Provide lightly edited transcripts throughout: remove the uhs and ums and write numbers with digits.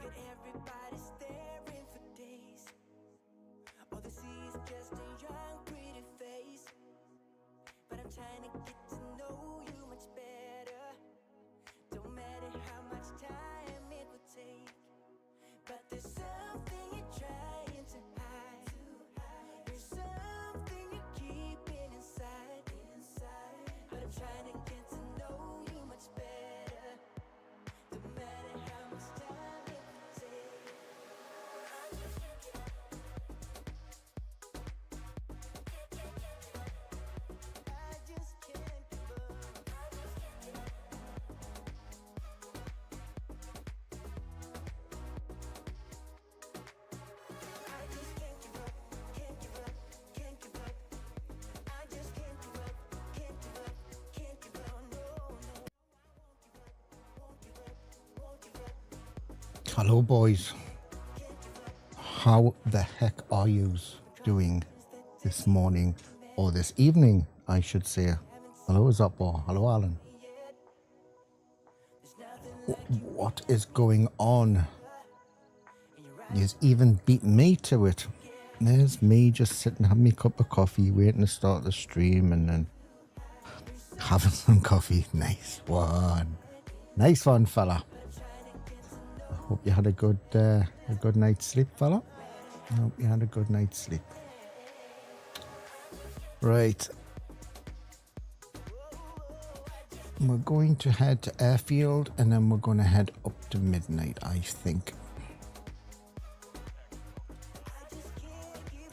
Look at everybody staring for days. All they see is just a young, pretty face. But I'm trying to get to know you much better. Don't matter how much time it would take. But there's something you're trying to hide. There's something you're keeping inside. But I'm trying to get to know you much better. Don't matter how much time it would take. I just can't give up. I just can't give up, can't give up, can't give up. I just can't give up, can't give up, can't give up. No, no. Won't give up, won't give up. Hello boys, how the heck are you doing this morning, or this evening I should say? Hello Zoppo, hello Alan. What is going on? You've even beat me to it. There's me just sitting having me cup of coffee, waiting to start the stream, and then having some coffee. Nice one fella. Hope you had a good night's sleep, fella. I hope you had a good night's sleep. Right. We're going to head to airfield and then we're going to head up to midnight, I think.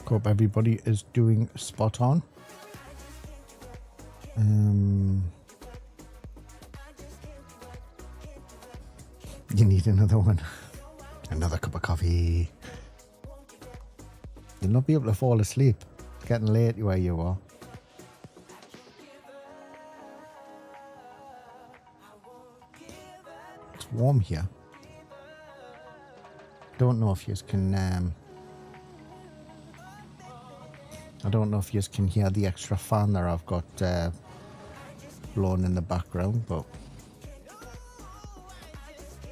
Hope everybody is doing spot on. You need another one. Another cup of coffee. You'll not be able to fall asleep. It's getting late where you are. It's warm here. Don't know if you can I don't know if you can hear the extra fan that I've got blowing in the background, but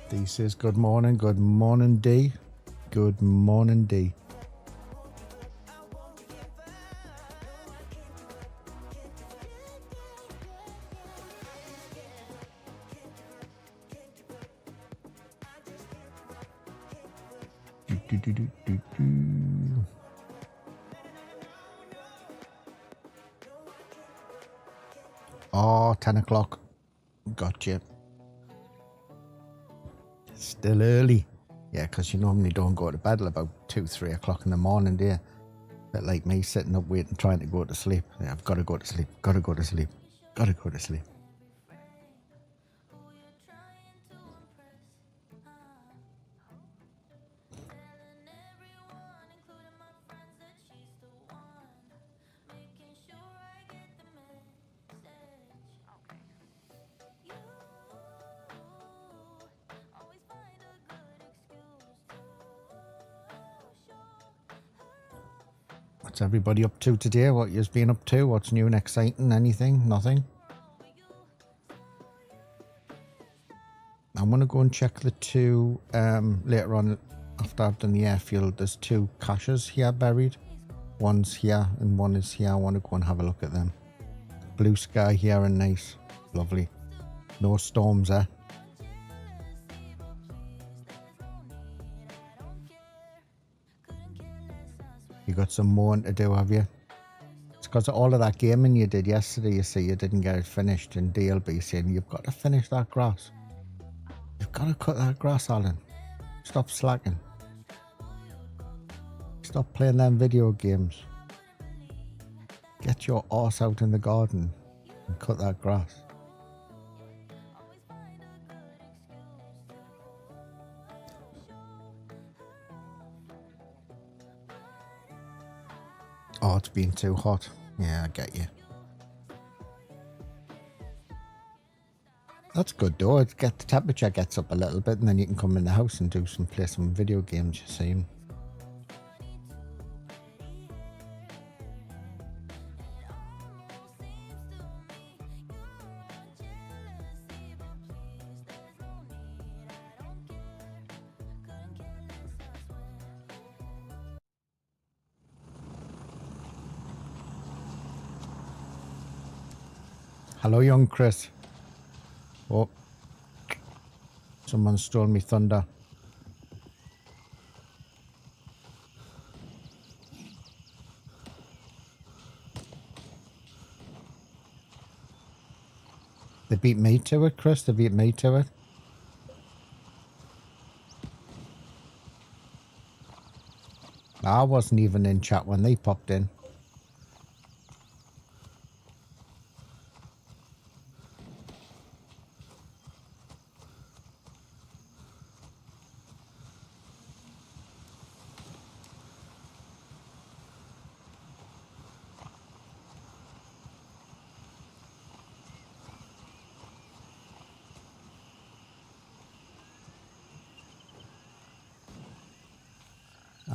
D says good morning D. Good morning D. Oh, 10 o'clock. Gotcha. Still early. Yeah, because you normally don't go to bed till about 2-3 o'clock in the morning, do you? But like me, sitting up waiting, trying to go to sleep. Yeah, I've got to go to sleep. Gotta go to sleep. Gotta go to sleep. What's everybody up to today? What you've been up to? What's new and exciting? Anything? Nothing? I'm going to go and check the two later on after I've done the airfield. There's two caches here buried. One's here and one is here. I want to go and have a look at them. Blue sky here and nice. Lovely. No storms there. You got some mowing to do, have you? It's because of all of that gaming you did yesterday. You see, you didn't get it finished, and DLB saying you've got to finish that grass. You've got to cut that grass, Alan. Stop slacking. Stop playing them video games. Get your arse out in the garden and cut that grass. Oh, it's been too hot. Yeah, I get you. That's good though. It the temperature gets up a little bit, and then you can come in the house and play some video games. You see. Hello, young Chris. Oh, someone stole me thunder. They beat me to it, Chris. They beat me to it. I wasn't even in chat when they popped in.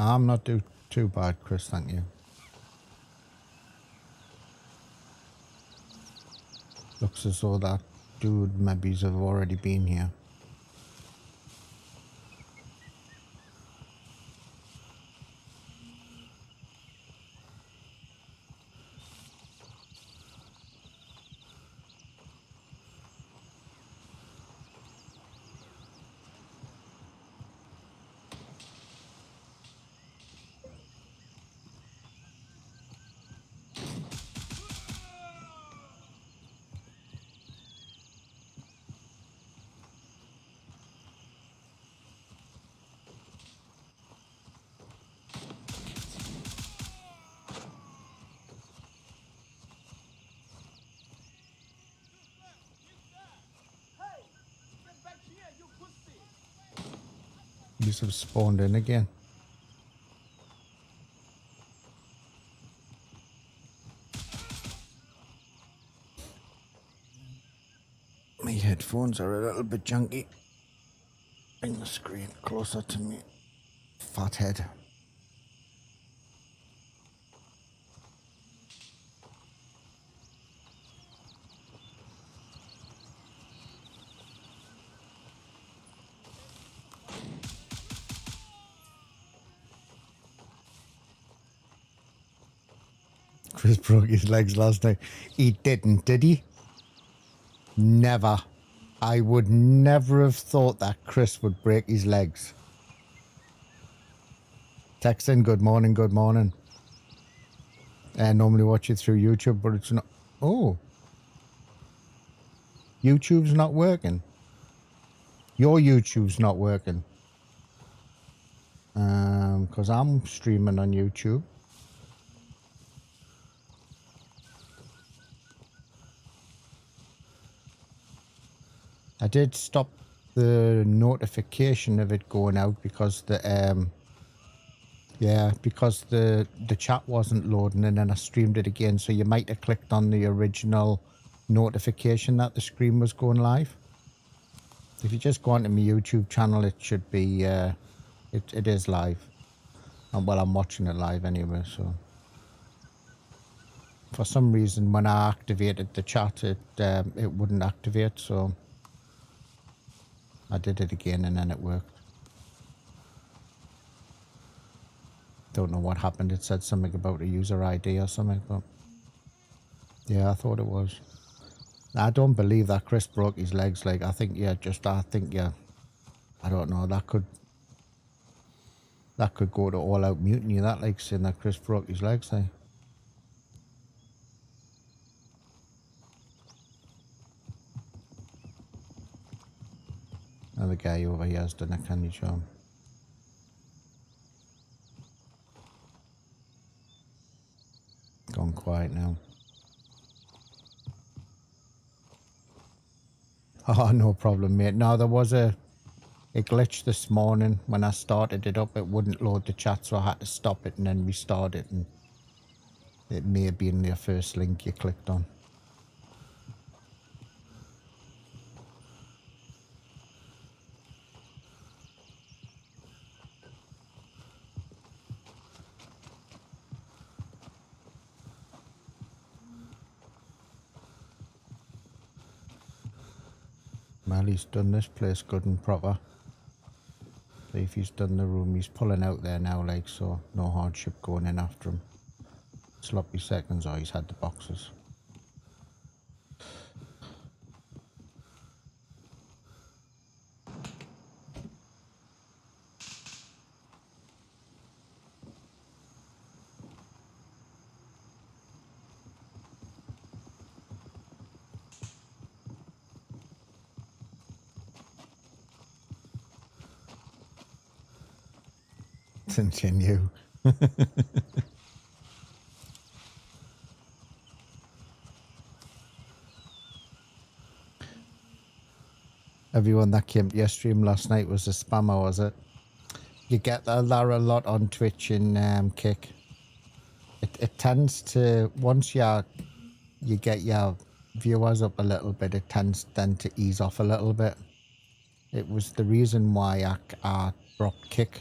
I'm not too bad, Chris, thank you. Looks as though that dude maybe have already been here. These have spawned in again. My headphones are a little bit junky. Bring the screen closer to me. Fat head. Chris broke his legs last night. He didn't, did he? Never. I would never have thought that Chris would break his legs. Text in, good morning, good morning. I normally watch it through YouTube, but it's not. Oh. YouTube's not working. Your YouTube's not working. Because I'm streaming on YouTube. I did stop the notification of it going out because the because the chat wasn't loading, and then I streamed it again, so you might have clicked on the original notification that the screen was going live. If you just go onto my YouTube channel, it should be it is live. And well, I'm watching it live anyway, so for some reason when I activated the chat it wouldn't activate, so I did it again and then it worked. Don't know what happened. It said something about a user ID or something, but yeah, I thought it was. I don't believe that Chris broke his legs. Like, I think, I don't know, that could go to all out mutiny, that, like, saying that Chris broke his legs, like. Another guy over here has done a candy job. Gone quiet now. Oh, no problem, mate. No, there was a glitch this morning. When I started it up, it wouldn't load the chat, so I had to stop it and then restart it. And it may have been the first link you clicked on. Well, he's done this place good and proper. So if he's done the room, he's pulling out there now, like, so no hardship going in after him. Sloppy seconds, or he's had the boxes. Since you knew. Everyone that came to your stream last night was a spammer, was it? You get that a lot on Twitch and Kick. It tends to, once you get your viewers up a little bit, it tends then to ease off a little bit. It was the reason why I dropped Kick.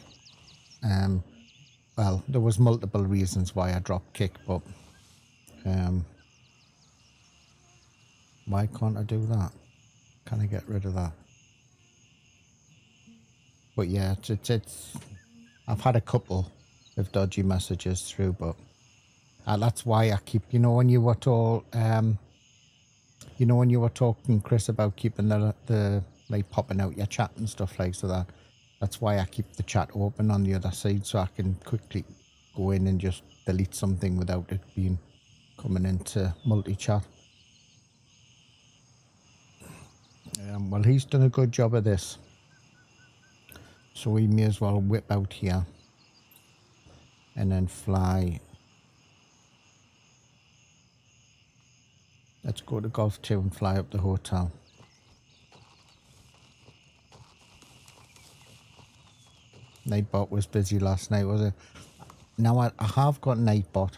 Well, there was multiple reasons why I dropped Kick, but why can't I do that? Can I get rid of that? But yeah, it's I've had a couple of dodgy messages through, but that's why I keep, you know, when you were told, you know, when you were talking, Chris, about keeping the like popping out your chat and stuff like so that's why I keep the chat open on the other side, so I can quickly go in and just delete something without it being coming into multi-chat. Well, he's done a good job of this, so we may as well whip out here and then fly. Let's go to Golf 2 and fly up the hotel. Nightbot was busy last night, was it? Now I have got Nightbot.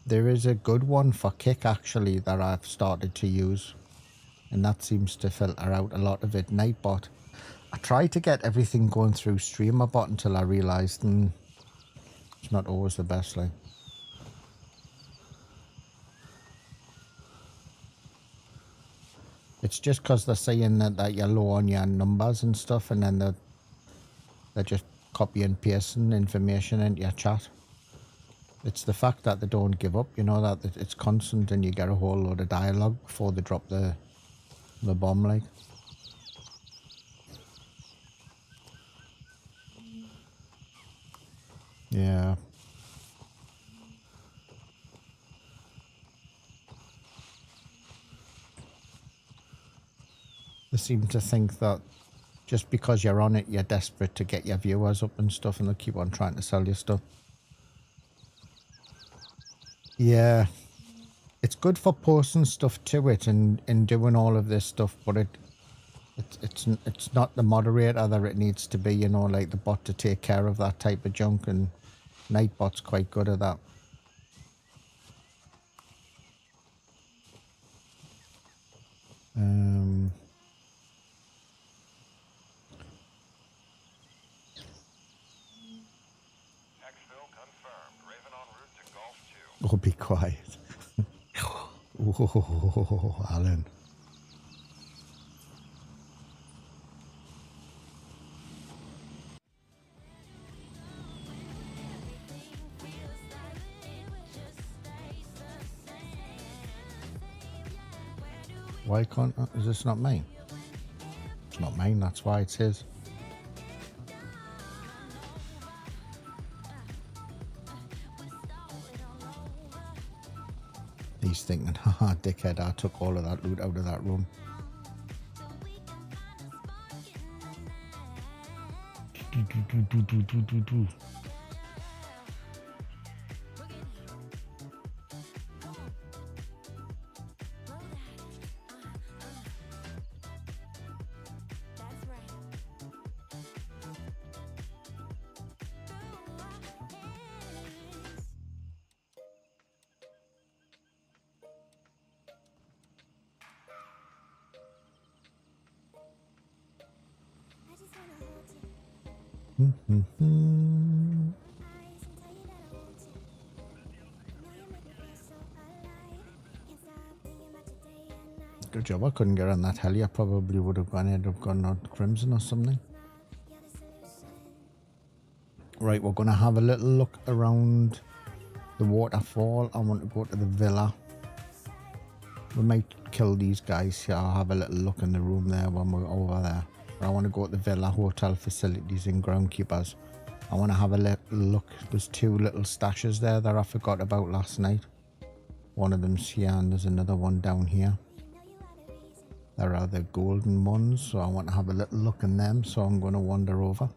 There is a good one for Kick actually that I've started to use, and that seems to filter out a lot of it. Nightbot. I tried to get everything going through StreamerBot until I realised it's not always the best thing. It's just because they're saying that you're low on your numbers and stuff, and then they're just copy and pasting information into your chat. It's the fact that they don't give up, you know, that it's constant and you get a whole load of dialogue before they drop the bomb, like. Yeah. They seem to think that just because you're on it, you're desperate to get your viewers up and stuff, and they'll keep on trying to sell you stuff. Yeah. It's good for posting stuff to it and doing all of this stuff, but it's not the moderator that it needs to be, you know, like the bot to take care of that type of junk, and Nightbot's quite good at that. Oh, be quiet. Oh, Alan. Why can't is this not mine? It's not mine, that's why it's his. He's thinking, haha, dickhead, I took all of that loot out of that room. Good job, I couldn't get on that heli. I probably would have ended up going on Crimson or something. Right, we're going to have a little look around the waterfall. I want to go to the villa. We might kill these guys here. I'll have a little look in the room there when we're over there. But I want to go to the villa, hotel facilities and groundkeepers. I want to have a little look. There's two little stashes there that I forgot about last night. One of them's here and there's another one down here There are the golden ones, so I want to have a little look in them, so I'm going to wander over.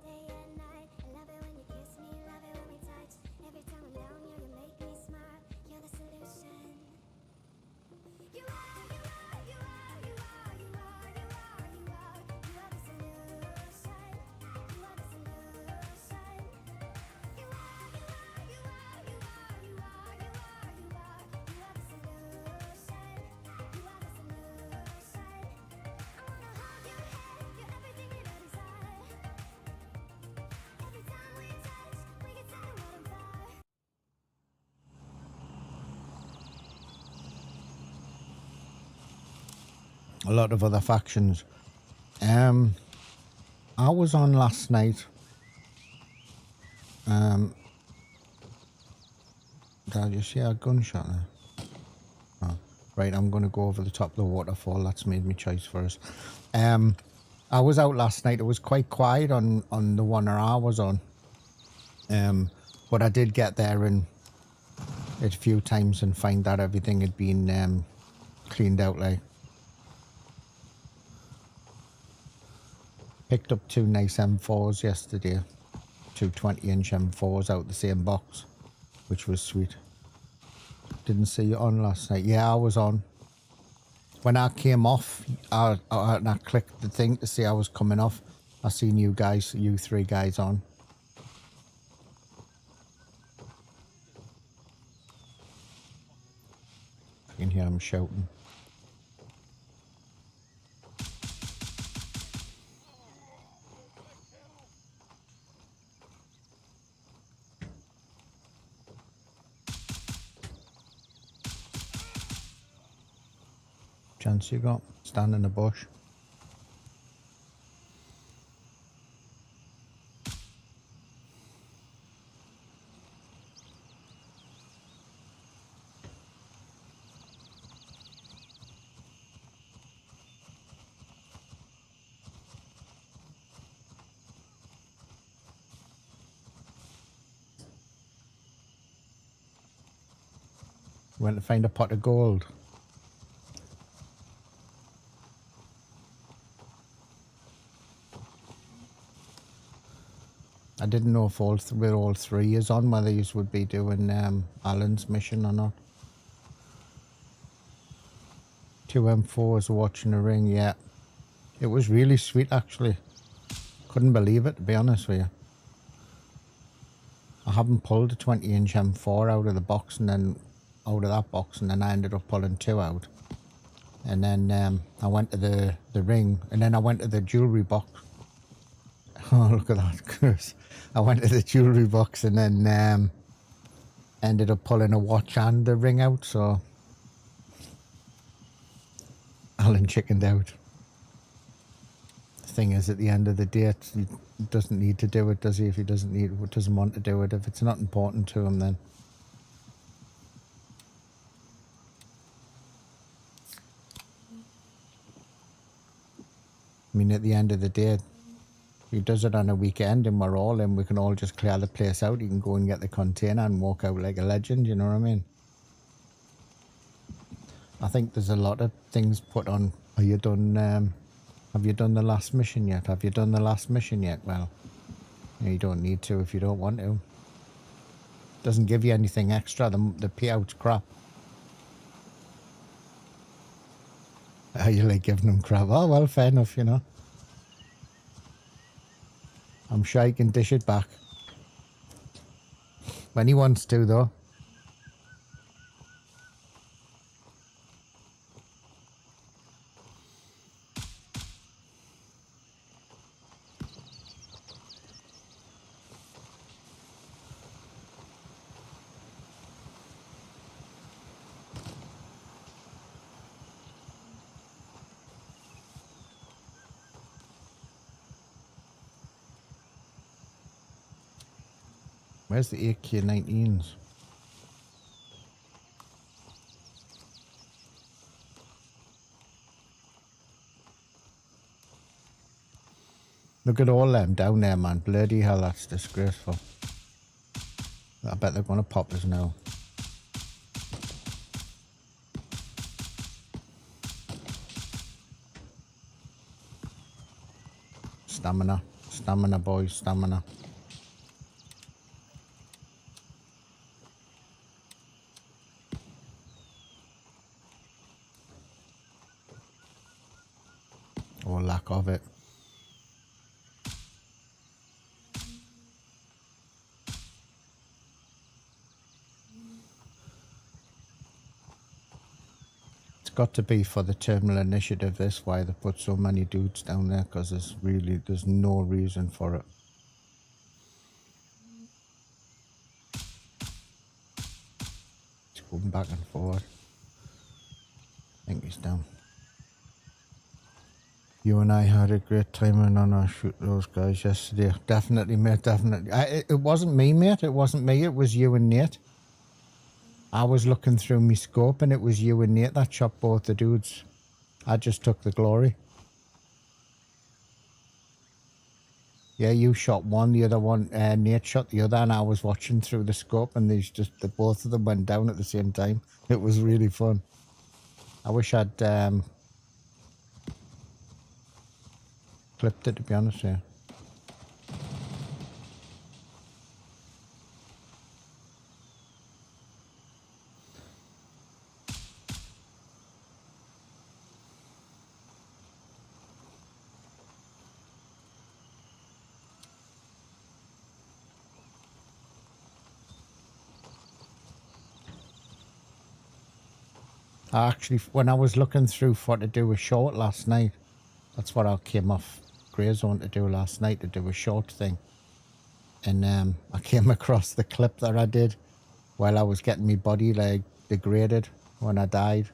A lot of other factions. I was on last night. Did I just hear a gunshot there? Oh, right, I'm going to go over the top of the waterfall. That's made me choice first. I was out last night. It was quite quiet on the one I was on. But I did get there and a few times and find that everything had been cleaned out. Like, picked up 2 nice M4s yesterday, 2 20-inch M4s out the same box, which was sweet. Didn't see you on last night. Yeah, I was on. When I came off, I clicked the thing to see I was coming off. I seen you guys, you 3 guys on. I can hear them shouting. Chance you got? Stand in the bush. Went to find a pot of gold. I didn't know if we're all 3 years on, whether you would be doing Alan's mission or not. 2 M4s watching the ring, yeah. It was really sweet, actually. Couldn't believe it, to be honest with you. I haven't pulled a 20-inch M4 out of the box and then out of that box, and then I ended up pulling 2 out. And then I went to the ring, and then I went to the jewellery box. Oh, look at that, Chris. I went to the jewellery box and then ended up pulling a watch and the ring out, so Alan chickened out. The thing is, at the end of the day, he doesn't need to do it, does he? If he doesn't want to do it, if it's not important to him, then. I mean, at the end of the day, he does it on a weekend and we're all in, we can all just clear the place out. You can go and get the container and walk out like a legend, you know what I mean? I think there's a lot of things put on. Are you done? Have you done the last mission yet? Have you done the last mission yet? Well, you don't need to if you don't want to. Doesn't give you anything extra. The payout's crap. Are you like giving them crap? Oh, well, fair enough, you know. I'm sure he can dish it back. When he wants to, though. Where's the AK-19s? Look at all them down there, man. Bloody hell, that's disgraceful. I bet they're going to pop us now. Stamina. Stamina, boys. Stamina. Or lack of it. It's got to be for the terminal initiative, this why they put so many dudes down there, because there's no reason for it. It's going back and forward. I think he's down. You and I had a great time on our shoot those guys yesterday. Definitely, mate, definitely. It wasn't me, mate. It wasn't me. It was you and Nate. I was looking through my scope and it was you and Nate that shot both the dudes. I just took the glory. Yeah, you shot one, the other one, Nate shot the other, and I was watching through the scope and the both of them went down at the same time. It was really fun. I wish I'd clipped it, to be honest with you. Actually, when I was looking through for to do a short last night, that's what I came off Grey Zone to do last night, to do a short thing. And I came across the clip that I did while I was getting my body like degraded when I died.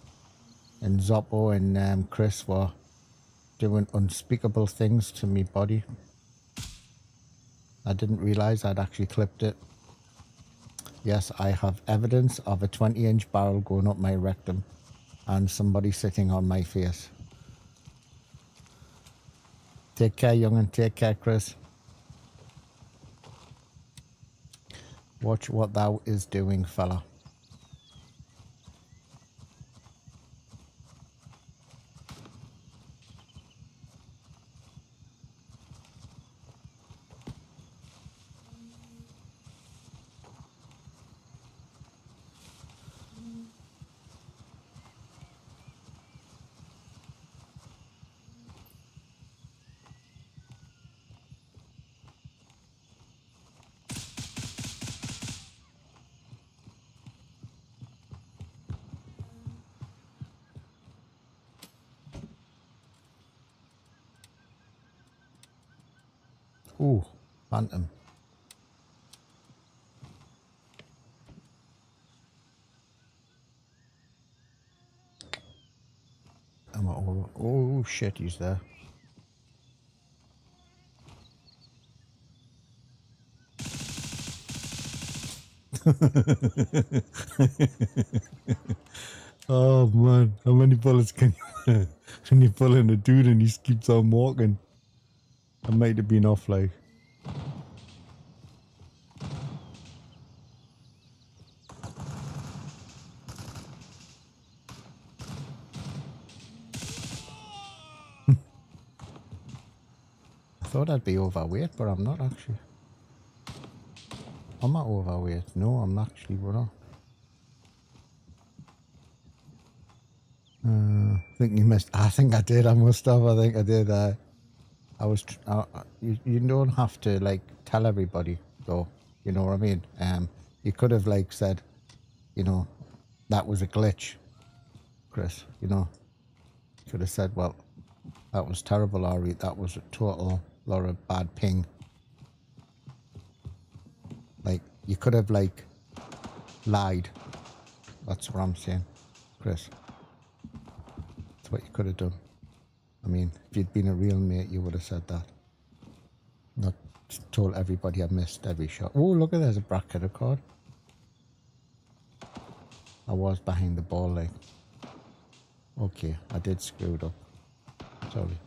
And Zoppo and Chris were doing unspeakable things to my body. I didn't realize I'd actually clipped it. Yes, I have evidence of a 20-inch barrel going up my rectum and somebody sitting on my face. Take care, young'un. Take care, Chris. Watch what thou is doing, fella. Ooh, phantom. Oh shit, he's there. Oh man, how many bullets can you pull in a dude and he just keeps on walking? I might have been off like. I thought I'd be overweight, but I'm not actually. I'm not overweight. No, I'm actually not. I think you missed. I think I did. I must have. I think I did. I was. You don't have to like tell everybody though. You know what I mean? You could have like said, you know, that was a glitch, Chris. You know, you could have said, well, that was terrible, Ari. That was a total lot of bad ping. Like you could have like lied. That's what I'm saying, Chris. That's what you could have done. I mean, if you'd been a real mate, you would have said that. Not told everybody I missed every shot. Oh, look at there's a bracket card. I was behind the ball, like. Okay, I did screw it up. Sorry.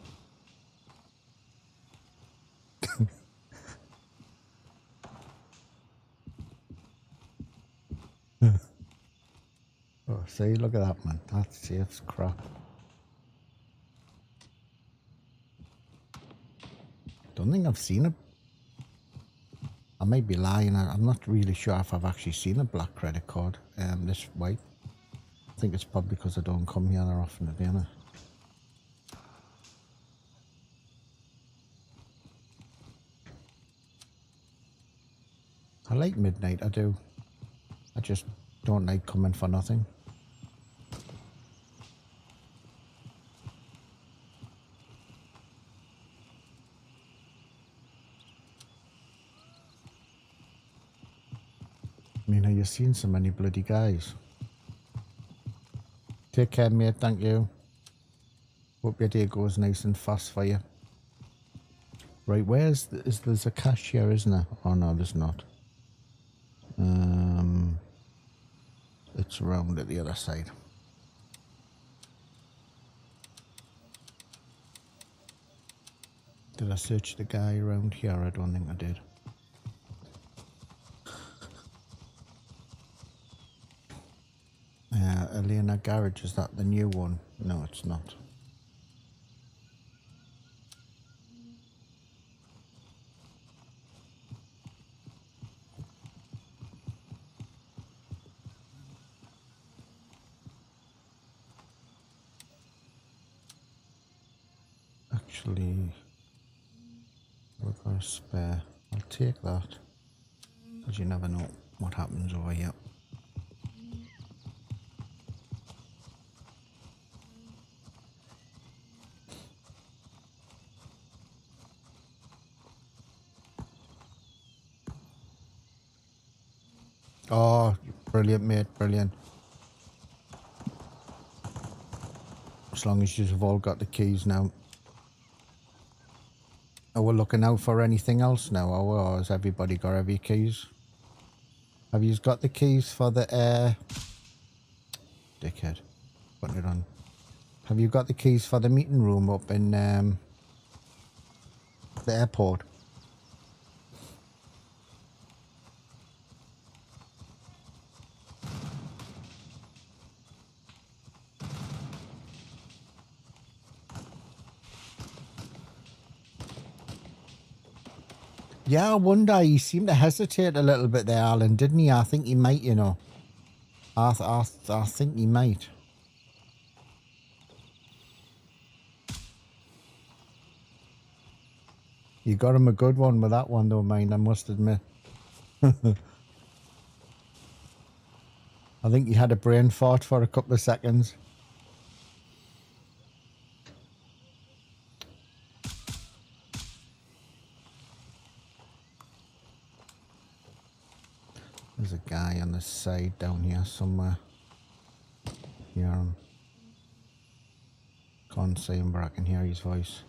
Oh, see, look at that, man. That saves crap. Don't think I've seen it. I may be lying. I'm not really sure if I've actually seen a black credit card this white. I think it's probably because I don't come here that often, to be honest. I like midnight, I do. I just don't like coming for nothing. I mean, have you seen so many bloody guys? Take care, mate, thank you. Hope your day goes nice and fast for you. Right, there's a cashier, isn't there? Oh no, there's not. It's around at the other side. Did I search the guy around here? I don't think I did. Elena Garage, is that the new one? No, it's not. Actually, we've got a spare. I'll take that, because you never know what happens over here. Oh, brilliant, mate, brilliant. As long as you've all got the keys now. Are we looking out for anything else now, or has everybody got every keys? Have you got the keys for the dickhead, putting it on. Have you got the keys for the meeting room up in the airport? Yeah, I wonder. He seemed to hesitate a little bit there, Alan, didn't he? I think he might, you know. I think he might. You got him a good one with that one, though, mind, I must admit. I think he had a brain fart for a couple of seconds. There's a guy on the side down here somewhere. Hear him. Can't see him, but I can hear his voice.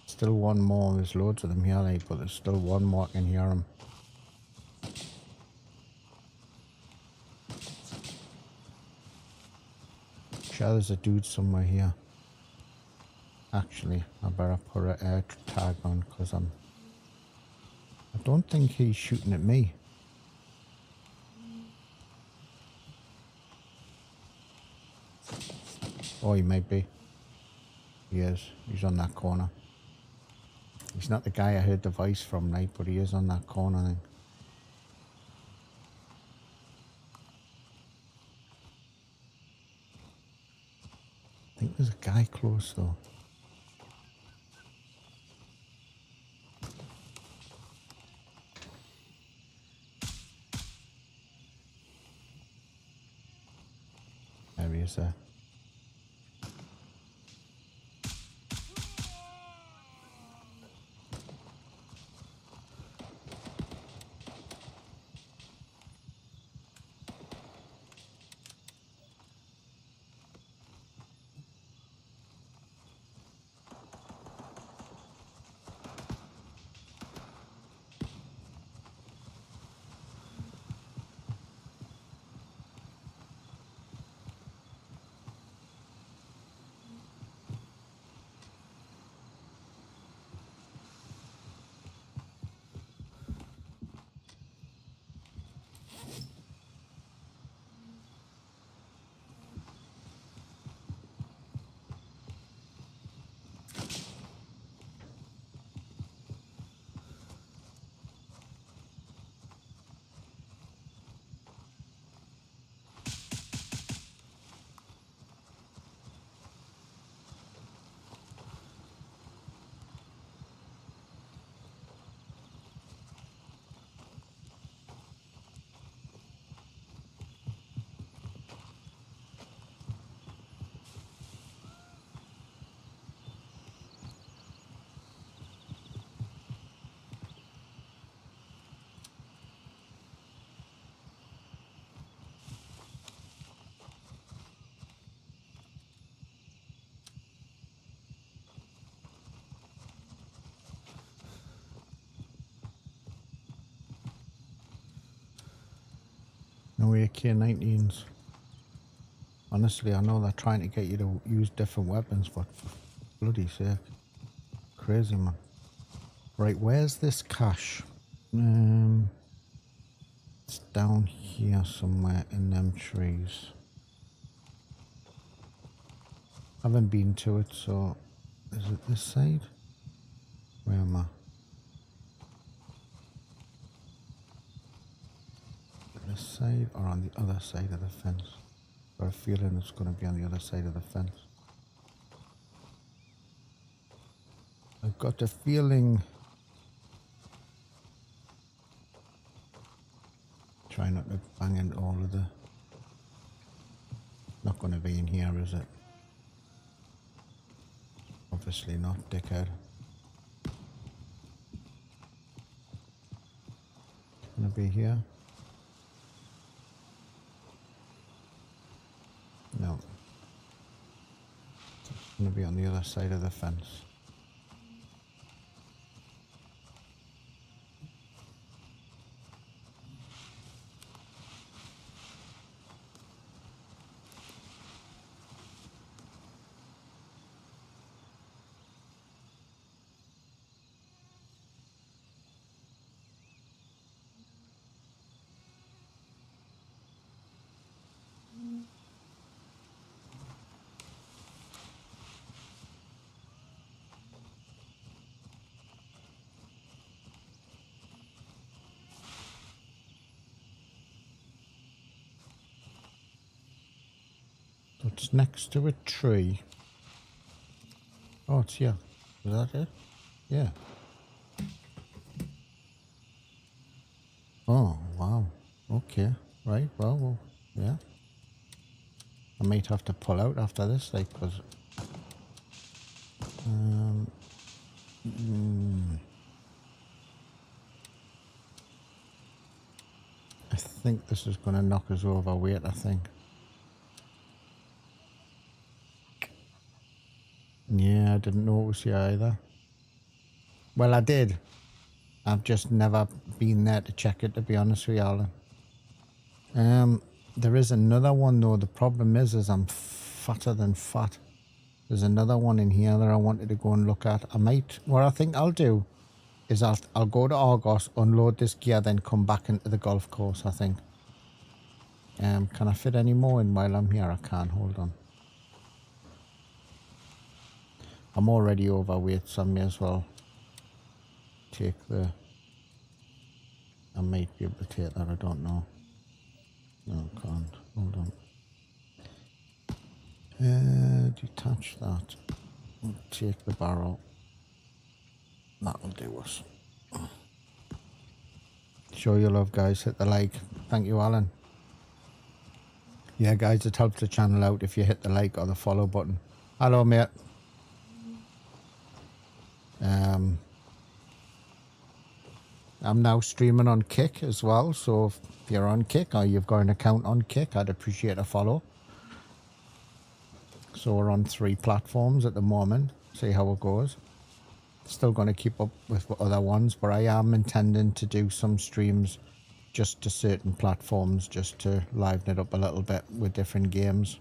Still one more. There's loads of them here, like, but there's still one more. I can hear him. Sure, there's a dude somewhere here. Actually, I better put a air tag on, because I don't think he's shooting at me. Oh, he might be. He is. He's on that corner. He's not the guy I heard the voice from, right? But he is on that corner thing. I think there's a guy close, though. There he is there. No AK-19s. Honestly, I know they're trying to get you to use different weapons, but for bloody sake. Crazy, man. Right, where's this cache? It's down here somewhere in them trees. Haven't been to it, so... Is it this side? Where am I? This side or on the other side of the fence? Got a feeling it's going to be on the other side of the fence. I've got a feeling... Try not to bang into all of the... Not going to be in here, is it? Obviously not, dickhead. Going to be here? No. It's going to be on the other side of the fence. It's next to a tree. Oh, it's here. Is that it? Yeah. Oh, wow. Okay. Right, well, yeah. I might have to pull out after this, like, because... I think this is going to knock us over weight, I think. Yeah, I didn't know it was here either. Well, I did. I've just never been there to check it, to be honest with you, Alan. There is another one, though. The problem is I'm fatter than fat. There's another one in here that I wanted to go and look at. What I think I'll do is I'll go to Argos, unload this gear, then come back into the golf course, I think. Can I fit any more in while I'm here? I can, hold on. I'm already overweight, so I may as well take the... I might be able to take that, I don't know. No, I can't. Hold on. Detach that. Take the barrel. That'll do us. Show your love, guys. Hit the like. Thank you, Alan. Yeah, guys, it helps the channel out if you hit the like or the follow button. Hello, mate. I'm now streaming on Kick as well, so if you're on Kick or you've got an account on Kick, I'd appreciate a follow. So we're on 3 platforms at the moment. See how it goes. Still going to keep up with other ones, but I am intending to do some streams just to certain platforms, just to liven it up a little bit with different games,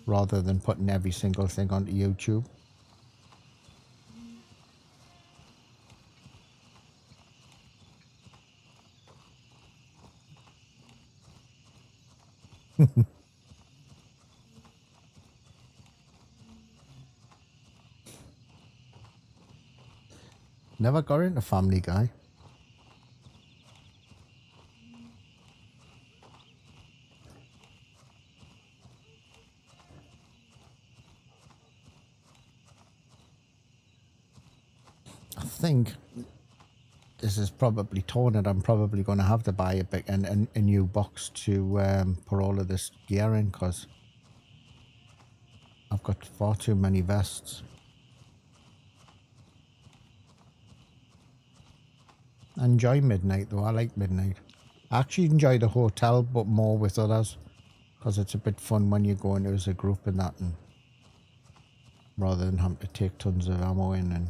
rather than putting every single thing onto YouTube. Never got into Family Guy. I think this is probably torn and I'm probably going to have to buy a new box to put all of this gear in, because I've got far too many vests. I enjoy Midnight though. I like Midnight. I actually enjoy the hotel, but more with others, because it's a bit fun when you go into as a group and that, and rather than having to take tons of ammo in. And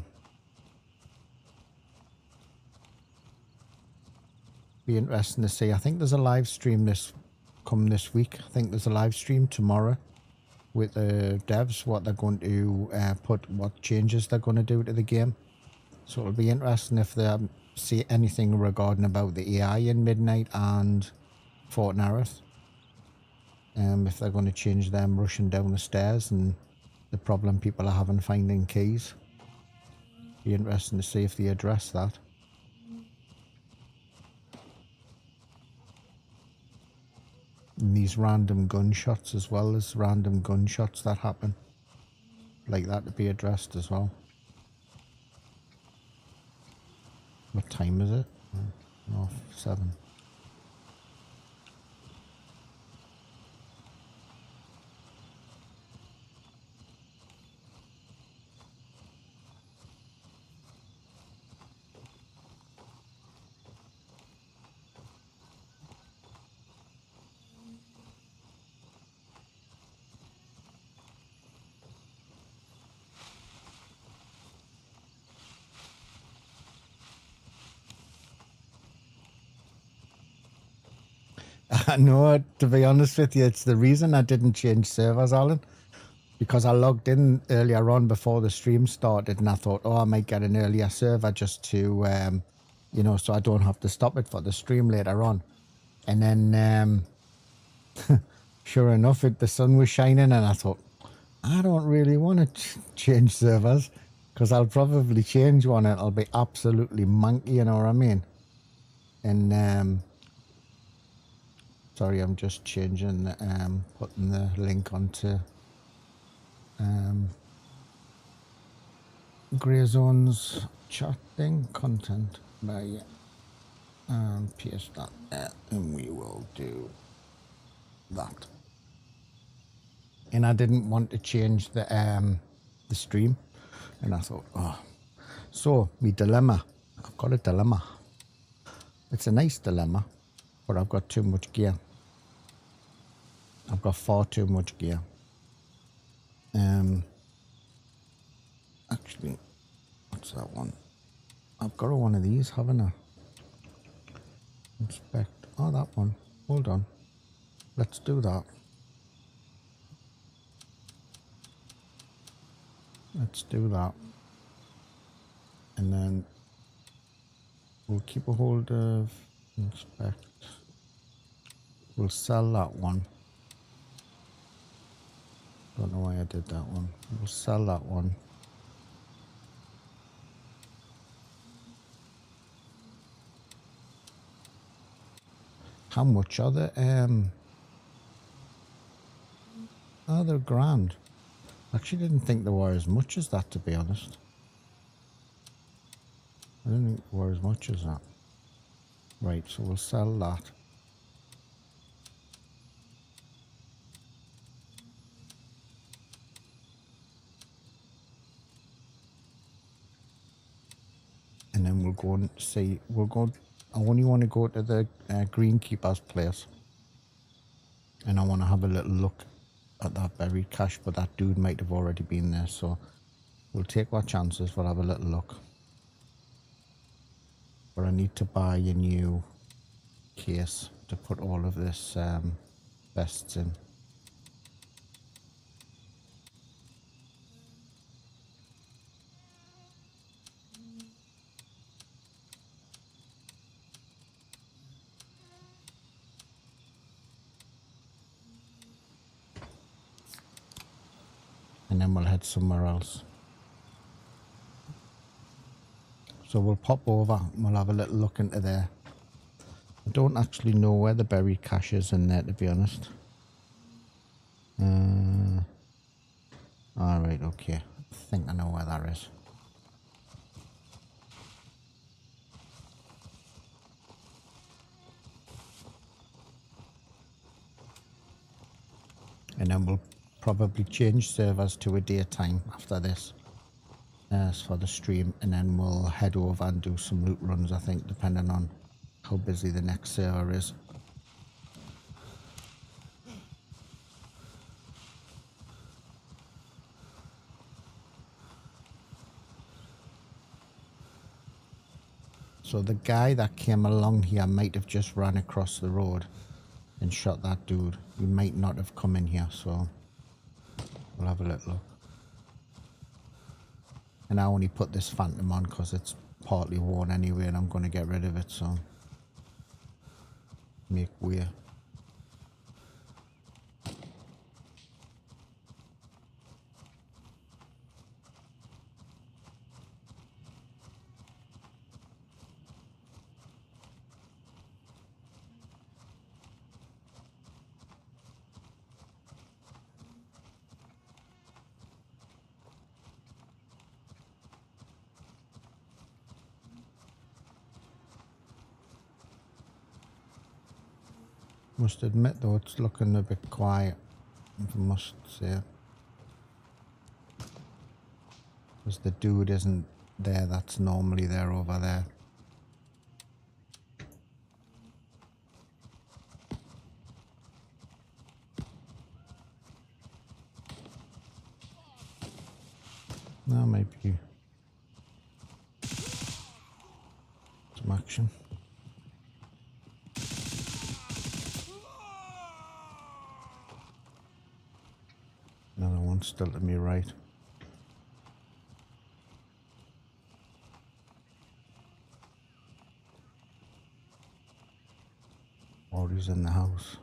be interesting to see. I think there's a live stream this come this week. I think there's a live stream tomorrow with the devs, what they're going to put, what changes they're going to do to the game. So it'll be interesting if they see anything regarding about the AI in Midnight and Fort Nareth. If they're going to change them rushing down the stairs and the problem people are having finding keys. Be interesting to see if they address that. And these random gunshots as well, as random gunshots that happen. Like that to be addressed as well. What time is it? 7:30. No, to be honest with you, it's the reason I didn't change servers, Alan. Because I logged in earlier on before the stream started and I thought, oh, I might get an earlier server just to, you know, so I don't have to stop it for the stream later on. And then, sure enough, the sun was shining and I thought, I don't really want to change servers because I'll probably change one and it'll be absolutely manky, you know what I mean? And, sorry, I'm just changing, putting the link onto Grey Zone's chat thing, content, right, yeah. And paste that there, and we will do that. And I didn't want to change the stream, and I thought, oh. So, my dilemma, I've got a dilemma. It's a nice dilemma, but I've got too much gear. I've got far too much gear. Actually, what's that one? I've got one of these, haven't I? Inspect. Oh, that one. Hold on. Let's do that. Let's do that. And then we'll keep a hold of inspect. We'll sell that one. Don't know why I did that one. We'll sell that one. How much are they? Oh, they're grand. I actually didn't think they were as much as that, to be honest. I didn't think they were as much as that. Right, so we'll sell that. And then we'll go and see, we'll go, I only want to go to the Greenkeeper's place. And I want to have a little look at that buried cache, but that dude might have already been there, so we'll take our chances, we'll have a little look. But I need to buy a new case to put all of this vests in. And then we'll head somewhere else. So we'll pop over and we'll have a little look into there. I don't actually know where the buried cache is in there, to be honest. Alright, okay. I think I know where that is. And then we'll probably change servers to a daytime after this. For the stream, and then we'll head over and do some loot runs, I think, depending on how busy the next server is. So the guy that came along here might have just ran across the road and shot that dude. He might not have come in here, so we'll have a little look. And I only put this Phantom on because it's partly worn anyway and I'm going to get rid of it, so make way. Must admit though, it's looking a bit quiet, if I must say. Because the dude isn't there that's normally there over there. That might be some action. Another one still to me right. Or he's in the house.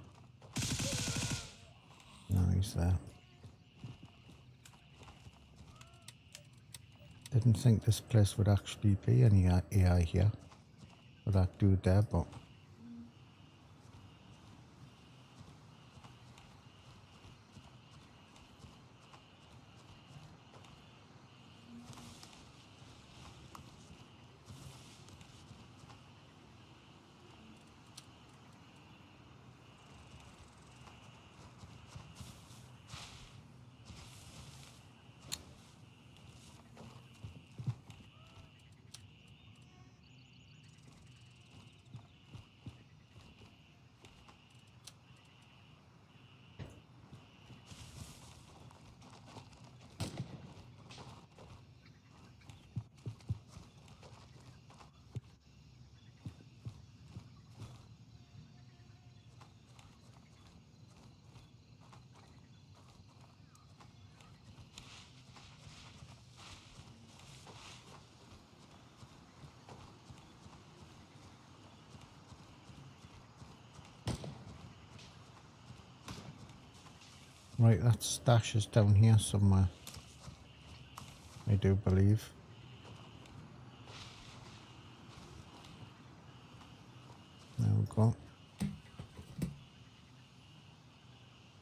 No, he's there. Didn't think this place would actually be any AI here. With that dude there, but right, that stash is down here somewhere, I do believe. There we go.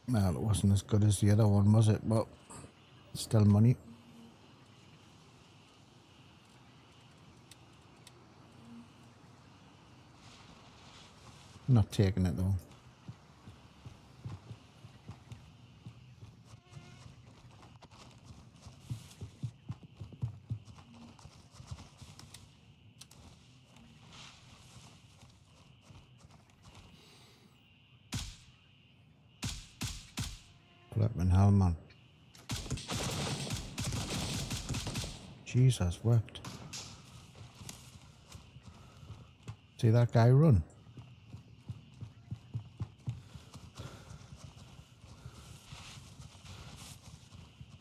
Well, it wasn't as good as the other one, was it? But still money. Not taking it though. Flipping hell, man. Jesus wept. See that guy run?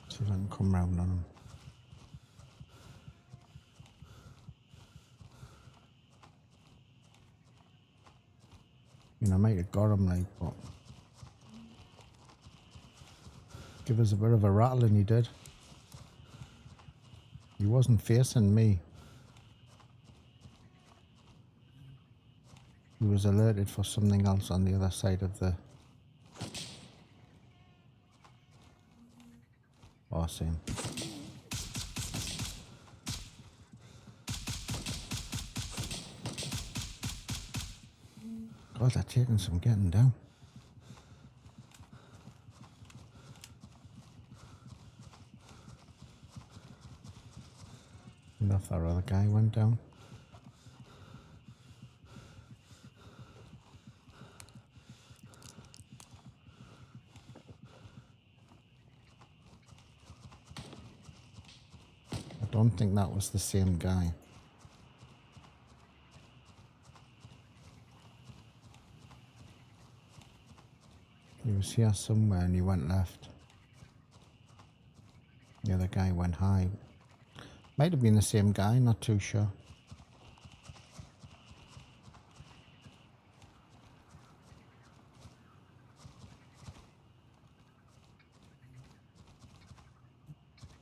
See if I can come round on him. You know, I might have got him like, but give us a bit of a rattle and he did. He wasn't facing me. He was alerted for something else on the other side of the... Oh, same. God, they're taking some getting down. Enough that other guy went down. I don't think that was the same guy. He was here somewhere and he went left. The other guy went high. Might have been the same guy, not too sure.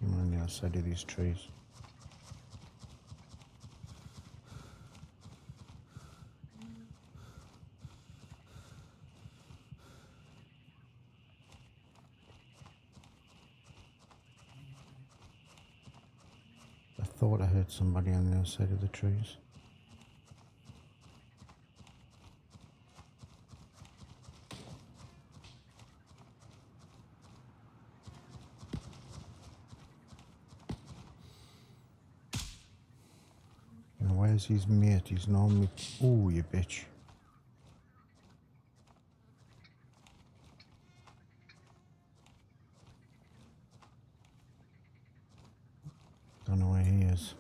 I'm on the other side of these trees. I thought I heard somebody on the other side of the trees. Now where's his mate? He's normally... Oh, you bitch. Don't know where he is.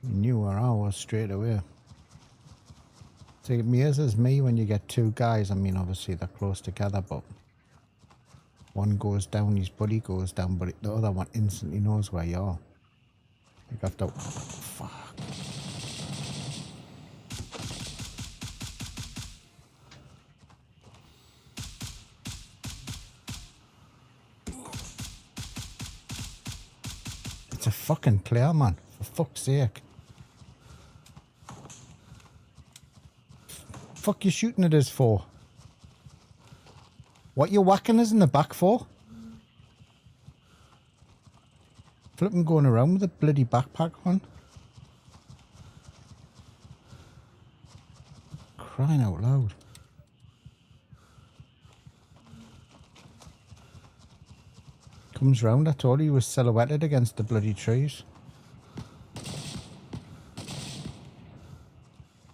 He knew where I was straight away. So it amazes me when you get two guys. I mean, obviously they're close together, but one goes down, his buddy goes down, but the other one instantly knows where you are. You have to... Fuck. It's a fucking player, man. For fuck's sake. Fuck you shooting at us for? What you whacking us in the back for? Flipping going around with a bloody backpack on. Crying out loud. Comes round, I told you he was silhouetted against the bloody trees.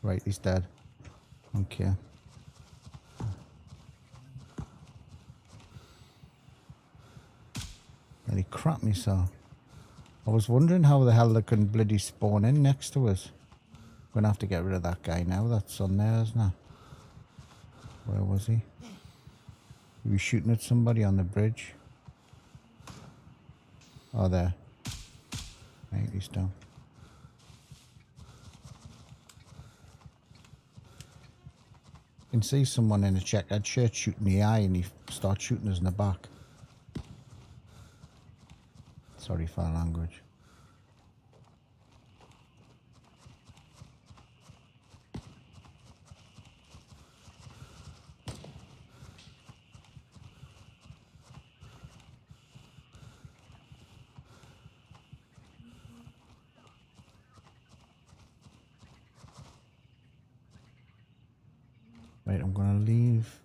Right, he's dead. Okay. And he crapped me so. I was wondering how the hell they couldn't bloody spawn in next to us. Gonna have to get rid of that guy now. That's on there, isn't it? Where was he? He was shooting at somebody on the bridge. Oh, there. Right, he's down. You can see someone in a checkered shirt shooting the eye and he starts shooting us in the back. Sorry for the language. Right, I'm gonna leave.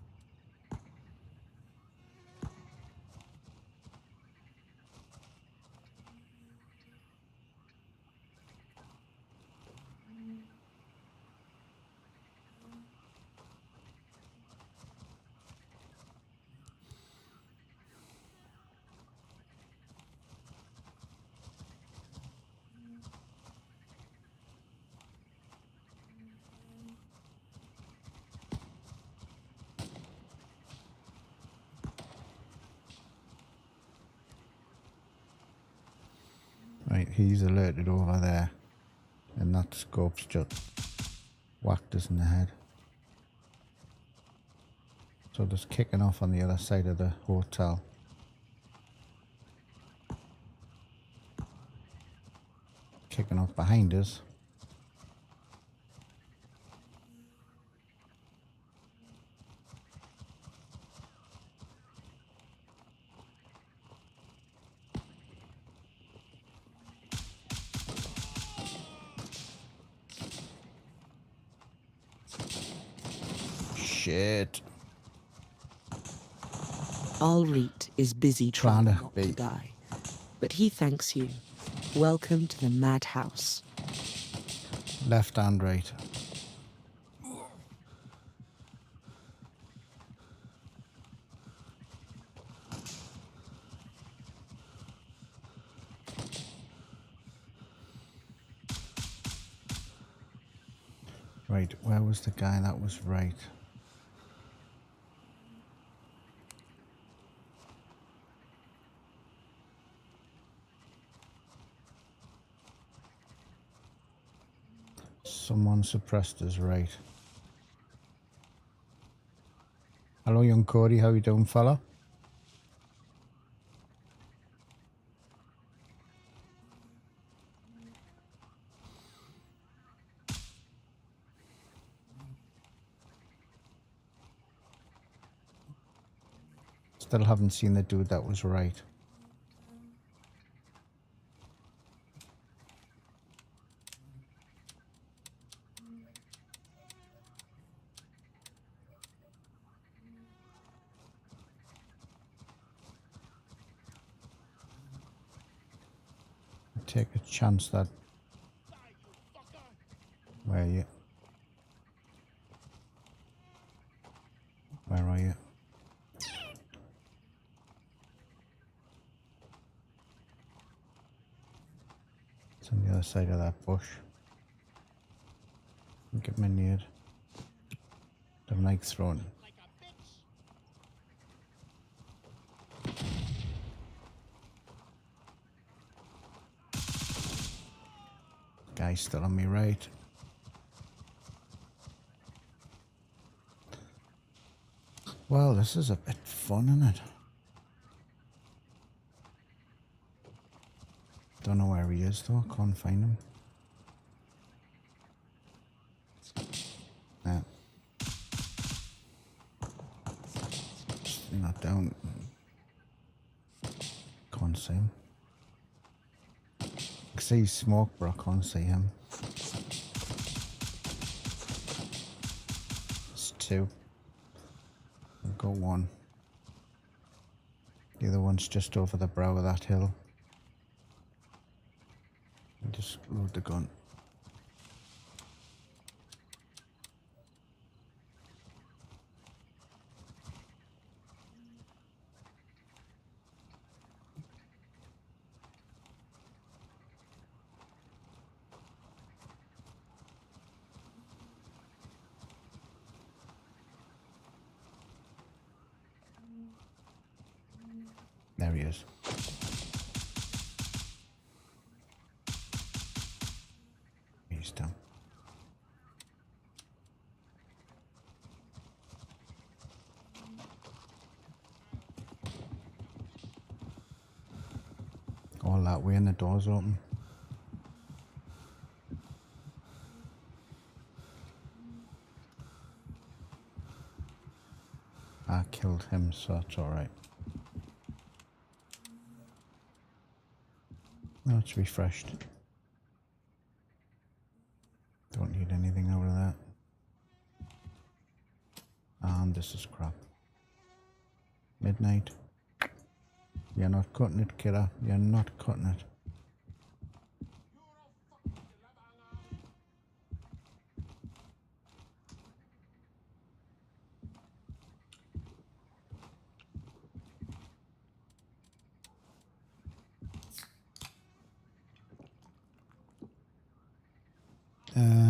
Right, he's alerted over there. And that scope's just whacked us in the head. So just kicking off on the other side of the hotel. Kicking off behind us. Shit. Alreet is busy trying Trying to not to be. die, but he thanks you. Welcome to the madhouse. Left and right. Right, where was the guy that was right? Someone suppressed us right. Hello, young Cody. How you doing, fella? Still haven't seen the dude that was right. Take a chance that... Where are you? Where are you? It's on the other side of that bush. Get me near. Don't like throwing. Guy's still on me right. Well, this is a bit fun, isn't it? Don't know where he is though, can't find him. Nah. Not down. Can't see him. I can see smoke, but I can't see him. It's two. I've got one. The other one's just over the brow of that hill. Just load the gun. There he is. He's down. All that way and the door's open. I killed him, so it's alright. No, it's refreshed. Don't need anything out of that. And this is crap. Midnight. You're not cutting it, kidder. You're not cutting it.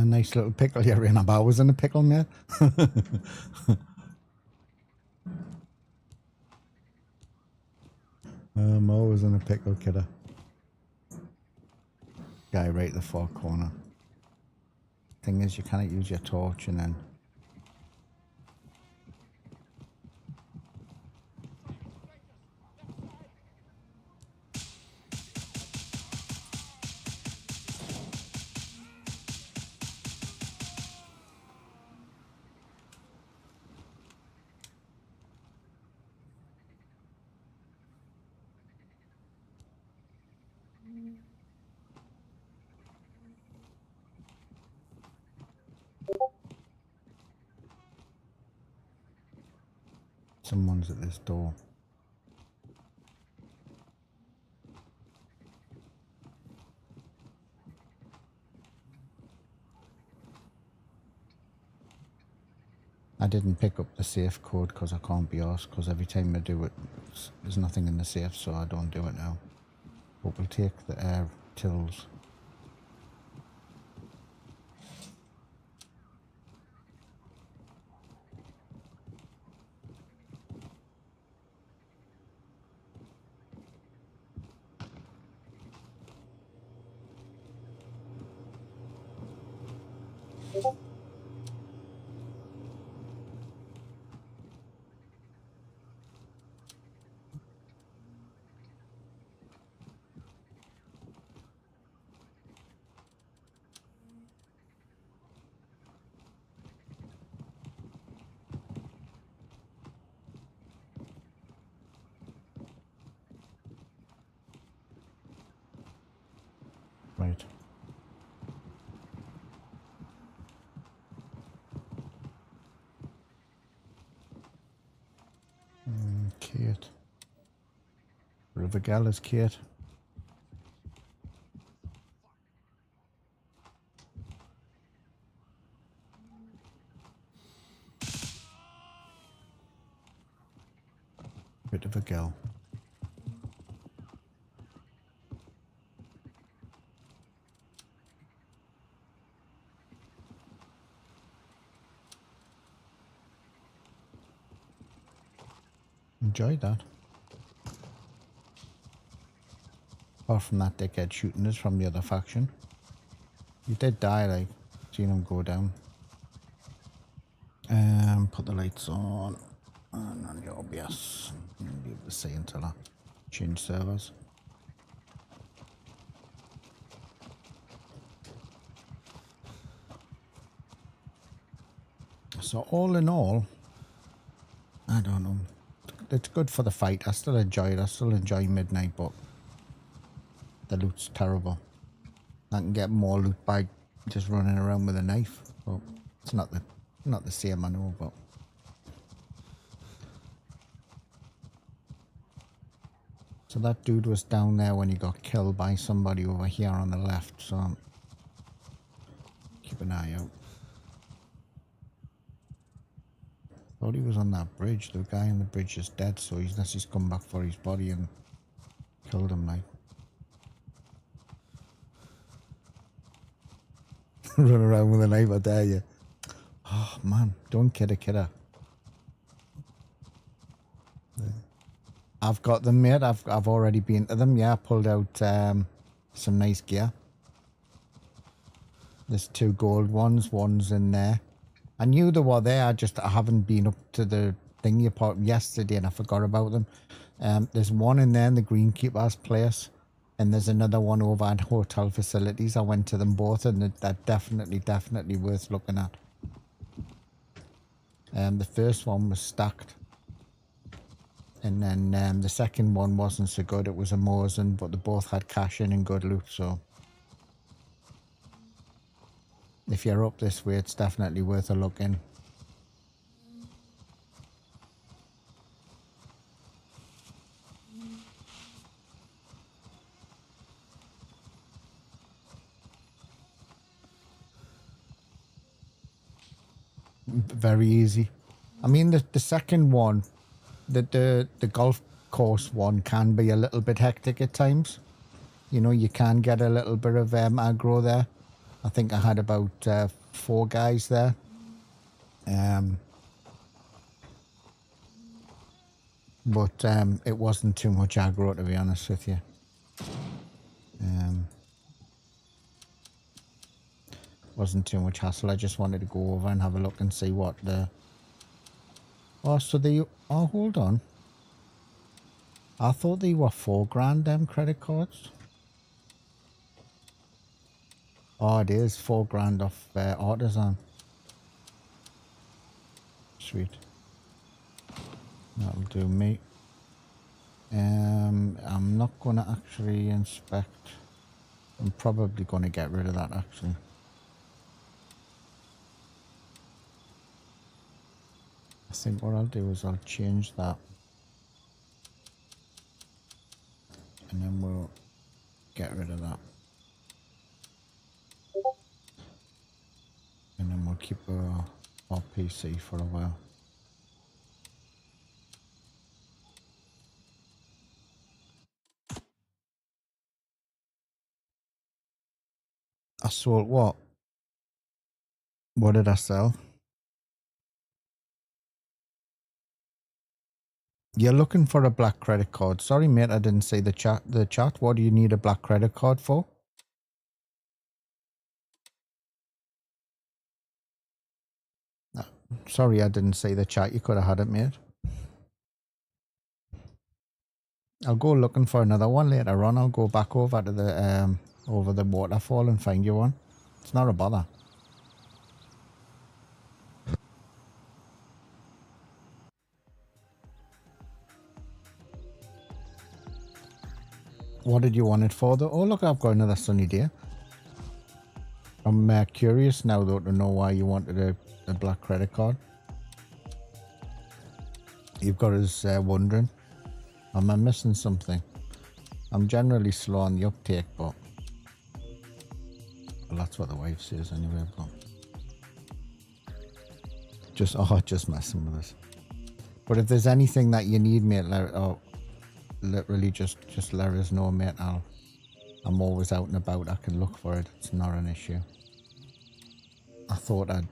Nice little pickle you're in. I'm always in a pickle, mate. I'm always in a pickle, kidder. Guy right at the far corner. Thing is, you cannot use your torch and then... Someone's at this door. I didn't pick up the safe code because I can't be asked, because every time I do it, there's nothing in the safe, so I don't do it now. But we'll take the air tills. Right. Kate. River Gal is Kate. Bit of a girl. Enjoyed that. Apart from that dickhead shooting us from the other faction. You did die, like, seen him go down. Put the lights on. And on the OBS. Leave the C until I change servers. So all in all, I don't know. It's good for the fight. I still enjoy it. I still enjoy Midnight, but the loot's terrible. I can get more loot by just running around with a knife, but it's not the same, I know, but so that dude was down there when he got killed by somebody over here on the left, so keep an eye out. Thought he was on that bridge. The guy on the bridge is dead, so he's come back for his body and killed him, like. Run around with a knife, I dare you. Oh man, don't kid a kidder. I've got them, mate. I've already been to them. Yeah, I pulled out some nice gear. There's 2 gold ones. One's in there. I knew they were there. I haven't been up to the thingy apart yesterday, and I forgot about them. There's one in there in the Greenkeeper's place, and there's another one over at Hotel Facilities. I went to them both, and they're definitely worth looking at. The first one was stacked. And then the second one wasn't so good. It was a Mosin, but they both had cash in and good loot, so if you're up this way, it's definitely worth a look in. Very easy. I mean, the second one, the golf course one can be a little bit hectic at times. You know, you can get a little bit of aggro there. I think I had about 4 guys there. But it wasn't too much aggro, to be honest with you. Wasn't too much hassle. I just wanted to go over and have a look and see what the... Oh, so they... Oh, hold on. I thought they were $4,000, credit cards. Oh, it is $4,000 off Artisan. Sweet. That'll do me. I'm not going to actually inspect. I'm probably going to get rid of that, actually. I think what I'll do is I'll change that. And then we'll get rid of that. And then we'll keep our PC for a while. I sold what? What did I sell? You're looking for a black credit card. Sorry, mate, I didn't see the chat. What do you need a black credit card for? Sorry I didn't see the chat. You could have had it, mate. I'll go looking for another one later on. I'll go back over to the over the waterfall and find you one. It's not a bother. What did you want it for though? Oh look, I've got another sunny day. I'm curious now though to know why you wanted a black credit card. You've got us wondering, am I missing something? I'm generally slow on the uptake, but well, that's what the wife says anyway. But just messing with us. But if there's anything that you need, mate, literally just let us know, mate. I'm always out and about. I can look for it. It's not an issue. I thought I'd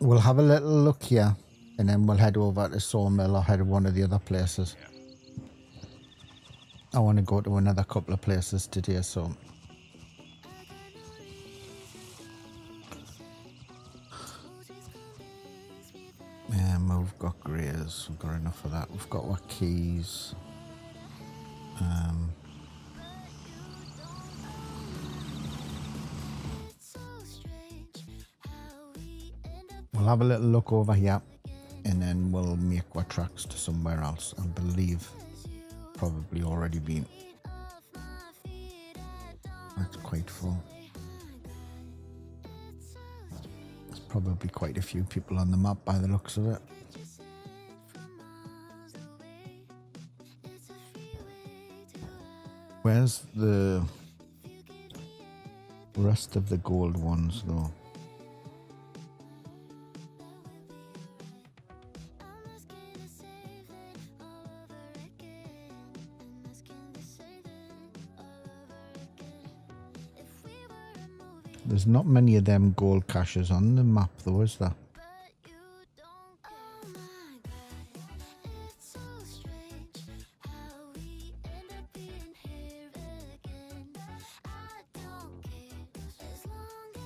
we'll have a little look here and then we'll head over to Sawmill or head to one of the other places. I want to go to another couple of places today, so we've got greys, we've got enough of that. We've got our keys. We'll have a little look over here and then we'll make our tracks to somewhere else. I believe probably already been. That's quite full. There's probably quite a few people on the map by the looks of it. Where's the rest of the gold ones though? There's not many of them gold caches on the map though, is there?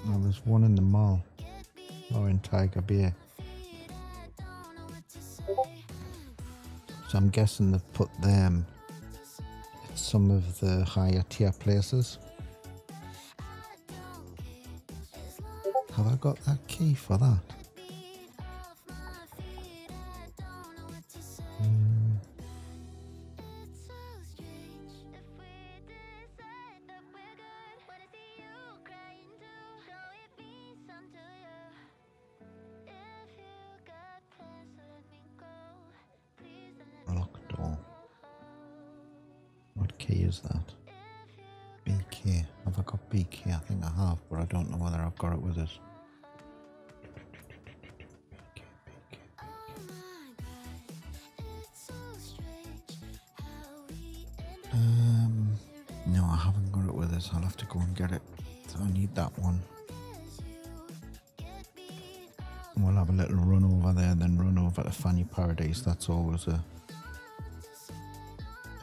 Oh, there's one in the mall. Oh, in Tiger Bay. So I'm guessing they've put them at some of the higher tier places. Have I got that key for that? Locked door. What key is that? BK. Have I got BK? I think I have, but I don't know whether I've got it with us. No, I haven't got it with us. I'll have to go and get it. So I need that one. We'll have a little run over there, then run over to Fanny Paradise. That's always an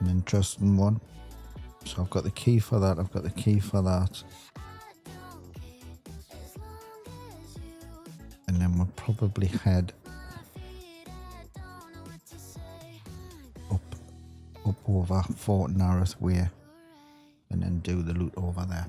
interesting one. So I've got the key for that. I've got the key for that. And then we'll probably head up over Fort Narrows Way and then do the loot over there.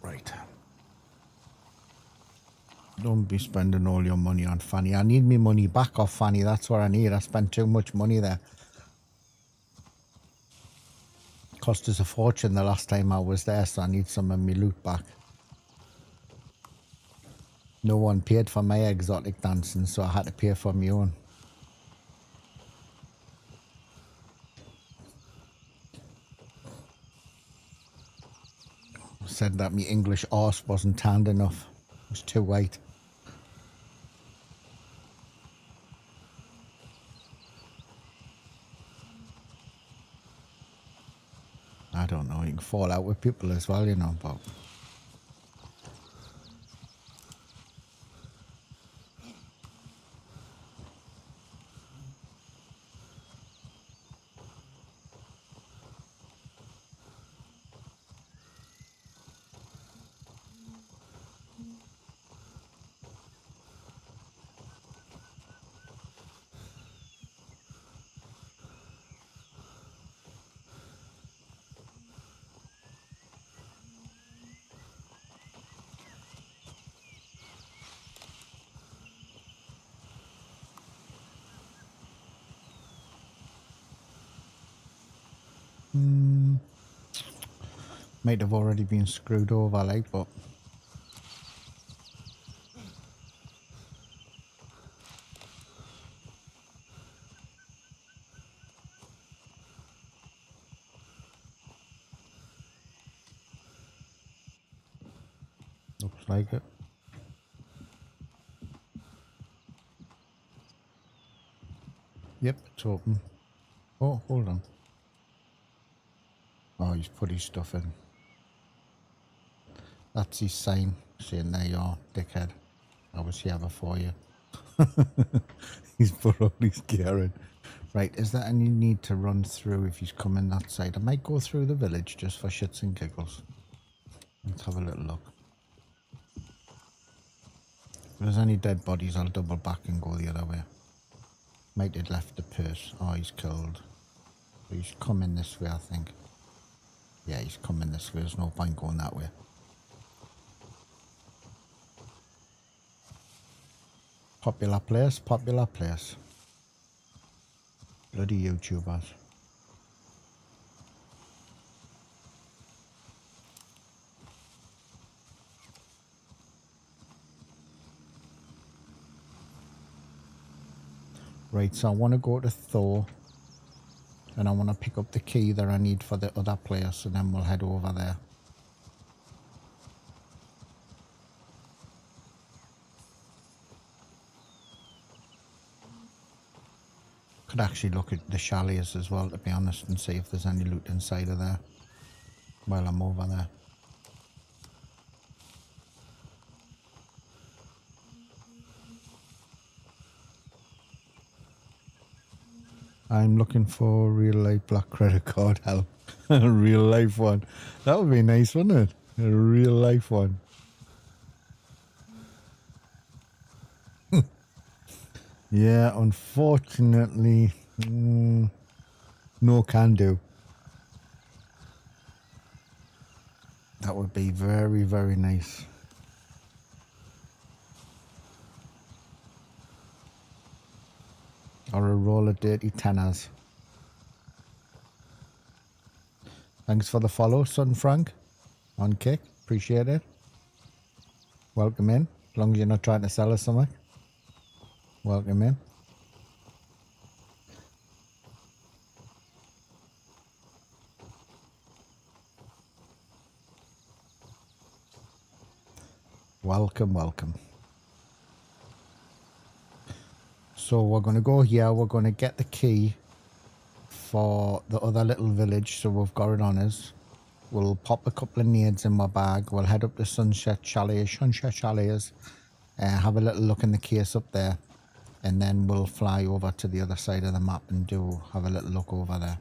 Right. Don't be spending all your money on Fanny. I need me money back off Fanny. That's what I need. I spent too much money there. Cost us a fortune the last time I was there, so I need some of my loot back. No one paid for my exotic dancing, so I had to pay for my own. Said that my English arse wasn't tanned enough. It was too white. don't know. You can fall out with people as well, you know, but... Might have already been screwed over, like, but... Looks like it. Yep, it's open. Oh, hold on. Oh, he's put his stuff in. That's his sign saying, there you are, dickhead. I was here before you. He's put all his gear in. Right, is there any need to run through if he's coming that side? I might go through the village just for shits and giggles. Let's have a little look. If there's any dead bodies, I'll double back and go the other way. Might have left the purse. Oh, he's killed. So he's coming this way, I think. Yeah, he's coming this way. There's no point going that way. Popular place, popular place. Bloody YouTubers. Right, so I want to go to Thor. And I want to pick up the key that I need for the other place, and then we'll head over there. Could actually look at the chalets as well, to be honest, and see if there's any loot inside of there while I'm over there. I'm looking for a real life black credit card help. A real life one. That would be nice, wouldn't it? A real life one. Yeah, unfortunately, no can do. That would be very, very nice. Or a roll of dirty tenors. Thanks for the follow, Son Frank. On Kick. Appreciate it. Welcome in. As long as you're not trying to sell us something. Welcome in. Welcome, welcome. So we're going to go here. We're going to get the key for the other little village. So we've got it on us. We'll pop a couple of nades in my bag. We'll head up to Sunset Chalets. Have a little look in the case up there. And then we'll fly over to the other side of the map and have a little look over there.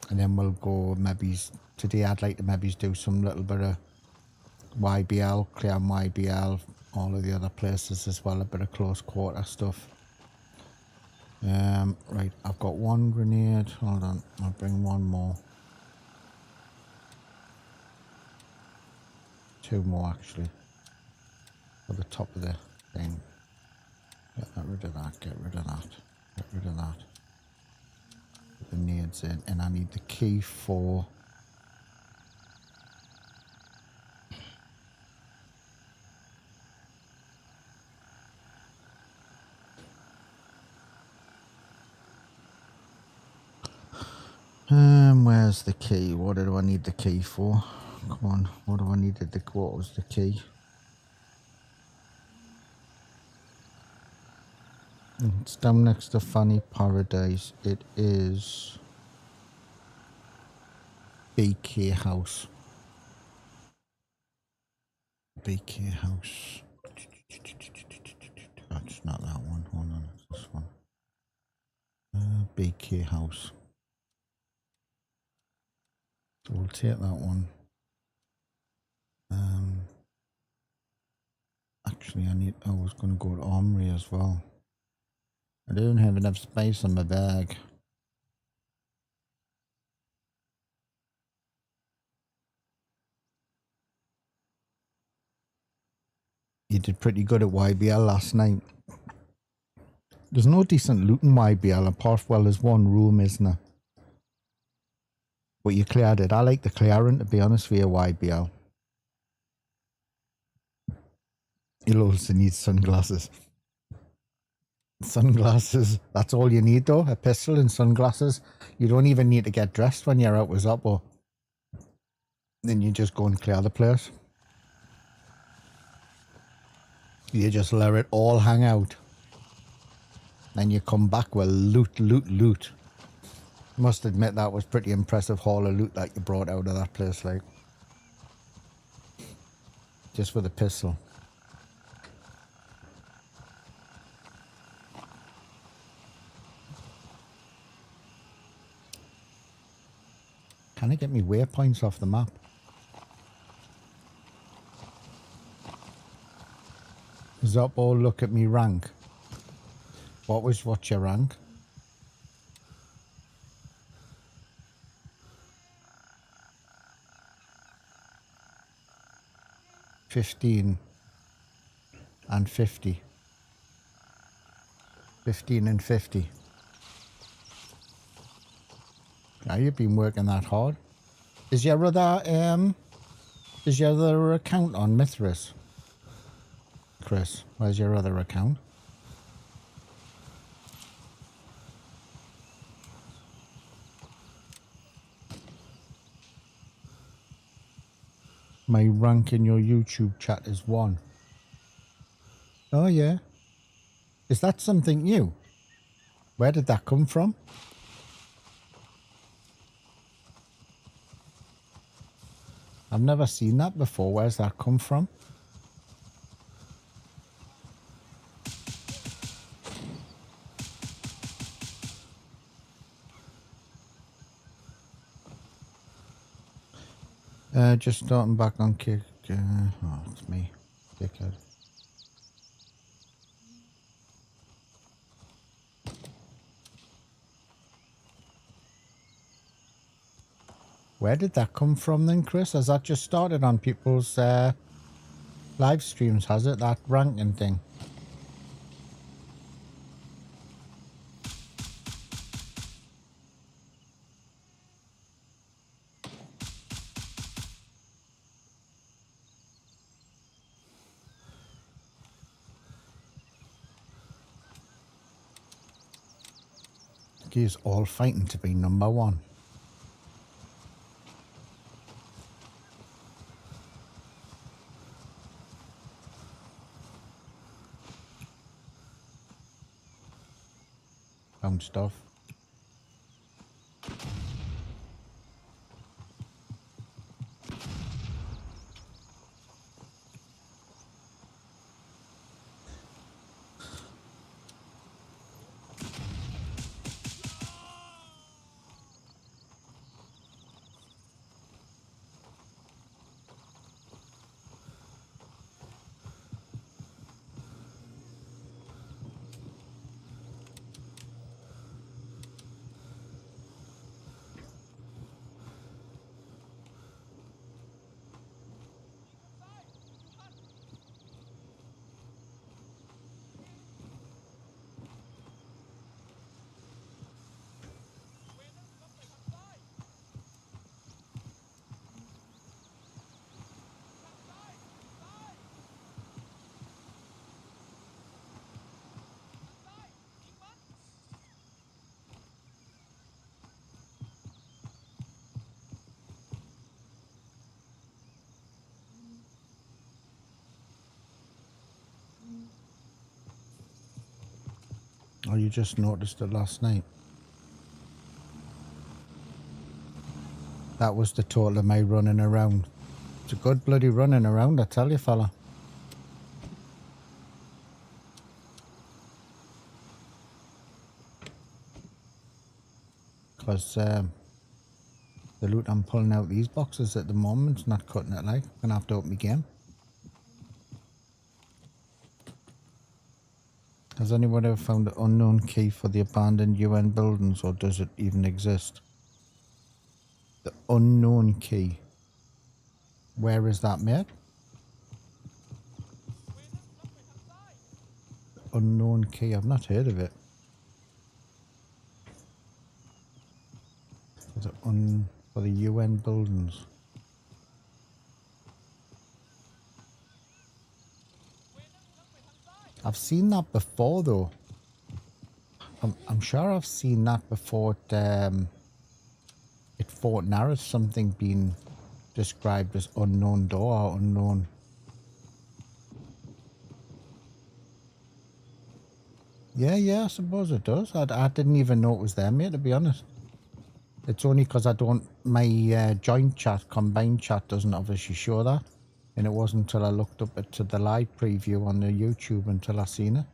And then we'll go maybe, today I'd like to maybe do some little bit of YBL, clear YBL, all of the other places as well, a bit of close quarter stuff. Right, I've got one grenade, hold on, I'll bring one more. Two more actually. At the top of the thing. Get rid of that, get rid of that, get rid of that. Put the nades in, and I need the key for where's the key? What do I need the key for? Come on, what do I need what was the key? It's down next to Funny Paradise. It is BK house. BK house. That's not that one. Hold on, it's this one. BK house. So we'll take that one. Actually, I was going to go to Armory as well. I don't have enough space in my bag. You did pretty good at YBL last night. There's no decent loot in YBL apart from, well, there's one room, isn't there? But you cleared it. I like the clearing, to be honest with you, YBL. You'll also need sunglasses. Sunglasses, that's all you need though, a pistol and sunglasses. You don't even need to get dressed when you're out with Zoppo. Then you just go and clear the place. You just let it all hang out. Then you come back with loot, loot, loot. Must admit that was pretty impressive haul of loot that you brought out of that place, like. Just with a pistol. Can I get me waypoints off the map? Zoppo, look at me rank. What's your rank? $15 and $50. 15 and 50. Now you've been working that hard. Is your other account on Mithras? Chris, where's your other account? My rank in your YouTube chat is 1. Oh yeah. Is that something new? Where did that come from? I've never seen that before. Where's that come from? Just starting back on kick. Oh, it's me. Dickhead. Where did that come from then, Chris? Has that just started on people's live streams, has it? That ranking thing? He's all fighting to be number 1. Bounced off. Oh, you just noticed it last night? That was the total of my running around. It's a good bloody running around, I tell you, fella. Because the loot I'm pulling out these boxes at the moment is not cutting it, like. I'm going to have to open my game. Has anyone ever found the unknown key for the abandoned UN buildings, or does it even exist? The unknown key. Where is that, mate? The unknown key. I've not heard of it. For the UN buildings. I've seen that before, though. I'm sure I've seen that before at Fort Narrows, something being described as unknown door or unknown. Yeah, I suppose it does. I didn't even know it was there, mate, to be honest. It's only because my joint chat, combined chat doesn't obviously show that. And it wasn't until I looked up to the live preview on the YouTube until I seen it.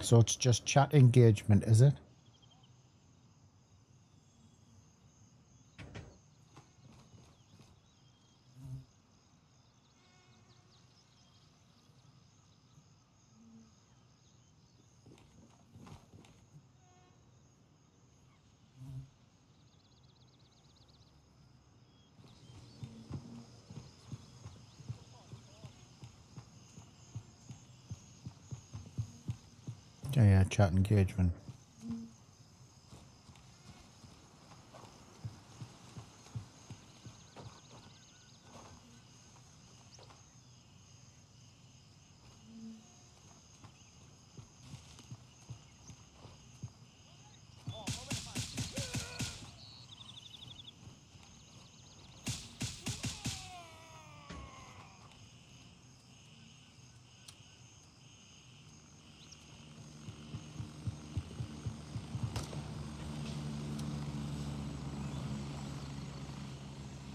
So it's just chat engagement, is it? Yeah, chat engagement.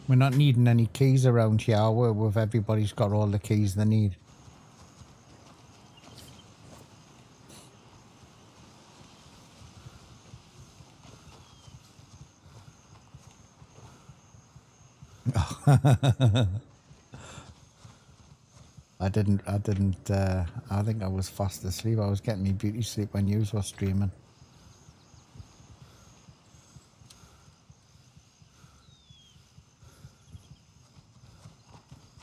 We're not needing any keys around here, are we? With everybody's got all the keys they need. I think I was fast asleep. I was getting me beauty sleep when you were streaming.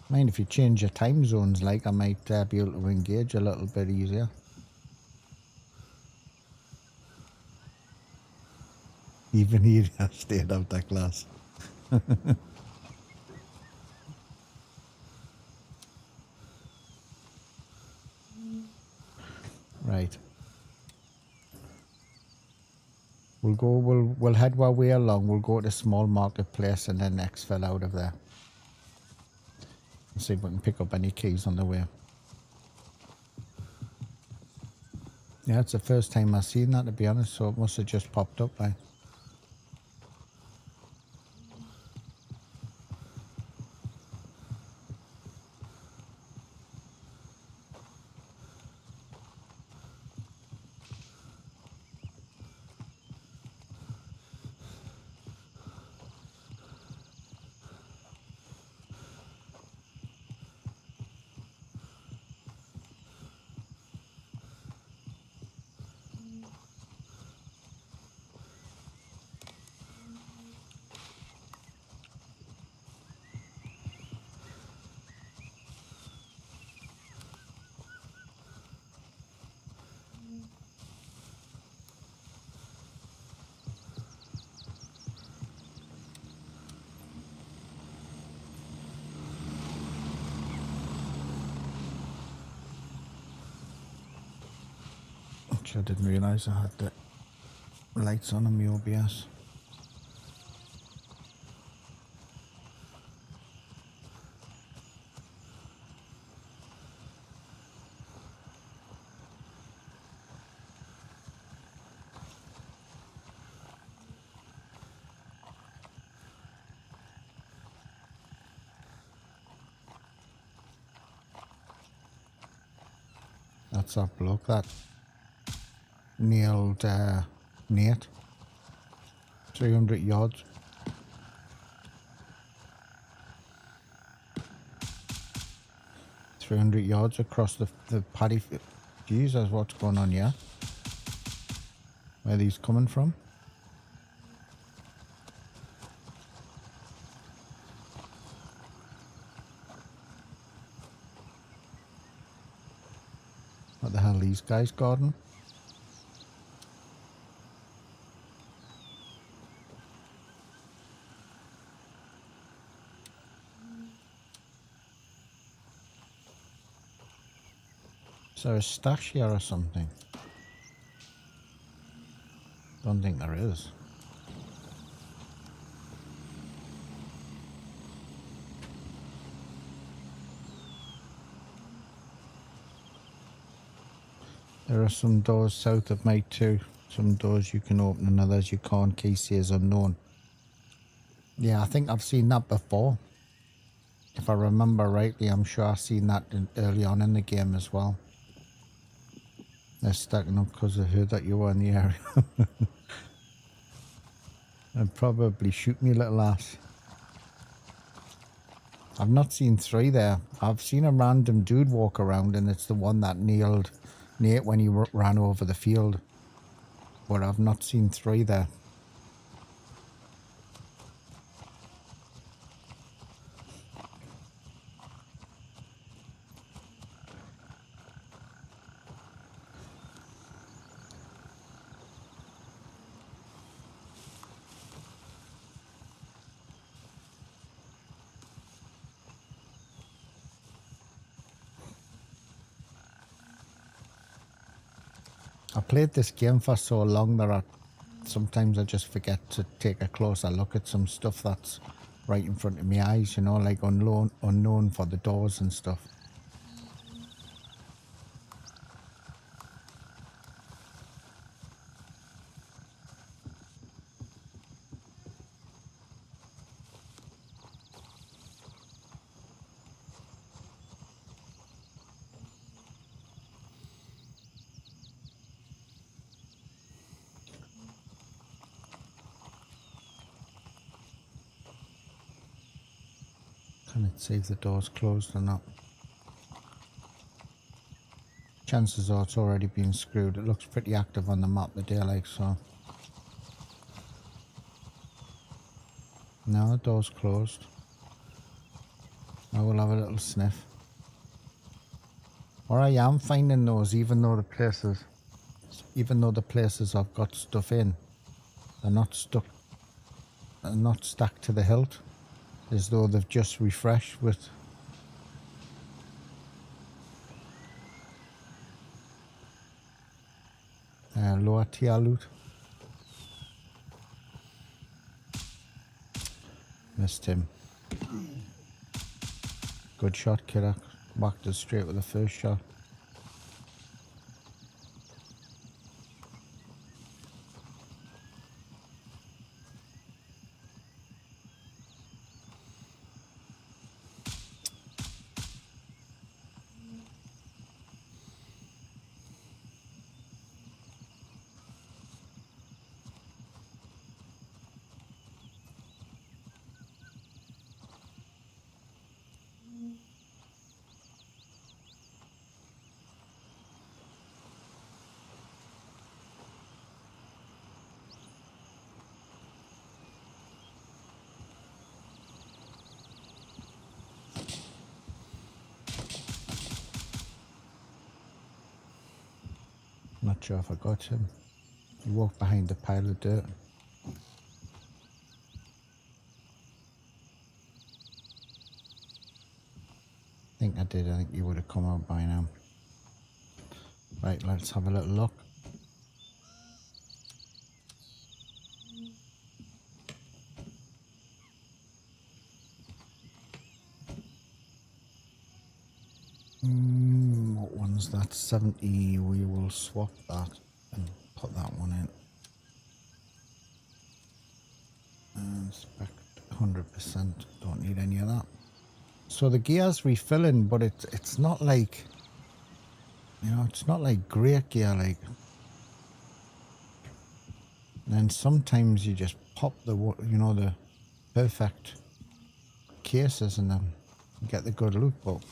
Mind if you change your time zones, like, I might be able to engage a little bit easier. Even here, I stayed out that glass. Right. We'll head our way along. We'll go to the small marketplace and then exfil out of there. And see if we can pick up any keys on the way. Yeah, it's the first time I've seen that, to be honest, so it must have just popped up, like. I didn't realise I had the lights on my OBS. That's that bloke that nailed Nate. 300 yards. $300 across the paddy field. Jesus, what's going on here? Where are these coming from? What the hell are these guys guarding? Is there a stash here or something? Don't think there is. There are some doors south of me too. Some doors you can open and others you can't. Key says unknown. Yeah, I think I've seen that before. If I remember rightly, I'm sure I've seen that early on in the game as well. They're stacking up because they heard that you were in the area. They'd probably shoot me, little ass. I've not seen 3 there. I've seen a random dude walk around and it's the one that nailed Nate when he ran over the field. But I've not seen 3 there. I played this game for so long that sometimes I just forget to take a closer look at some stuff that's right in front of my eyes, you know, like unknown for the doors and stuff. Can it see if the door's closed or not? Chances are it's already been screwed. It looks pretty active on the map today, like so. No, the door's closed. I will have a little sniff. Or I am finding those, even though the places I've got stuff in, they're not stuck, they're not stacked to the hilt, as though they've just refreshed with lower tier loot. Missed him. Good shot, killer. Whacked us straight with the first shot. Not sure if I got him. He walked behind the pile of dirt. I think I did. I think he would have come out by now. Right, let's have a little look. What one's that? 70. We will swap that and put that one in. And spec 100%. Don't need any of that. So the gear's refilling, but it's not like You know, it's not like great gear, like. And then sometimes you just pop the, you know, the perfect cases and then you get the good loot. But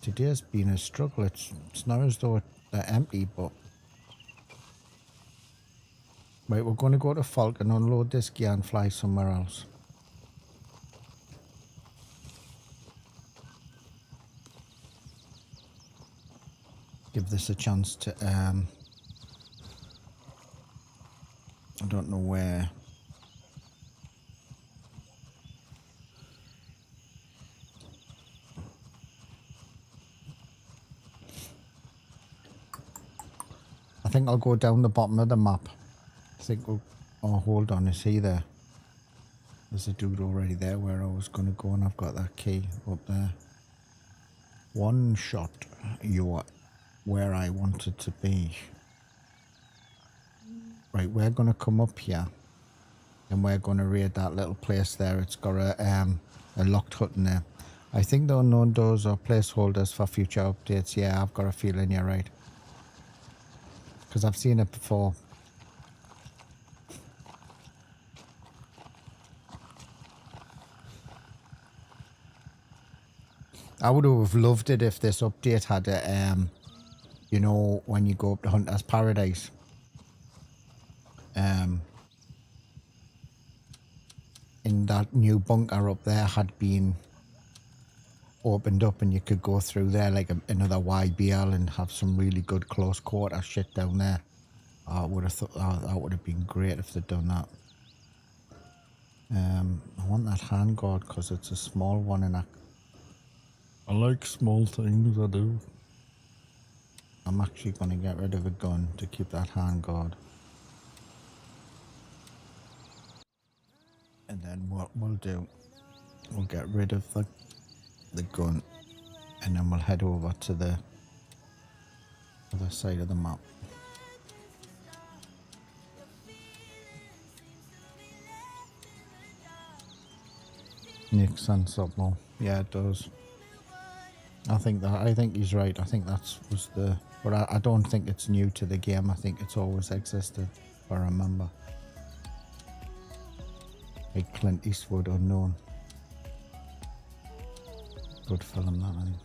today's been a struggle. It's not as though they're empty, but. Right, we're going to go to Falcon, unload this gear and fly somewhere else. Give this a chance to, I don't know where. I think I'll go down the bottom of the map. I think we'll, oh, hold on, is he there? There's a dude already there where I was going to go, and I've got that key up there. One shot, you are where I wanted to be. Right, we're going to come up here, and we're going to raid that little place there. It's got a locked hut in there. I think the unknown doors are placeholders for future updates. Yeah, I've got a feeling you're right. Because I've seen it before. I would have loved it if this update had a, you know, when you go up to Hunter's Paradise. In that new bunker up there had been opened up and you could go through there like another YBL and have some really good close quarter shit down there. I would have thought that would have been great if they'd done that. I want that handguard because it's a small one and I like small things, I do. I'm actually going to get rid of a gun to keep that handguard. And then what we'll do, we'll get rid of the gun and then we'll head over to the other side of the map. Makes sense up more. Yeah, it does. I think he's right. I think was the, but I don't think it's new to the game. I think it's always existed, if I remember. Like Clint Eastwood, Unknown. Good film, that, I think.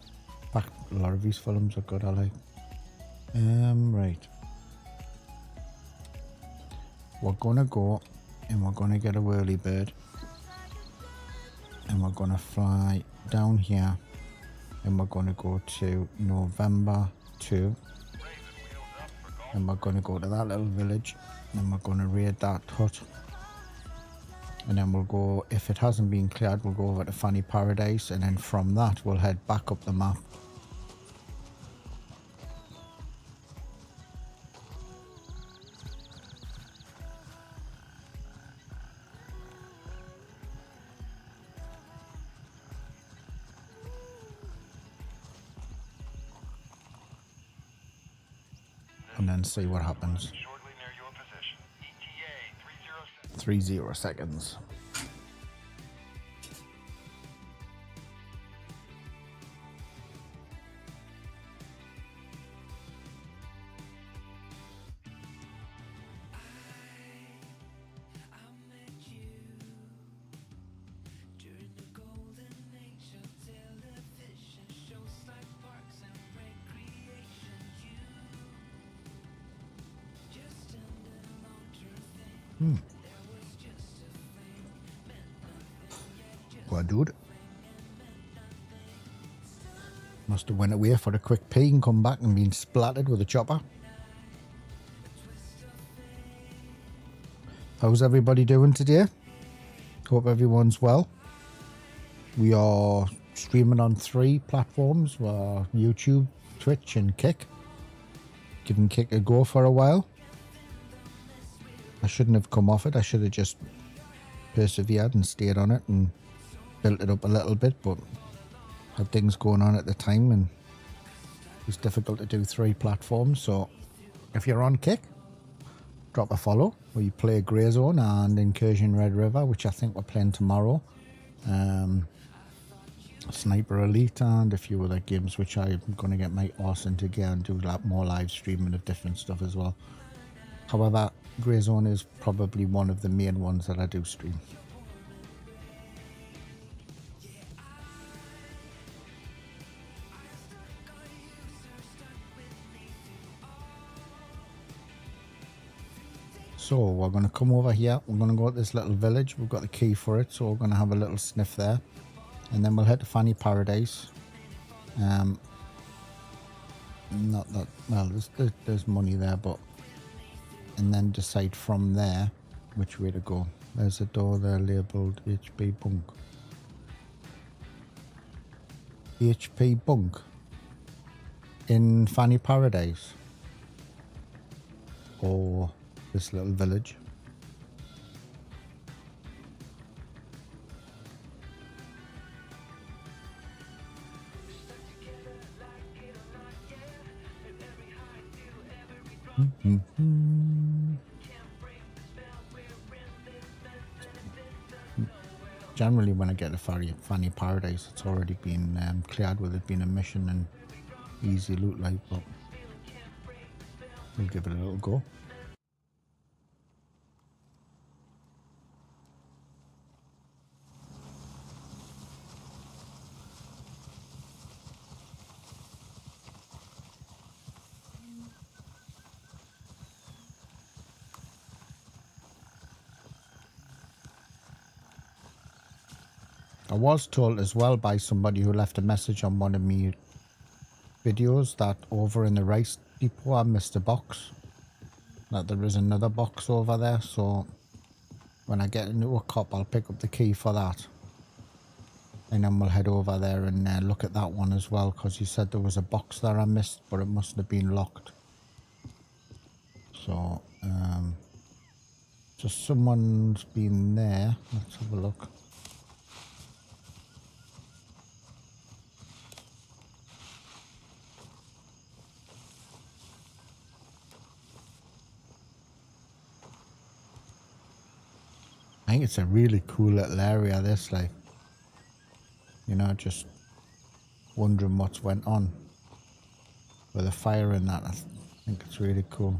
In fact, a lot of these films are good, I like. Right. We're gonna go and we're gonna get a whirly bird. And we're gonna fly down here. And we're gonna go to November 2. And we're gonna go to that little village. And we're gonna raid that hut. And then we'll go, if it hasn't been cleared, we'll go over to Fanny Paradise. And then from that, we'll head back up the map. And then see what happens. 30 seconds. Well, dude. Must have went away for a quick pee and come back and been splattered with a chopper. How's everybody doing today? Hope everyone's well. We are streaming on 3 platforms. YouTube, Twitch and Kick. Giving Kick a go for a while. I shouldn't have come off it. I should have just persevered and stayed on it and built it up a little bit, but had things going on at the time and it was difficult to do 3 platforms. So if you're on Kick, drop a follow. We play Grey Zone and Incursion Red River, which I think we're playing tomorrow. Sniper Elite and a few other games which I'm going to get my arse into gear and do more live streaming of different stuff as well. However, Greyzone is probably one of the main ones that I do stream. So we're going to come over here, we're going to go to this little village, we've got the key for it, so we're going to have a little sniff there. And then we'll head to Fanny Paradise. Not that, well, there's money there, but... And then decide from there which way to go. There's a door there labelled HP Bunk. HP Bunk. In Fanny Paradise. Or this little village. Generally when I get to Fanny Paradise, it's already been cleared with it being a mission and easy loot like, but we'll give it a little go. I was told as well by somebody who left a message on one of my videos that over in the rice depot I missed a box. That there is another box over there, so when I get into a cop I'll pick up the key for that. And then we'll head over there and look at that one as well, because he said there was a box there I missed, but it must have been locked. So, just someone's been there. Let's have a look. I think it's a really cool little area, this, like, you know, just wondering what's went on with the fire and that. I think it's really cool.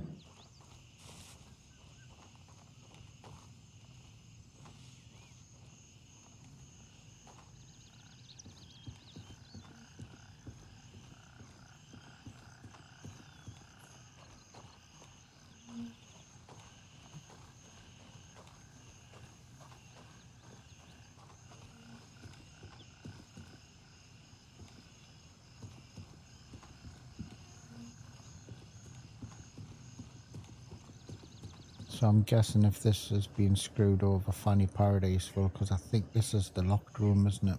So I'm guessing if this has been screwed over Fanny Paradise full, because I think this is the locked room, isn't it?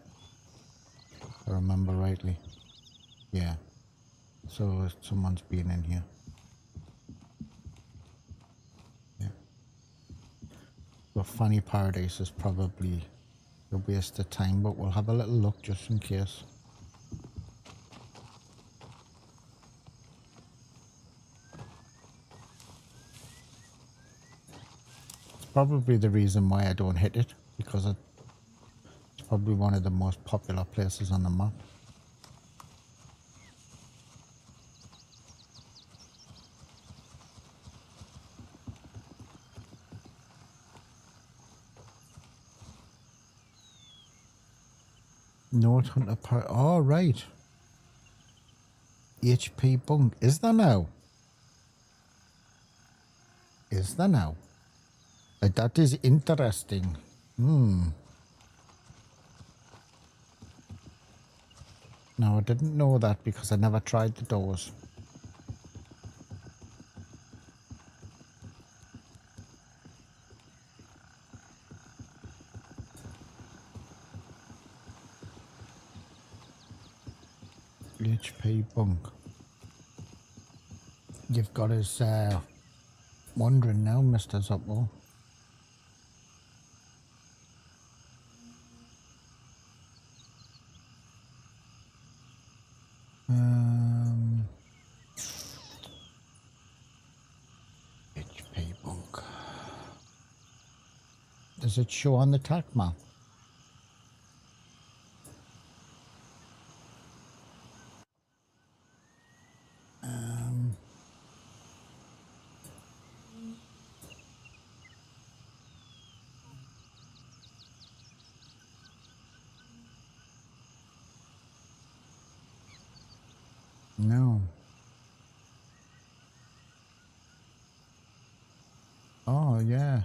If I remember rightly. Yeah. So someone's been in here. Yeah. But Fanny Paradise is probably a waste of time, but we'll have a little look just in case. Probably the reason why I don't hit it, because it's probably one of the most popular places on the map. Note Hunter Park. Oh, right. HP Bunk. Is there now? Is there now? That is interesting. No, I didn't know that because I never tried the doors. HP Bunk. You've got us wondering now, Mr. Zoppo. HP Bunk. Does it show on the tac map? So yeah.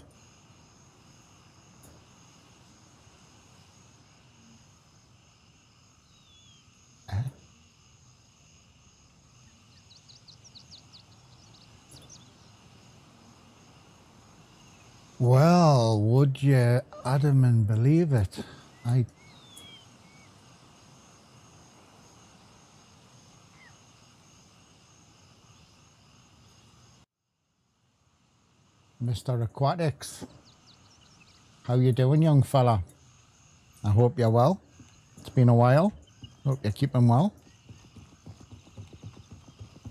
Well, would you Adam and believe it? Mr. Aquatics, how you doing, young fella? I hope you're well. It's been a while. Hope you're keeping well.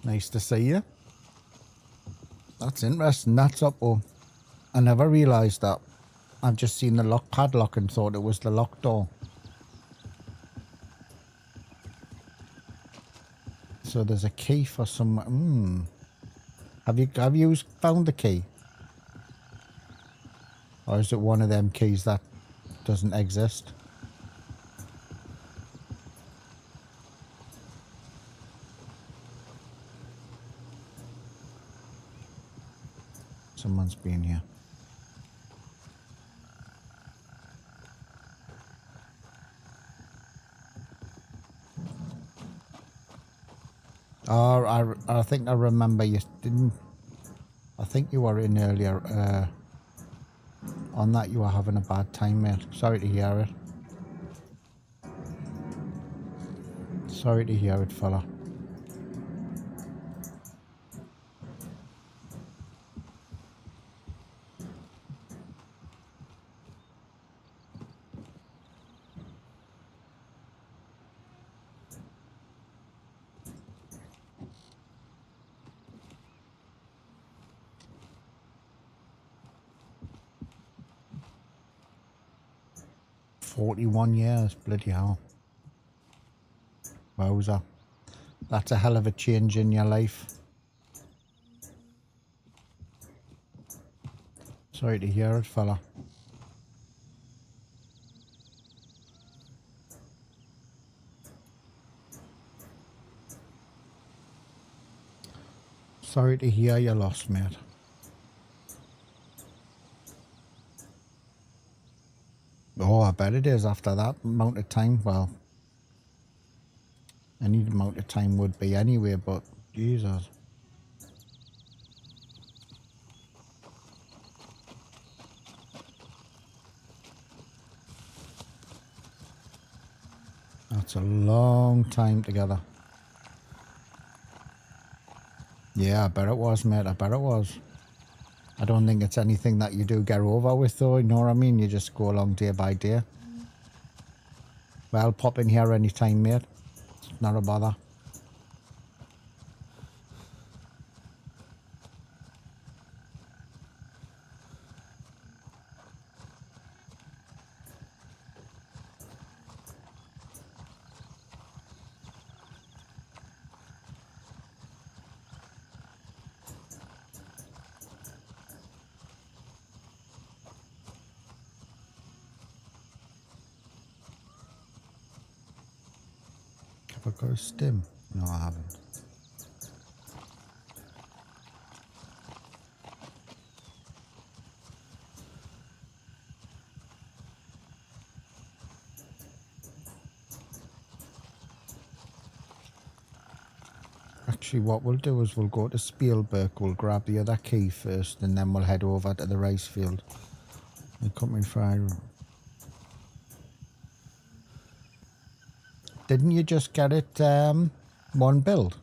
Nice to see you. That's interesting. That's up. Oh, I never realised that. I've just seen the lock padlock and thought it was the lock door. So there's a key for some. Have you found the key? Or is it one of them keys that doesn't exist? Someone's been here. Oh, I think I remember you didn't. I think you were in earlier. On that, you were having a bad time, mate. Sorry to hear it. Sorry to hear it, fella. "41 years, bloody hell. Wowza. That's a hell of a change in your life. Sorry to hear it, fella. Sorry to hear you lost, mate. Oh, I bet it is after that amount of time. Well, any amount of time would be anyway, but Jesus. That's a long time together. Yeah, I bet it was, mate. I bet it was. I don't think it's anything that you do get over with, though. You know what I mean? You just go along day by day. Well, pop in here anytime, mate. It's not a bother. Have I got a stim? No, I haven't. Actually, what we'll do is we'll go to Spielberg, we'll grab the other key first, and then we'll head over to the rice field. And company fire. Didn't you just get it one build?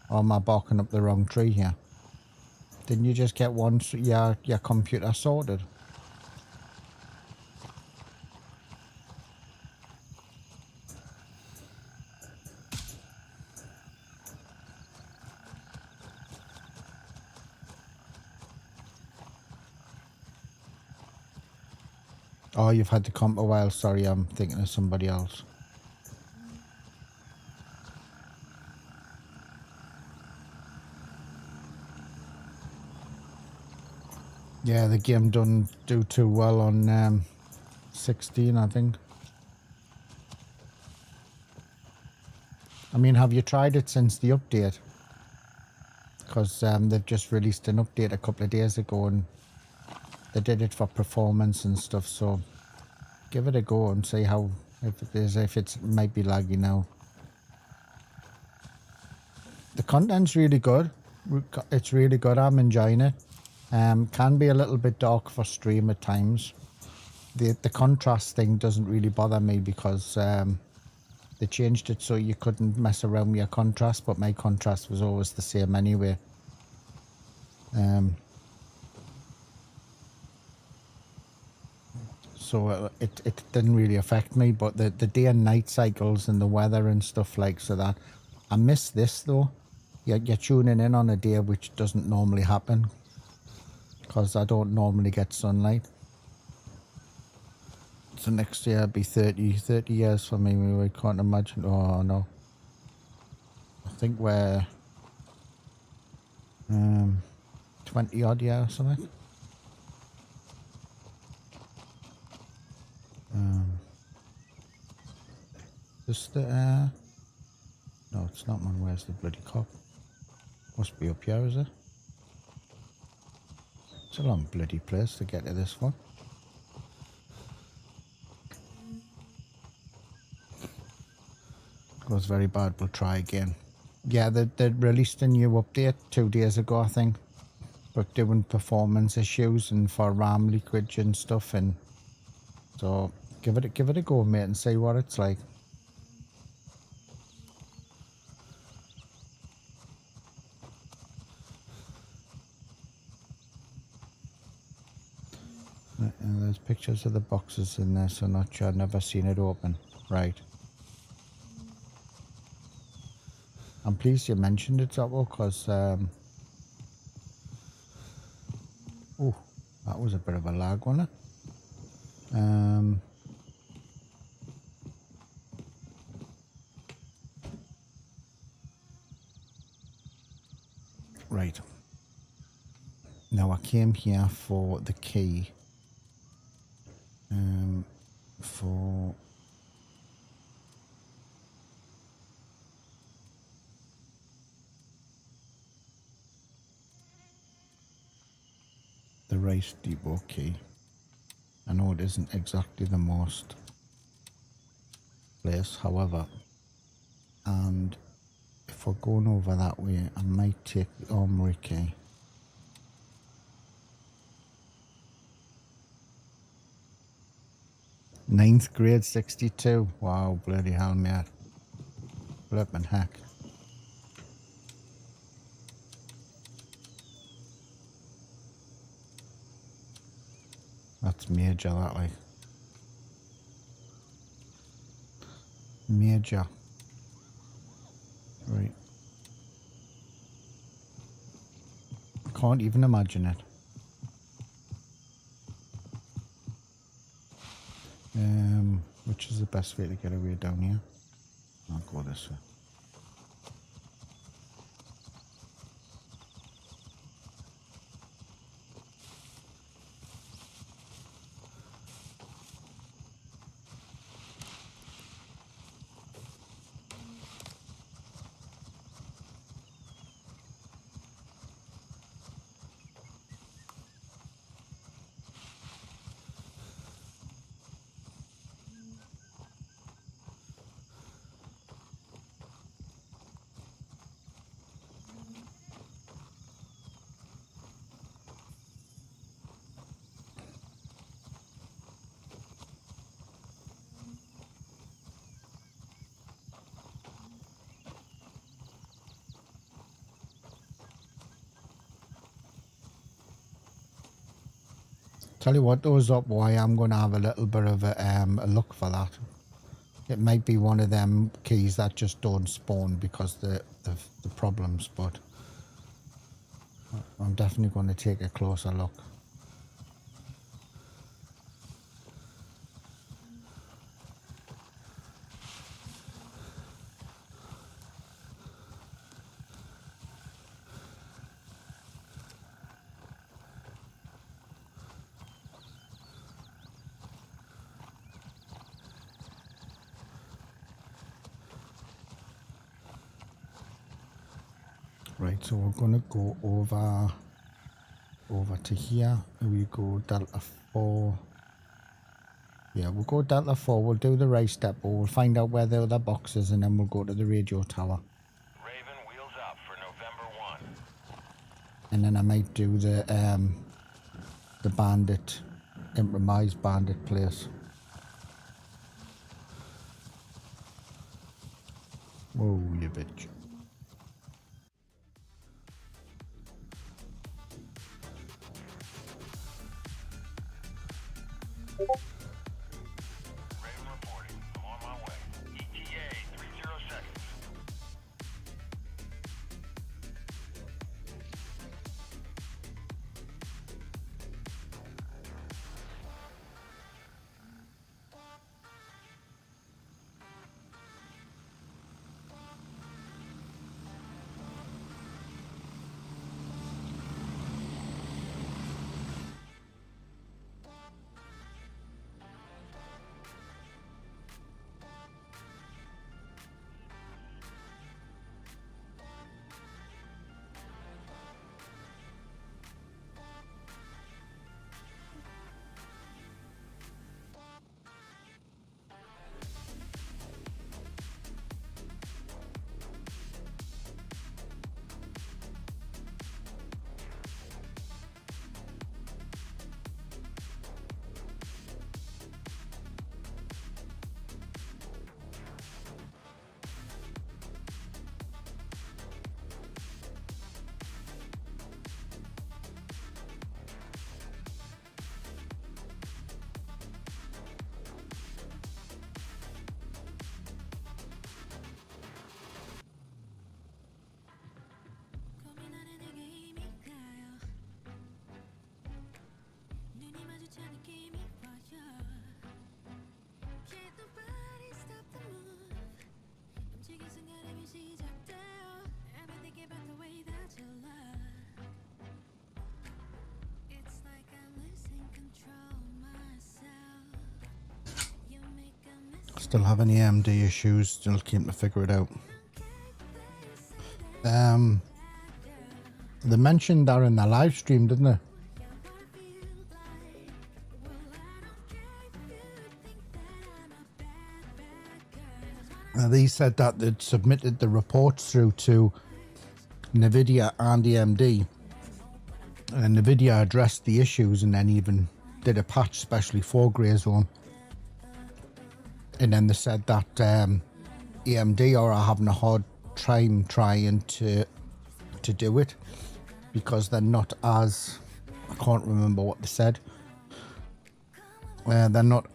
Or am I barking up the wrong tree here? Didn't you just get one, your computer sorted? Oh, you've had the comp a while. Sorry, I'm thinking of somebody else. Yeah, the game doesn't do too well on 16, I think. I mean, have you tried it since the update? Because they've just released an update a couple of days ago, and they did it for performance and stuff, so give it a go and see how, if it might be laggy now. The content's really good. It's really good. I'm enjoying it. Can be a little bit dark for stream at times. The contrast thing doesn't really bother me because they changed it so you couldn't mess around with your contrast, but my contrast was always the same anyway. So it didn't really affect me, but the day and night cycles and the weather and stuff like so that. I miss this though. You're tuning in on a day which doesn't normally happen because I don't normally get sunlight. So next year it'll be 30 years for me. We can't imagine. Oh no. I think we're 20 odd years or something. Just no, it's not, man. Where's the bloody cop? Must be up here, is it? It's a long bloody place to get to this one. It was very bad. We'll try again. Yeah, they released a new update 2 days ago, I think, but doing performance issues and for RAM leakage and stuff, and so give it a go, mate, and see what it's like. And there's pictures of the boxes in there, so not sure. I've never seen it open. Right. I'm pleased you mentioned it, Zoppo, because oh, that was a bit of a lag, wasn't it? Right. Now I came here for the key. For the race depot key. I know it isn't exactly the most place, however, and if we're going over that way, I might take the armory key. Ninth grade 62. Wow, bloody hell, mate. Flippin' heck. That's major, that, like. Major. Right. Can't even imagine it. Which is the best way to get away down here? I'll go this way. Tell you what, those up, why I'm going to have a little bit of a look for that. It might be one of them keys that just don't spawn because the problems, but I'm definitely going to take a closer look. Right, so we're going to go over over to here. We go Delta 4. Yeah, we'll go Delta 4. We'll do the race depot. We'll find out where the other box is, and then we'll go to the radio tower. Raven, wheels up for November 1. And then I might do the bandit, improvised bandit place. Whoa, you bitch. Raven reporting. I'm on my way. ETA 30 seconds. Still having AMD issues, still keeping to figure it out. They mentioned that in the live stream, didn't they? They said that they'd submitted the reports through to Nvidia and AMD, and Nvidia addressed the issues and then even did a patch specially for Greyzone. And then they said that AMD are having a hard time trying to do it because they're not as, I can't remember what they said. They're not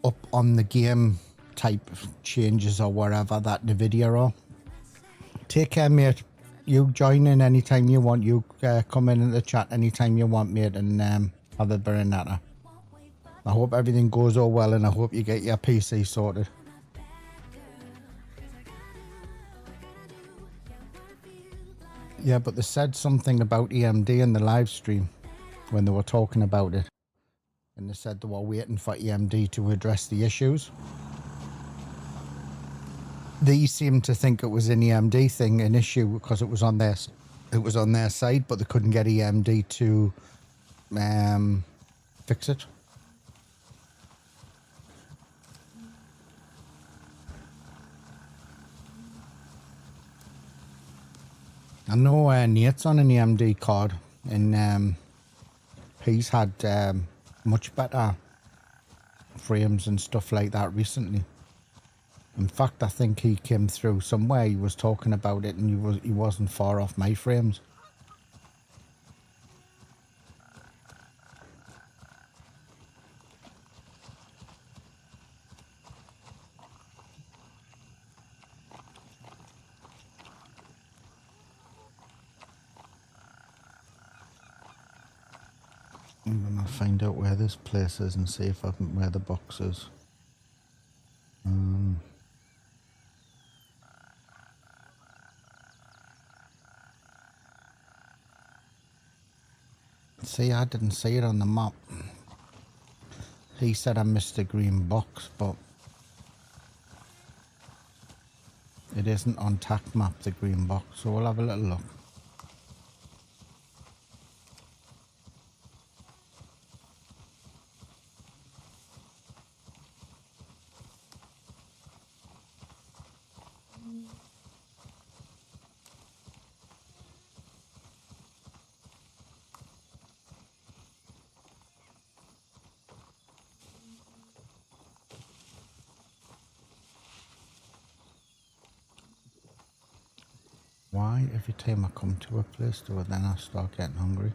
up on the game type changes or whatever that Nvidia are. Take care, mate. You join in anytime you want. You come in the chat anytime you want, mate, and have a Baronetta. I hope everything goes all well, and I hope you get your PC sorted. Yeah, but they said something about AMD in the live stream when they were talking about it. And they said they were waiting for AMD to address the issues. They seemed to think it was an AMD thing, an issue, because it was on their side, but they couldn't get AMD to fix it. I know Nate's on an AMD card, and he's had much better frames and stuff like that recently. In fact, I think he came through somewhere, he was talking about it, and he wasn't far off my frames. I'm gonna find out where this place is and see if I can, where the box is. See, I didn't see it on the map. He said I missed a green box, but it isn't on TAC map, the green box, so we'll have a little look. Why every time I come to a place do I then I start getting hungry?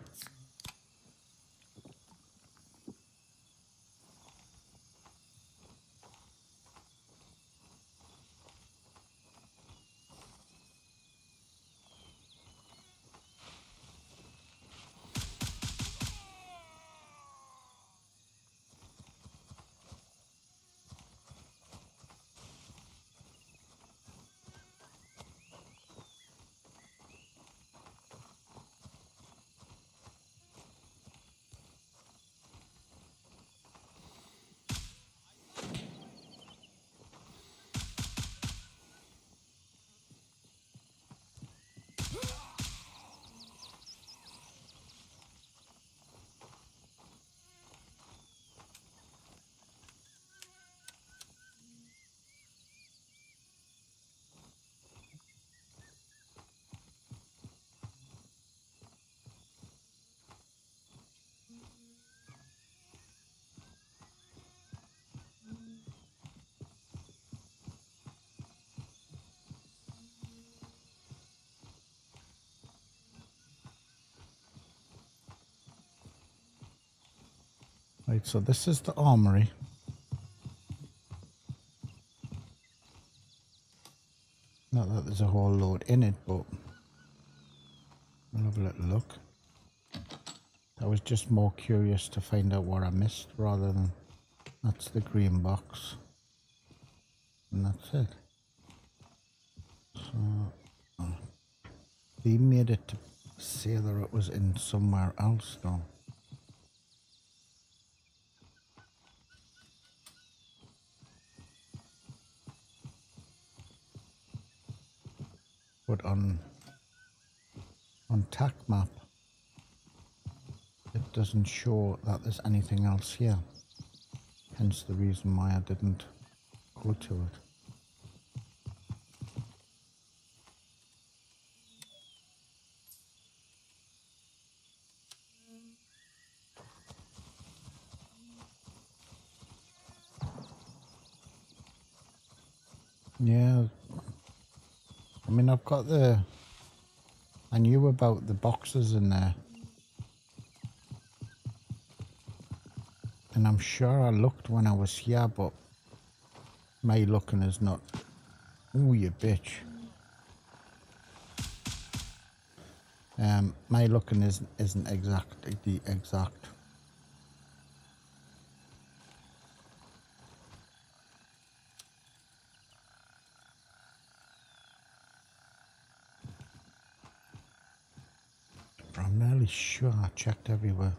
Right, so this is the armory. Not that there's a whole load in it, but we'll have a little look. I was just more curious to find out what I missed rather than... That's the green box. And that's it. So... They made it to say that it was in somewhere else though. But on TAC map, it doesn't show that there's anything else here. Hence the reason why I didn't go to it. Yeah, I mean I've got the... I knew about the boxes in there. And I'm sure I looked when I was here, but my looking is not... Ooh, you bitch. My looking isn't exactly the exact. But I'm nearly sure I checked everywhere.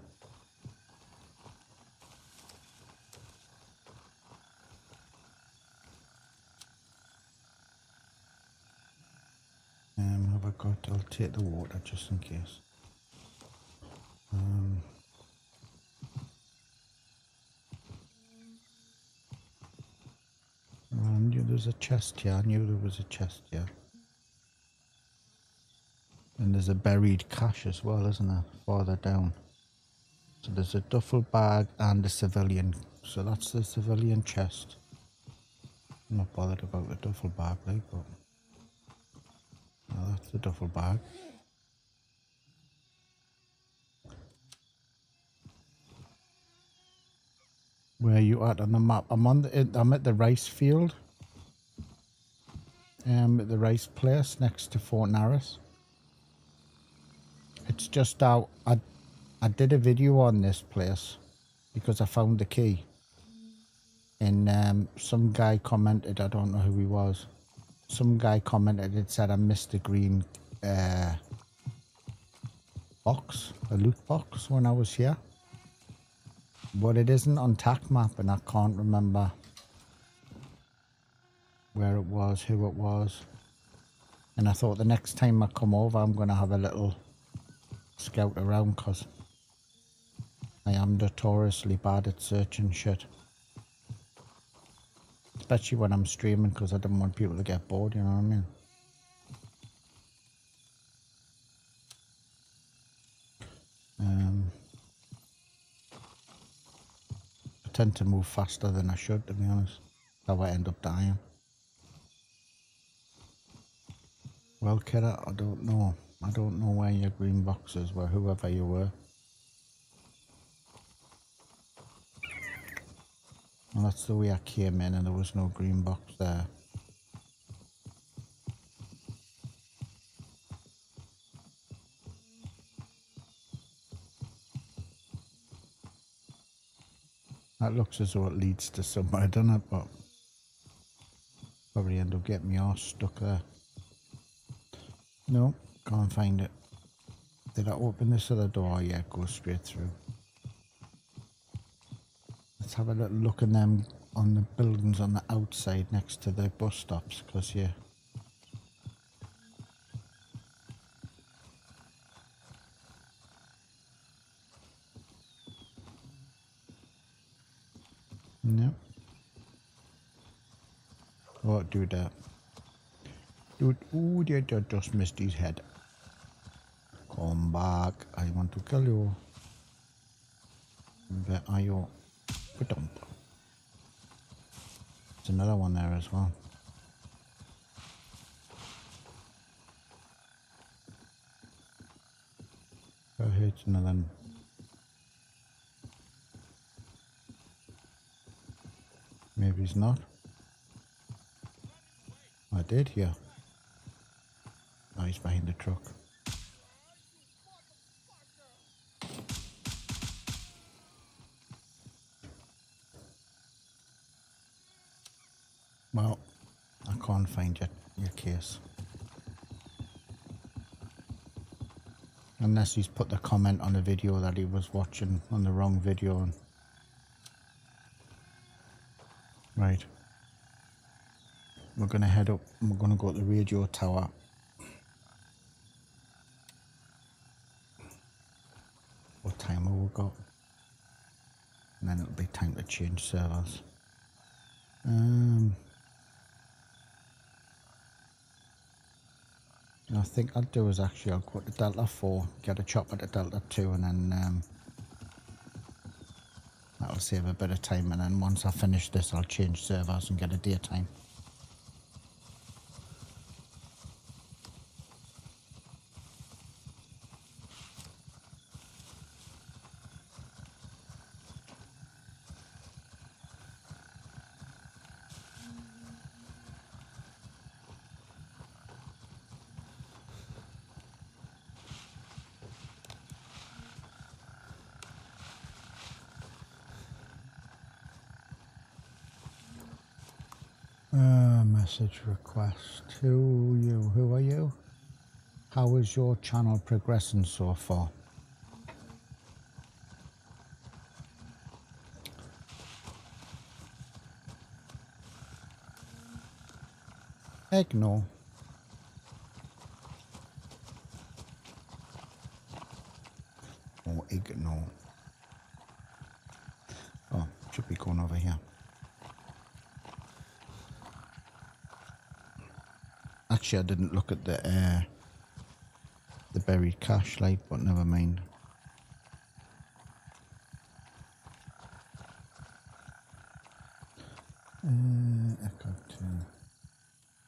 Have I got... I'll take the water just in case. I knew there was a chest here. I knew there was a chest here. And there's a buried cache as well, isn't there? Farther down. So there's a duffel bag and a civilian. So that's the civilian chest. I'm not bothered about the duffel bag, like, but... No, that's the duffel bag. Where are you at on the map? I'm at the rice field. At the rice place next to Fort Narrows. It's just out. I did a video on this place because I found the key. And some guy commented, I don't know who he was. Some guy commented and said I missed a green box, a loot box when I was here. But it isn't on TAC map and I can't remember where it was, who it was. And I thought the next time I come over I'm going to have a little scout around because I am notoriously bad at searching shit. Especially when I'm streaming because I don't want people to get bored, you know what I mean? I tend to move faster than I should, to be honest. How I end up dying. Well, kiddo, I don't know. I don't know where your green boxes were, whoever you were. Well, that's the way I came in and there was no green box there. That looks as though it leads to somewhere, doesn't it? But probably end up getting me arse stuck there. No, can't find it. Did I open this other door? Yeah, it goes straight through. Let's have a little look in them on the buildings on the outside next to the bus stops, because yeah. No. Oh, dude, dude, ooh, they just missed his head. Come back, I want to kill you. Where are you? Ba-dum. There's another one there as well. Oh, here's another. Maybe he's not. I did hear. Oh, he's behind the truck. Well, I can't find your case. Unless he's put the comment on the video that he was watching on the wrong video. And right. We're going to head up and we're going to go to the radio tower. What time have we got? And then it'll be time to change servers. I think I'll do is actually I'll go to Delta 4, get a chopper to Delta 2, and then that'll save a bit of time, and then once I finish this I'll change servers and get a daytime. Message request to you. Who are you? How is your channel progressing so far? Heck no. Oh, ignore. Oh, should be going over here. Actually, I didn't look at the buried cache light, but never mind. Echo 2.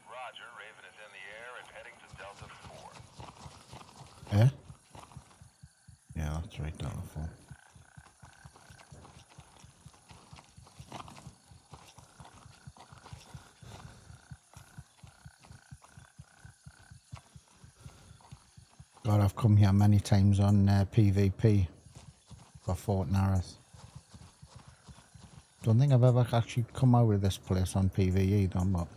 Roger, Raven is in the air and heading to Delta 4. Eh? Yeah, that's right, Delta 4. God, I've come here many times on PvP for Fort Narrows. Don't think I've ever actually come out of this place on PvE though, but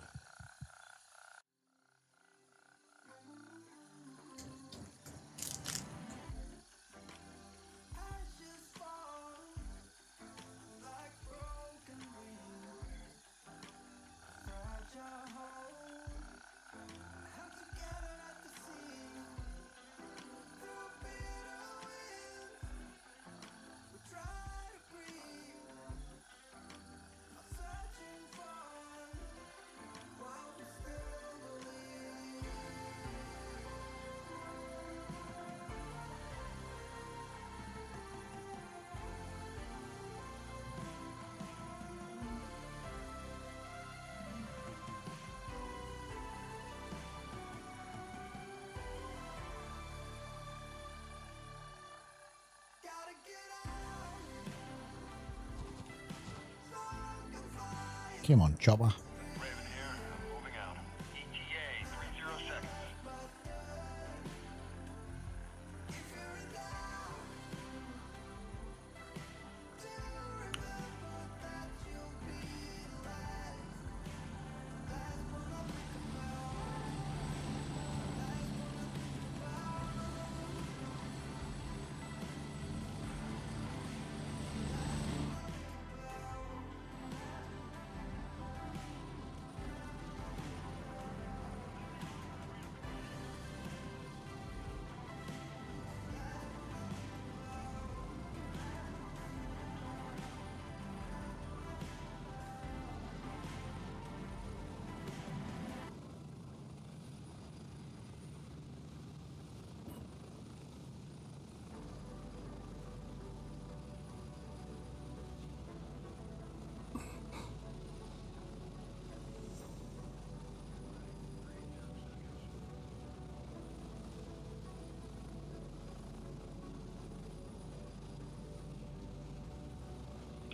Come on, chopper. Raven here. Moving out. ETA 30 seconds.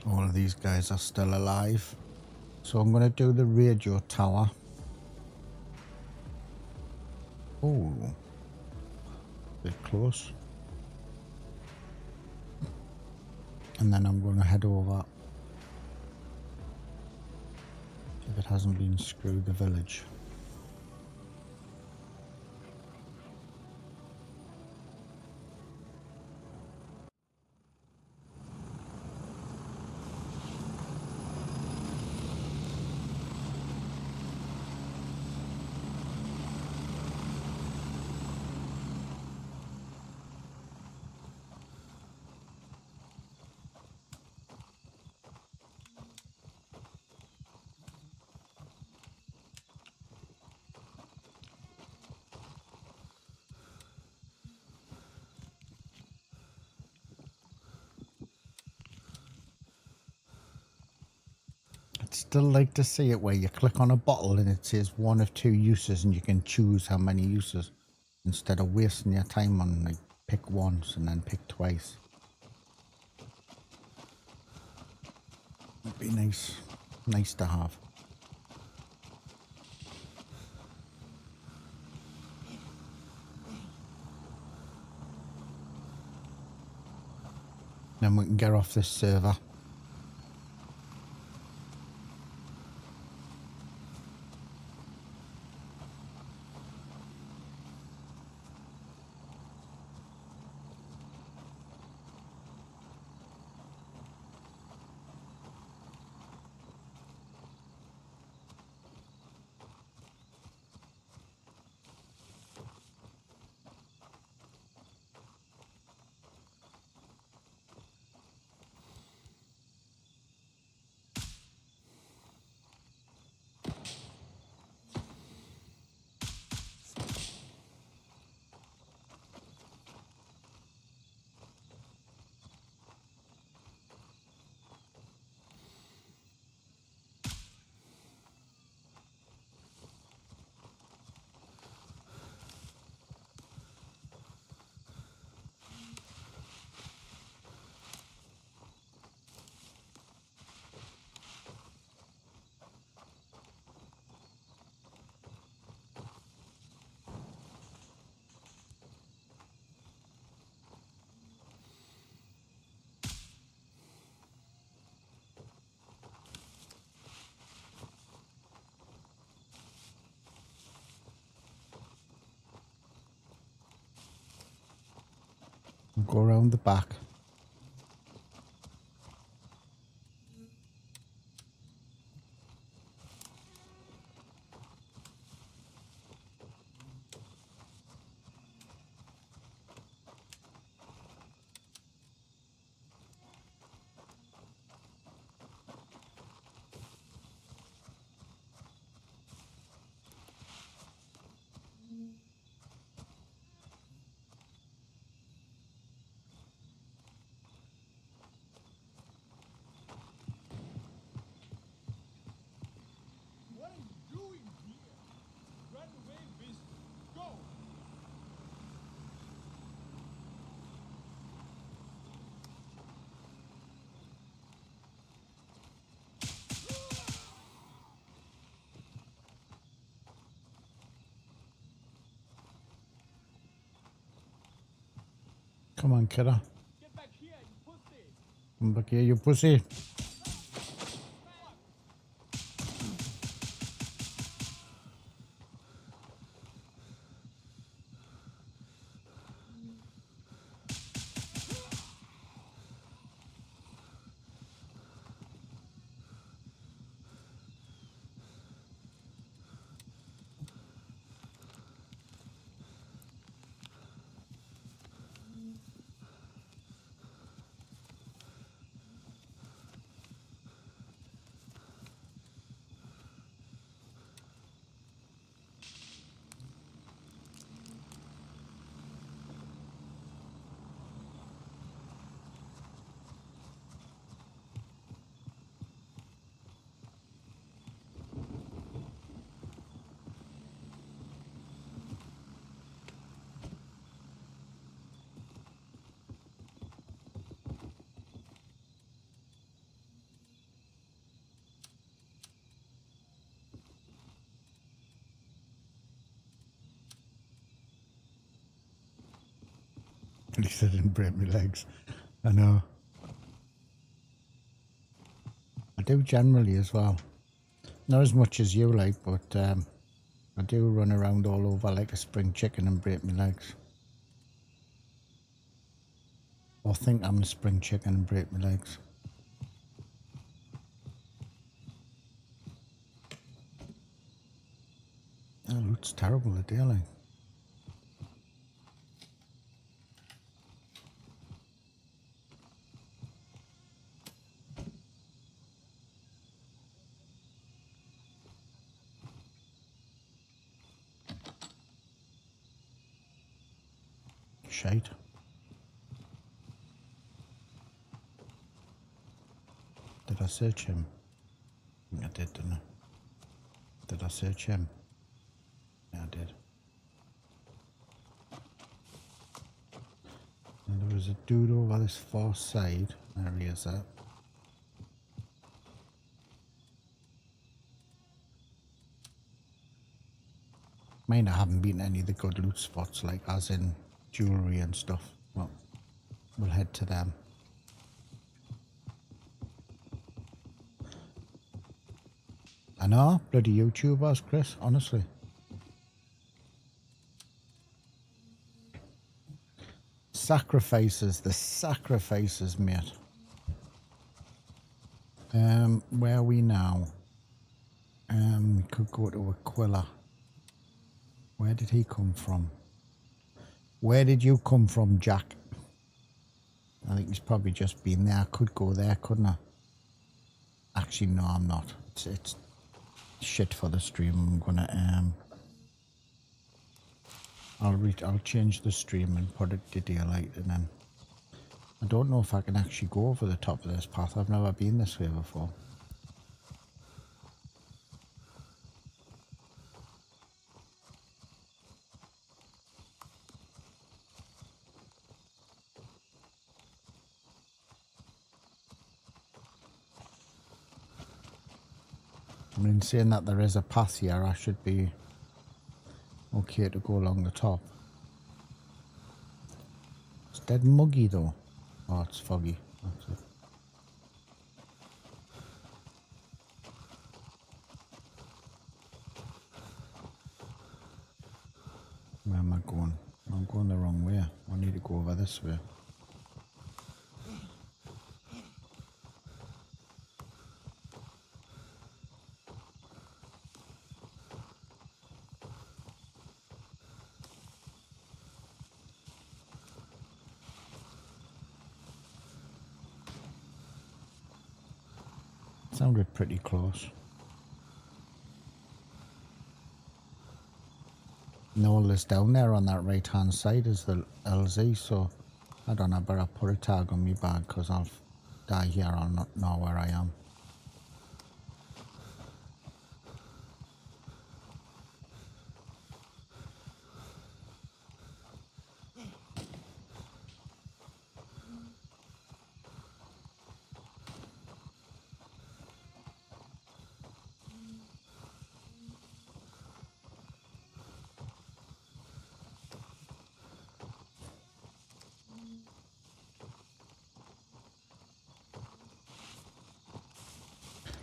All of these guys are still alive. So I'm going to do the radio tower. Oh, bit close. And then I'm going to head over, if it hasn't been screwed, the village. I'd still like to see it where you click on a bottle and it says one of two uses and you can choose how many uses instead of wasting your time on like pick once and then pick twice. It'd be nice to have. Then we can get off this server. Go around the back. Come on, kiddo. Come back here, you pussy. At least I didn't break my legs. I know. I do generally as well. Not as much as you like, but I do run around all over like a spring chicken and break my legs. Or think I'm a spring chicken and break my legs. That looks terrible, the day, like. Shite. Did I search him? I think I did, didn't I? Did I search him? Yeah, I did. And there was a dude over this far side. There he is, that. Mine, I haven't been any of the good loot spots, like as in jewellery and stuff. Well, we'll head to them. I know, bloody YouTubers, Chris, honestly. Sacrifices, the sacrifices, mate. Where are we now? We could go to Aquila. Where did he come from? Where did you come from, Jack? I think he's probably just been there. I could go there, couldn't I? Actually, no, I'm not. It's shit for the stream. I'm gonna I'll change the stream and put it to daylight, and then I don't know if I can actually go over the top of this path. I've never been this way before. I mean, saying that there is a path here, I should be okay to go along the top. It's dead muggy though. Oh, it's foggy. That's it. Where am I going? I'm going the wrong way. I need to go over this way. Sounded pretty close. And all this down there on that right hand side is the LZ, so I don't know, but I'll put a tag on me bag because I'll die here. I'll not know where I am.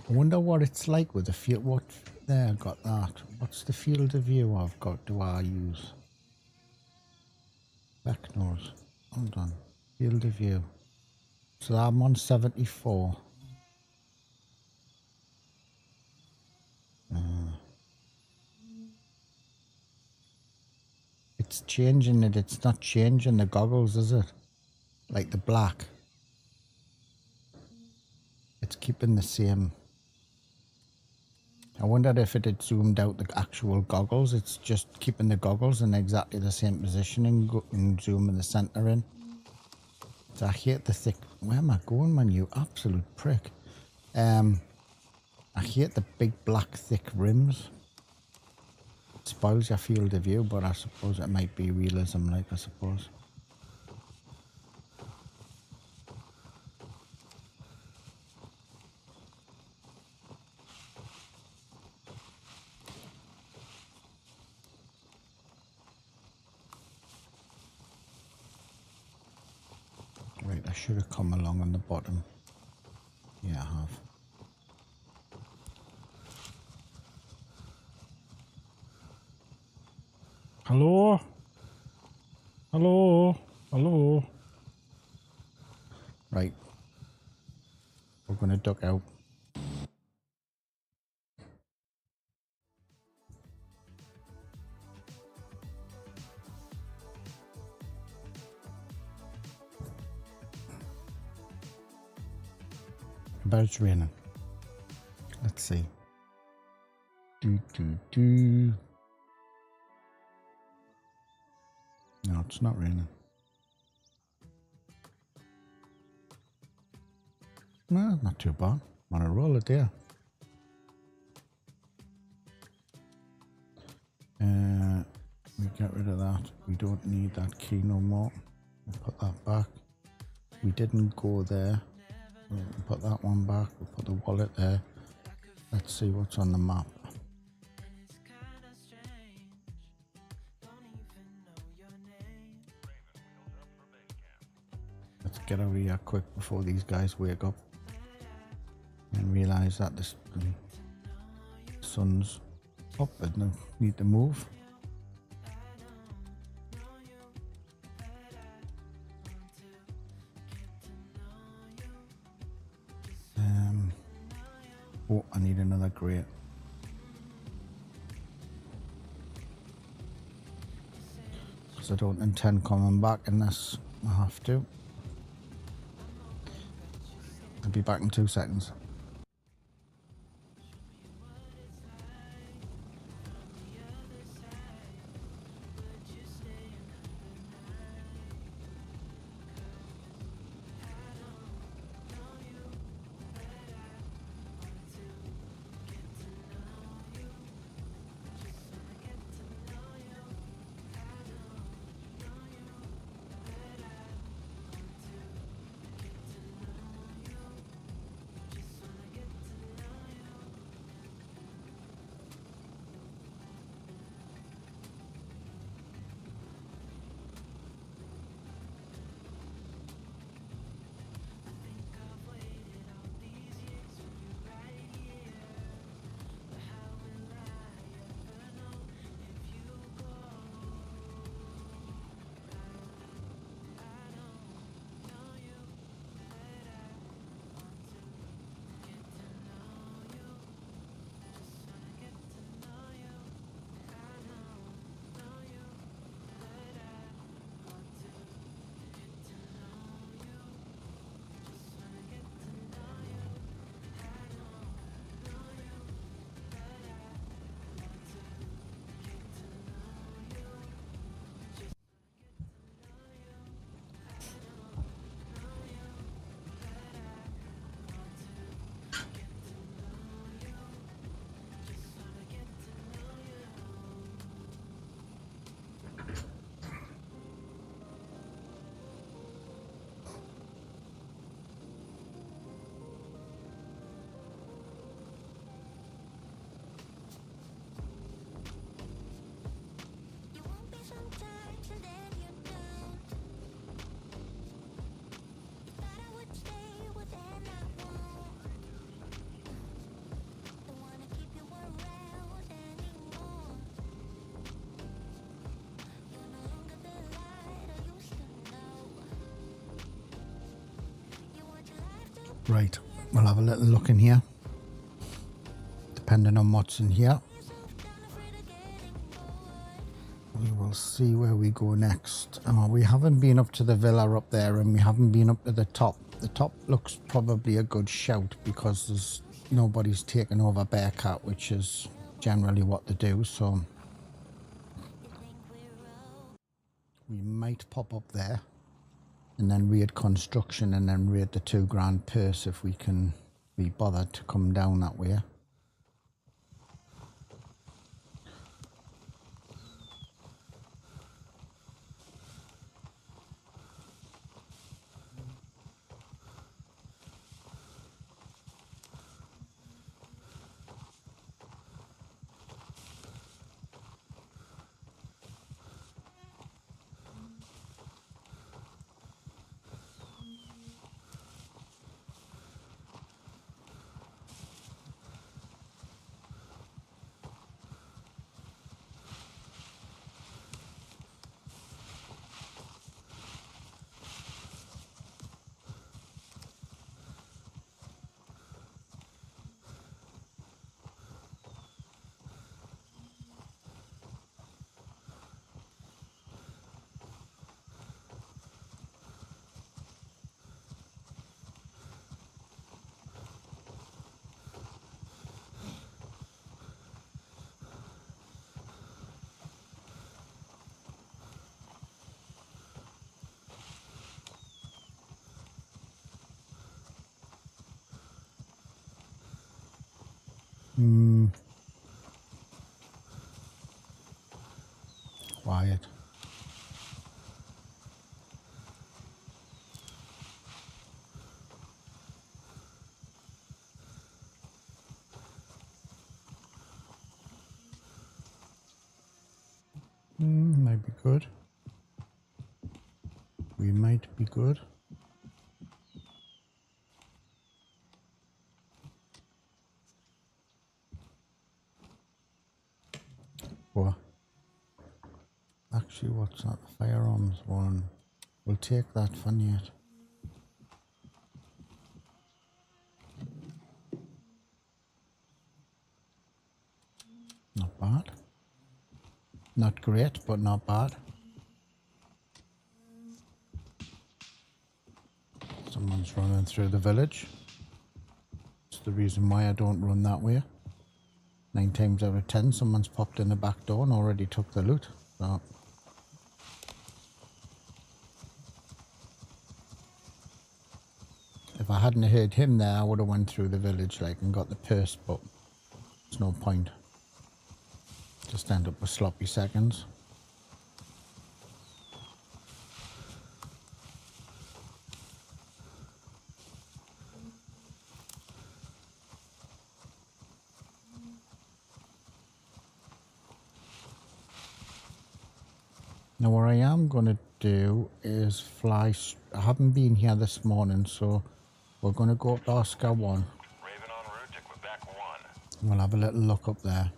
I wonder what it's like with the field. What there? Got that. What's the field of view I've got? Do I use? Back nose. Hold on. Field of view. So I'm on 74. It's changing it. It's not changing the goggles, is it? Like the black. It's keeping the same. I wonder if it had zoomed out the actual goggles. It's just keeping the goggles in exactly the same positioning and zooming the center in. So I hate the thick. Where am I going, man? You absolute prick. I hate the big black thick rims. It spoils your field of view, but I suppose it might be realism, like I suppose. Right, I should have come along on the bottom. Yeah, I have. Hello? Hello? Hello? Right. We're going to duck out. But it's raining. Let's see. No, it's not raining. No, not too bad. I'm on a roll it there. We get rid of that. We don't need that key no more. We'll put that back. We didn't go there. We'll put that one back. We'll put the wallet there. Let's see what's on the map. Let's get over here quick before these guys wake up and realize that the sun's up and they need to move. Oh, I need another grate. Because I don't intend coming back unless I have to. I'll be back in 2 seconds. Right, we'll have a little look in here. Depending on what's in here, we will see where we go next. We haven't been up to the villa up there, and we haven't been up to the top. The top looks probably a good shout because there's nobody's taken over Bearcat, which is generally what they do. So we might pop up there and then raid construction and then raid the £2 purse if we can be bothered to come down that way. Quiet. Might be good. We might be good. What? Actually, what's that? Firearms one. We'll take that for net. Not bad. Not great, but not bad. Someone's running through the village. It's the reason why I don't run that way. 9 times out of 10, someone's popped in the back door and already took the loot. So if I hadn't heard him there, I would have went through the village like and got the purse, but there's no point. Just end up with sloppy seconds. Now what I am going to do is fly. I haven't been here this morning, so we're going to go up to Oscar 1. Raven en route to Quebec 1. We'll have a little look up there.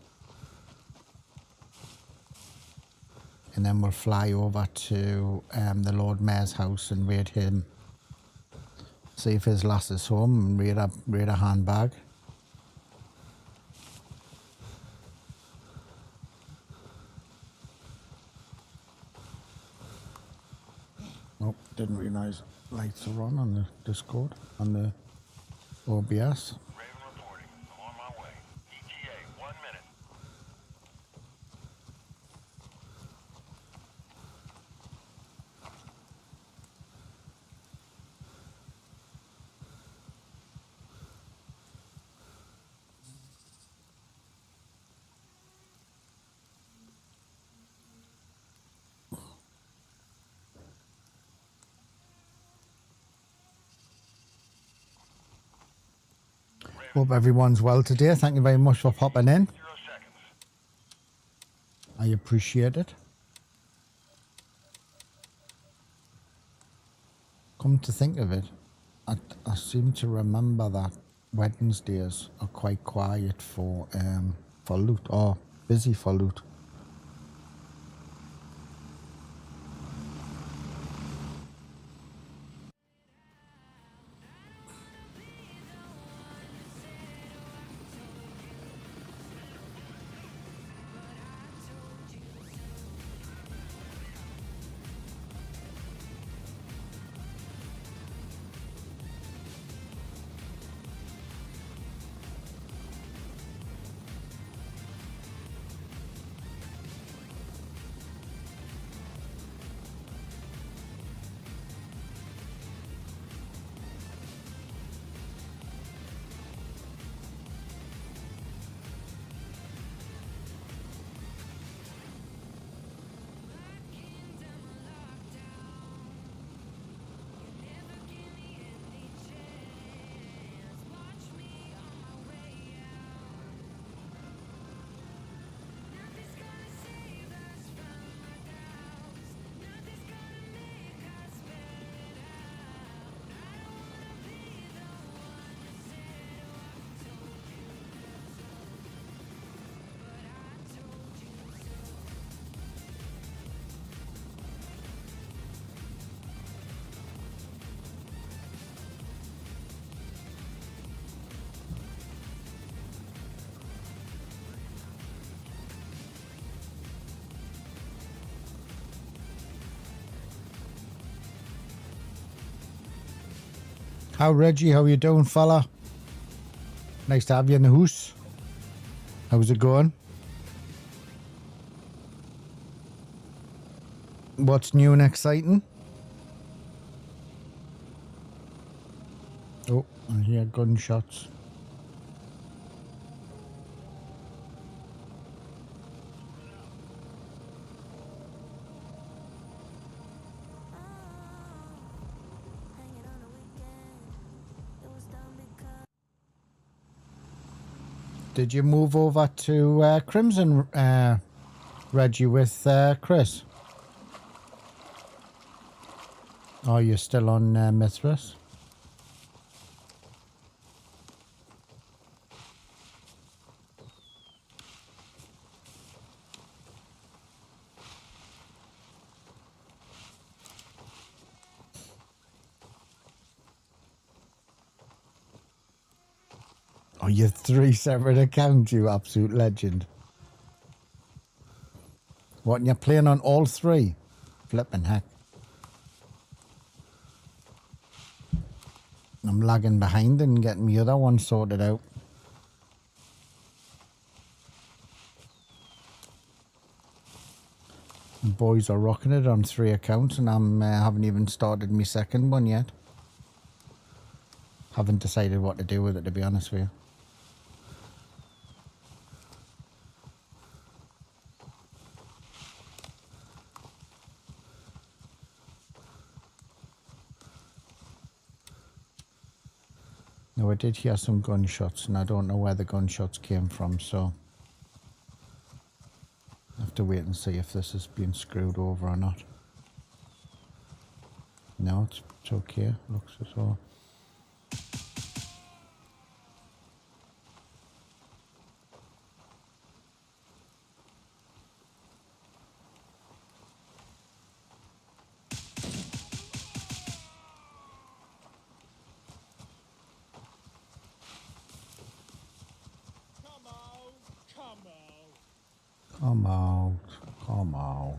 And then we'll fly over to the Lord Mayor's house and raid him. See if his lass is home and raid a handbag. Nope, didn't realise lights are on the Discord, on the OBS. Raven reporting. I'm on my way. ETA, 1 minute. Hope everyone's well today. Thank you very much for popping in. 0 seconds. I appreciate it. Come to think of it, I seem to remember that Wednesdays are quite quiet for loot, or busy for loot. How Reggie, how you doing, fella? Nice to have you in the house. How's it going? What's new and exciting? Oh, I hear gunshots. Did you move over to Crimson, Reggie, with Chris? Oh, you're still on Mithras? Oh, you're 3 separate accounts, you absolute legend. What, and you're playing on all 3? Flipping heck. I'm lagging behind and getting the other one sorted out. The boys are rocking it on 3 accounts and I'm haven't even started my second one yet. Haven't decided what to do with it, to be honest with you. No, I did hear some gunshots and I don't know where the gunshots came from, so I have to wait and see if this is being screwed over or not. No, it's okay. Looks as though. Come out, come out.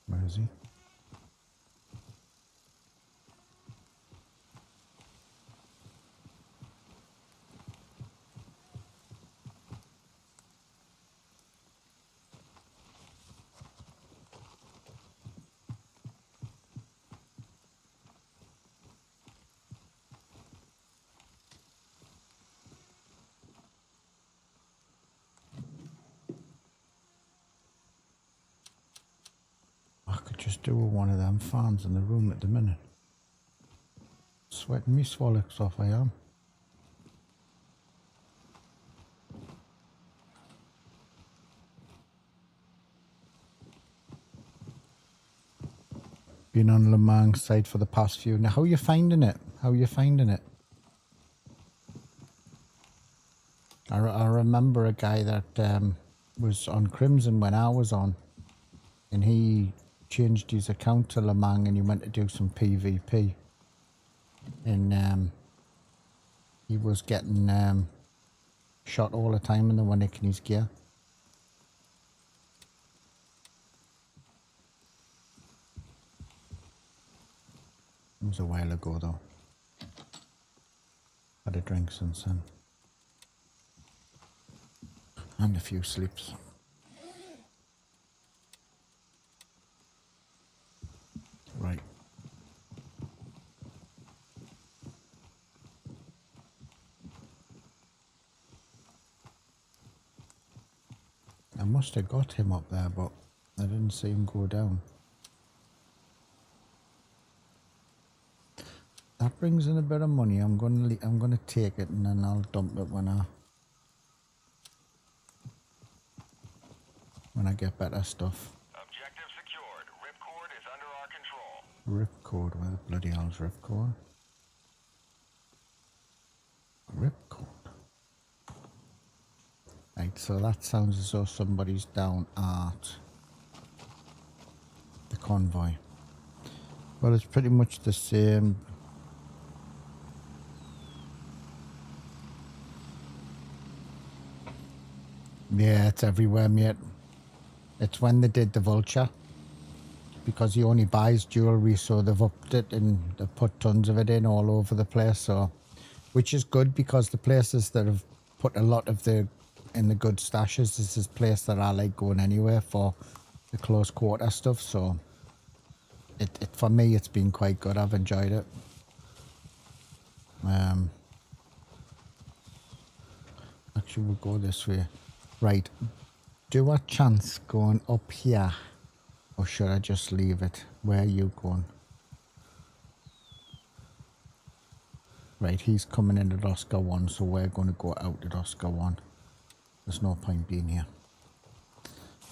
Where is he? I could just do with one of them fans in the room at the minute. Sweating me swallocks off, I am. Been on Le Mans side for the past few. Now, how are you finding it? How are you finding it? I remember a guy that was on Crimson when I was on, and he changed his account to Le Mans and he went to do some PvP, and he was getting shot all the time and they were nicking his gear. It was a while ago though. Had a drink since then. And a few sleeps. Right. I must have got him up there, but I didn't see him go down. That brings in a bit of money. I'm gonna take it and then I'll dump it when I get better stuff. Objective secured. Ripcord is under our control. Ripcord, where the bloody hell's Ripcord? Ripcord. Right, so that sounds as though somebody's down at convoy. Well, it's pretty much the same. Yeah, it's everywhere, mate. It's when they did the vulture. Because he only buys jewellery, so they've upped it and they've put tons of it in all over the place. So, which is good because the places that have put a lot of the in the good stashes is this place that I like going anywhere for the close quarter stuff. So, it for me it's been quite good. I've enjoyed it. Actually, we'll go this way. Right. Do a chance going up here. Or should I just leave it? Where are you going? Right, he's coming in at Oscar 1, so we're going to go out at Oscar 1. There's no point being here.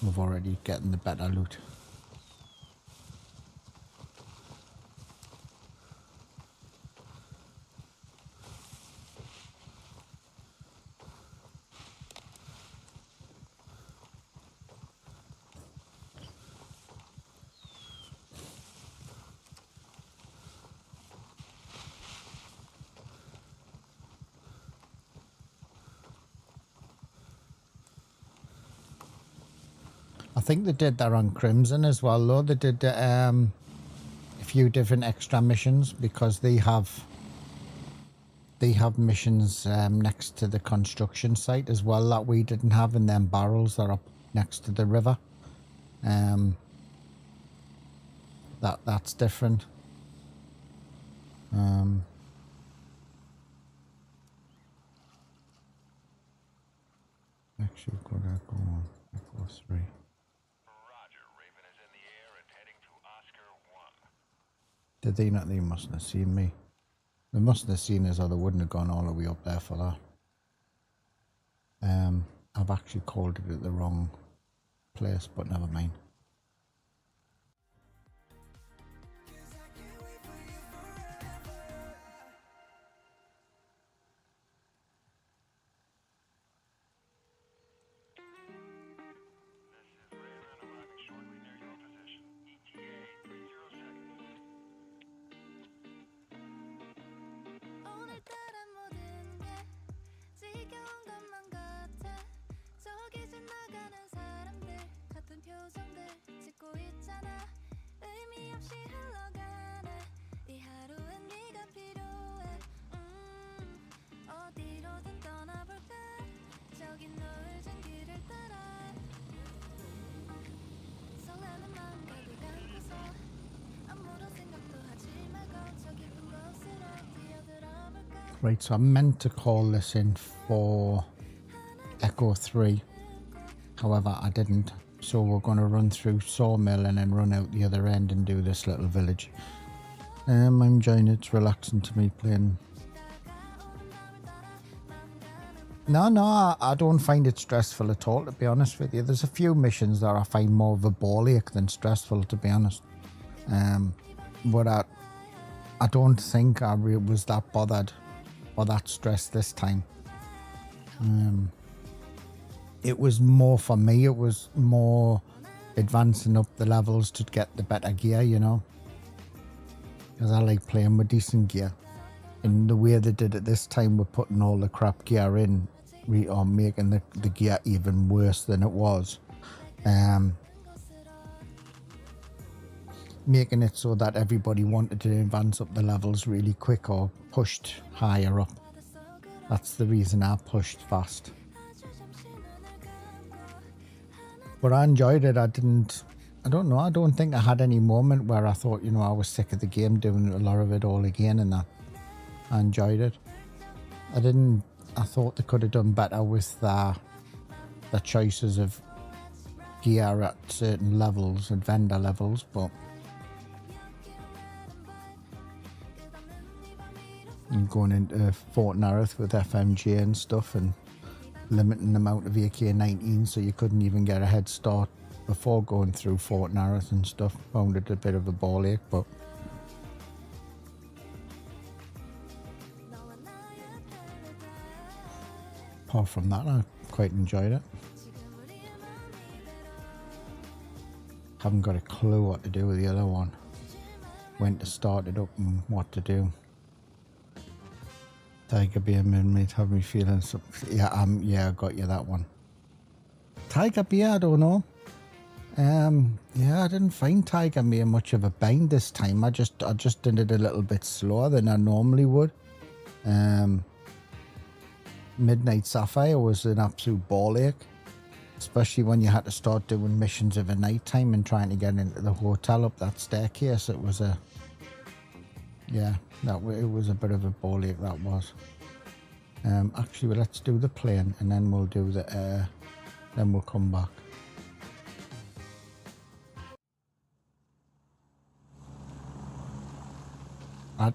We've already getting the better loot. I think they did that on Crimson as well, though. They did a few different extra missions because they have missions next to the construction site as well that we didn't have, and them barrels that are up next to the river. That's different. Actually, we've got to go on. Echo 3. Roger, Raven is in the air and heading to Oscar 1. Did they not? They mustn't have seen me. They mustn't have seen us or they wouldn't have gone all the way up there for that. I've actually called it at the wrong place, but never mind. 오늘따라 모든 게 지겨운 것만 같아 저기 지나가는 사람들 같은 표정들 짓고 있잖아 의미 없이 흘러가네 이 하루엔 네가 필요해 어디로든 떠나볼까 저기 넓은 길을 따라 설레는 마음 가득 안고서 아무런 생각도 하지 말고 저 깊은 곳으로 뛰어들어볼까 Right, so I meant to call this in for Echo 3. However, I didn't. So we're going to run through Sawmill and then run out the other end and do this little village. I'm enjoying it. It's relaxing to me playing. No, I don't find it stressful at all, to be honest with you. There's a few missions that I find more of a ball ache than stressful, to be honest. But I don't think I was that bothered or that stressed this time. It was more for me, it was more advancing up the levels to get the better gear, you know. Because I like playing with decent gear. And the way they did it this time, we're putting all the crap gear in, or making the gear even worse than it was. Making it so that everybody wanted to advance up the levels really quick or pushed higher up. That's the reason I pushed fast. But I enjoyed it. I don't know, I don't think I had any moment where I thought, you know, I was sick of the game doing a lot of it all again and that. I enjoyed it. I thought they could have done better with the choices of gear at certain levels and vendor levels, but and going into Fort Narroth with FMG and stuff and limiting them out of AK-19 so you couldn't even get a head start before going through Fort Narroth and stuff. Found it a bit of a ball ache, but apart from that, I quite enjoyed it. Haven't got a clue what to do with the other one. When to start it up and what to do. Tiger Beer made have me feeling something. Yeah, I got you that one. Tiger Beer, I don't know. Yeah, I didn't find Tiger Beer much of a bind this time. I just did it a little bit slower than I normally would. Midnight Sapphire was an absolute ball ache, especially when you had to start doing missions of a night time and trying to get into the hotel up that staircase. It was a it was a bit of a ball ache, that was. Actually, well, let's do the plane and then we'll do the air, then we'll come back.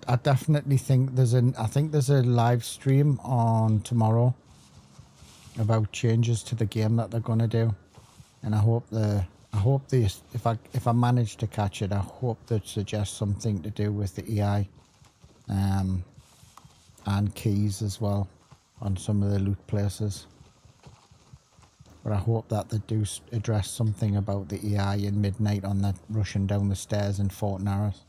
I definitely think there's a live stream on tomorrow about changes to the game that they're gonna do, and I hope if I manage to catch it, I hope they suggest something to do with the AI, and keys as well on some of the loot places. But I hope that they do address something about the AI in Midnight on that rushing down the stairs in Fort Narrows.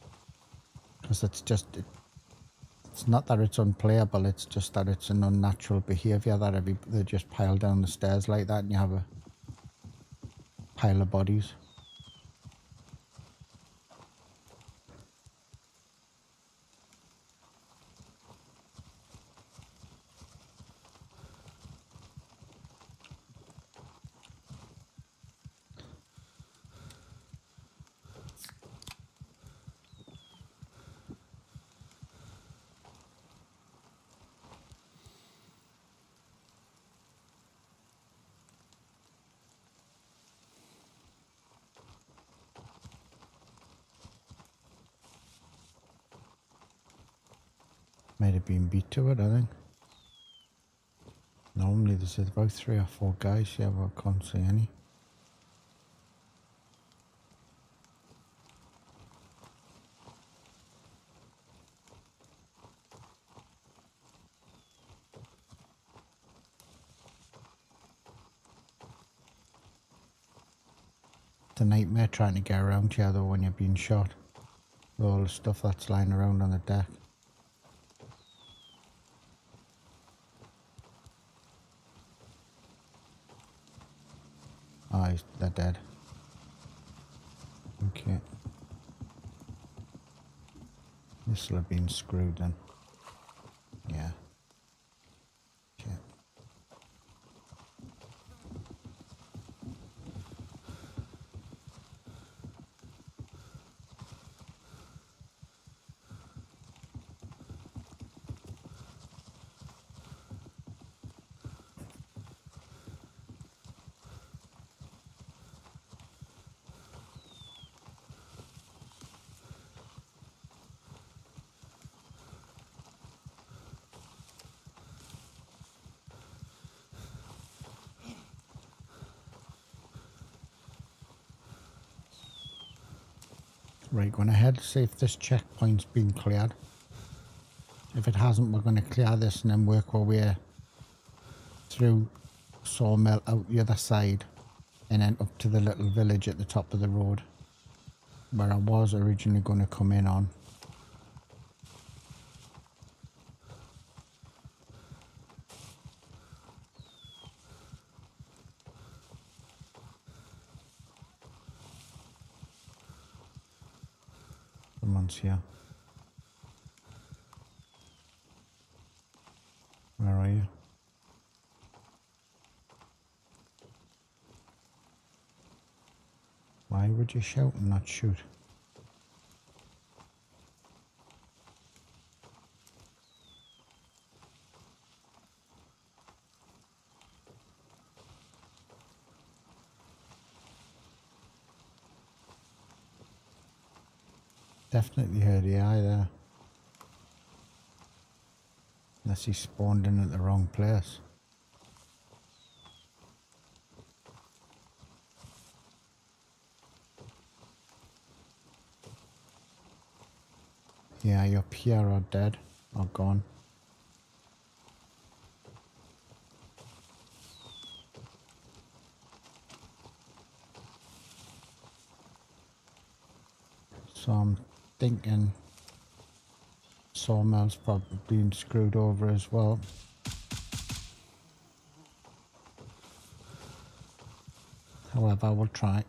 Because it's not that it's unplayable, it's just that it's an unnatural behaviour that they just pile down the stairs like that and you have a pile of bodies. Might have been beat to it, I think. Normally there's about 3 or 4 guys here, but I can't see any. It's a nightmare trying to get around here though when you're being shot. With all the stuff that's lying around on the deck. Oh, they're dead. Okay. This will have been screwed then. Yeah. Okay. Right, going ahead to see if this checkpoint's been cleared. If it hasn't, we're going to clear this and then work our way through Sawmill out the other side and then up to the little village at the top of the road where I was originally going to come in on. Someone's here. Where are you? Why would you shout and not shoot? Definitely heard the eye there. Unless he spawned in at the wrong place. Yeah, you're up here or dead or gone. So I'm thinking sawmill's probably been screwed over as well. However, I will try.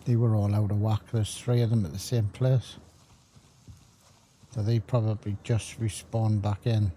They were all out of whack. There's 3 of them at the same place. So they probably just respawned back in.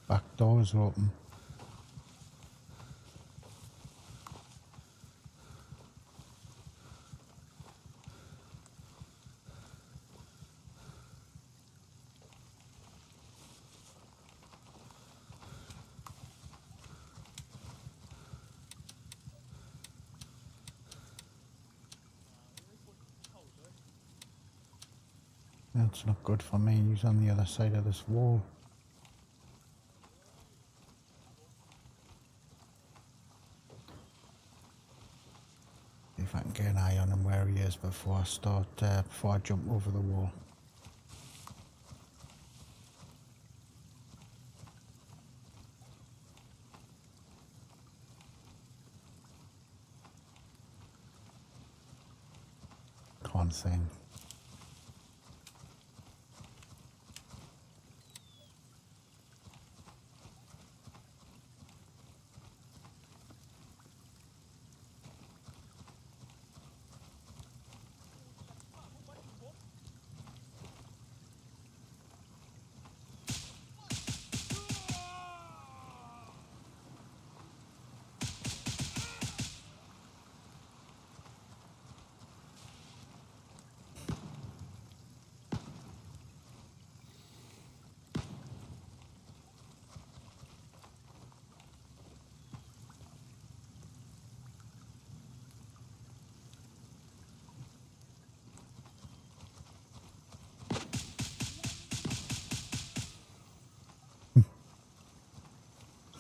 Back doors are open. That's not good for me. He's on the other side of this wall. If I can get an eye on him where he is before I start, before I jump over the wall. Can't see him.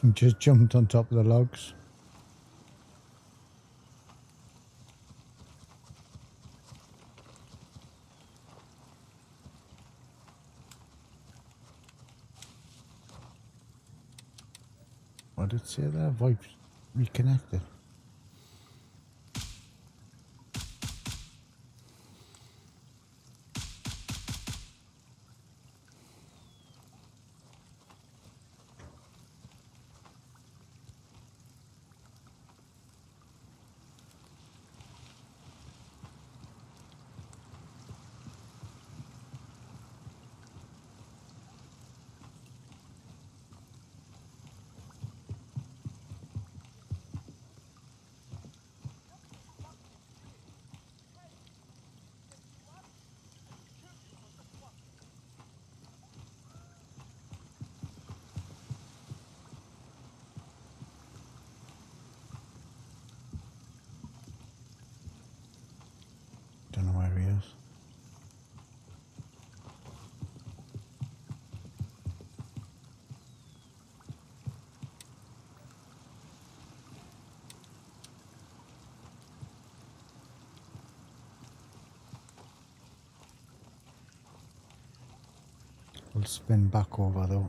He just jumped on top of the logs. What did it say there? Voice reconnected. spin back over though.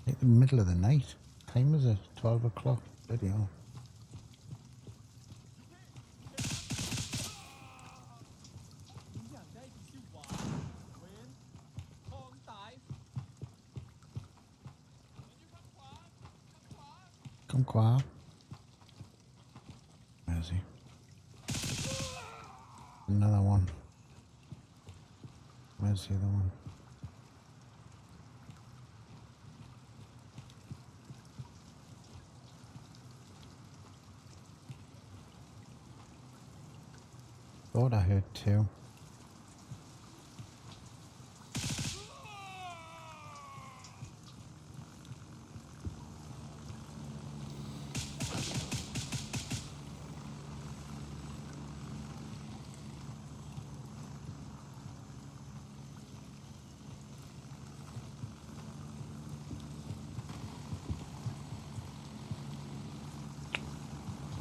In the middle of the night. Time is it? 12 o'clock. Bloody hell. Come quiet. Where is he? Another one. Where's the other one? Thought I heard two.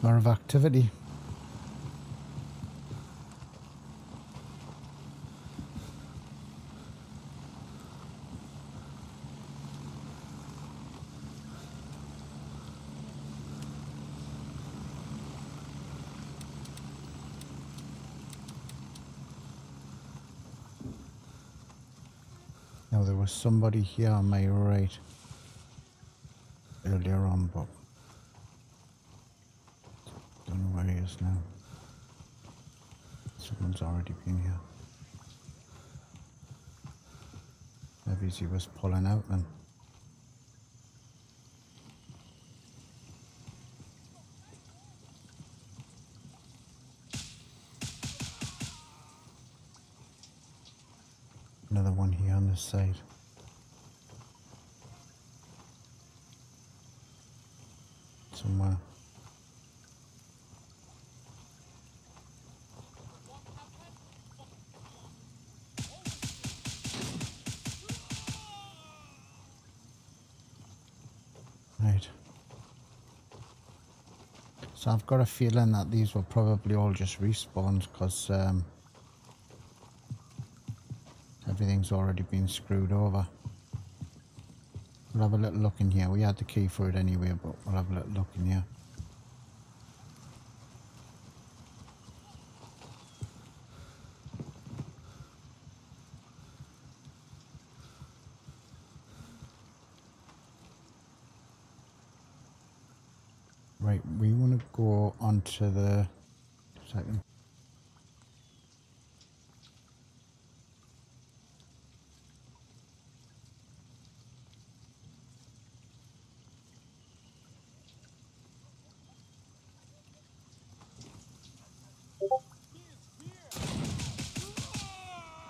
Lot of activity. Now there was somebody here on my right earlier on, but don't know where he is now. Someone's already been here. Maybe he was pulling out then. Another one here on this side. Somewhere. Right. So I've got a feeling that these were probably all just respawns because everything's already been screwed over. We'll have a little look in here. We had the key for it anyway, but we'll have a little look in here. Right, we want to go onto the second.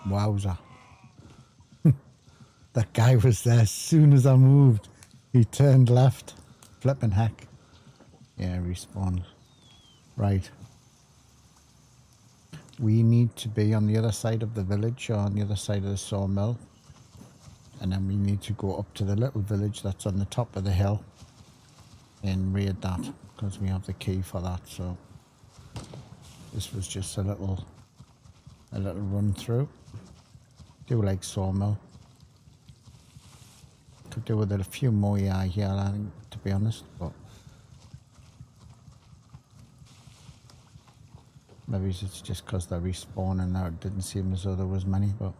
Wowza. That guy was there as soon as I moved. He turned left. Flipping heck. Yeah, respawns. Right. We need to be on the other side of the village or on the other side of the sawmill. And then we need to go up to the little village that's on the top of the hill and raid that because we have the key for that. So this was just a little run through. Do like sawmill. Could do with a few more here, I think, to be honest, but maybe it's just because they're respawning now. It didn't seem as though there was many, but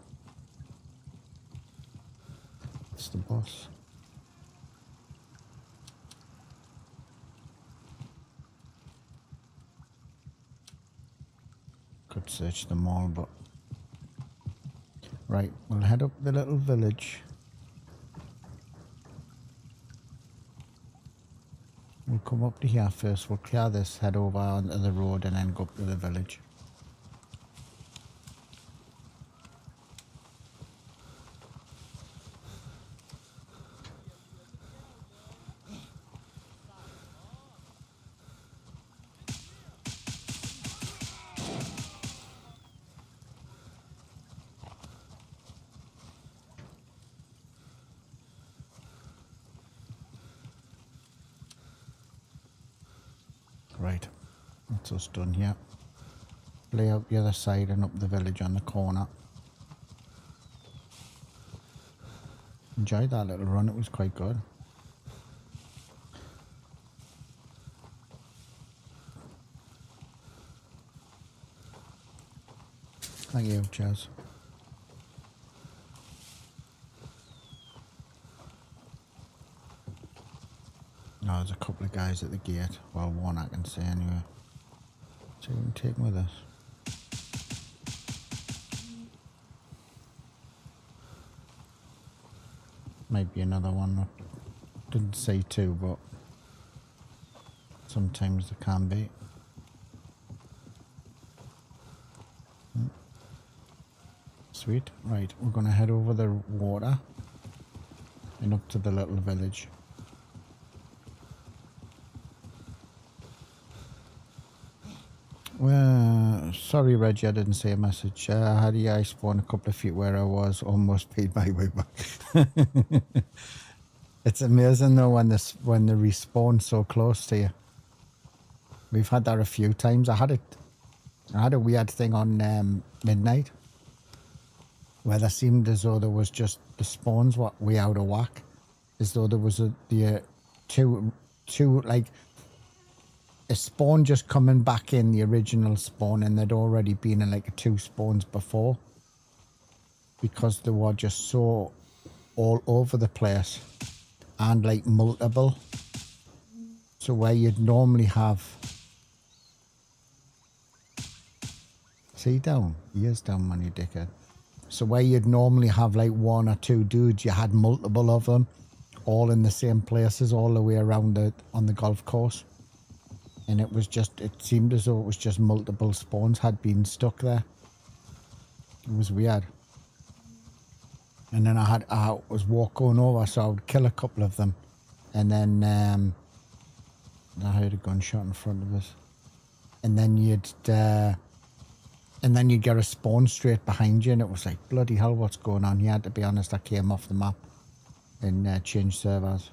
it's the boss. Could search them all, but Right, we'll head up the little village. We'll come up to here first. We'll clear this, head over onto the road, and then go up to the village. Right, that's us done here. Lay out the other side and up the village on the corner. Enjoyed that little run, it was quite good. Thank you, Chaz. No, there's a couple of guys at the gate. Well, one I can see anyway. So we can take him with us. Might be another one. Didn't say two, but sometimes there can be. Sweet. Right, we're going to head over the water and up to the little village. Well, sorry Reggie, I didn't say a message. I had the ice spawn a couple of feet where I was, almost paid my way back. It's amazing though when they respawn so close to you. We've had that a few times. I had a weird thing on midnight where there seemed as though there was just the spawns were way out of whack, as though there was two like a spawn just coming back in the original spawn, and there'd already been in like two spawns before, because they were just so all over the place and like multiple. So where you'd normally have, see down, ears down, man, you dickhead. So where you'd normally have like one or two dudes, you had multiple of them all in the same places all the way around on the golf course. And it was just, it seemed as though it was just multiple spawns had been stuck there. It was weird. And then I was going over, so I would kill a couple of them. And then I heard a gunshot in front of us. And then you'd get a spawn straight behind you, and it was like, bloody hell, what's going on here? To be honest, I came off the map and changed servers.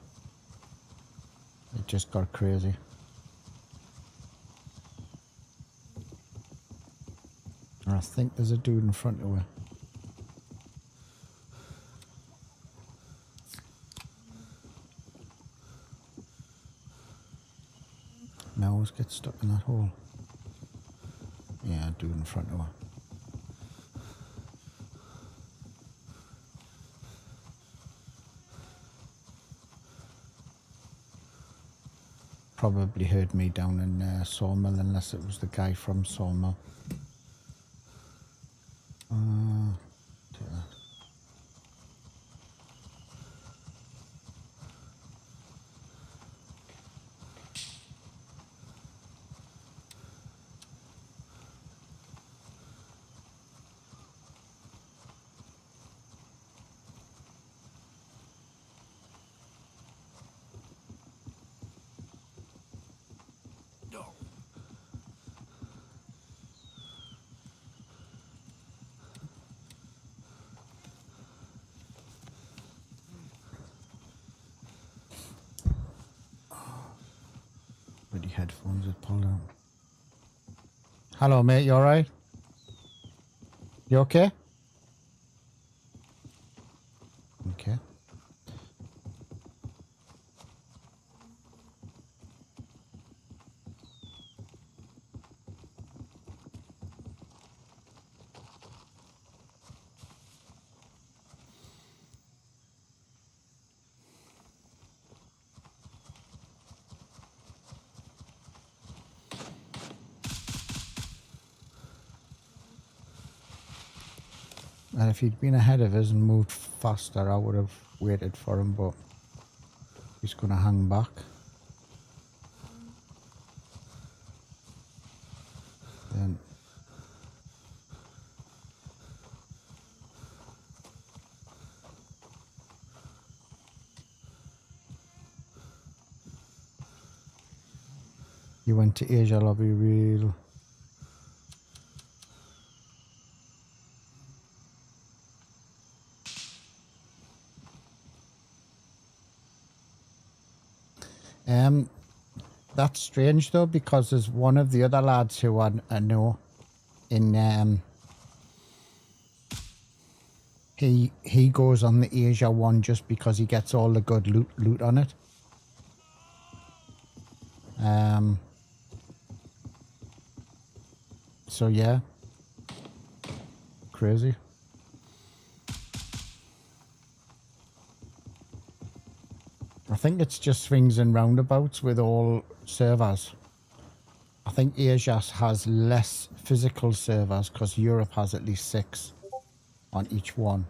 It just got crazy. I think there's a dude in front of her. Now I always get stuck in that hole. Yeah, a dude in front of her. Probably heard me down in Sawmill, unless it was the guy from Sawmill. Take that. Bloody headphones are pulled out. Hello, mate. You all right? You okay? Okay. And if he'd been ahead of us and moved faster, I would have waited for him, but he's going to hang back. Then you went to Asia lobby real. That's strange though, because there's one of the other lads who I know in he goes on the Asia one just because he gets all the good loot on it. So yeah, crazy. I think it's just swings and roundabouts with all servers. I think Asia has less physical servers because Europe has at least 6 on each one.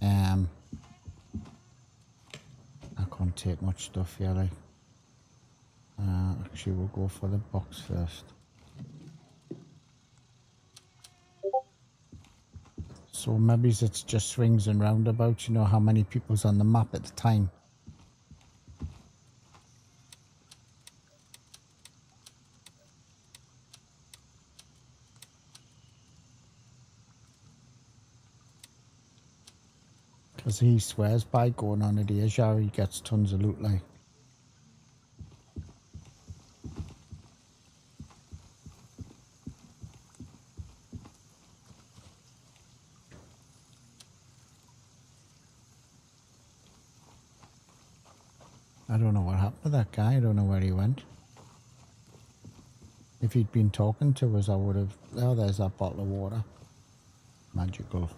I can't take much stuff here, like. Actually, we'll go for the box first. So maybe it's just swings and roundabouts, you know how many people's on the map at the time. Because he swears by going on at Asia, he gets tons of loot, like. I don't know what happened to that guy. I don't know where he went. If he'd been talking to us, I would have... Oh, there's that bottle of water. Magical.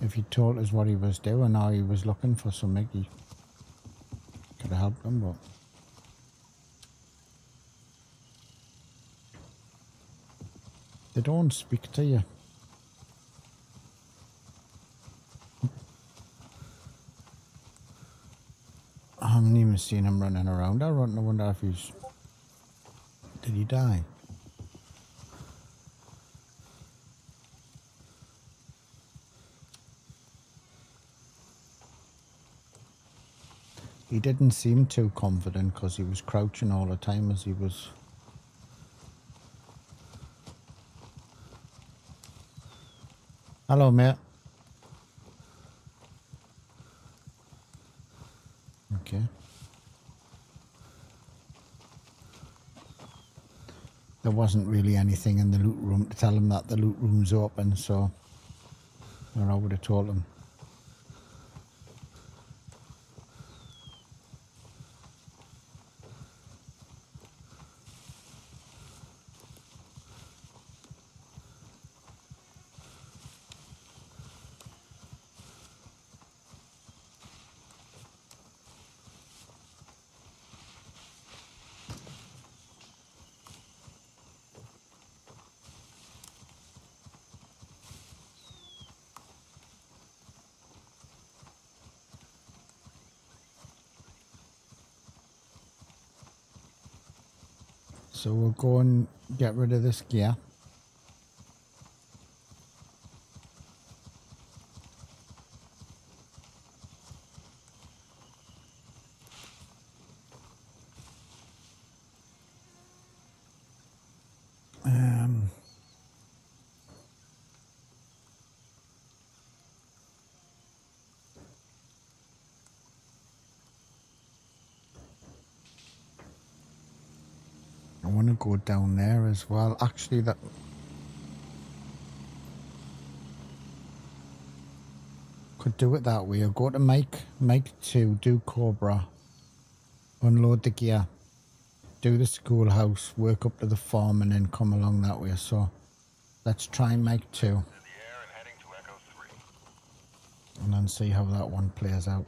If he told us what he was doing or he was looking for something, he could have helped him, but... They don't speak to you. I haven't even seen him running around. I wonder if he's... Did he die? He didn't seem too confident because he was crouching all the time as he was... Hello, mate. Okay. There wasn't really anything in the loot room to tell him that the loot room's open, so... Or I would have told him. So we'll go and get rid of this gear. I want to go down there as well. Actually, that... Could do it that way. I'll go to Mike 2, do Cobra, unload the gear, do the schoolhouse, work up to the farm, and then come along that way. So let's try Mike 2. In the air and heading to Echo 3. And then see how that one plays out.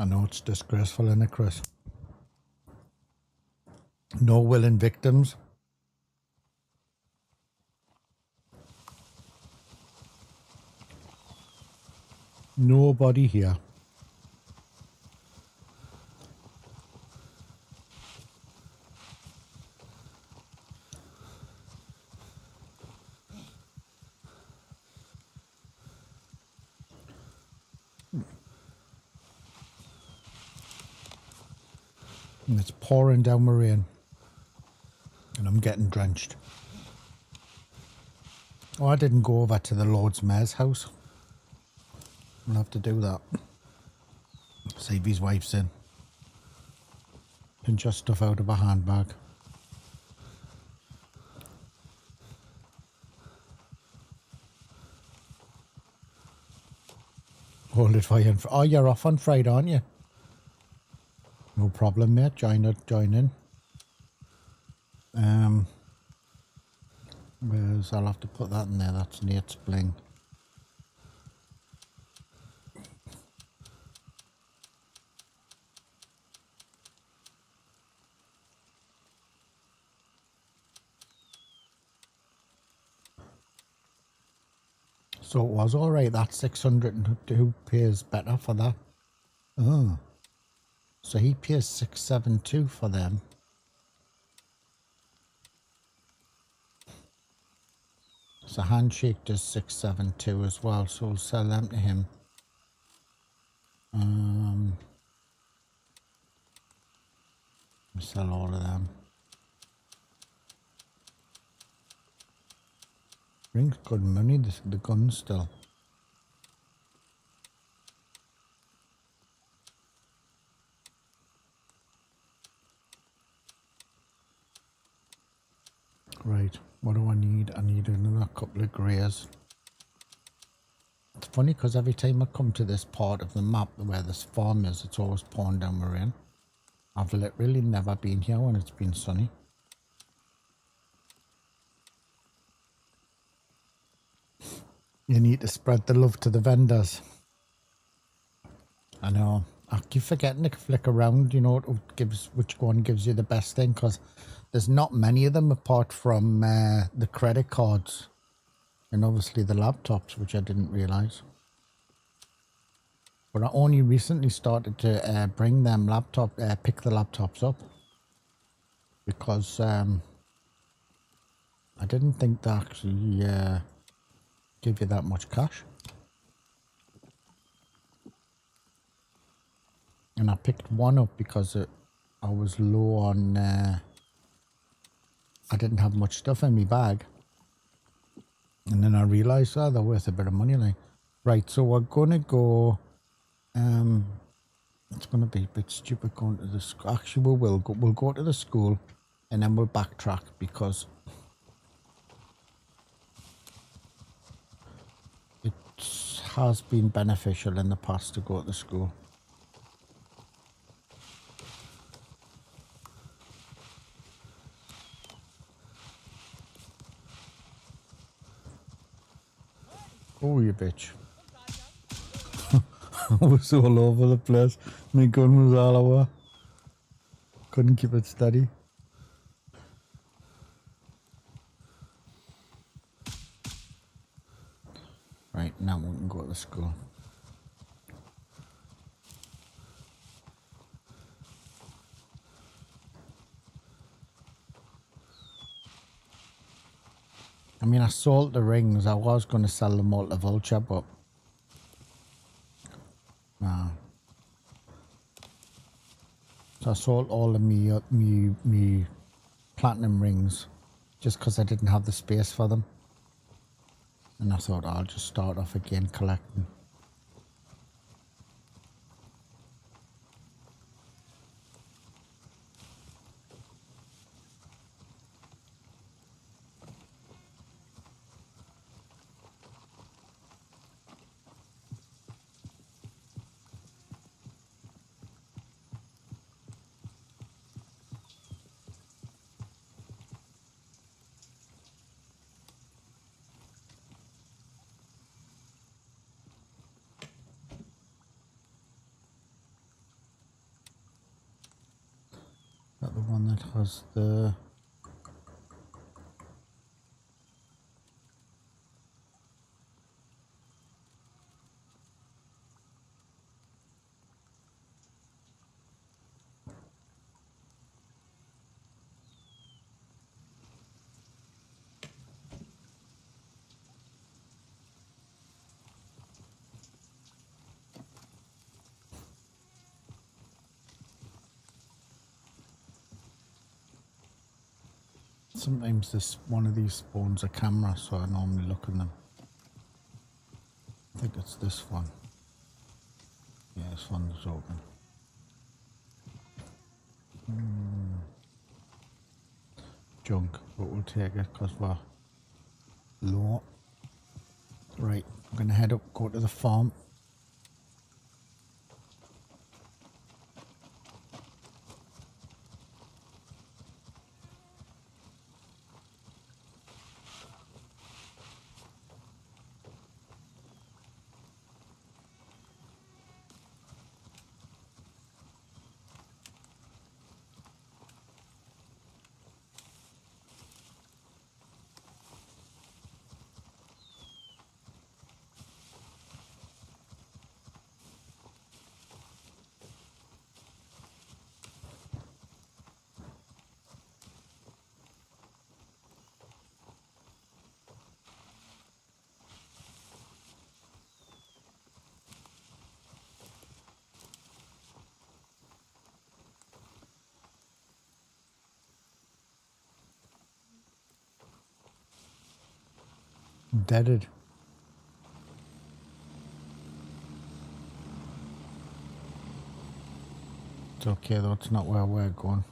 I know it's disgraceful, isn't it, Chris? No willing victims. Nobody here. And it's pouring down the rain. And I'm getting drenched. Oh, I didn't go over to the Lord's Mayor's house. I'll have to do that. See if his wife's in. Pinch her stuff out of her handbag. Hold it for you. Oh, you're off on Friday, aren't you? No problem, mate. Join in. Whereas I'll have to put that in there. That's Nate's bling. So it was alright, that's 600, and who pays better for that? Oh. So he pays 672 for them. So Handshake does 672 as well, so we'll sell them to him. We sell all of them. Brings good money, the gun still. Right, what do I need? I need another couple of greys. It's funny because every time I come to this part of the map where this farm is, it's always pouring down the rain. I've literally never been here when it's been sunny. You need to spread the love to the vendors. I know. I keep forgetting to flick around, you know, which one gives you the best thing, because there's not many of them apart from the credit cards and obviously the laptops, which I didn't realise. But I only recently started to bring them pick the laptops up, because I didn't think they actually give you that much cash. And I picked one up because I was low on, I didn't have much stuff in my bag. And then I realised, oh, they're worth a bit of money. Like, right, so we're going to go, it's going to be a bit stupid going to the school. Actually, we'll go to the school and then we'll backtrack, because it has been beneficial in the past to go to the school. Oh, you bitch. I was all over the place. My gun was all over. Couldn't keep it steady. Right, now we can go to school. I mean, I sold the rings. I was going to sell them all to Vulture, but nah. So I sold all of me platinum rings just because I didn't have the space for them. And I thought I'll just start off again collecting. one that has the sometimes this one of these spawns a camera, so I normally look in them. I think it's this one. Yeah, this one's open. Junk, but we'll take it because we're low. Right, I'm gonna head up, go to the farm. Deaded. It's okay though, it's not where we're going.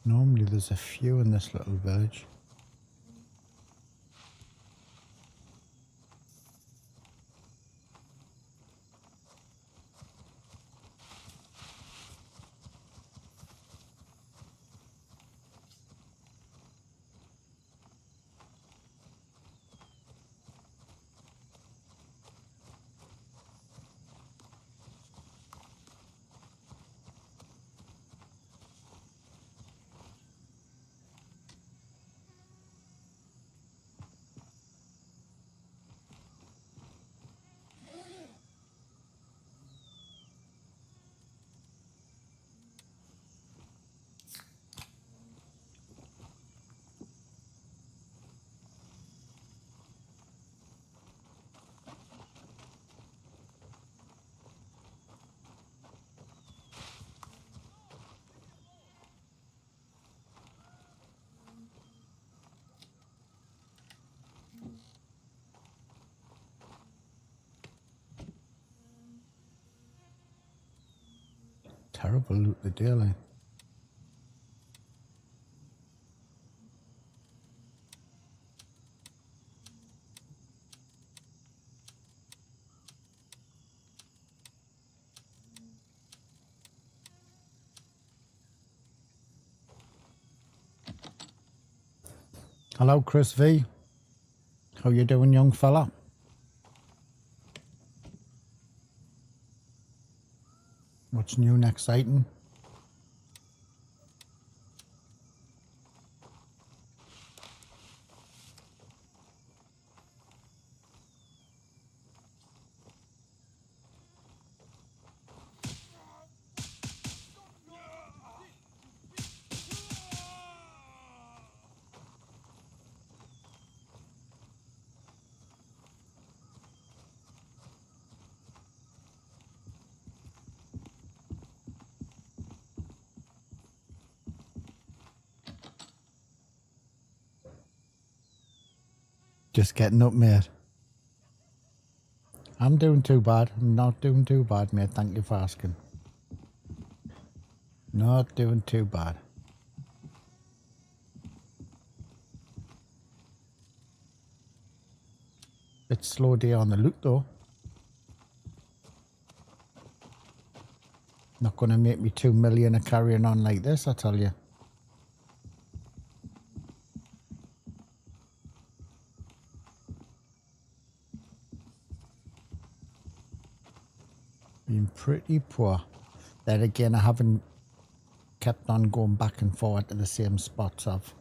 Normally there's a few in this little village. Terrible loot the daily. Hello, Chris V. How you doing, young fella? What's new and exciting? Just getting up, mate. I'm doing too bad. I'm not doing too bad, mate. Thank you for asking. Not doing too bad. It's slow day on the loot, though. Not going to make me 2 million of carrying on like this, I tell you. Been pretty poor. Then again, I haven't kept on going back and forward to the same spots I've.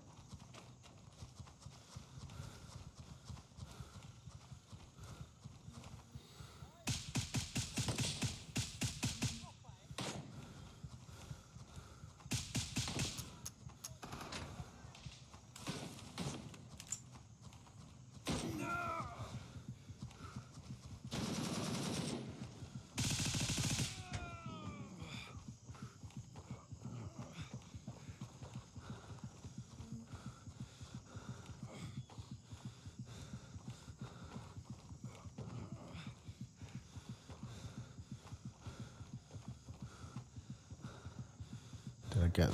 Did I get?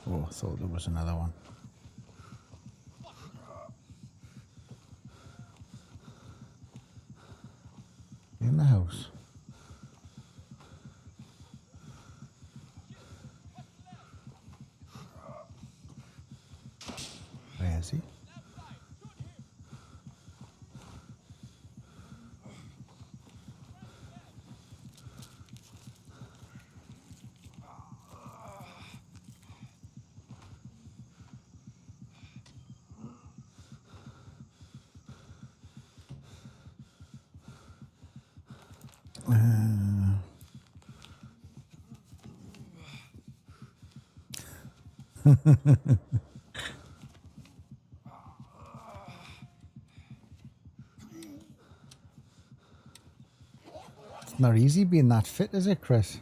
Oh, I thought there was another one. In the house. Where is he? It's not easy being that fit, is it, Chris?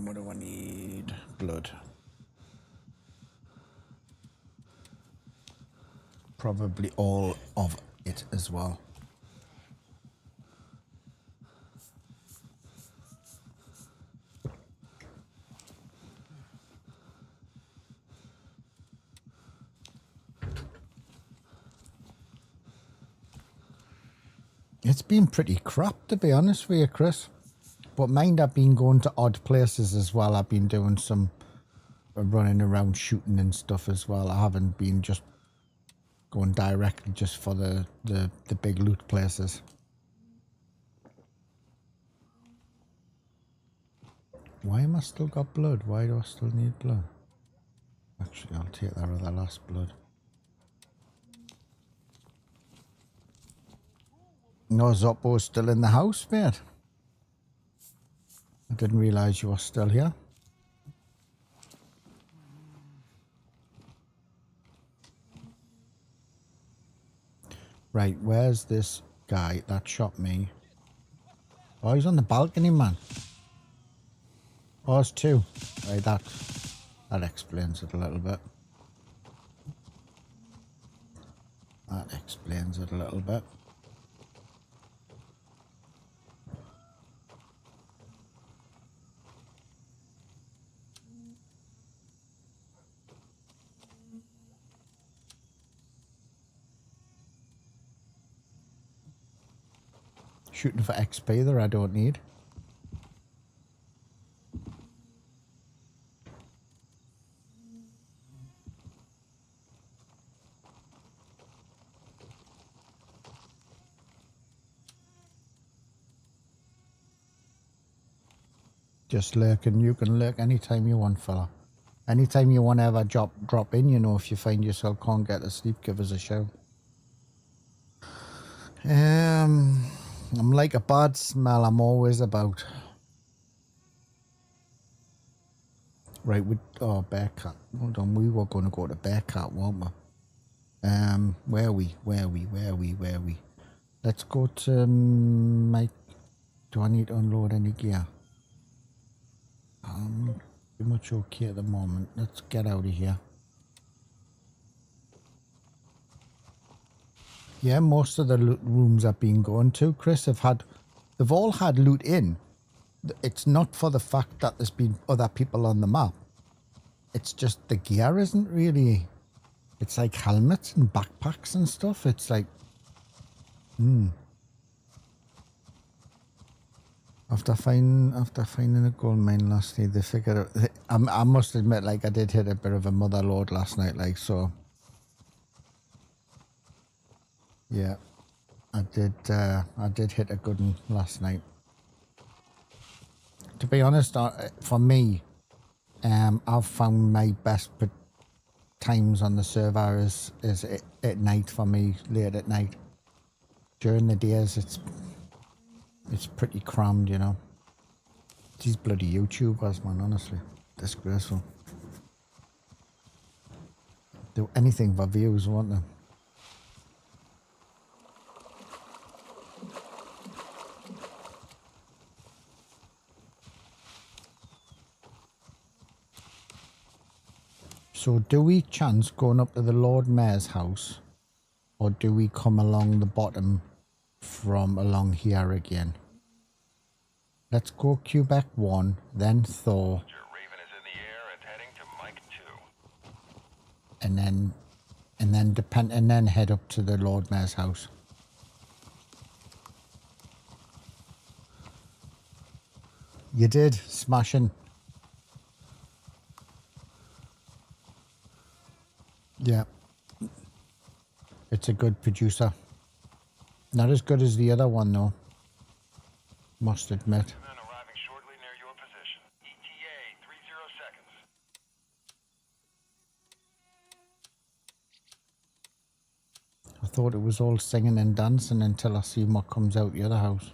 What do I need? Blood. Probably all of it as well. It's been pretty crap, to be honest with you, Chris. But mind, I've been going to odd places as well. I've been doing some running around shooting and stuff as well. I haven't been just going directly just for the big loot places. Why am I still got blood? Why do I still need blood? Actually, I'll take that other last blood. No, Zoppo's still in the house, mate. I didn't realise you were still here. Right, where's this guy that shot me? Oh, he's on the balcony, man. Oh, it's two. Right, that explains it a little bit. That explains it a little bit. Shooting for XP there, I don't need. Just lurk, and you can lurk anytime you want, fella. Anytime you want to ever drop in, you know, if you find yourself can't get to sleep, give us a shout. I'm like a bad smell, I'm always about. Right, oh, Bearcat. Hold on, we were going to go to Bearcat, weren't we? Where are we? Let's go to my... Do I need to unload any gear? Pretty much okay at the moment. Let's get out of here. Yeah, most of the loot rooms I've been going to, Chris, they've all had loot in. It's not for the fact that there's been other people on the map. It's just the gear isn't really... It's like helmets and backpacks and stuff. It's like... After finding a gold mine last night, they figured out... I must admit, like, I did hit a bit of a mother load last night, like, so... Yeah, I did hit a good one last night. To be honest, for me, I've found my best times on the server is at night for me, late at night. During the days, it's pretty crammed, you know. These bloody YouTubers, man, honestly, disgraceful. Do anything for views, won't they? So do we chance going up to the Lord Mayor's house, or do we come along the bottom from along here again? Let's go Quebec 1, then Thor. Raven is in the air and heading to Mike 2. And then head up to the Lord Mayor's house. You did, smashing. Yeah, it's a good producer. Not as good as the other one, though. Must admit. Men arriving shortly near your position. ETA 30 seconds. I thought it was all singing and dancing until I seen what comes out the other house.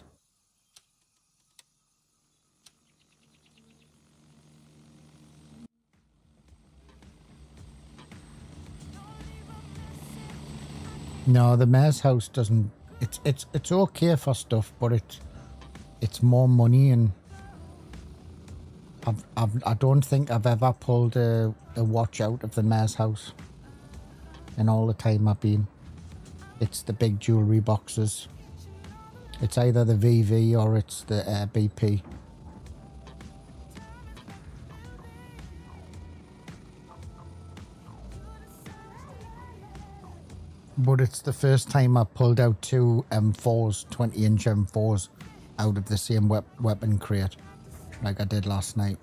No, the mayor's house doesn't. It's okay for stuff, but it's more money, and I don't think I've ever pulled a watch out of the mayor's house in all the time I've been. It's the big jewellery boxes. It's either the VV or it's the BP. But it's the first time I pulled out two M4s, 20-inch M4s, out of the same weapon crate, like I did last night.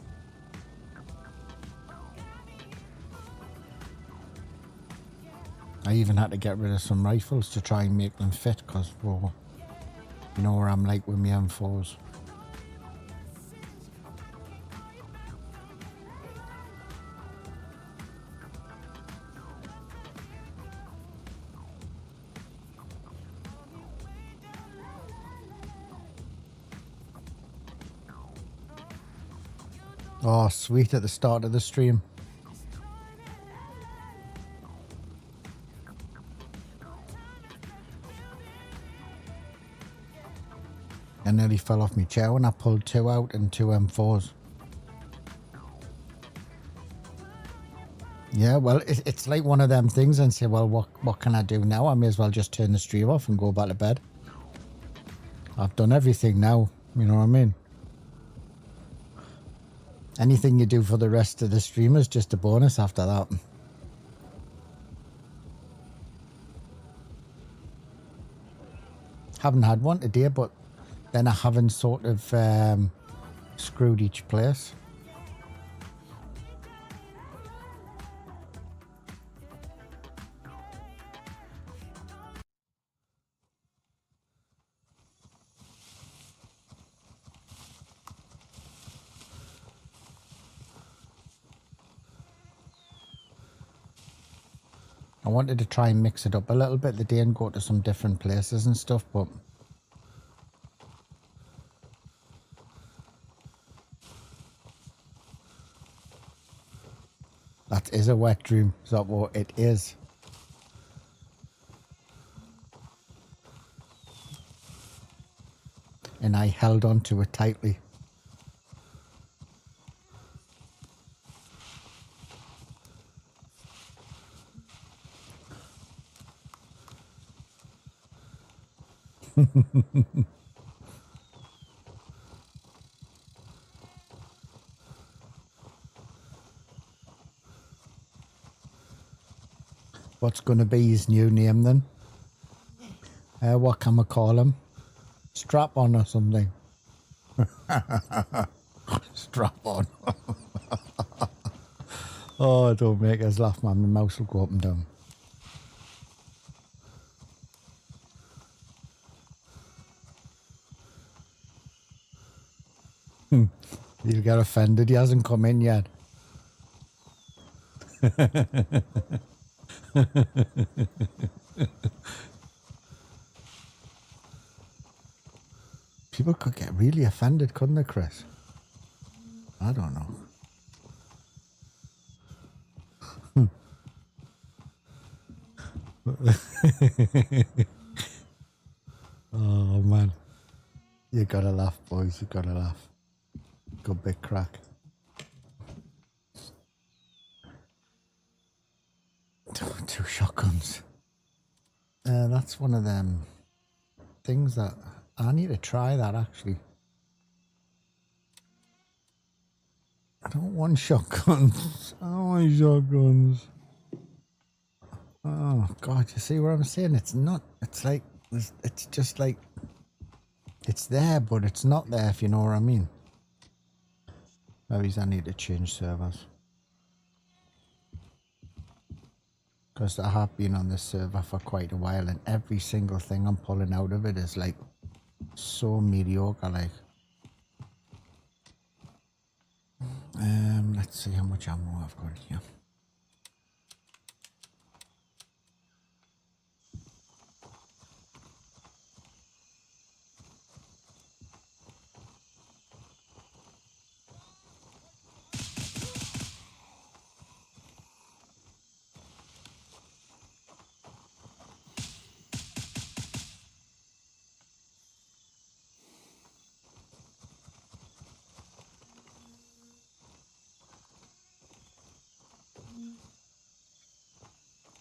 I even had to get rid of some rifles to try and make them fit, because, well, you know where I'm like with my M4s. Oh, sweet, at the start of the stream. nearly fell off my chair when I pulled 2 out and 2 M4s. Yeah, well, it's like one of them things and say, well, what can I do now? I may as well just turn the stream off and go back to bed. I've done everything now, you know what I mean? Anything you do for the rest of the stream is just a bonus after that. Haven't had one today, but then I haven't sort of screwed each place. I wanted to try and mix it up a little bit today and go to some different places and stuff, but that is a wet dream. Is that what it is? And I held on to it tightly. What's going to be his new name then? What can we call him? Strap on or something? Strap on. Oh, don't make us laugh, man. My mouse will go up and down. He'll get offended. He hasn't come in yet. People could get really offended, couldn't they, Chris? I don't know. Oh, man. You gotta laugh, boys. You gotta laugh. Good big crack. Two shotguns. That's one of them things that I need to try that actually. I don't want shotguns. I don't want shotguns. Oh God, you see what I'm saying? It's not, it's like, it's just like, it's there, but it's not there, if you know what I mean. Maybe I need to change servers. Because I have been on this server for quite a while and every single thing I'm pulling out of it is like so mediocre, like. Let's see how much ammo I've got here.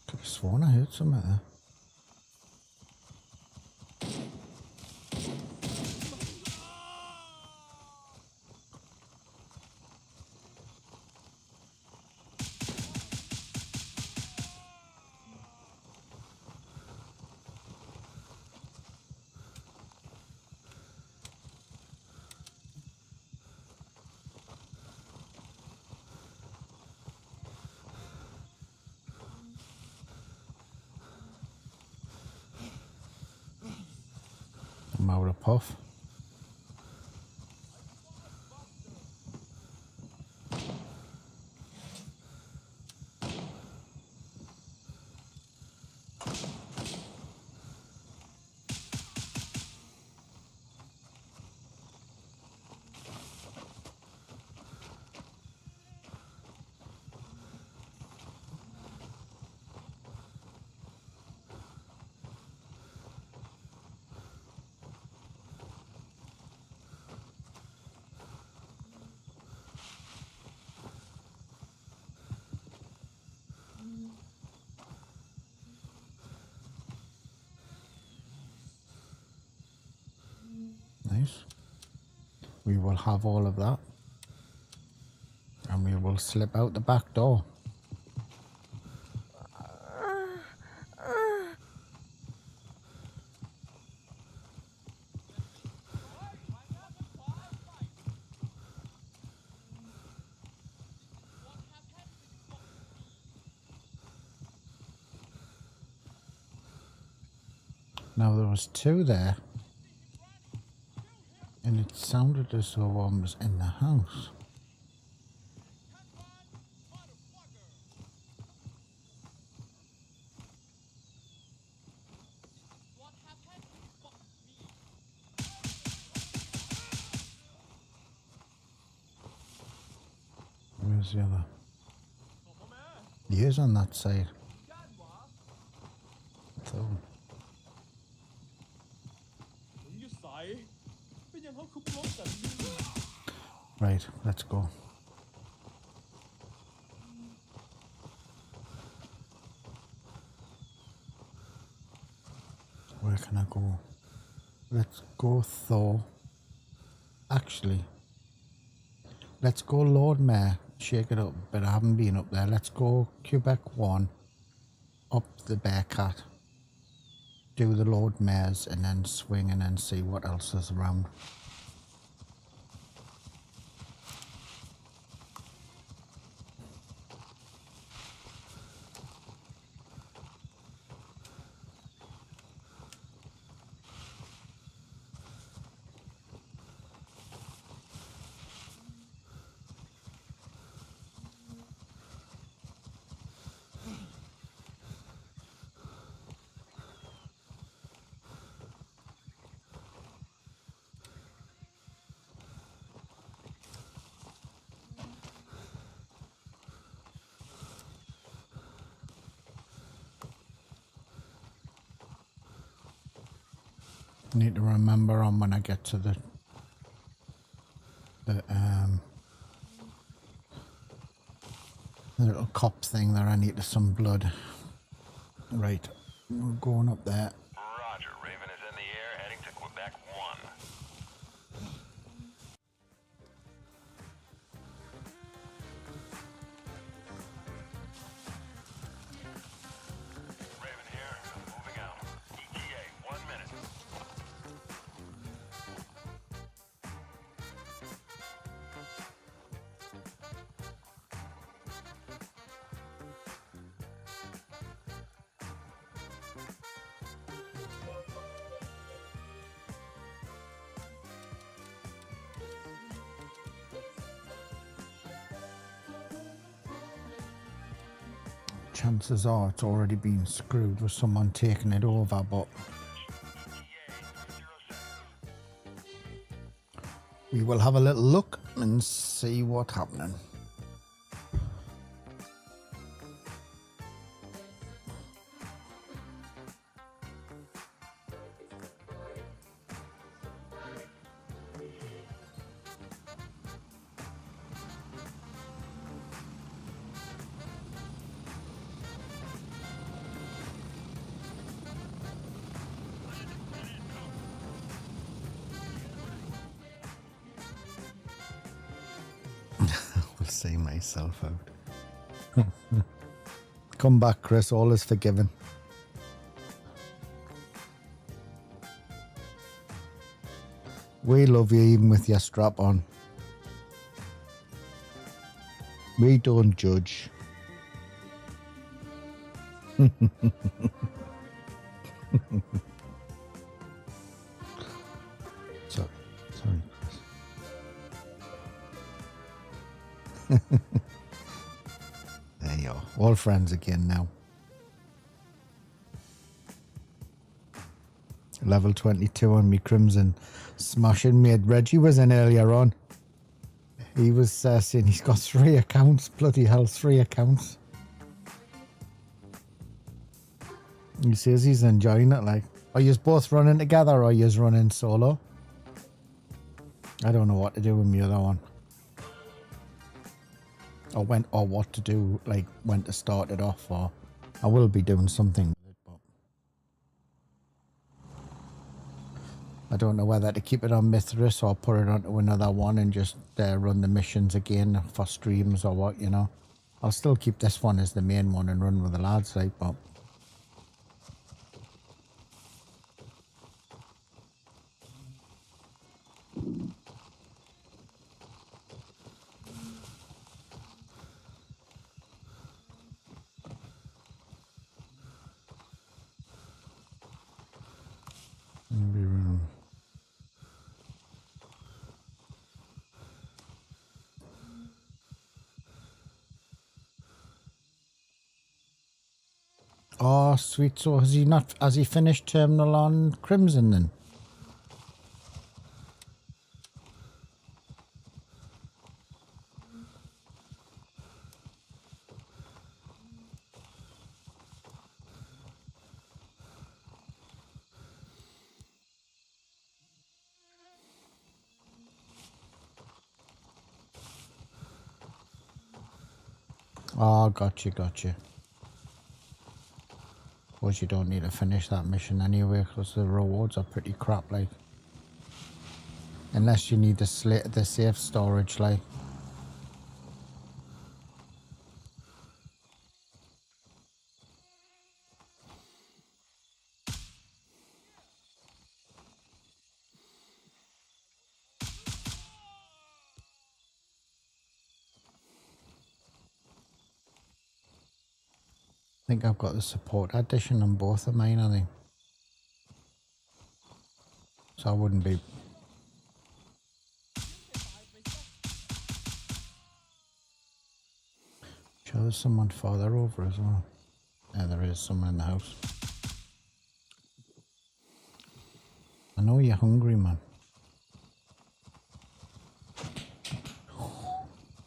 Could have sworn I heard something there. I'm out of puff. Nice. We will have all of that. And we will slip out the back door. Now there was two there, and it sounded as though one was in the house. Where's the other? He is on that side. So. Right, let's go. Where can I go? Let's go Thor. Actually, let's go Lord Mayor. Shake it up, but I haven't been up there. Let's go Quebec 1, up the Bearcat, do the Lord Mayors, and then swing and then see what else is around. Need to remember on when I get to the little cop thing there, I need some blood. Right, we're going up there. Roger, Raven is in the air, heading to Quebec 1. Raven here, moving out. ETA, 1 minute. Chances are it's already been screwed with someone taking it over, but we will have a little look and see what's happening. I'll see myself out. Come back, Chris. All is forgiven. We love you even with your strap on. We don't judge. Sorry, Chris. There you are. All friends again now. Level 22 on me Crimson. Smashing mate. Reggie was in earlier on. He was saying he's got 3 accounts. Bloody hell, 3 accounts. He says he's enjoying it. Like, are you both running together or are you running solo? I don't know what to do with the other one. Or what to do, like when to start it off, or I will be doing something with it, but I don't know whether to keep it on Mithras or put it onto another one and just run the missions again for streams or what, you know. I'll still keep this one as the main one and run with the lads, like, but... Oh, sweet. So has he finished Terminal on Crimson then? Oh, gotcha. Suppose you don't need to finish that mission anyway, because the rewards are pretty crap, like. Unless you need the safe storage, like. I think I've got the support edition on both of mine, I think. So I wouldn't be... Sure, there's someone farther over as well. Yeah, there is someone in the house. I know you're hungry, man.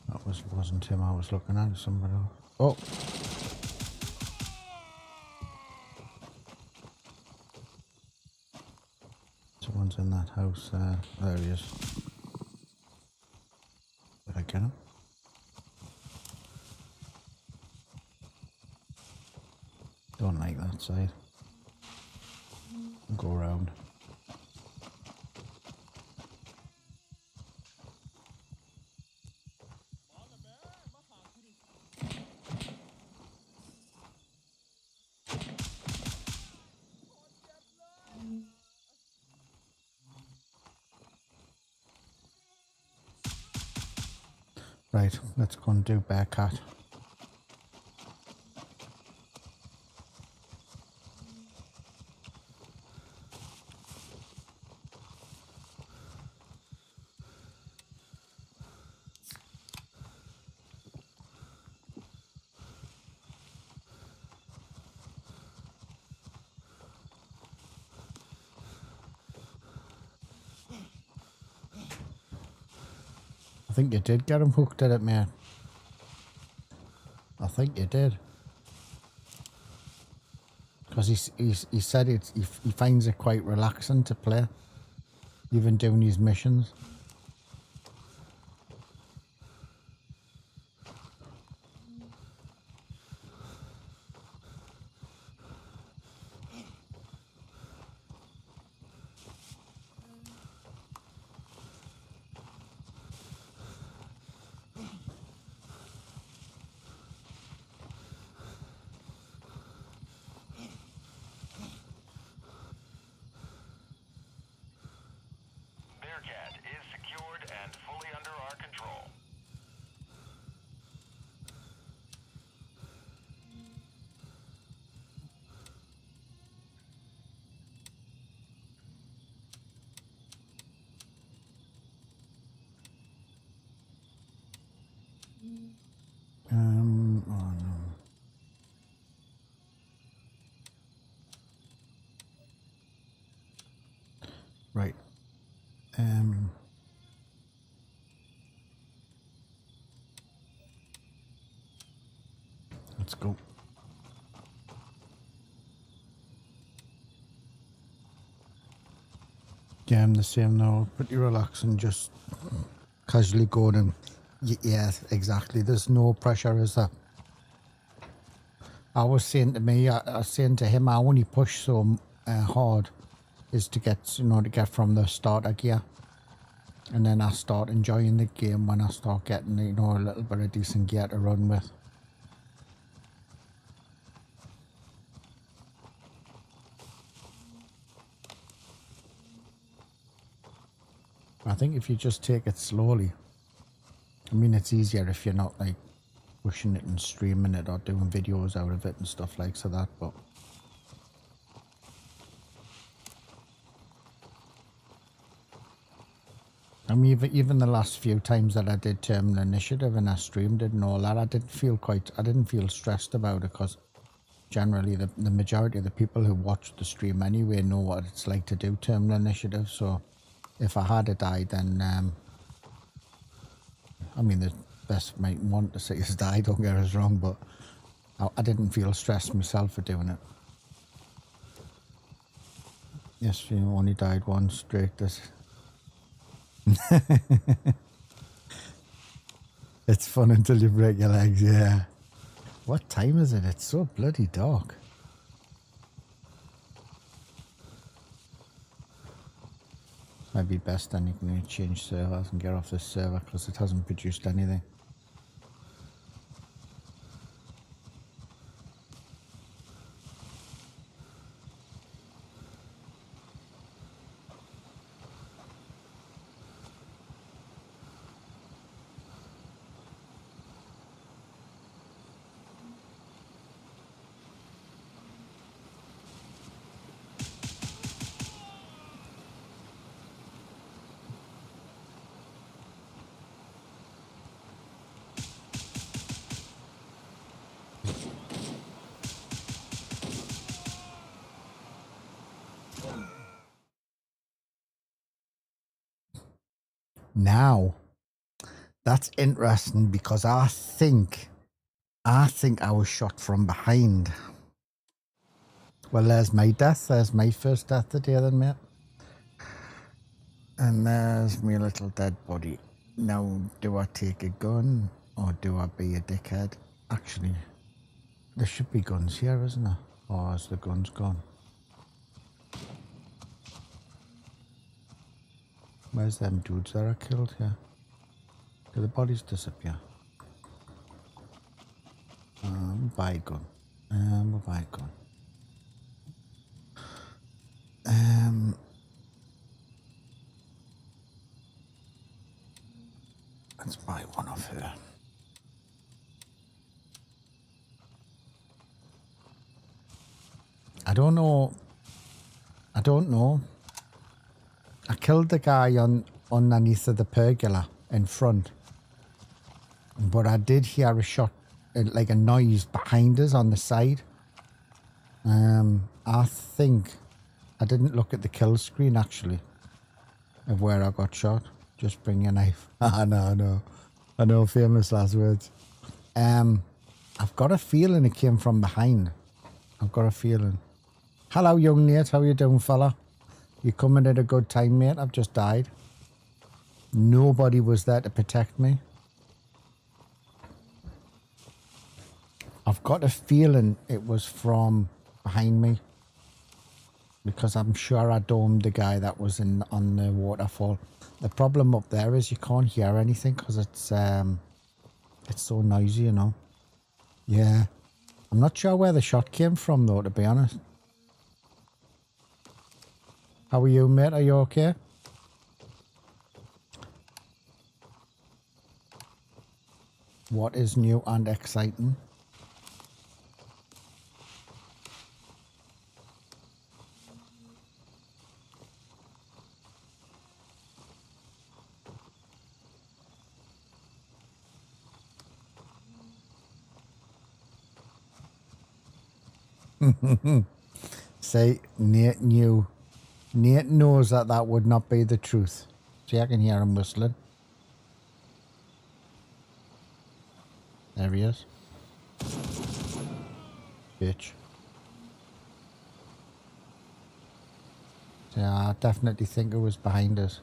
That wasn't him I was looking at, somebody else. Oh! Someone's in that house there. There he is. Did I get him? Don't like that side. Go around. Right, let's go and do Bearcat. I think you did get him hooked at it, man. I think you did. Because he said he finds it quite relaxing to play, even doing his missions. Bearcat is secured and fully under our control. Oh no. Right. Let's go. Yeah, I'm the same now. Pretty relaxing, just casually going and yeah, exactly. There's no pressure, is there? I was saying to me, I was saying to him, I only push so hard is to get, to get from the starter gear. And then I start enjoying the game when I start getting, a little bit of decent gear to run with. I think if you just take it slowly, I mean, it's easier if you're not like pushing it and streaming it or doing videos out of it and stuff like so that, but I mean, even the last few times that I did Terminal Initiative and I streamed it and all that, I didn't feel stressed about it, because generally the majority of the people who watch the stream anyway know what it's like to do Terminal Initiative. So if I had died, then I mean, the best might want to say is die, don't get us wrong, but I didn't feel stressed myself for doing it. Yes, only died once, Drake does. It's fun until you break your legs, yeah. What time is it? It's so bloody dark. Might be best then you can change servers and get off this server because it hasn't produced anything. Now, that's interesting because I think I was shot from behind. Well, there's my death. There's my first death today then, mate. And there's my little dead body. Now, do I take a gun or do I be a dickhead? Actually, there should be guns here, isn't there? Or is the guns gone? Where's them dudes that I killed here? Do the bodies disappear? Buy a gun. We'll buy a gun. Let's buy one off her. I don't know. I killed the guy underneath of the pergola in front. But I did hear a shot, like a noise behind us on the side. I think I didn't look at the kill screen actually of where I got shot. Just bring your knife. I know, famous last words. I've got a feeling it came from behind. I've got a feeling. Hello, young Nate. How you doing, fella? You coming at a good time, mate? I've just died. Nobody was there to protect me. I've got a feeling it was from behind me, because I'm sure I domed the guy that was on the waterfall. The problem up there is you can't hear anything because it's so noisy, you know. Yeah, I'm not sure where the shot came from though, to be honest. How are you, mate? Are you okay? What is new and exciting? Say, Nate knew. Nate knows that would not be the truth. See, I can hear him whistling. There he is. Bitch. Yeah, I definitely think it was behind us.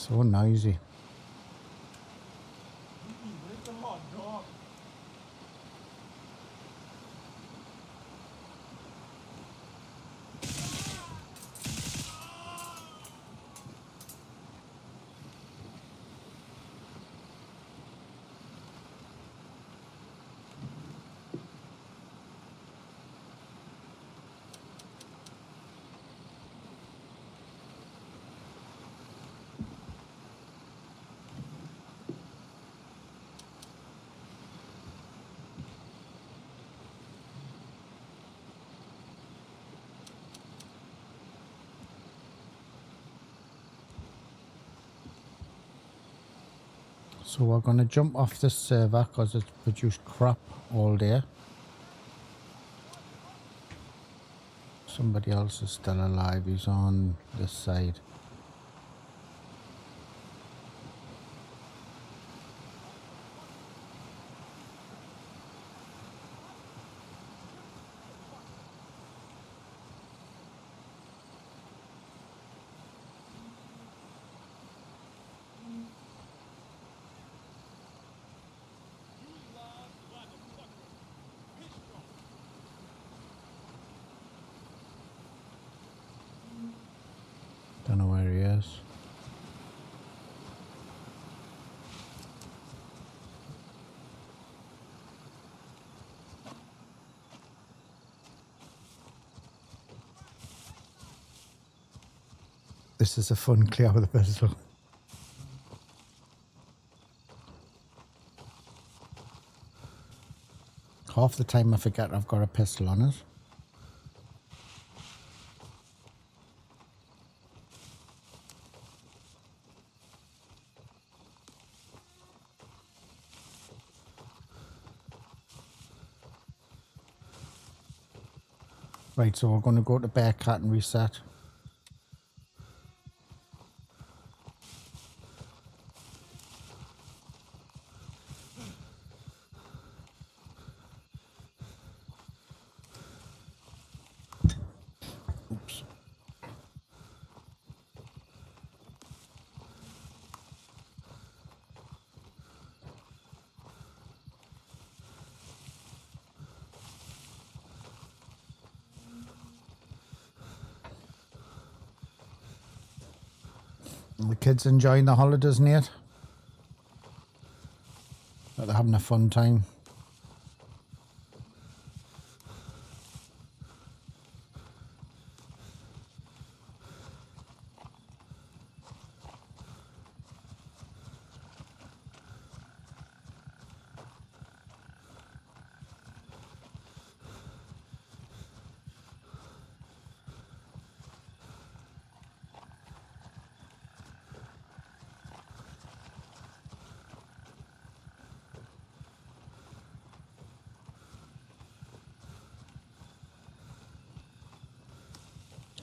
So noisy. So we're going to jump off this server because it's produced crap all day. Somebody else is still alive. He's on this side. Don't know where he is. This is a fun clear with a pistol. Half the time I forget I've got a pistol on it. Right, so we're going to go to Bearcat and reset. Oops. The kids enjoying the holidays, Nate? They're having a fun time.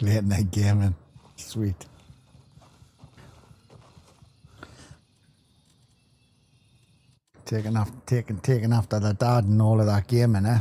Late night gaming. Sweet. Taking after the dad and all of that gaming, eh?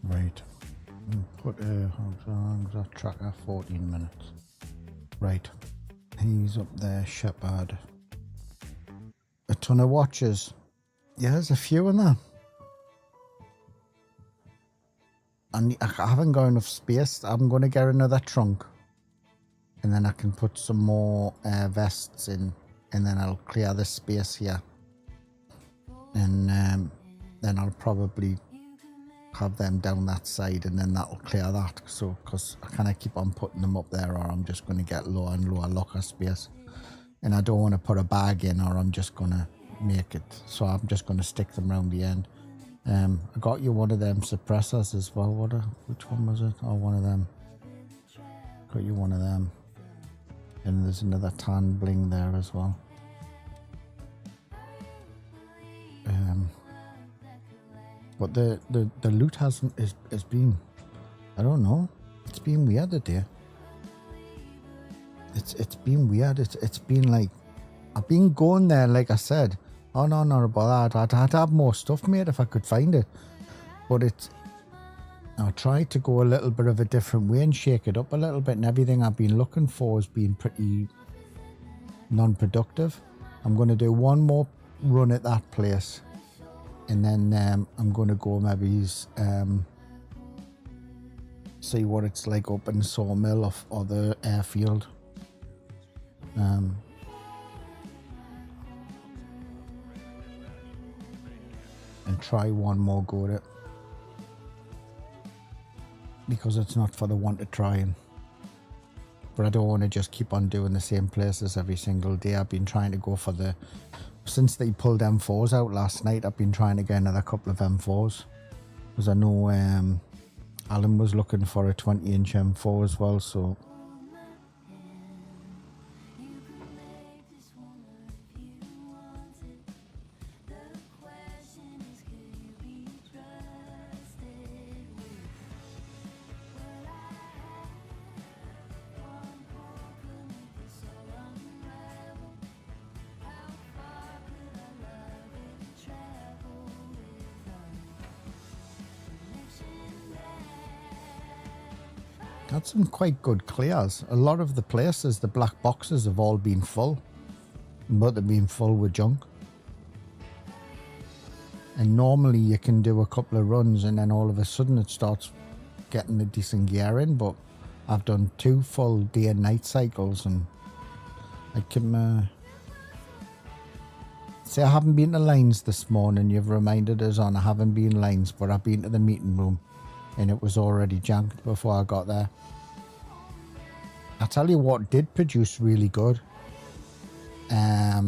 Right. Put a tracker 14 minutes. Right. He's up there, Shepherd. A ton of watches. Yeah, there's a few in there. And I haven't got enough space. I'm going to get another trunk. And then I can put some more vests in. And then I'll clear this space here. And then I'll probably have them down that side. And then that'll clear that. So, because I kind of keep on putting them up there, or I'm just going to get lower and lower locker space. And I don't want to put a bag in, or I'm just going to make it. So I'm just going to stick them around the end. I got you one of them suppressors as well. Which one was it? Oh, one of them. Got you one of them. And there's another tan bling there as well. But the loot has been, I don't know. It's been weird today. It's been weird. It's been like, I've been going there, like I said. Oh no, not about that. I'd have more stuff made if I could find it. But I tried to go a little bit of a different way and shake it up a little bit, and everything I've been looking for has been pretty non-productive. I'm going to do one more run at that place, and then I'm going to go maybe see what it's like up in Sawmill or the airfield. And try one more go at it, because it's not for the want of trying. But I don't want to just keep on doing the same places every single day. I've been trying to go for since they pulled M4s out last night, I've been trying to get another couple of M4s, because I know Alan was looking for a 20-inch M4 as well, so got some quite good clears. A lot of the places, the black boxes have all been full, but they've been full with junk. And normally you can do a couple of runs and then all of a sudden it starts getting a decent gear in, but I've done 2 full day and night cycles, and I can say I haven't been to Lines this morning. You've reminded us on I haven't been Lines, but I've been to the meeting room and it was already janked before I got there. I tell you what did produce really good. Blah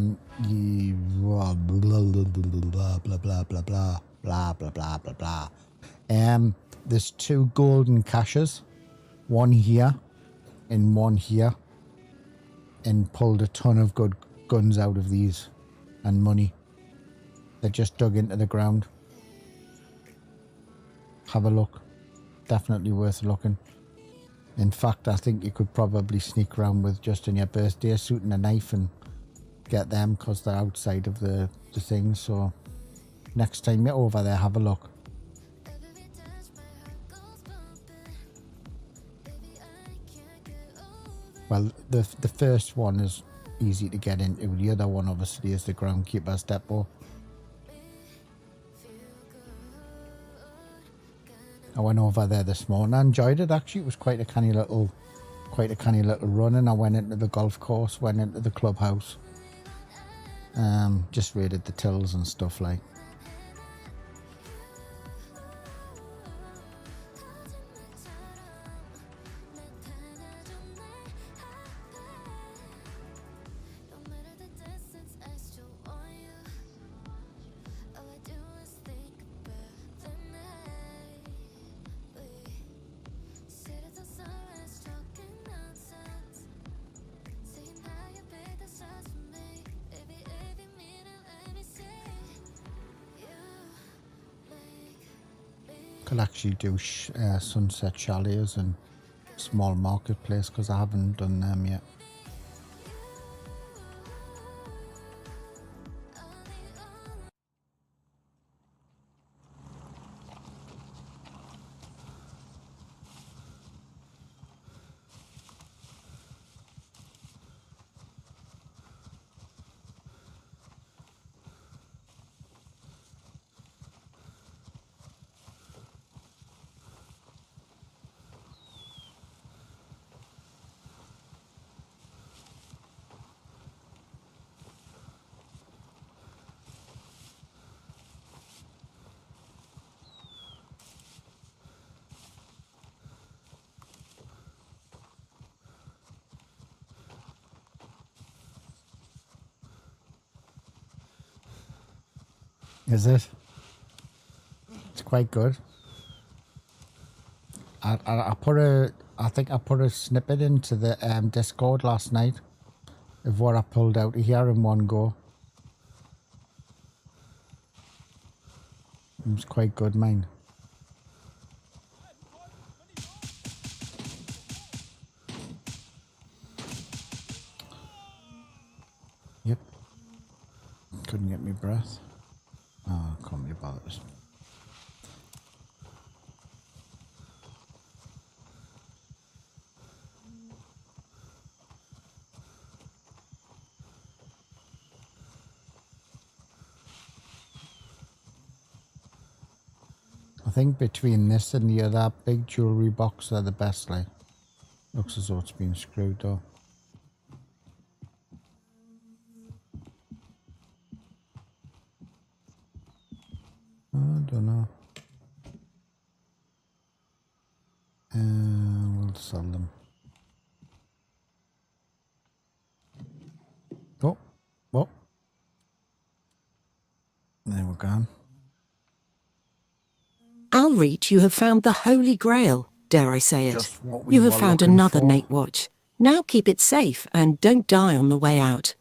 blah blah blah blah blah blah blah blah blah. There's 2 golden caches, one here and one here, and pulled a ton of good guns out of these and money. They're just dug into the ground. Have a look. Definitely worth looking. In fact, I think you could probably sneak around with just in your birthday suit and a knife and get them, because they're outside of the thing. So next time you're over there, have a look. Well, the first one is easy to get into. The other one obviously is the Groundkeeper's Depot. I went over there this morning. I enjoyed it actually. It was quite a canny little run, and I went into the golf course, went into the clubhouse. Just raided the tills and stuff like. Could actually do sunset chalets and small marketplace, because I haven't done them yet. Is it? It's quite good. I put a, I think I put a snippet into the Discord last night of what I pulled out of here in one go. It was quite good, mine. Yep. Couldn't get me breath. Oh, can't be bothered. I think between this and the other big jewellery box, they're the best, like. Looks as though it's been screwed though. I don't know. We'll sell them. Oh, well. There we're gone. I'll reach you have found the Holy Grail, dare I say it. Just what we You have were found looking another for. Nate Watch. Now keep it safe and don't die on the way out.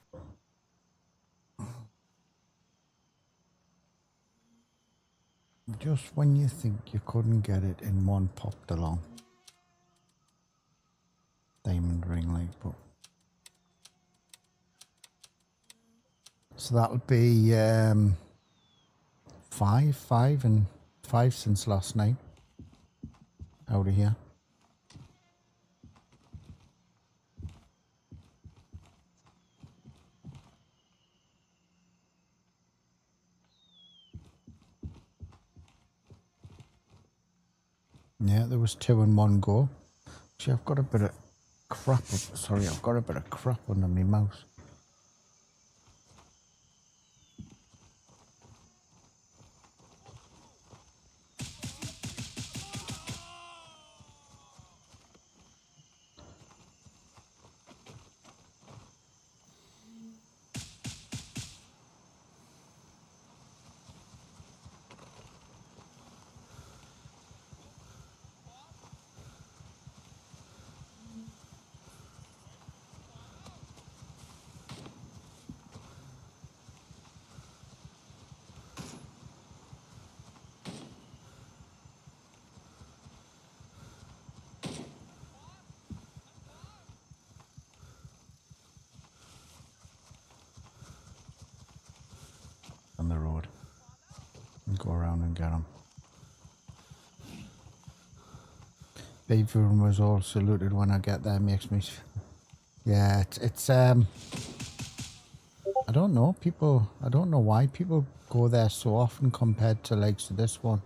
Just when you think you couldn't get it in one, popped along. Diamond ring light, but so that'll be five since last night. Out of here. Yeah, there was 2 in one go. Actually, I've got a bit of crap. Sorry, I've got a bit of crap under my mouse. On the road and go around and get them. Everyone was all saluted when I get there. Makes me, yeah. It's I don't know people. I don't know why people go there so often compared to like to this one.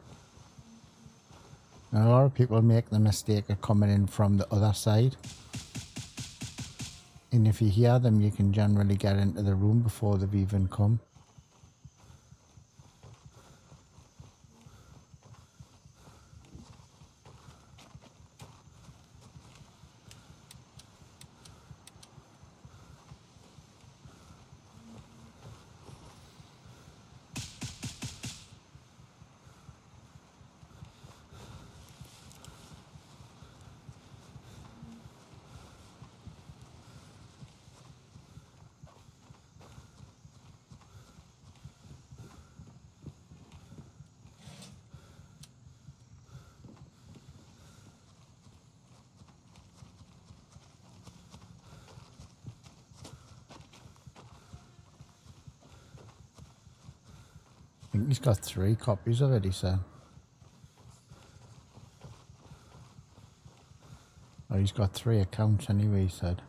And a lot of people make the mistake of coming in from the other side. And if you hear them, you can generally get into the room before they've even come. I think he's got 3 copies of it, he said. Oh, he's got 3 accounts anyway, he said.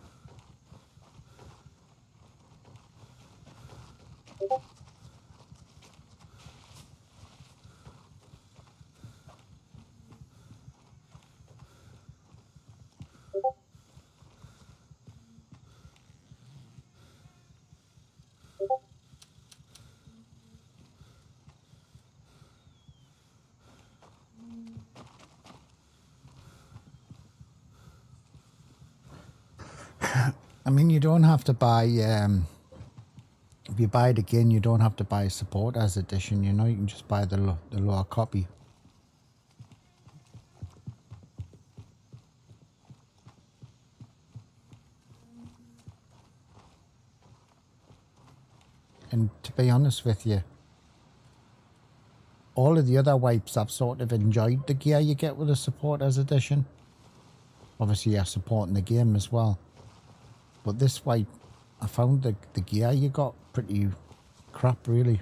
I mean, you don't have to buy if you buy it again, you don't have to buy support as edition, you know, you can just buy the lower copy. And to be honest with you, all of the other wipes I've sort of enjoyed the gear you get with the support as edition. Obviously you're supporting the game as well. But this wipe, I found the gear you got pretty crap really.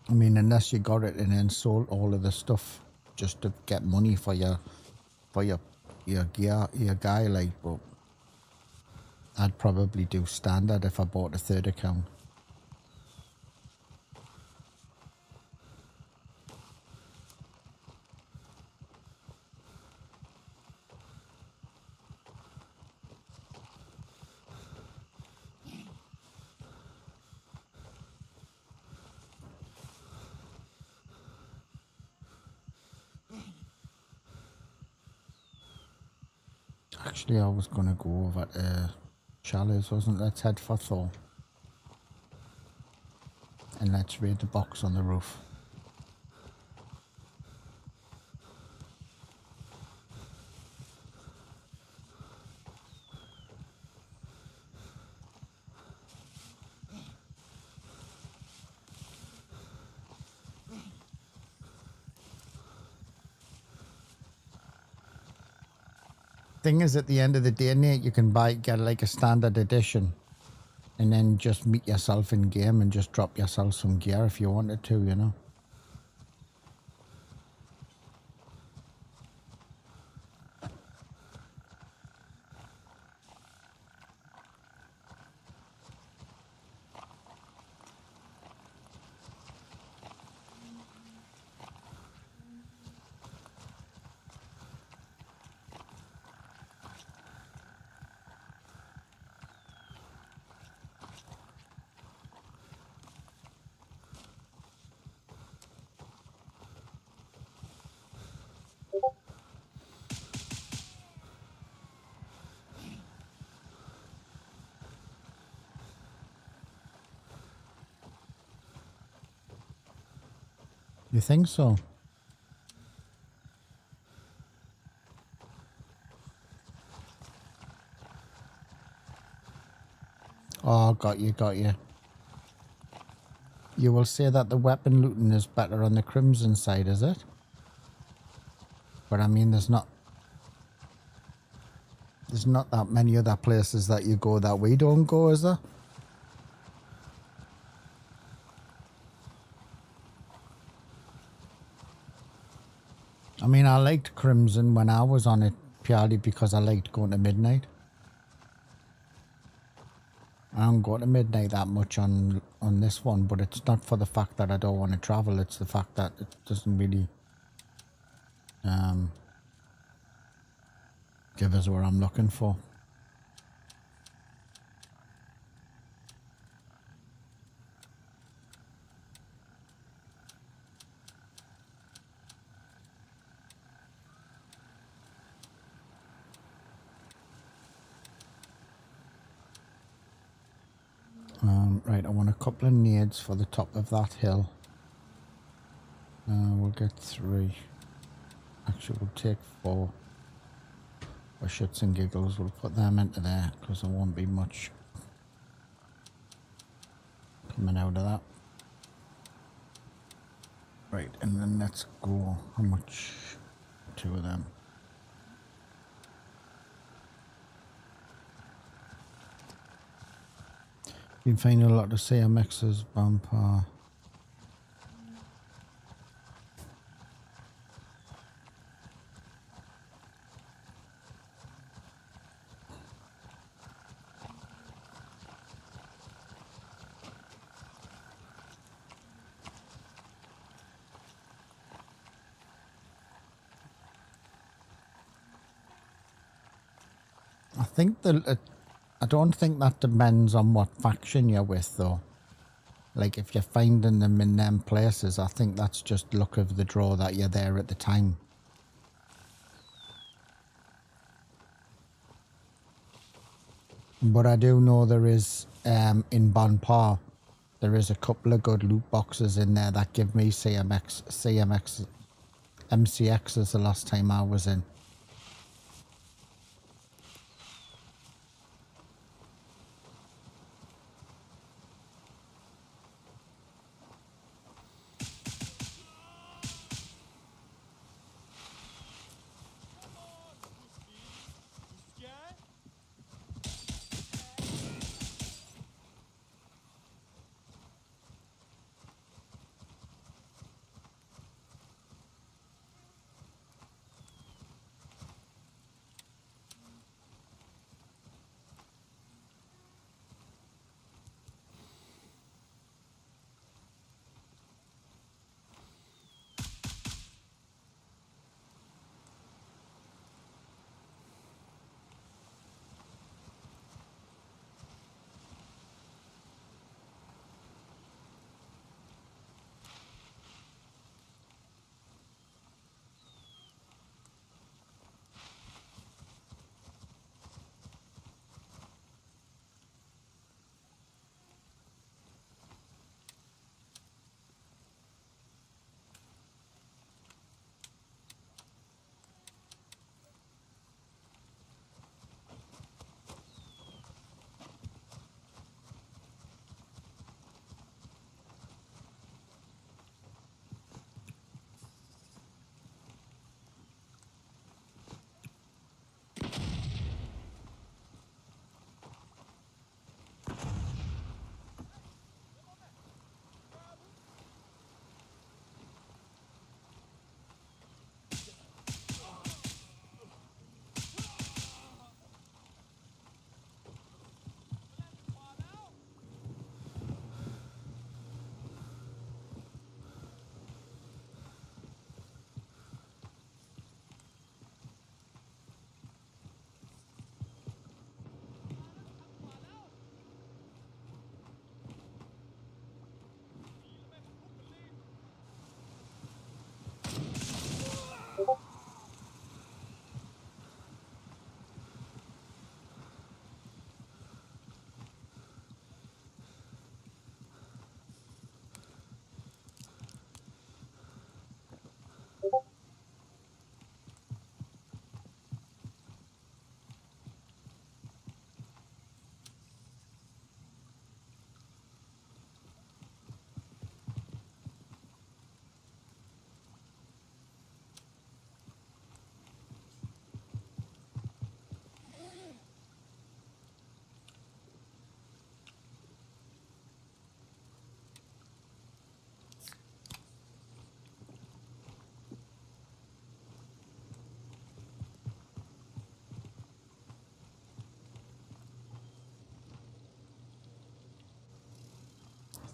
I mean, unless you got it and then sold all of the stuff just to get money for your gear, your guy, like, but I'd probably do standard if I bought a third account. Actually, I was going to go over to Challis, wasn't it? Let's head for Thor. And let's raid the box on the roof. Thing is, at the end of the day, Nate, you can get like a standard edition and then just meet yourself in game and just drop yourself some gear if you wanted to, you know. You think so? Oh, got you, got you. You will say that the weapon looting is better on the Crimson side, is it? But I mean, there's not that many other places that you go that we don't go, is there? I mean, I liked Crimson when I was on it purely because I liked going to midnight. I don't go to midnight that much on this one, but it's not for the fact that I don't want to travel. It's the fact that it doesn't really give us what I'm looking for. Right, I want a couple of nades for the top of that hill. We'll get 3. Actually, we'll take 4. For shits and giggles, we'll put them into there because there won't be much coming out of that. Right, and then let's go. How much? 2 of them. Been finding a lot of CMXs, bumper. I think I don't think that depends on what faction you're with, though. Like, if you're finding them in them places, I think that's just luck of the draw that you're there at the time. But I do know there is, in Bonpar, there is a couple of good loot boxes in there that give me MCXs the last time I was in.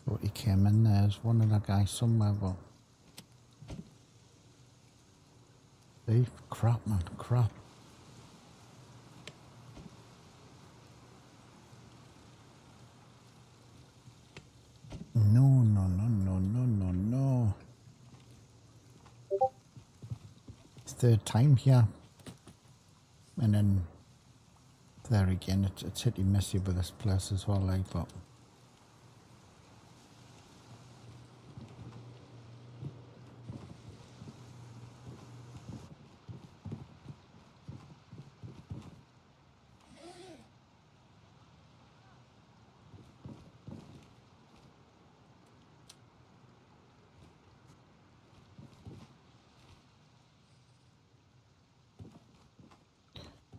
Thought he came in there. There's one of the guys somewhere, but... See? Crap, man. Crap. No, no, no, no, no, no, no. Third time here. And then... There again. It's hitty messy with this place as well, like, but...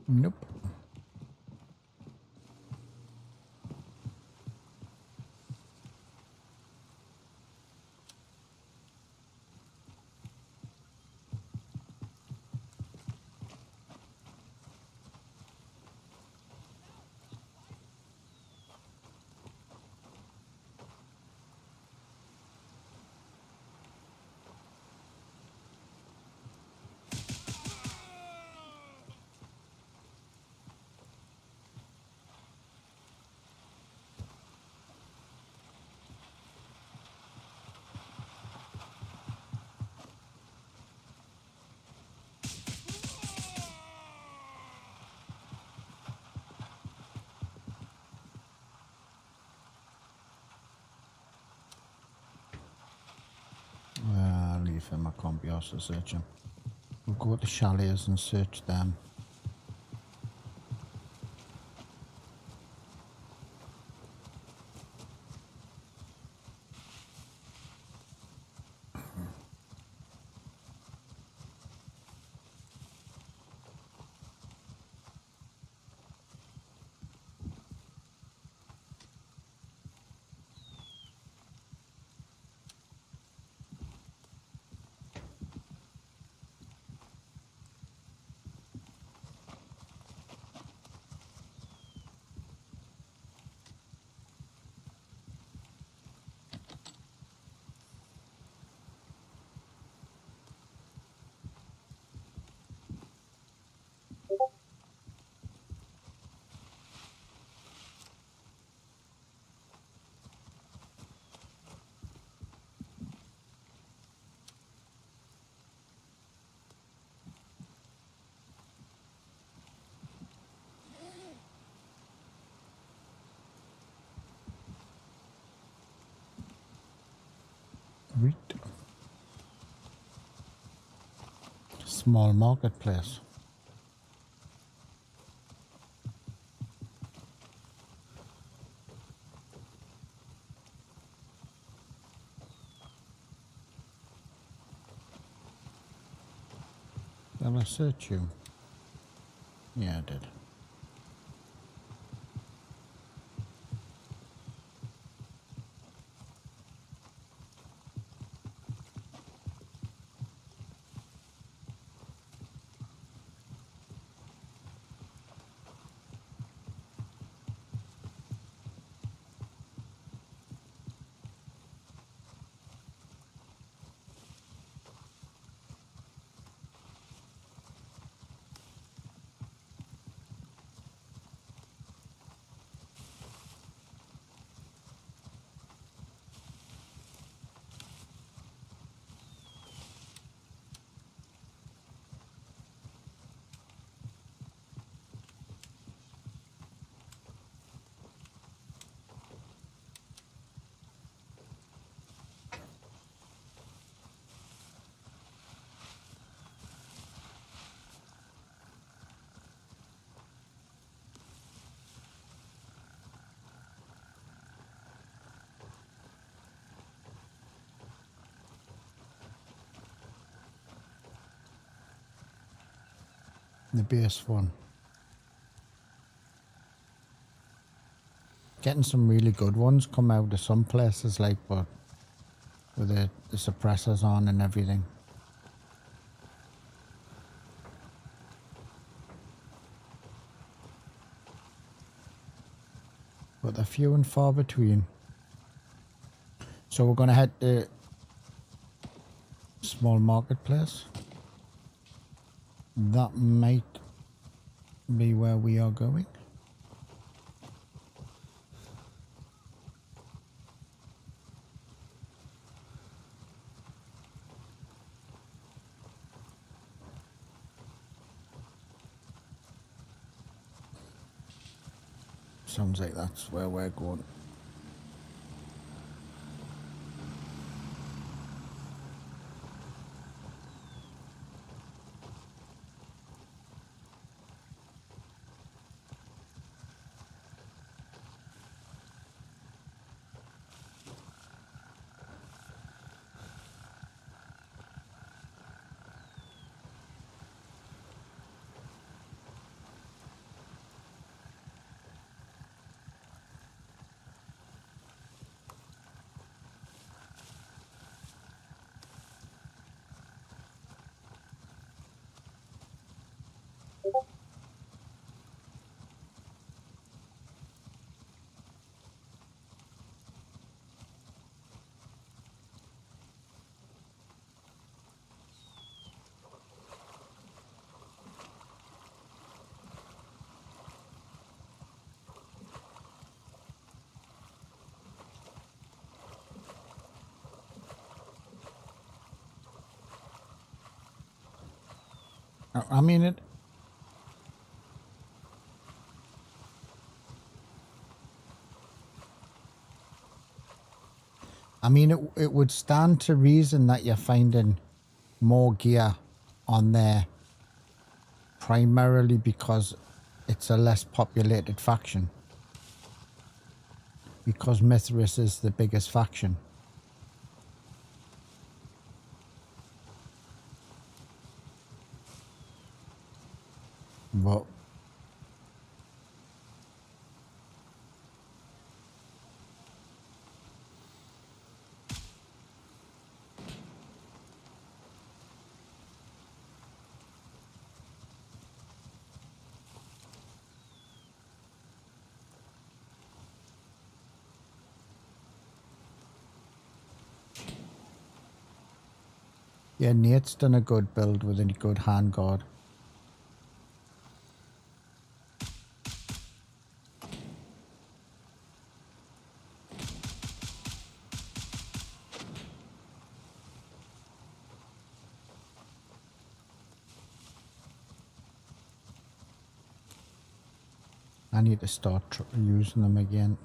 Nope. with him. I can't be asked to search him. We'll go to chalets and search them. Right. Small marketplace. Did I search you? Yeah, I did. The base one. Getting some really good ones come out of some places, like, but with the suppressors on and everything. But they're few and far between. So we're going to head to small marketplace. That might be where we are going. Sounds like that's where we're going. I mean it. I mean it would stand to reason that you're finding more gear on there, primarily because it's a less populated faction. Because Mithras is the biggest faction. But yeah, Nate's done a good build with a good handguard. I need to start using them again.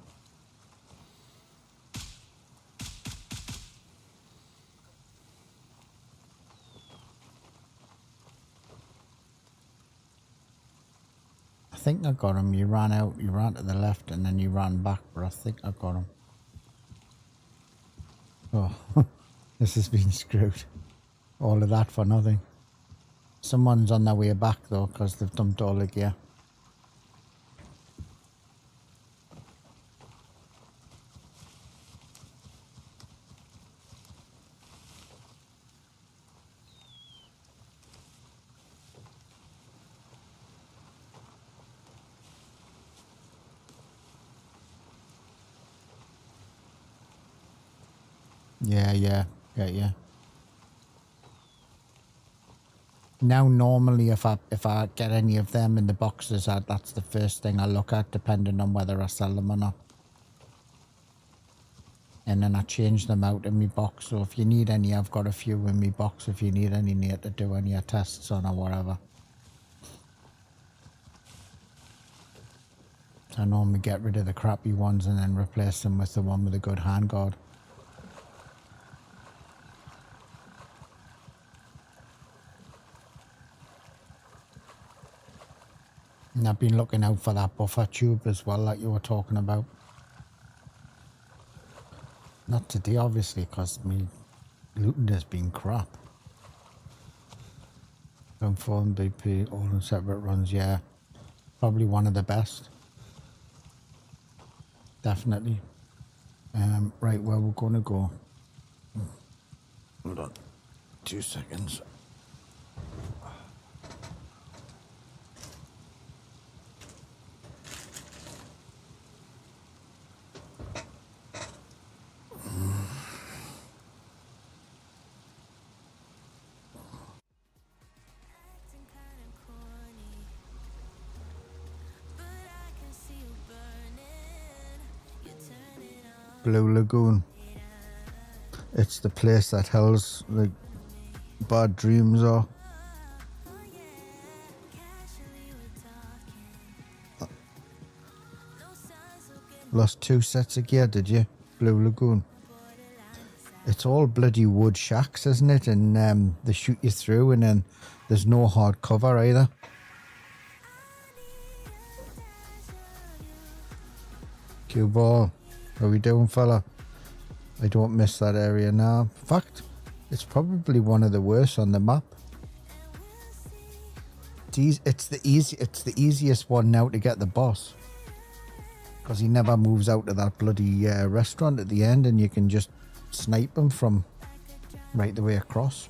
I think I got him. You ran out, you ran to the left and then you ran back, but I think I got him. Oh, this has been screwed. All of that for nothing. Someone's on their way back though, because they've dumped all the gear. Yeah. Now normally if I get any of them in the boxes, that's the first thing I look at, depending on whether I sell them or not. And then I change them out in my box. So if you need any, I've got a few in my box. If you need any near to do any tests on or whatever. I normally get rid of the crappy ones and then replace them with the one with a good handguard. And I've been looking out for that buffer tube as well, like you were talking about. Not today, obviously, because me looting has been crap. Going for BP, all in separate runs, yeah. Probably one of the best. Definitely. Right, where we're going to go. Hold on. 2 seconds. Blue Lagoon. It's the place that hell's like bad dreams are. Lost 2 sets of gear, did you? Blue Lagoon. It's all bloody wood shacks, isn't it? And they shoot you through, and then there's no hard cover either. Cue ball. How we doing, fella? I don't miss that area now. In fact, it's probably one of the worst on the map. It's the easiest one now to get the boss, because he never moves out of that bloody restaurant at the end, and you can just snipe him from right the way across.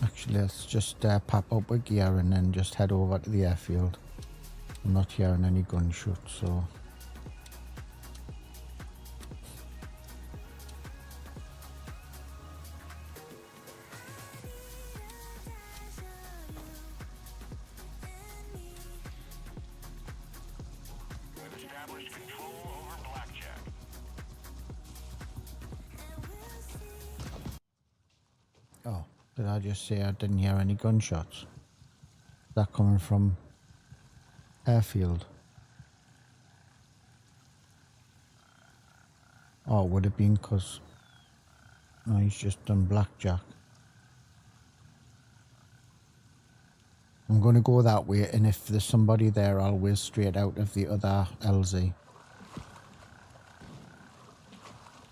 Actually, let's just pop up with gear and then just head over to the airfield. I'm not hearing any gunshots, so... We've established control over Blackjack. Oh, did I just say I didn't hear any gunshots? Is that coming from airfield? Oh, it would have been because he's just done blackjack. I'm going to go that way, and if there's somebody there, I'll whiz straight out of the other LZ.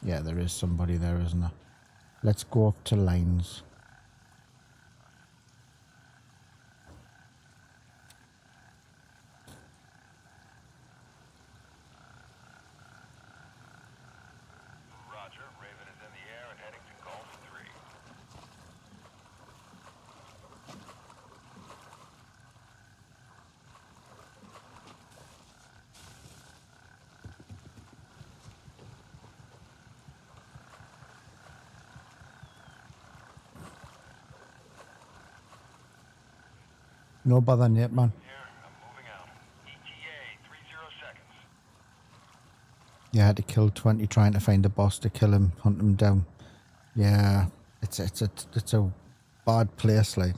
Yeah, there is somebody there, isn't there? Let's go up to lines. Roger, Raven is in the air and heading to Golf 3. No bother, Nate, man. Here, I'm moving out. ETA, 30 seconds. You had to kill 20 trying to find a boss to kill him, hunt him down. Yeah, it's a bad place, like.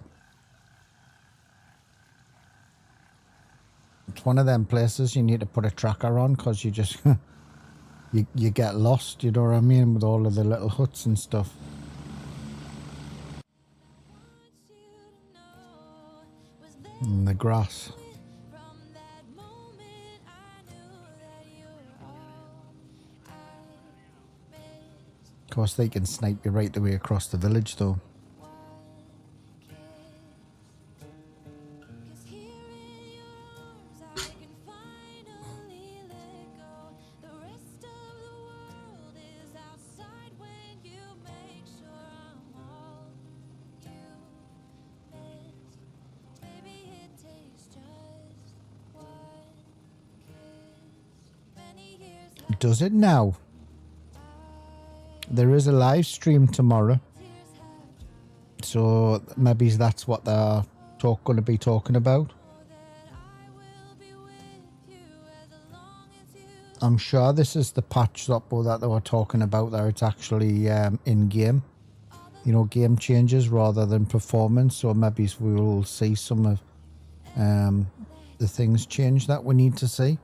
It's one of them places you need to put a tracker on because you just you get lost, you know what I mean, with all of the little huts and stuff. And the grass. Of course, they can snipe you right the way across the village, though. Does it now? There is a live stream tomorrow, so maybe that's what they're going to be talking about. I'm sure this is the patch that they were talking about, that it's actually in-game, you know, game changes rather than performance, so maybe we will see some of the things change that we need to see.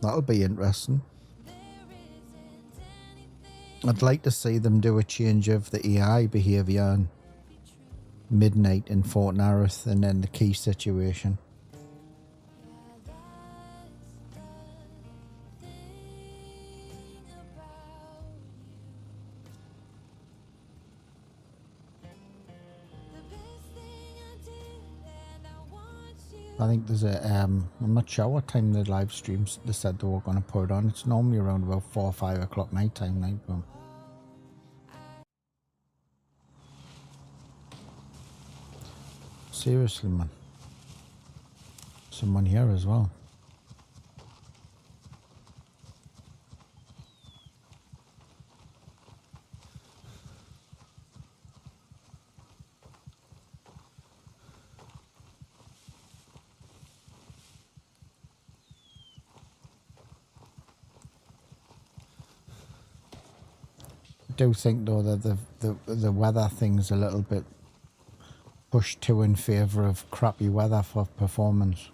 That'll be interesting. I'd like to see them do a change of the AI behaviour on Midnight in Fort Narroth and then the key situation. I think there's a, I'm not sure what time the live streams they said they were going to put it on. It's normally around about 4 or 5 o'clock night time now. But seriously, man. Someone here as well. I do think though that the weather thing's a little bit pushed to in favour of crappy weather for performance.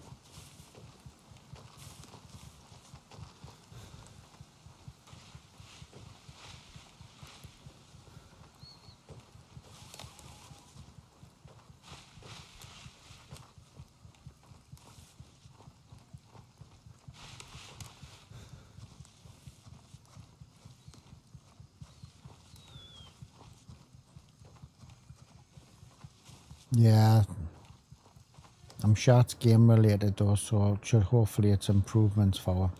Yeah, I'm sure it's game related though, so hopefully it's improvements for her.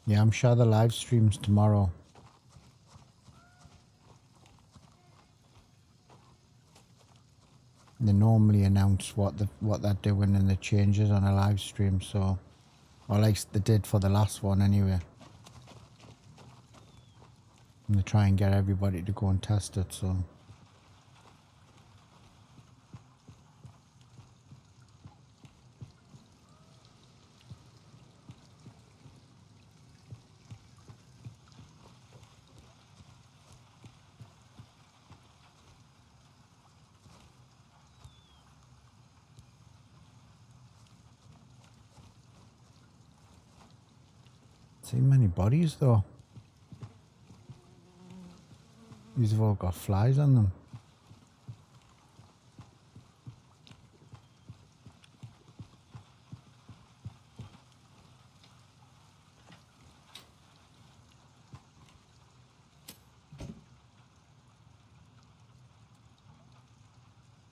Yeah, I'm sure the live stream's tomorrow. They normally announce what they're doing and the changes on a live stream, so, or at least they did for the last one anyway. And they try and get everybody to go and test it, so. See many bodies though. These have all got flies on them.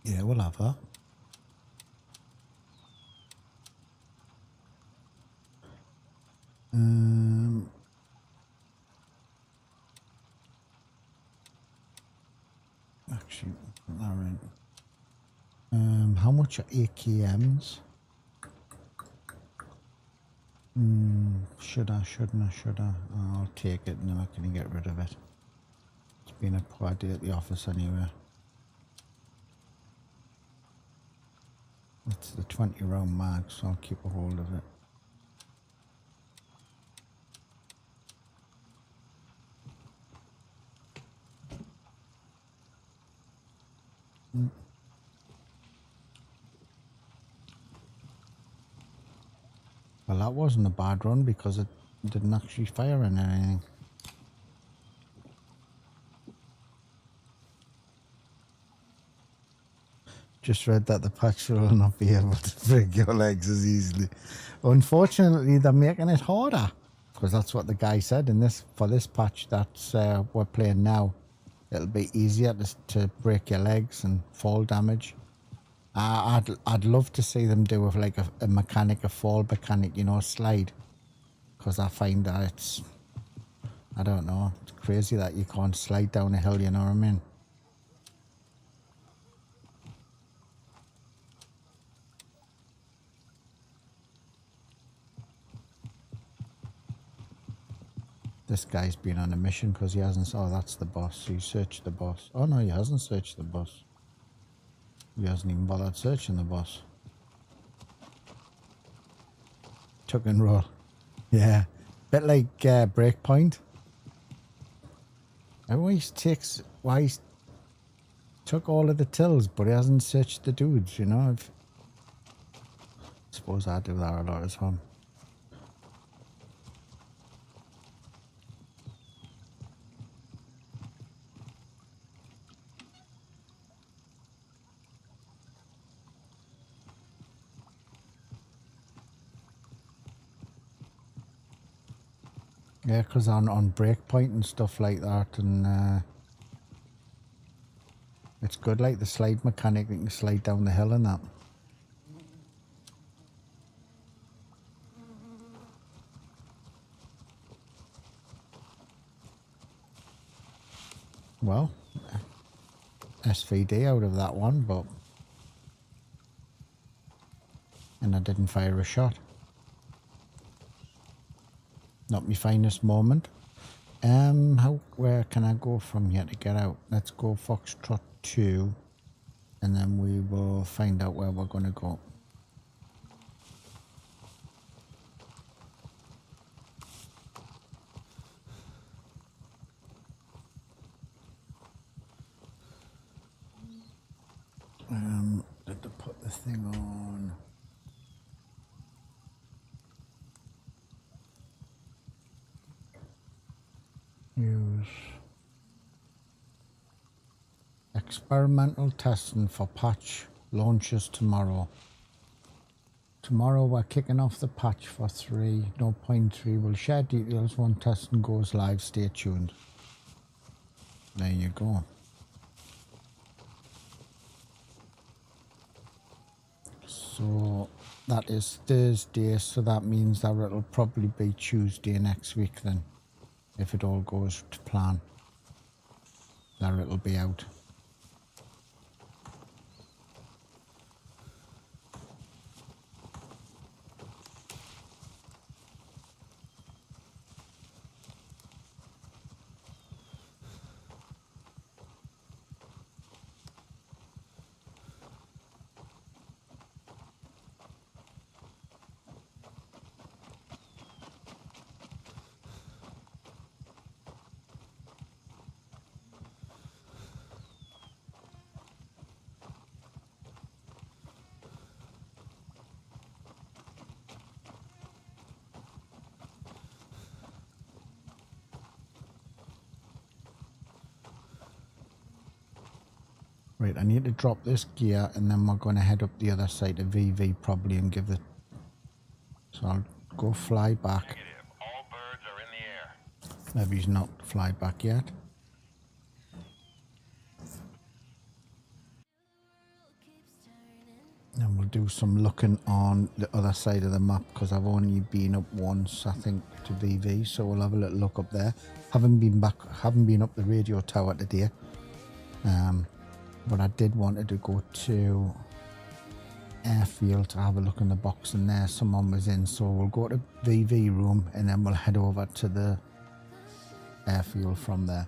Yeah, we'll have that. Actually, all right. How much are AKMs? Should I? Shouldn't I? Should I? I'll take it and then I can get rid of it. It's been a poor day at the office anyway. It's the 20 round mag, so I'll keep a hold of it. Well, that wasn't a bad run because it didn't actually fire in anything. Just read that the patch will not be able to break your legs as easily. Unfortunately, they're making it harder because that's what the guy said in this for this patch that's we're playing now. It'll be easier to break your legs and fall damage. I'd love to see them do with like a mechanic, a fall mechanic, you know, slide. Because I find that it's, I don't know, it's crazy that you can't slide down a hill, you know what I mean? This guy's been on a mission because he hasn't, oh that's the boss, he searched the boss. Oh no, he hasn't searched the boss. He hasn't even bothered searching the boss. Tuck and roll. Yeah. Bit like Breakpoint. I always takes, why he's took all of the tills, but he hasn't searched the dudes, you know? I suppose I do that a lot as well. Yeah, because on Breakpoint and stuff like that, and it's good, like the slide mechanic, you can slide down the hill and that. Well, SVD out of that one, but... And I didn't fire a shot. Not my finest moment. Where can I go from here to get out? Let's go Foxtrot 2 and then we will find out where we're going to go. Did I put the thing on? Use experimental testing for patch launches tomorrow. Tomorrow we're kicking off the patch for 3.0.3. We'll share details when testing goes live. Stay tuned. There you go. So that is Thursday, so that means that it'll probably be Tuesday next week then. If it all goes to plan, that it'll be out. Right, I need to drop this gear and then we're going to head up the other side of VV probably and give it... So I'll go fly back. Negative. All birds are in the air. Maybe he's not fly back yet. And we'll do some looking on the other side of the map because I've only been up once, I think, to VV. So we'll have a little look up there. Haven't been up the radio tower today. But I did wanted to go to airfield to have a look in the box, and there someone was in. So we'll go to VV room and then we'll head over to the airfield from there.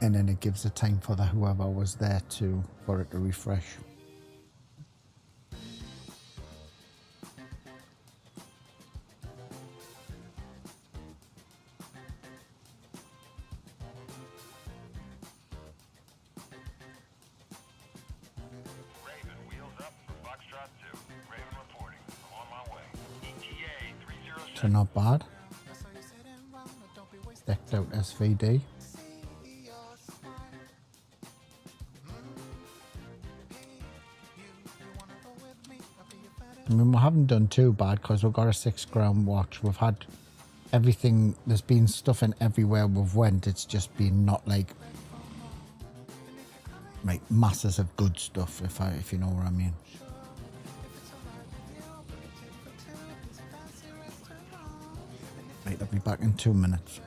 And then it gives the time for whoever was there for it to refresh. Raven, wheels up for Foxtrot 2. Raven reporting. I'm on my way. ETA 307. So not bad. Decked out SVD. I mean, we haven't done too bad because we've got a 6 grand watch. We've had everything. There's been stuff in everywhere we've went. It's just been not like masses of good stuff, if you know what I mean. Right, I'll be back in 2 minutes.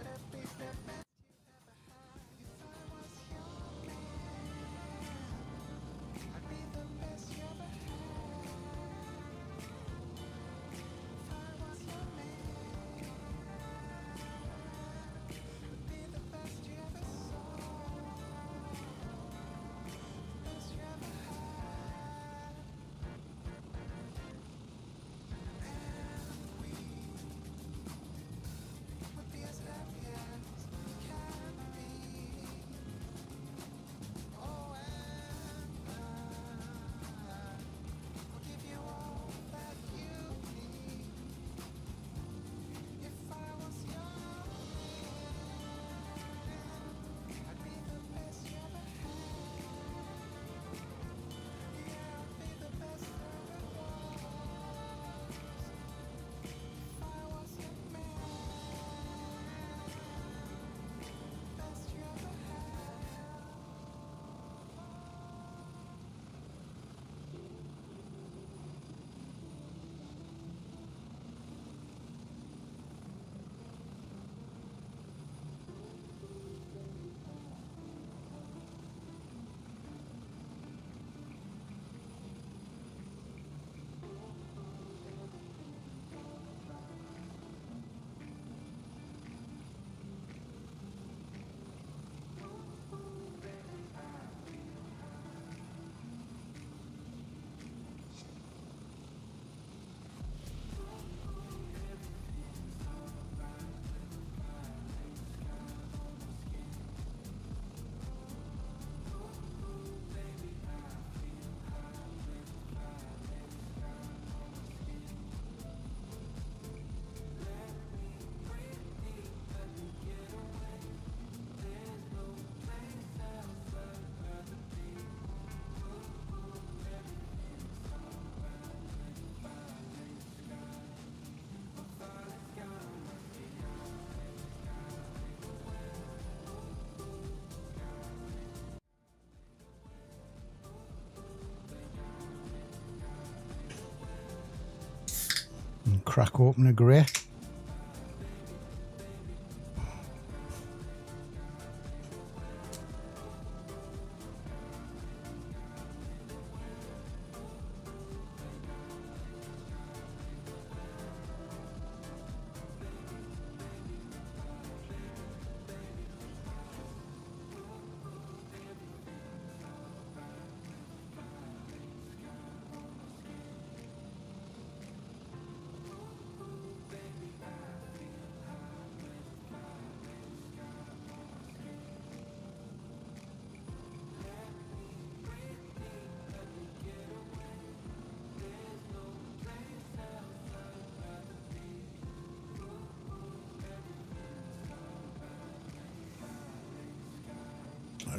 And crack open a grey.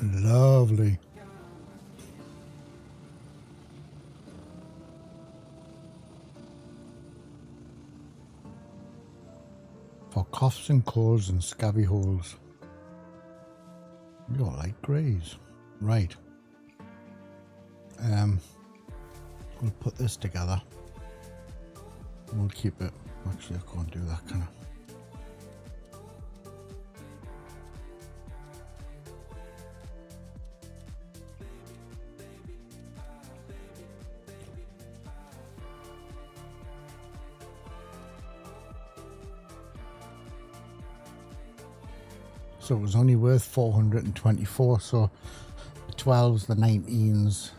Lovely. for coughs and colds and scabby holes. You don't like greys. Right. We'll put this together. We'll keep it. Actually, I can't do that, can I? So it was only worth 424, so the 12s, the 19s,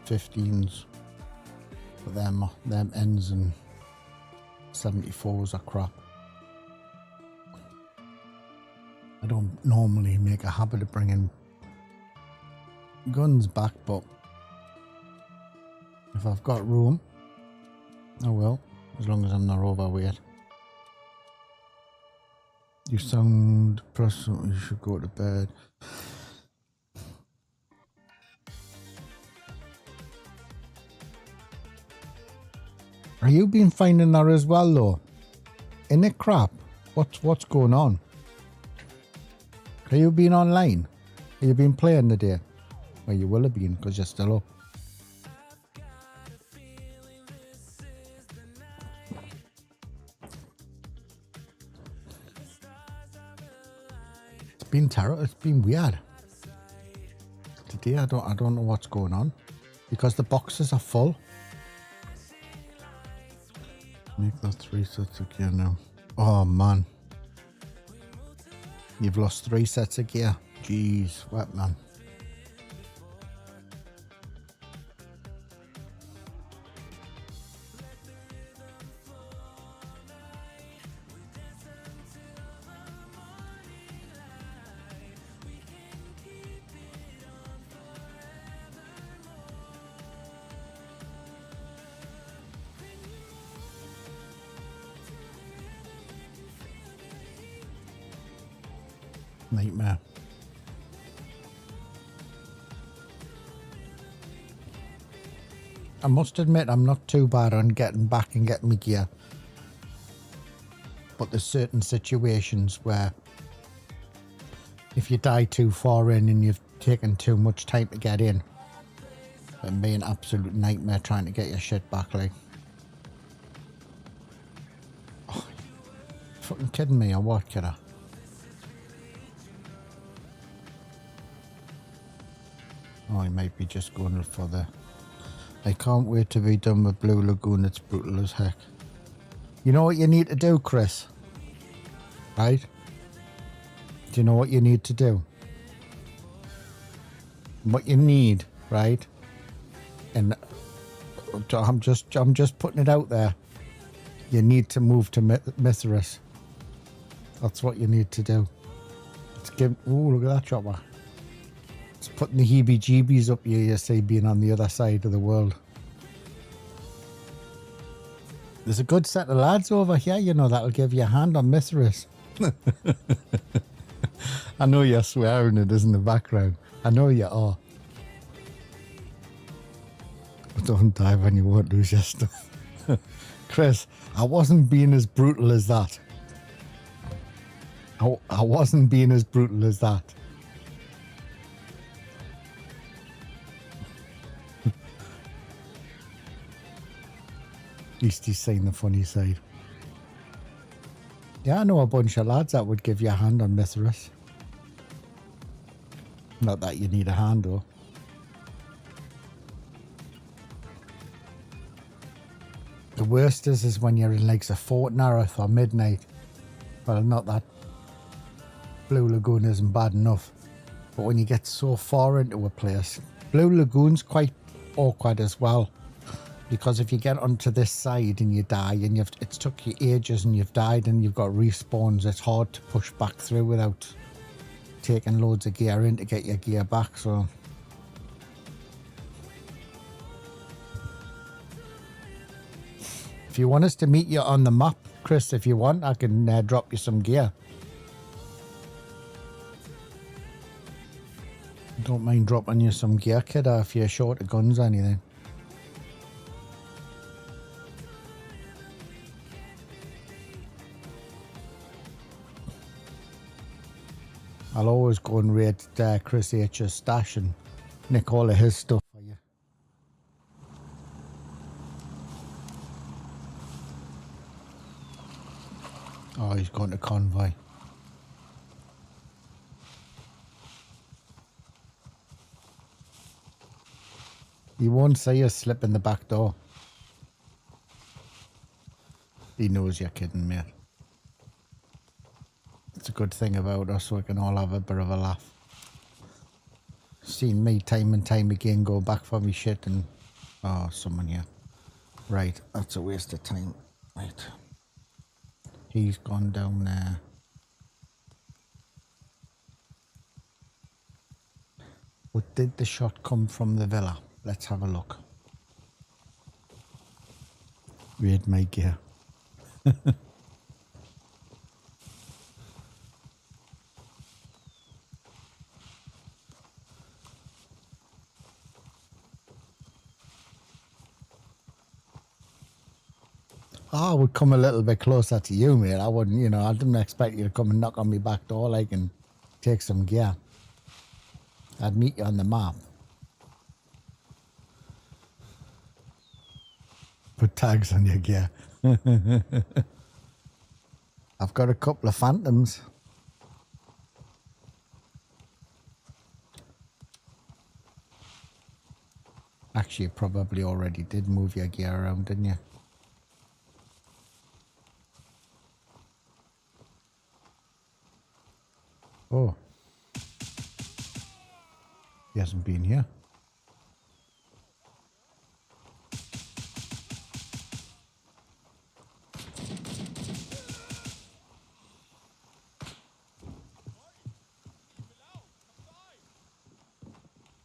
15s, but them ends and 74s are crap. I don't normally make a habit of bringing guns back, but if I've got room, I will, as long as I'm not overweight. You sound depressed, you should go to bed. Are you been finding that as well though? Isn't it crap? What's going on? Have you been online? Have you been playing today? Well, you will have been because you're still up. It's been terrible. It's been weird. Today I don't know what's going on because the boxes are full. Make that 3 sets of gear now. Oh man. You've lost 3 sets of gear. Jeez, what man. Nightmare. I must admit I'm not too bad on getting back and getting my gear, but there's certain situations where if you die too far in and you've taken too much time to get in, it'd be an absolute nightmare trying to get your shit back. Like, oh, you fucking kidding me or what, kidder? Oh, he might be just going for the... I can't wait to be done with Blue Lagoon. It's brutal as heck. You know what you need to do, Chris? Right? Do you know what you need to do? What you need, right? And I'm just putting it out there. You need to move to Mithras. That's what you need to do. Let's give... Ooh, look at that chopper. It's putting the heebie-jeebies up here, you see, being on the other side of the world. There's a good set of lads over here, you know, that'll give you a hand on Mithras. I know you're swearing it is in the background. I know you are. But don't die when you won't lose your stuff. Chris, I wasn't being as brutal as that. I wasn't being as brutal as that. At least he's saying the funny side. Yeah, I know a bunch of lads that would give you a hand on Mithras. Not that you need a hand though. The worst is when you're in like a fortnight or midnight. Well, not that Blue Lagoon isn't bad enough. But when you get so far into a place, Blue Lagoon's quite awkward as well. Because if you get onto this side and you die and it's took you ages and you've died and you've got respawns, it's hard to push back through without taking loads of gear in to get your gear back. So if you want us to meet you on the map, Chris, if you want, I can drop you some gear. Don't mind dropping you some gear, kid, if you're short of guns or anything. I'll always go and rate Chris H's stash and nick all of his stuff for you. Oh, he's going to convoy. He won't see us slip in the back door. He knows you're kidding, mate. It's a good thing about us, we can all have a bit of a laugh. Seen me time and time again go back for me shit and... Oh, someone here. Right, that's a waste of time. Right. He's gone down there. But did the shot come from the villa? Let's have a look. Raid my gear. I would come a little bit closer to you, mate. I wouldn't, you know, I didn't expect you to come and knock on my back door like and take some gear. I'd meet you on the map. Put tags on your gear. I've got a couple of phantoms. Actually, you probably already did move your gear around, didn't you? Oh. He hasn't been here.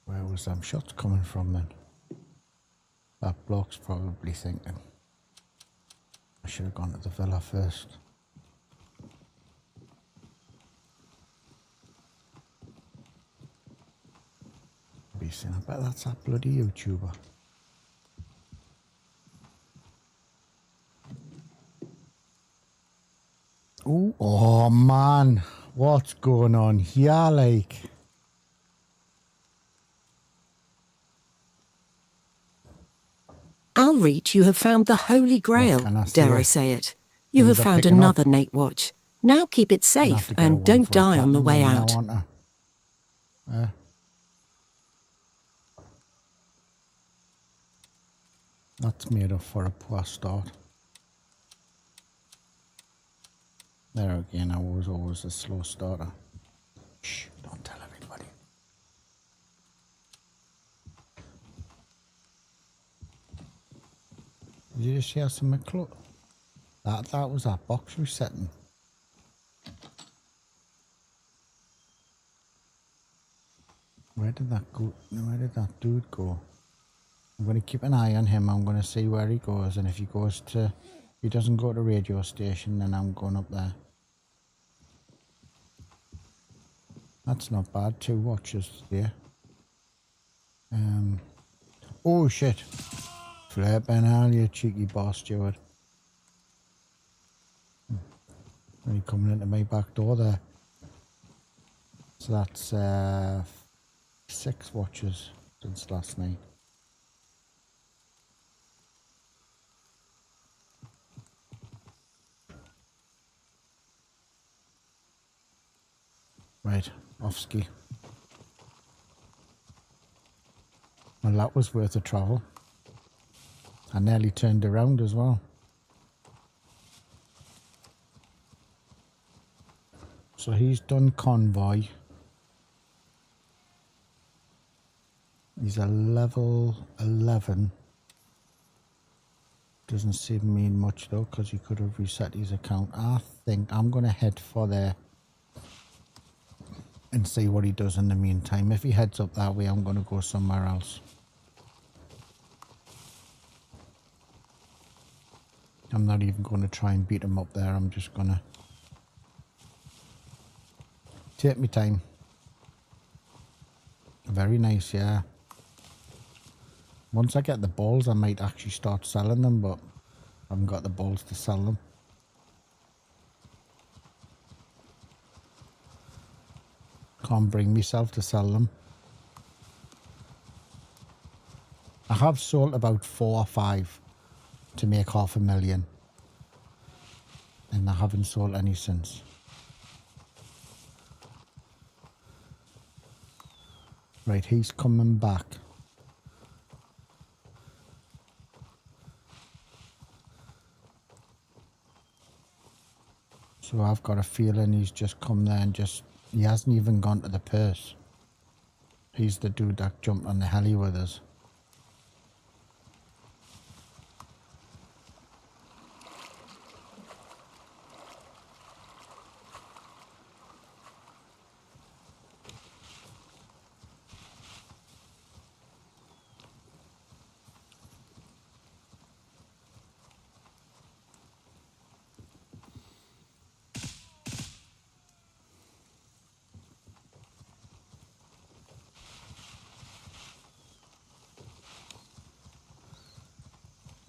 Where was them shots coming from then? That bloke's probably thinking, I should have gone to the villa first. Be saying, I bet that's that bloody YouTuber. Ooh, oh man, what's going on here, like? Outreach, you have found the Holy Grail, dare I say it. You have found another Nate watch. Now keep it safe and don't die on the way out. That's made up for a poor start. There again, I was always a slow starter. Shh, don't tell everybody. Did you just hear some close? That was that box resetting. Where did that go? Where did that dude go? I'm going to keep an eye on him. I'm going to see where he goes, and if he goes to, if he doesn't go to the radio station, then I'm going up there. That's not bad. 2 watches there. Oh shit! Flippin' hell, you cheeky boss, Stewart. Only coming into my back door there. So that's 6 watches since last night. Right, off ski. Well, that was worth a travel. I nearly turned around as well. So he's done convoy. He's a level 11. Doesn't seem to mean much though, because he could have reset his account. I think I'm going to head for there and see what he does in the meantime. If he heads up that way, I'm going to go somewhere else. I'm not even going to try and beat him up there. I'm just going to take my time. Very nice, yeah. Once I get the balls, I might actually start selling them, but I haven't got the balls to sell them. Can't bring myself to sell them. I have sold about 4 or 5 to make $500,000. And I haven't sold any since. Right, he's coming back. So I've got a feeling he's just come there and he hasn't even gone to the purse. He's the dude that jumped on the heli with us.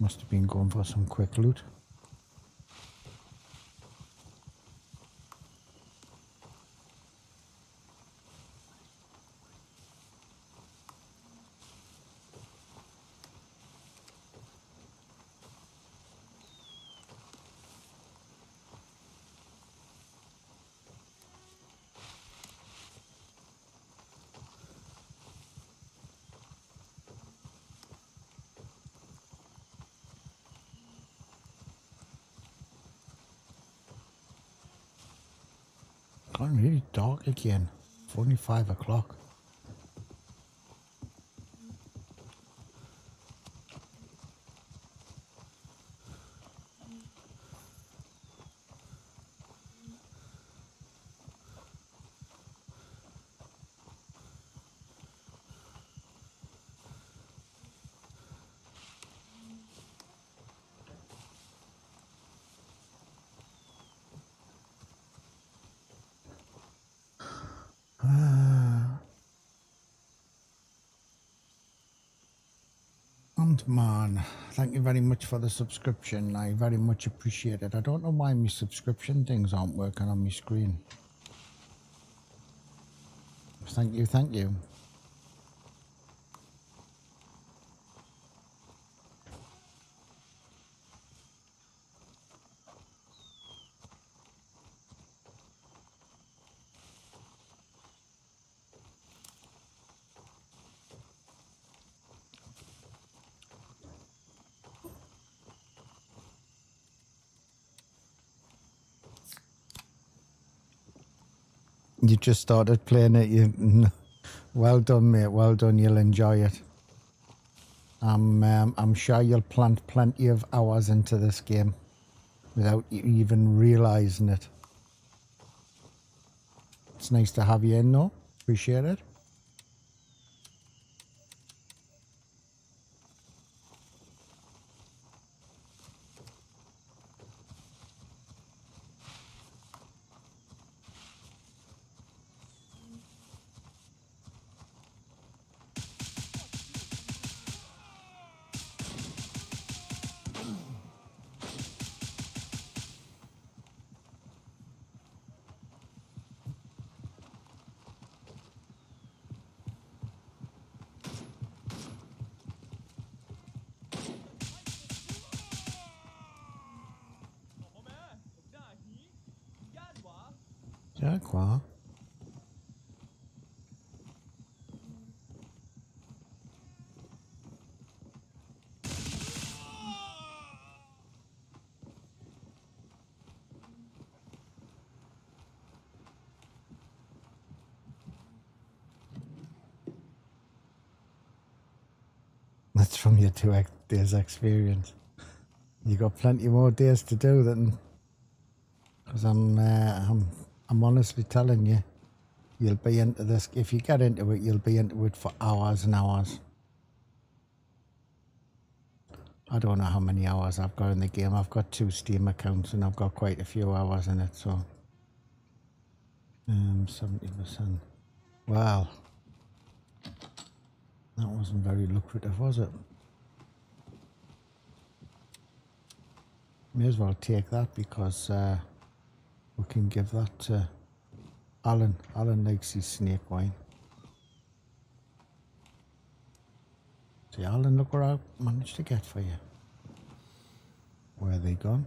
Must have been going for some quick loot. Gone really dark again. It's only 5 o'clock. Man, thank you very much for the subscription. I very much appreciate it. I don't know why my subscription things aren't working on my screen. Thank you, thank you. You just started playing it. Well done, mate. Well done. You'll enjoy it. I'm sure you'll plant plenty of hours into this game without you even realizing it. It's nice to have you in, though. Appreciate it. Yeah, quoi. That's from your 2 days experience. You got plenty more days to do than, because I'm honestly telling you, you'll be into this. If you get into it, you'll be into it for hours and hours. I don't know how many hours I've got in the game. I've got 2 Steam accounts and I've got quite a few hours in it. So 70%. Wow, that wasn't very lucrative, was it? May as well take that because we can give that to Alan likes his snake wine. See, Alan, look what I managed to get for you. Where are they gone?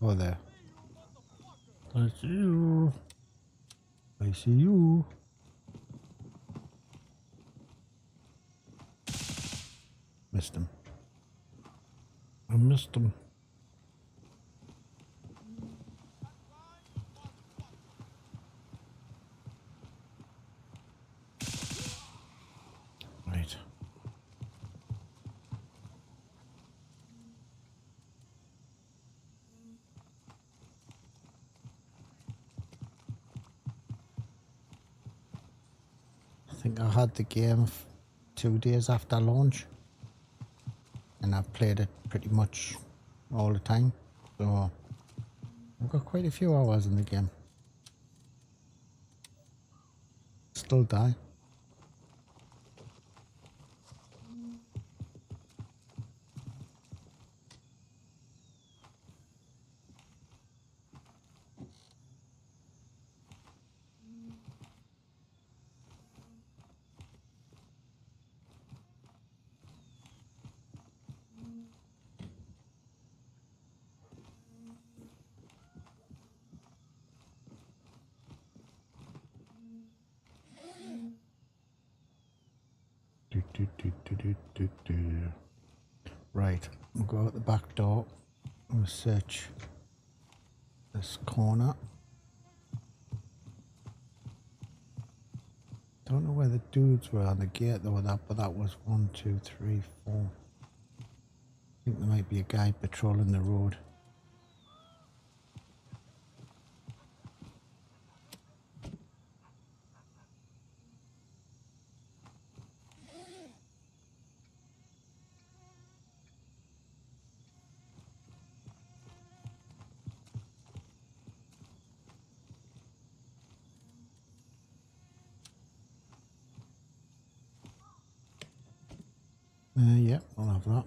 Oh, there. I see you. I see you. Missed him. I missed him. Right. I think I had the game 2 days after launch, and I've played it pretty much all the time, so I've got quite a few hours in the game. Still die. Right, we'll go out the back door. We'll search this corner. Don't know where the dudes were on the gate though, but that was 1, 2, 3, 4. I think there might be a guy patrolling the road. Yeah, I'll have that.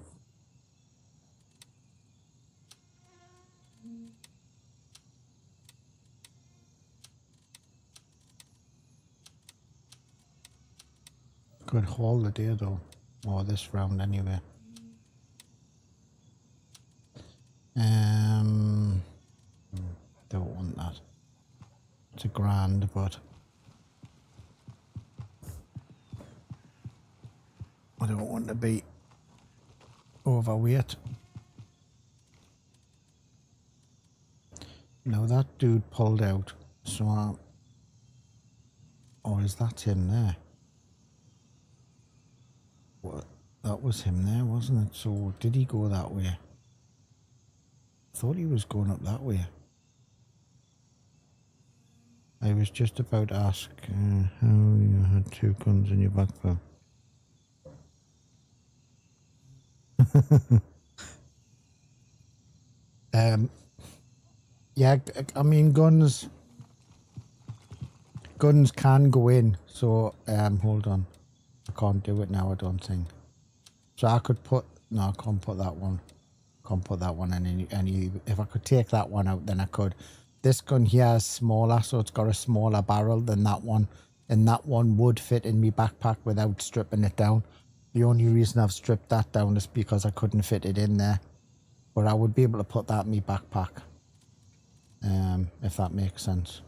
Good haul the day though, or this round anyway. Don't want that. It's a grand, but I don't want to be overweight. No, that dude pulled out, so or is that him there? What? That was him there, wasn't it? So did he go that way? I thought he was going up that way. I was just about to ask how you had 2 guns in your backpack. Yeah, I mean guns can go in, so hold on, I can't do it now, I don't think. So I could put, no, I can't put that one, in any, if I could take that one out then I could. This gun here is smaller, so it's got a smaller barrel than that one, and that one would fit in my backpack without stripping it down. The only reason I've stripped that down is because I couldn't fit it in there, but I would be able to put that in my backpack, if that makes sense.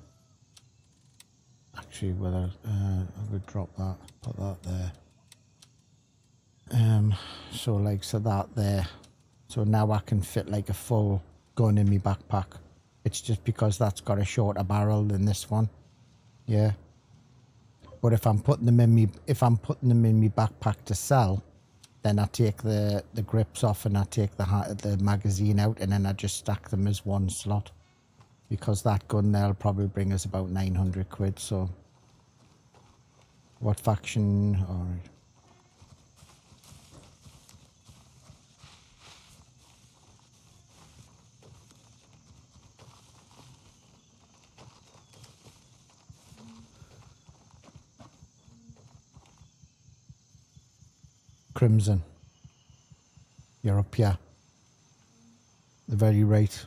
Actually, whether I would drop that, put that there. So like, so that there, so now I can fit like a full gun in my backpack. It's just because that's got a shorter barrel than this one. Yeah. But if I'm putting them in me, my backpack to sell, then I take the grips off and I take the magazine out, and then I just stack them as one slot. Because that gun there'll probably bring us about 900 quid. So, what faction? All right. Crimson. You're up here. The very right.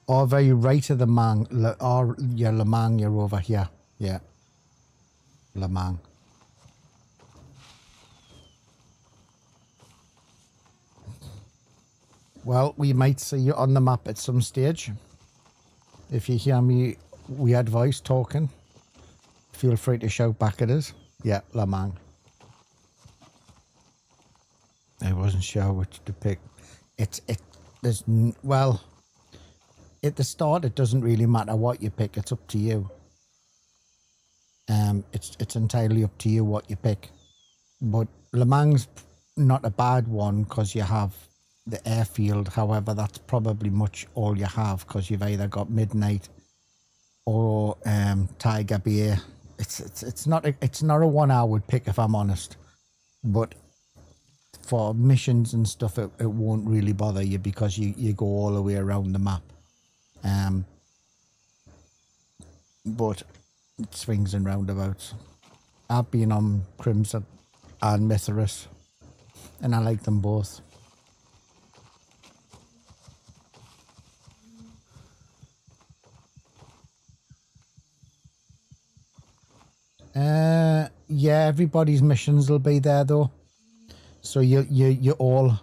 Or very right of the Mang. Or yeah, Le Mans, you're over here. Yeah. Le Mans. Well, we might see you on the map at some stage. If you hear me weird voice talking, feel free to shout back at us. Yeah, Le Mans. I wasn't sure which to pick. Well, at the start, it doesn't really matter what you pick. It's up to you. It's entirely up to you what you pick. But Le Mans not a bad one because you have the airfield. However, that's probably much all you have because you've either got Midnight or Tiger Bay. It's not a one I would pick if I'm honest. But for missions and stuff, it won't really bother you because you go all the way around the map. But it swings and roundabouts. I've been on Crimson and Mithras, and I like them both. Yeah, everybody's missions will be there though. So you all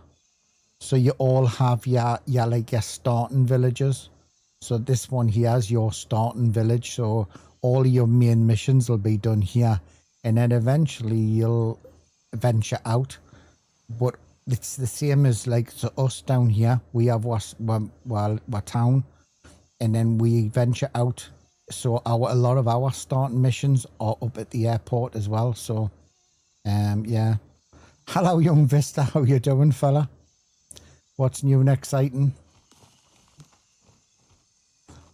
have your like your starting villages. So this one here is your starting village. So all of your main missions will be done here, and then eventually you'll venture out. But it's the same as like so us down here. We have our town, and then we venture out. So a lot of our starting missions are up at the airport as well. So, yeah. Hello, Young Vista. How you doing, fella? What's new and exciting?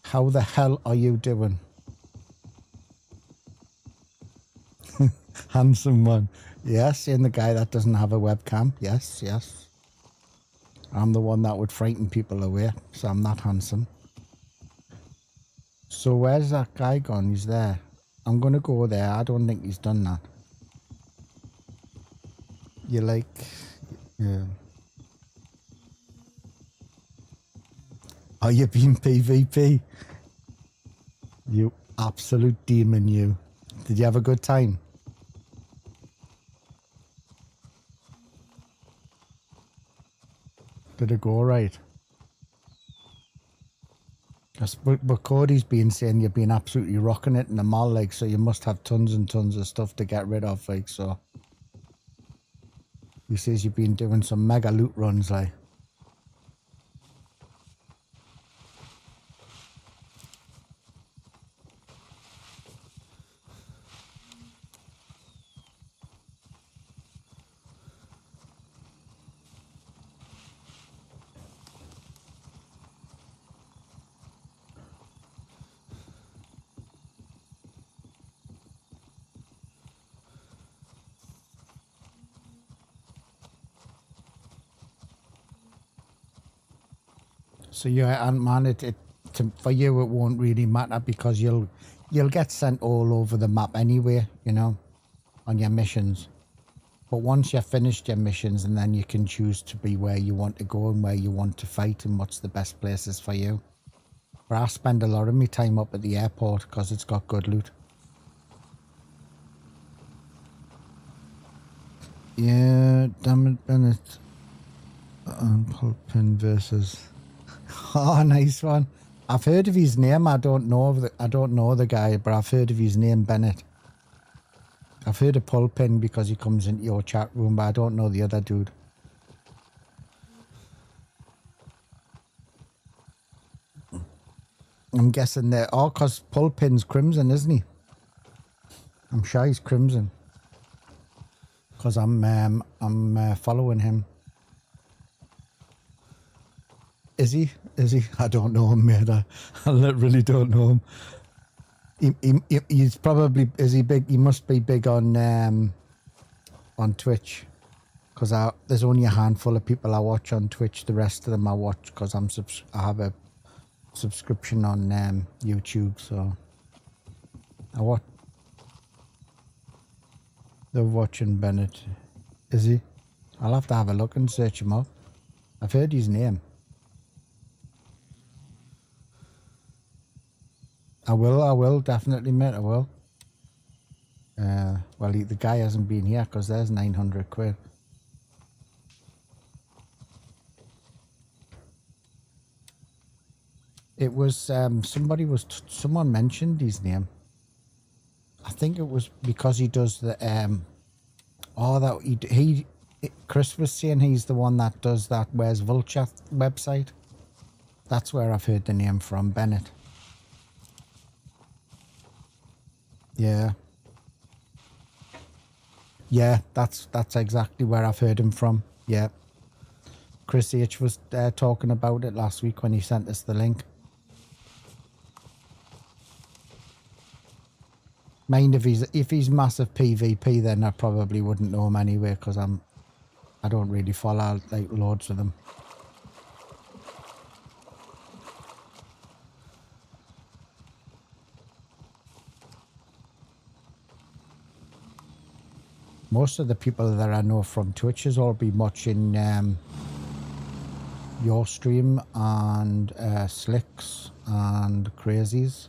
How the hell are you doing? Handsome one. Yes, and the guy that doesn't have a webcam. Yes, yes. I'm the one that would frighten people away, so I'm not handsome. So where's that guy gone? He's there. I'm going to go there. I don't think he's done that. You like... Yeah. Oh, you been PvP? You absolute demon, you. Did you have a good time? Did it go right? But Cody's been saying you've been absolutely rocking it in the mall, like, so you must have tons and tons of stuff to get rid of, like, so. He says you've been doing some mega loot runs, like. So yeah, and man, for you it won't really matter because you'll get sent all over the map anyway, you know, on your missions. But once you've finished your missions, and then you can choose to be where you want to go and where you want to fight and what's the best places for you. But I spend a lot of my time up at the airport because it's got good loot. Yeah, damn it, Bennett. Pulpin versus... Oh, nice one. I've heard of his name. I don't know the guy, but I've heard of his name, Bennett. I've heard of Pulpin because he comes into your chat room, but I don't know the other dude. I'm guessing they're because Pulpin's Crimson, isn't he? I'm sure he's Crimson because I'm following him. Is he? Is he? I don't know him, mate. I literally don't know him. He's probably, is he big? He must be big on Twitch, because there's only a handful of people I watch on Twitch. The rest of them I watch because I have a subscription on YouTube, so I watch. They're watching Bennett. Is he? I'll have to have a look and search him up. I've heard his name. I will definitely, mate. I will. Well, the guy hasn't been here because there's 900 quid. It was someone mentioned his name. I think it was because he does the Chris was saying he's the one that does that Where's Vulture website. That's where I've heard the name from, Bennett. Yeah. Yeah, that's exactly where I've heard him from. Yeah. Chris H was talking about it last week when he sent us the link. Mind if he's massive PvP, then I probably wouldn't know him anyway, because I don't really follow like loads of them. Most of the people that I know from Twitch has all been watching your stream and Slicks and Crazies.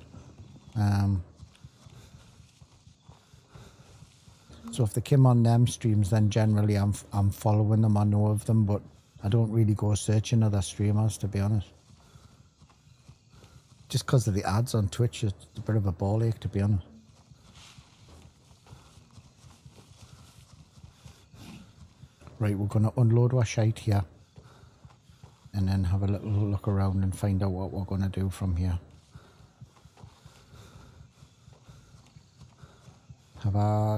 So if they came on them streams, then generally I'm following them, I know of them, but I don't really go searching other streamers, to be honest. Just because of the ads on Twitch, it's a bit of a ball ache, to be honest. Right, we're going to unload our shite here and then have a little look around and find out what we're going to do from here.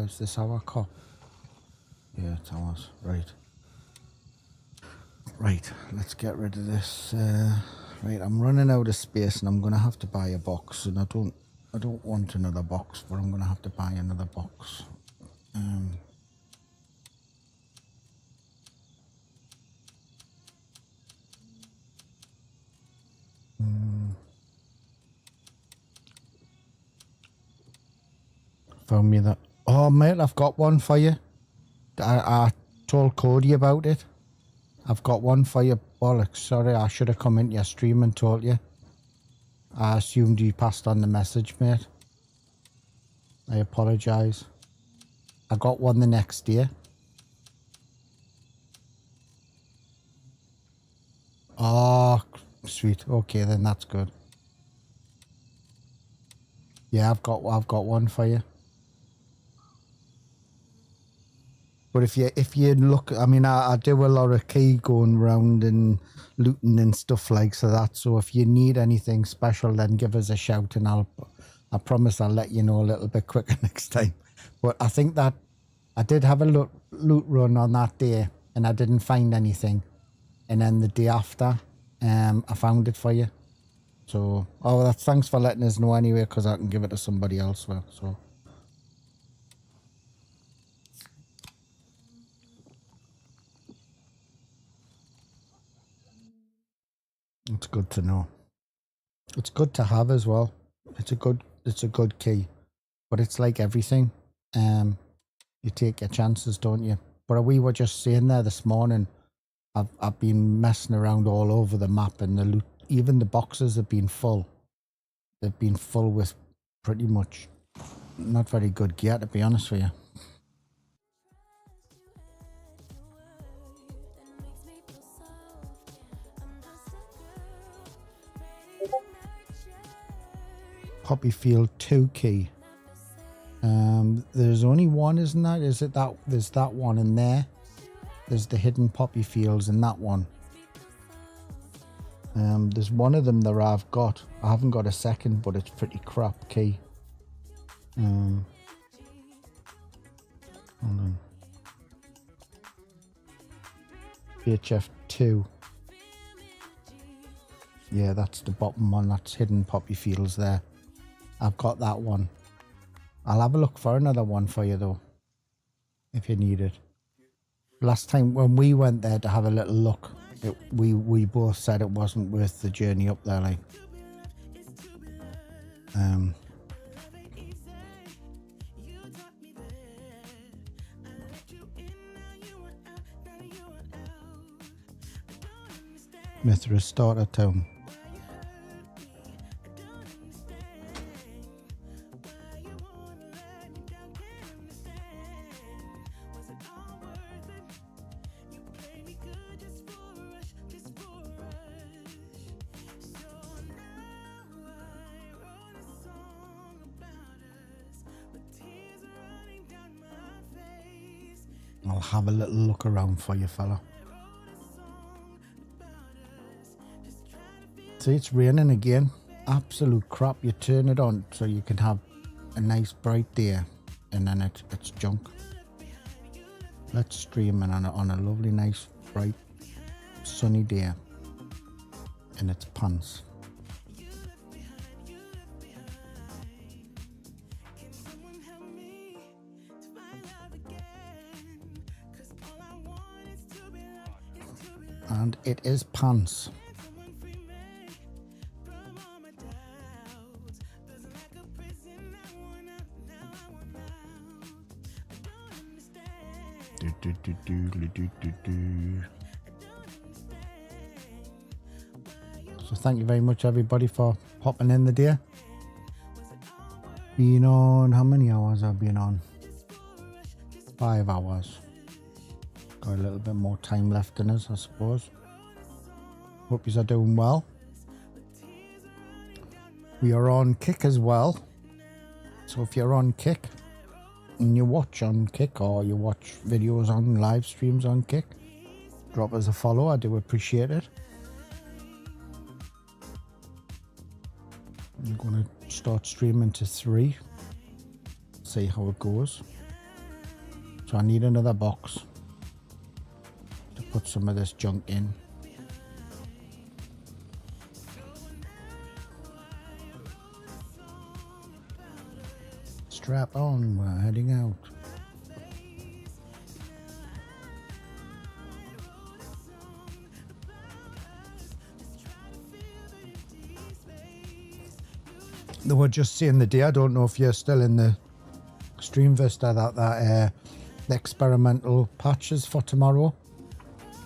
Is this our cop? Yeah, it's ours. Right. Right, let's get rid of this. Right, I'm running out of space and I'm going to have to buy a box. And I don't want another box, but I'm going to have to buy another box. Found me that. Oh, mate, I've got one for you. I told Cody about it. I've got one for you, bollocks. Sorry, I should have come into your stream and told you. I assumed you passed on the message, mate. I apologise. I got one the next day. Oh, sweet. Okay, then that's good. Yeah, I've got one for you. But if you look, I mean, I do a lot of key going around and looting and stuff like that. So if you need anything special, then give us a shout, and I promise I'll let you know a little bit quicker next time. But I think that I did have a loot run on that day, and I didn't find anything. And then the day after, I found it for you. So, thanks for letting us know anyway, because I can give it to somebody else. So. It's good to know. It's good to have as well. It's a good key, but it's like everything. You take your chances, don't you? But we were just saying there this morning, I've been messing around all over the map, and the loot, even the boxes have been full. They've been full with pretty much not very good gear, to be honest with you. Poppyfield 2 key. There's only one, isn't there? Is it that? There's that one in there. There's the hidden poppy fields in that one. There's one of them that I've got. I haven't got a second, but it's pretty crap key. Hold on. HF2. Yeah, that's the bottom one. That's hidden poppy fields there. I've got that one. I'll have a look for another one for you though, if you need it. Last time when we went there to have a little look, we both said it wasn't worth the journey up there, like. Mithras Starter Town. I'll have a little look around for you, fella. See, it's raining again. Absolute crap. You turn it on so you can have a nice bright day, and then it's junk. Let's stream it on a lovely, nice, bright, sunny day, and it's pants. And it is pants. So thank you very much everybody for hopping in the day. Been on, how many hours I've been on? 5 hours. Got a little bit more time left in us, I suppose. Hope you are doing well. We are on Kick as well. So if you're on Kick and you watch on Kick, or you watch videos on live streams on Kick, drop us a follow. I do appreciate it. I'm going to start streaming to 3. See how it goes. So I need another box to put some of this junk in. Strap on, we're heading out. They were just saying the day, I don't know if you're still in the stream vista, that the experimental patches for tomorrow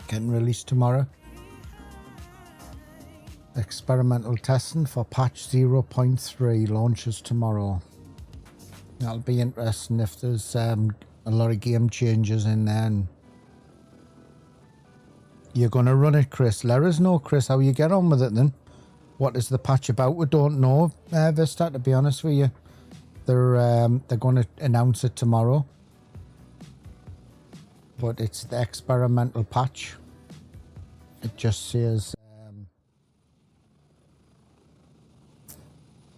getting released tomorrow. Experimental testing for patch 0.3 launches tomorrow. That'll be interesting if there's a lot of game changes in there. And you're going to run it, Chris. Let us know, Chris, how you get on with it then. What is the patch about? We don't know, Vista, to be honest with you. They're going to announce it tomorrow. But it's the experimental patch. It just says...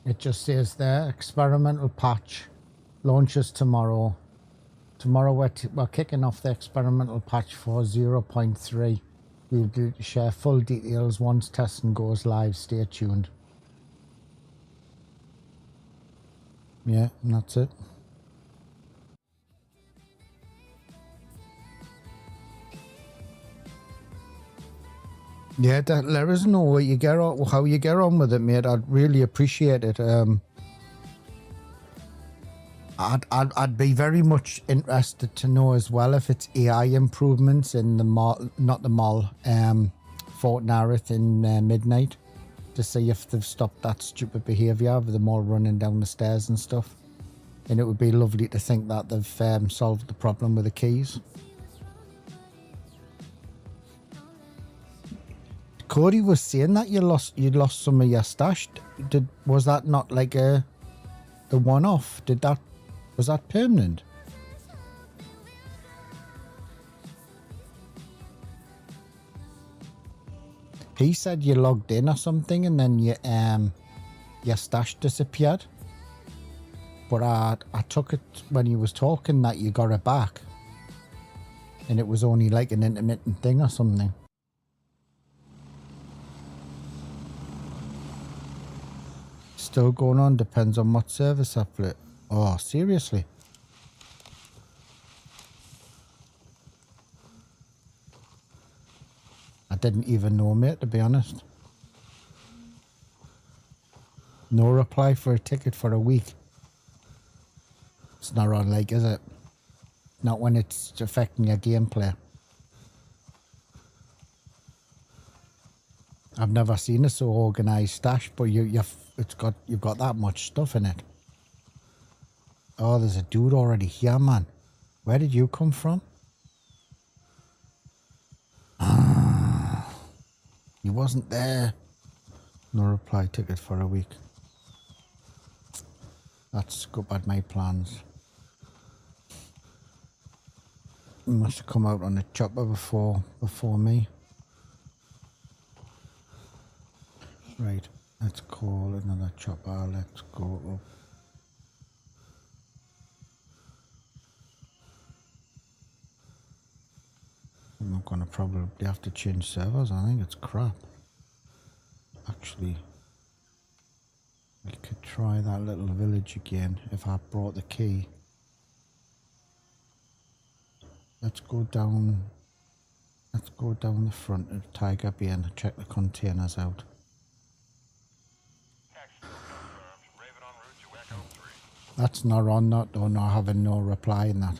it just says there, experimental patch. Launches tomorrow. Tomorrow we're kicking off the experimental patch for 0.3. We'll share full details once testing goes live. Stay tuned. Yeah, and that's it. Yeah, let us know what you get on, how you get on with it, mate. I'd really appreciate it. I'd be very much interested to know as well if it's AI improvements in the mall, not the mall, Fort Nareth in Midnight, to see if they've stopped that stupid behaviour of them all running down the stairs and stuff. And it would be lovely to think that they've solved the problem with the keys. Cody was saying that you lost some of your stash. Was that not like the one-off? Was that permanent? He said you logged in or something and then your stash disappeared. But I took it when he was talking that you got it back. And it was only like an intermittent thing or something. Still going on, depends on what service I play. Oh, seriously? I didn't even know, mate, to be honest. No reply for a ticket for a week. It's not on, like, is it? Not when it's affecting your gameplay. I've never seen a so organised stash, but you've got that much stuff in it. Oh, there's a dude already here, man. Where did you come from? Ah, he wasn't there. No reply ticket for a week. That's good bad my plans. Must have come out on the chopper before me. Right, let's call another chopper. Let's go up. I'm gonna probably have to change servers. I think it's crap. Actually, we could try that little village again if I brought the key. Let's go down the front of Tiger Bay and check the containers out. Raven en route to Echo 3. That's not on that or not having no reply in that.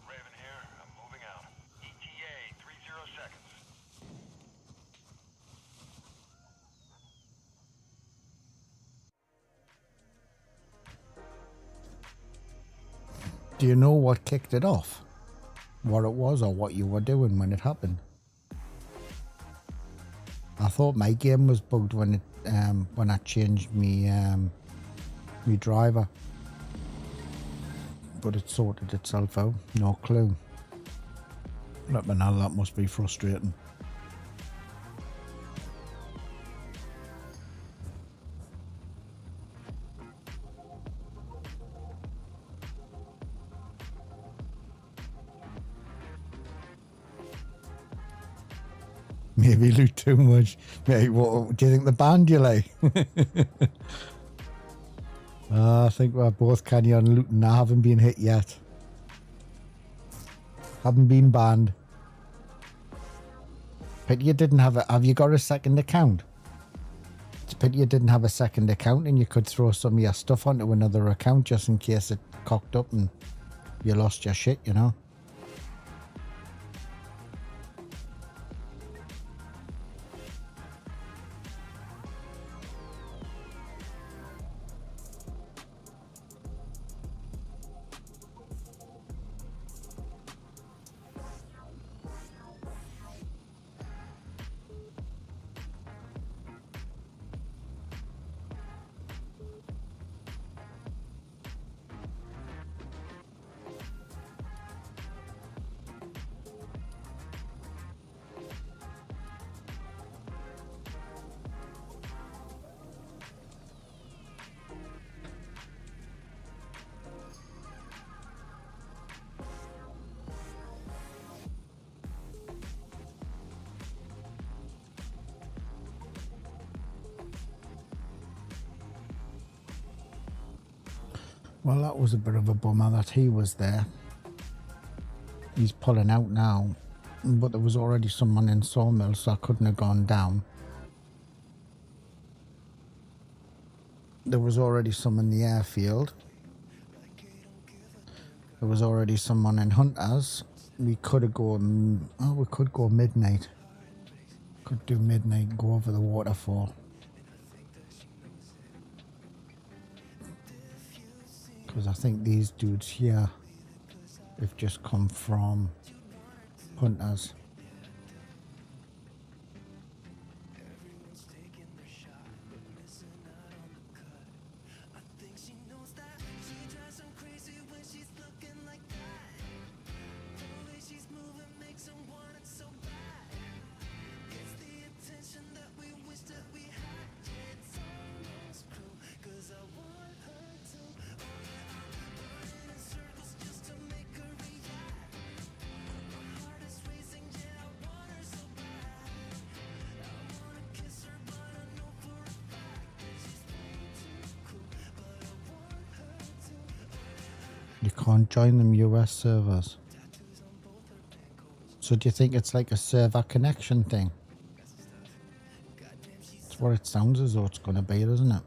Raven here, I'm moving out. ETA 30 seconds. Do you know what kicked it off? What it was or what you were doing when it happened? I thought my game was bugged when I changed me driver, but it sorted itself out. No clue. Let me know, that must be frustrating. Maybe loot too much. Mate, what do you think the band you like? I think we're both carrying on looting. I haven't been hit yet. Haven't been banned. Pity you didn't have have you got a second account? It's a pity you didn't have a second account and you could throw some of your stuff onto another account just in case it cocked up and you lost your shit, you know? Well, that was a bit of a bummer that he was there. He's pulling out now, but there was already someone in Sawmill, so I couldn't have gone down. There was already some in the airfield. There was already someone in Hunters. We could have gone, oh, we could go midnight. Could do midnight and go over the waterfall. Because I think these dudes here have just come from Hunters. You can't join them US servers. So do you think it's like a server connection thing? That's what it sounds as though it's going to be, doesn't it?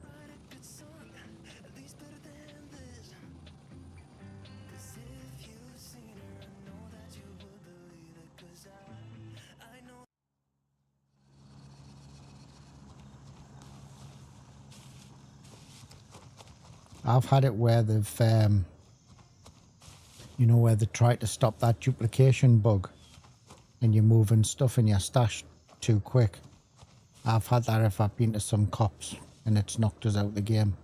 I've had it where they've, you know, where they try to stop that duplication bug and you're moving stuff in your stash too quick. I've had that if I've been to some cops and it's knocked us out the game.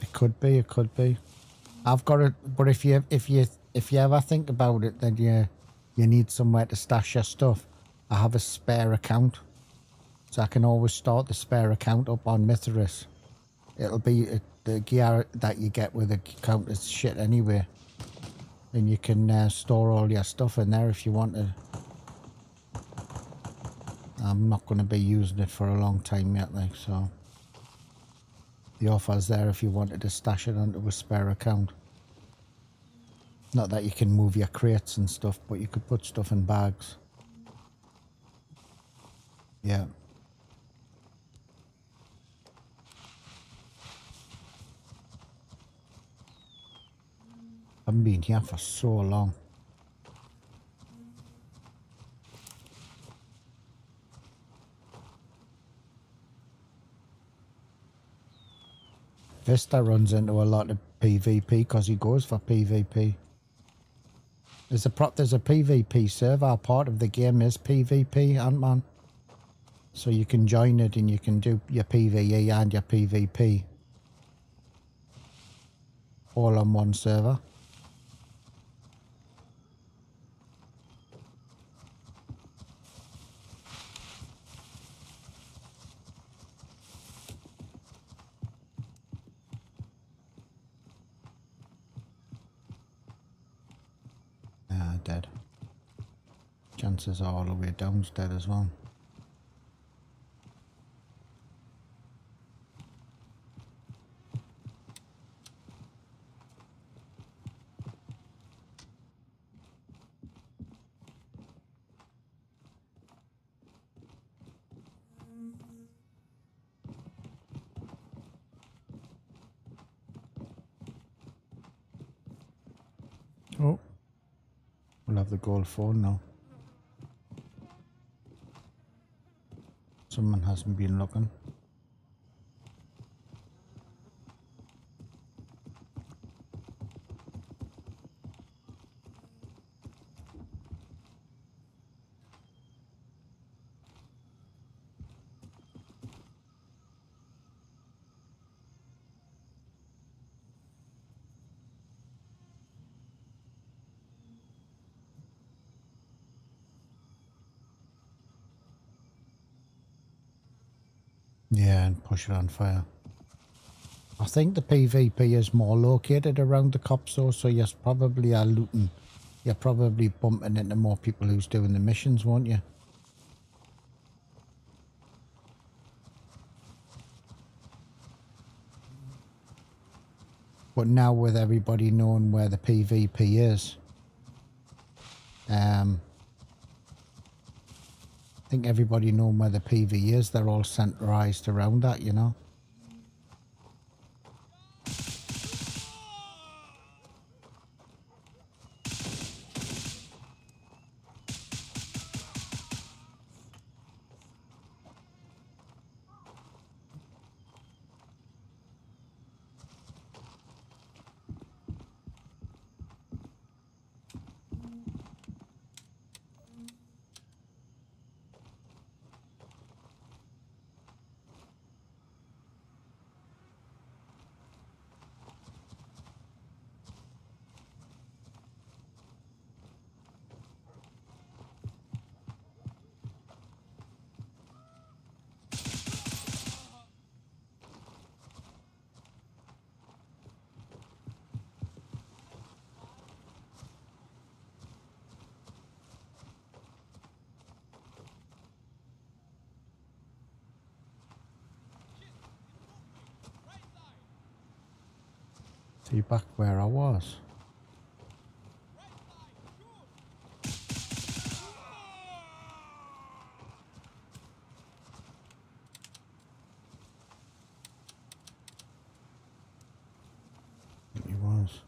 It could be, it could be. I've got it, but if you ever think about it, then you need somewhere to stash your stuff. I have a spare account, so I can always start the spare account up on Mithras. It'll be the gear that you get with the account is shit anyway, and you can store all your stuff in there if you want to. I'm not going to be using it for a long time yet, like, so the offer's there if you wanted to stash it onto a spare account. Not that you can move your crates and stuff, but you could put stuff in bags. Yeah. I've been here for so long. Vista runs into a lot of PvP because he goes for PvP. There's a PvP server. Part of the game is PvP, Ant-Man. So you can join it and you can do your PvE and your PvP all on one server. Dead. Chances are all the way down's dead as well. Oh. We'll have the gold phone now. Someone hasn't been looking. Yeah, and push it on fire. I think the PvP is more located around the cops though, so you probably are looting. You're probably bumping into more people who's doing the missions, won't you? But now with everybody knowing where the PvP is, I think everybody knowing where the PV is, they're all centralized around that, you know. See, back where I was. He was.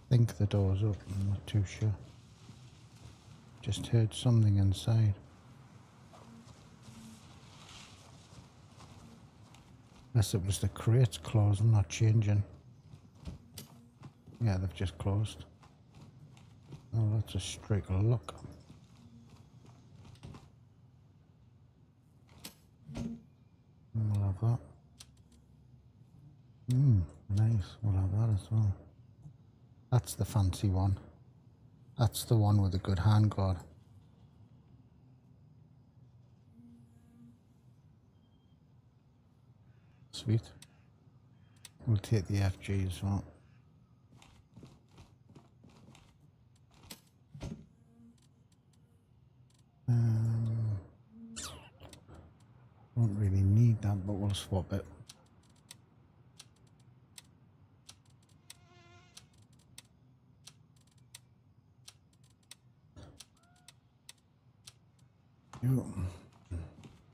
think the door's open, I'm not too sure. Just heard something inside. Unless it was the crates closing, not changing. Yeah, they've just closed. Oh, that's a straight look. We'll have that. Nice. We'll have that as well. That's the fancy one. That's the one with a good handguard. Sweet. We'll take the FG as well. Won't really need that, but we'll swap it.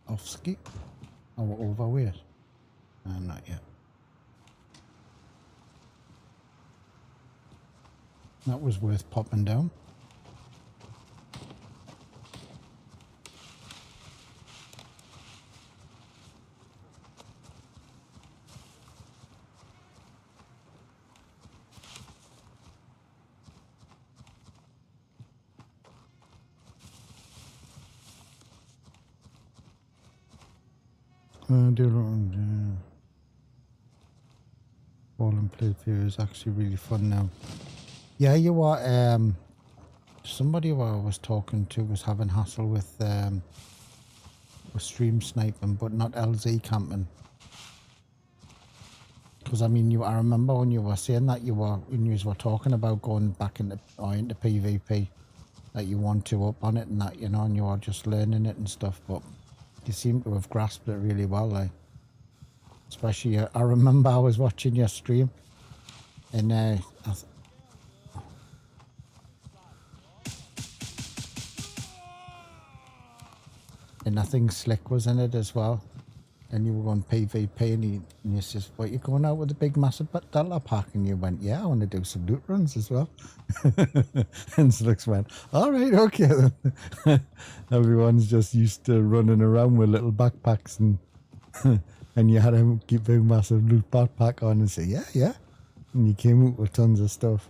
Off ski. Oh, we're overweight. Not yet. That was worth popping down. Ball and play view is actually really fun now. Yeah, you are. Somebody who I was talking to was having hassle with stream sniping, but not LZ camping. Because I mean, I remember when you were saying that when you were talking about going back into PvP, that you want to up on it and that, you know, and you are just learning it and stuff, but you seem to have grasped it really well, like. Especially, I remember I was watching your stream, and and I think Slick was in it as well, and you were going PvP, and you says, "What, you going out with a big massive dollar pack?" And you went, "Yeah, I want to do some loot runs as well." And Slick went, "All right, okay." Everyone's just used to running around with little backpacks and. And you had to keep a massive loot backpack on and say, yeah. And you came out with tons of stuff.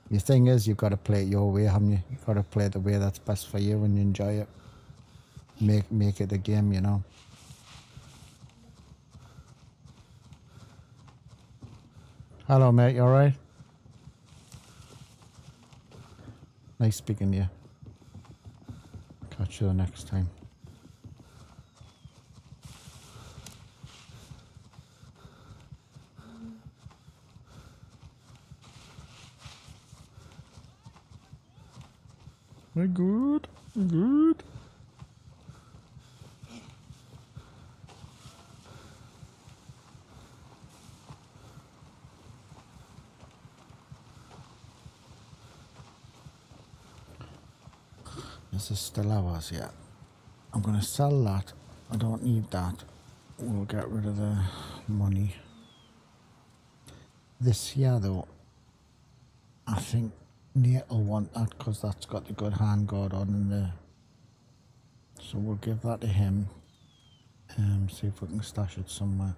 The thing is, you've got to play it your way, haven't you? You've got to play it the way that's best for you and you enjoy it. Make it a game, you know. Hello, mate. You alright? Nice speaking to you. Catch you the next time. Good. This is still ours, yeah. I'm gonna sell that. I don't need that. We'll get rid of the money. This here though, I think Nate will want that because that's got the good handguard on in there. So we'll give that to him. See if we can stash it somewhere.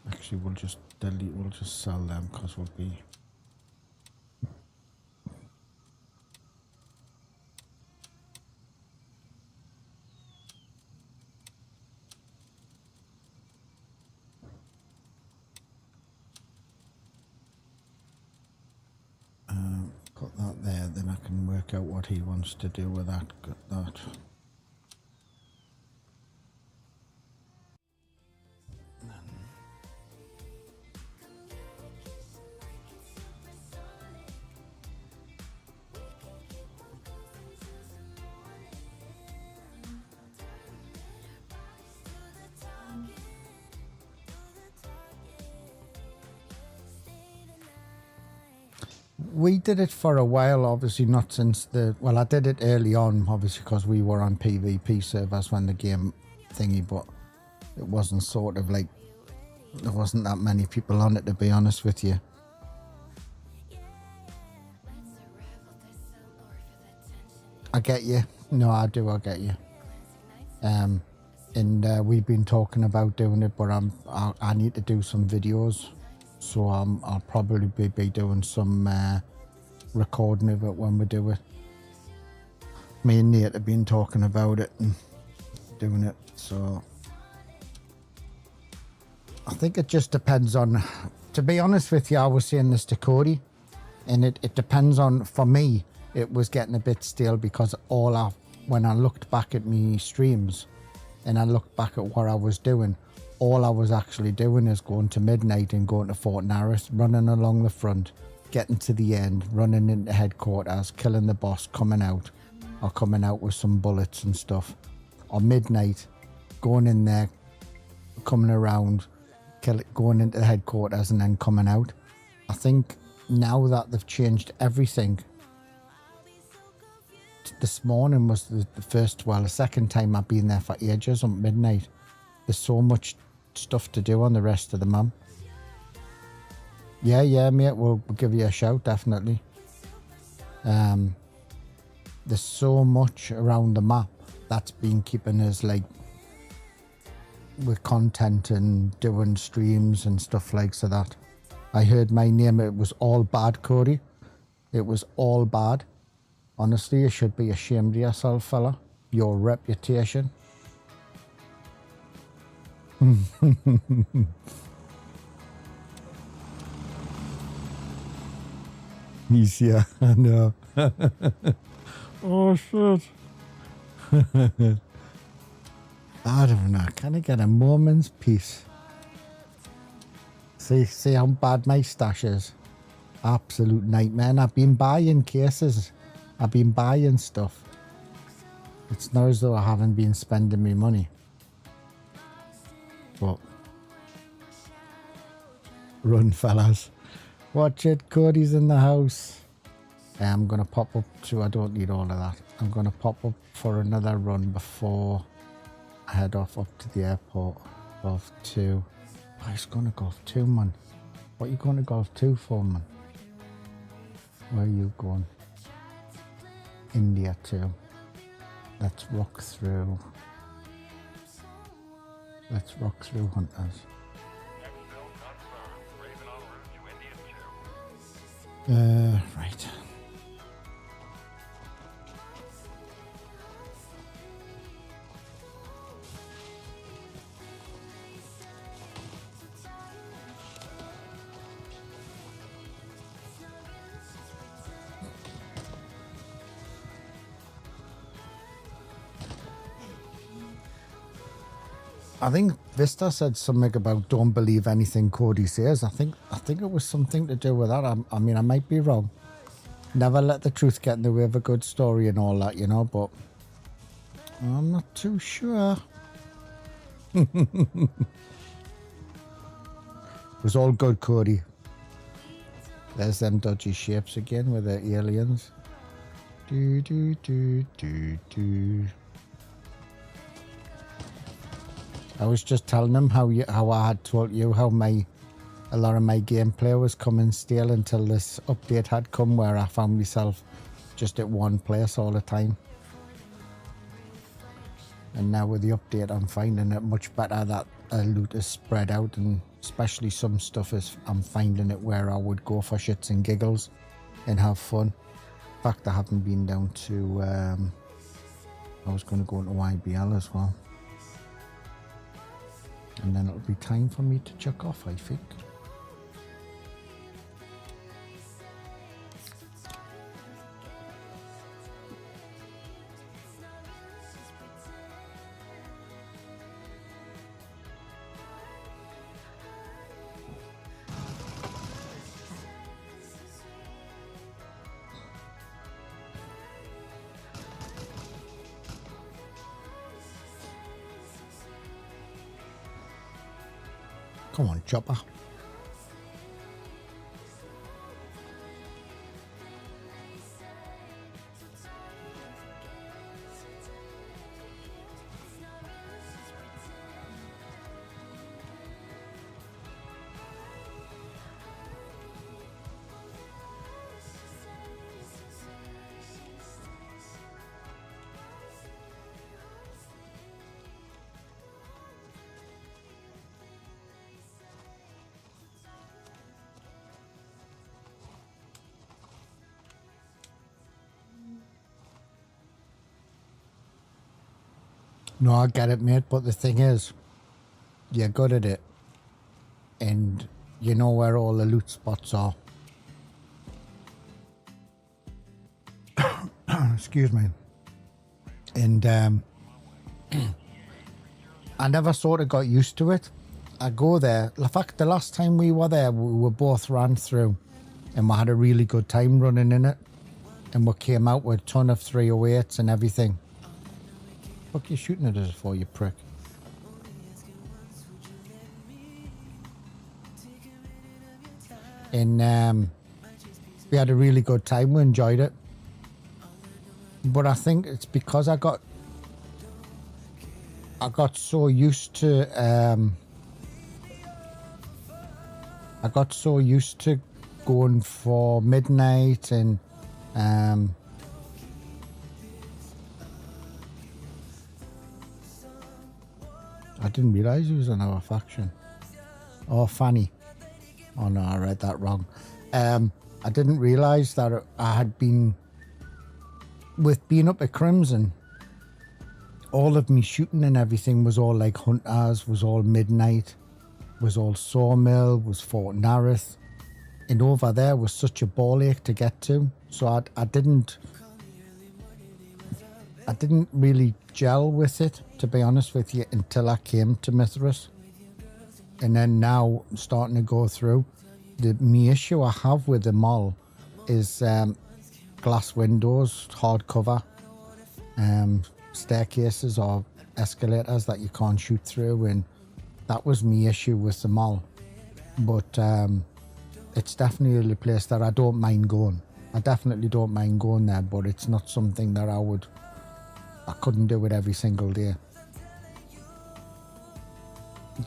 Actually, we'll just delete. We'll just sell them because we'll be. Put that there, then I can work out what he wants to do with that. Got that. We did it for a while, obviously not since well, I did it early on, obviously because we were on PvP servers when the game thingy, but it wasn't sort of like, there wasn't that many people on it, to be honest with you. I get you. No, I do. I get you. And we've been talking about doing it, but I need to do some videos, so I'll probably be doing some recording of it when we do it. Me and Nate have been talking about it and doing it, so I think it just depends on. To be honest with you, I was saying this to Cody, and it depends on. For me, it was getting a bit stale because when I looked back at me streams and I looked back at what I was doing, all I was actually doing is going to midnight and going to Fort Narrows, running along the front, getting to the end, running into headquarters, killing the boss, coming out with some bullets and stuff. Or midnight, going in there, coming around, going into the headquarters and then coming out. I think now that they've changed everything, this morning was the second time I've been there for ages on midnight. There's so much stuff to do on the rest of the map. Yeah, mate, we'll give you a shout, definitely. There's so much around the map that's been keeping us like with content and doing streams and stuff like so that. I heard my name, it was all bad, Cody. It was all bad. Honestly, you should be ashamed of yourself, fella. Your reputation. Easier, I know. Oh shit. I don't know. Can I get a moment's peace? See how bad my stash is. Absolute nightmare. And I've been buying cases. I've been buying stuff. It's not as though I haven't been spending my money. But run, fellas. Watch it. Cody's in the house. I'm going to pop up to... I don't need all of that. I'm going to pop up for another run before I head off up to the airport. Golf 2. Oh, he's going to Golf 2, man. What are you going to Golf 2 for, man? Where are you going? India 2. Let's rock through. Let's rock through, hunters. Next build confirmed. Raven en route to India 2. Right. I think Vista said something about don't believe anything Cody says. I think it was something to do with that. I mean, I might be wrong. Never let the truth get in the way of a good story and all that, you know, but I'm not too sure. It was all good, Cody. There's them dodgy shapes again with the aliens. Do do do do do. I was just telling them how I had told you how a lot of my gameplay was coming stale until this update had come where I found myself just at one place all the time. And now with the update I'm finding it much better that loot is spread out, and especially some stuff is I'm finding it where I would go for shits and giggles and have fun. In fact, I haven't been down to I was going to go into YBL as well. And then it'll be time for me to check off, I think. Come on, chopper. No, I get it, mate, but the thing is, you're good at it, and you know where all the loot spots are. Excuse me. And I never sort of got used to it. I go there. In fact, the last time we were there, we were both ran through, and we had a really good time running in it. And we came out with a ton of 308s and everything. What are you shooting at us for, you prick? And we had a really good time. We enjoyed it. But I think it's because I got so used to going for midnight and I didn't realise he was in our faction. Oh, Fanny. Oh no, I read that wrong. I didn't realise that I had been, with being up at Crimson, all of me shooting and everything was all like Hunters, was all Midnight, was all Sawmill, was Fort Nareth. And over there was such a ball ache to get to. So I didn't really gel with it, to be honest with you, until I came to Mithras. And then now I'm starting to go through. My issue I have with the mall is glass windows, hardcover, staircases or escalators that you can't shoot through, and that was my issue with the mall. But it's definitely a place that I don't mind going. I definitely don't mind going there, but it's not something that I couldn't do it every single day.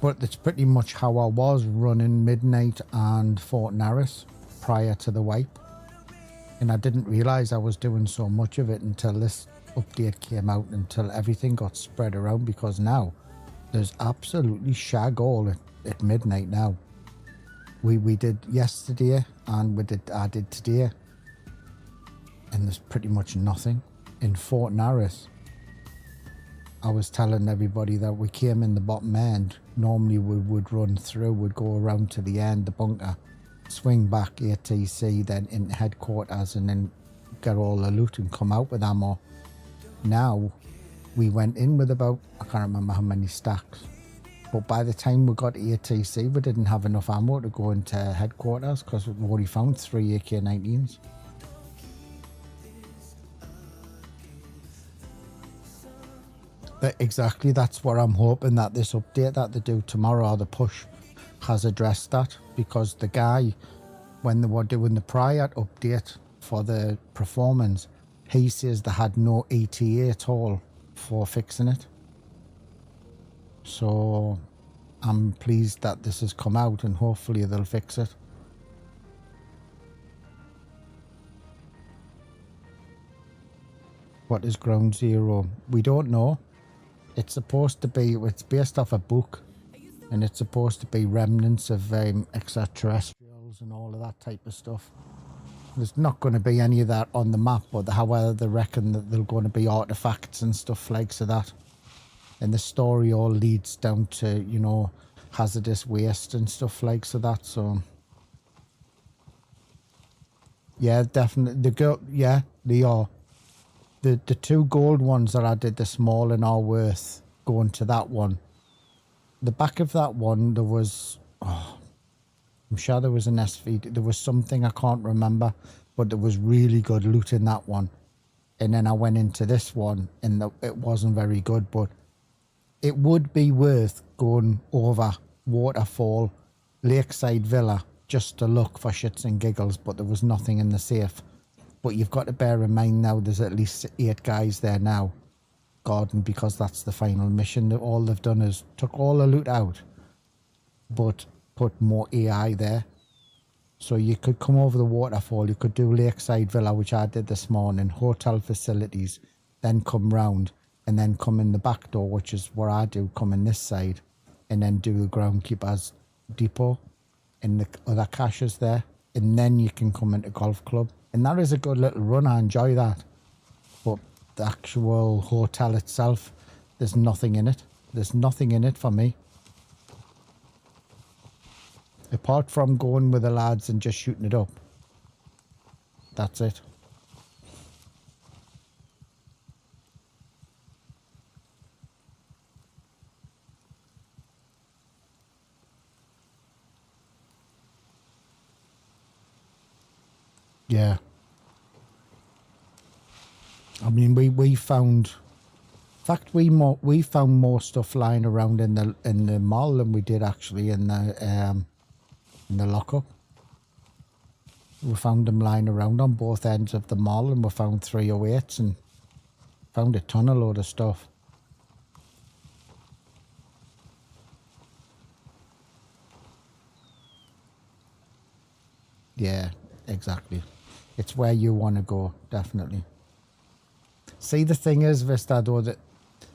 But it's pretty much how I was running Midnight and Fort Narith prior to the wipe. And I didn't realise I was doing so much of it until this update came out, until everything got spread around, because now there's absolutely shag all at Midnight now. We did yesterday and I did today, and there's pretty much nothing. In Fort Narith, I was telling everybody that we came in the bottom end. Normally we would run through, would go around to the end, the bunker, swing back ATC, then into headquarters, and then get all the loot and come out with ammo. Now we went in with about, I can't remember how many stacks, but by the time we got to ATC we didn't have enough ammo to go into headquarters, because we've already found 3 AK-19s. But exactly, that's what I'm hoping, that this update that they do tomorrow, or the push, has addressed that. Because the guy, when they were doing the prior update for the performance, he says they had no ETA at all for fixing it. So I'm pleased that this has come out, and hopefully they'll fix it. What is Ground Zero? We don't know. It's supposed to be, it's based off a book, and it's supposed to be remnants of extraterrestrials and all of that type of stuff. There's not going to be any of that on the map, but however they reckon that there's going to be artifacts and stuff like so that. And the story all leads down to, you know, hazardous waste and stuff like so that. So yeah, definitely the girl, yeah, they are. The 2 gold ones that I did this morning are worth going to that one. The back of that one, there was, oh, I'm sure there was an SV, there was something I can't remember, but there was really good loot in that one. And then I went into this one, and it wasn't very good, but it would be worth going over Waterfall, Lakeside Villa, just to look for shits and giggles, but there was nothing in the safe. But you've got to bear in mind now there's at least 8 guys there now, guarding, because that's the final mission. All they've done is took all the loot out, but put more AI there. So you could come over the Waterfall, you could do Lakeside Villa, which I did this morning, hotel facilities, then come round, and then come in the back door, which is where I do, come in this side, and then do the Groundkeeper's Depot, and the other caches there, and then you can come into Golf Club. And that is a good little run, I enjoy that. But the actual hotel itself, There's nothing in it. There's nothing in it for me. Apart from going with the lads and just shooting it up. That's it. Yeah. I mean, we found... In fact, we found more stuff lying around in the mall than we did actually in the lockup. We found them lying around on both ends of the mall, and we found 308s and found a load of stuff. Yeah, exactly. It's where you want to go, definitely. See, the thing is, Vista, though, that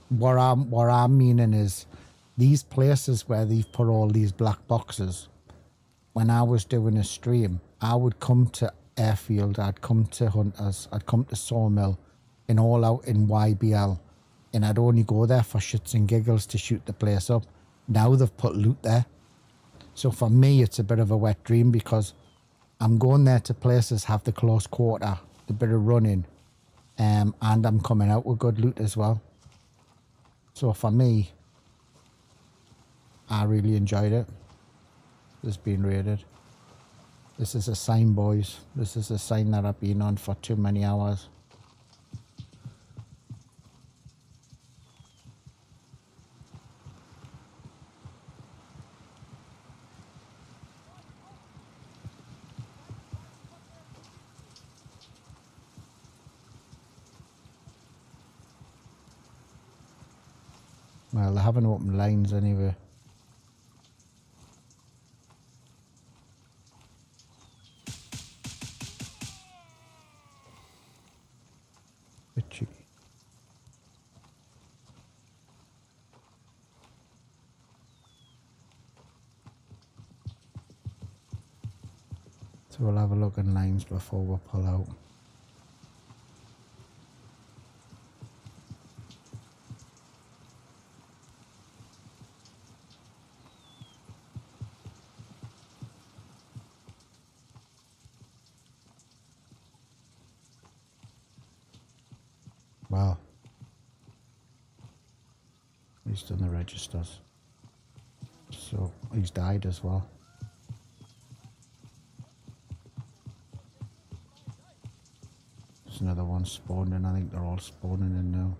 what I'm meaning is these places where they've put all these black boxes. When I was doing a stream, I would come to Airfield, I'd come to Hunters, I'd come to Sawmill, and all out in YBL, and I'd only go there for shits and giggles to shoot the place up. Now they've put loot there. So for me, it's a bit of a wet dream because I'm going there to places, have the close quarter, the bit of running, and I'm coming out with good loot as well. So for me, I really enjoyed it. It's been raided. This is a sign, boys. This is a sign that I've been on for too many hours. Well, they haven't opened lines anyway. Bit cheeky. So we'll have a look in lines before we pull out. Wow. He's done the registers. So he's died as well. There's another one spawning. I think they're all spawning in now.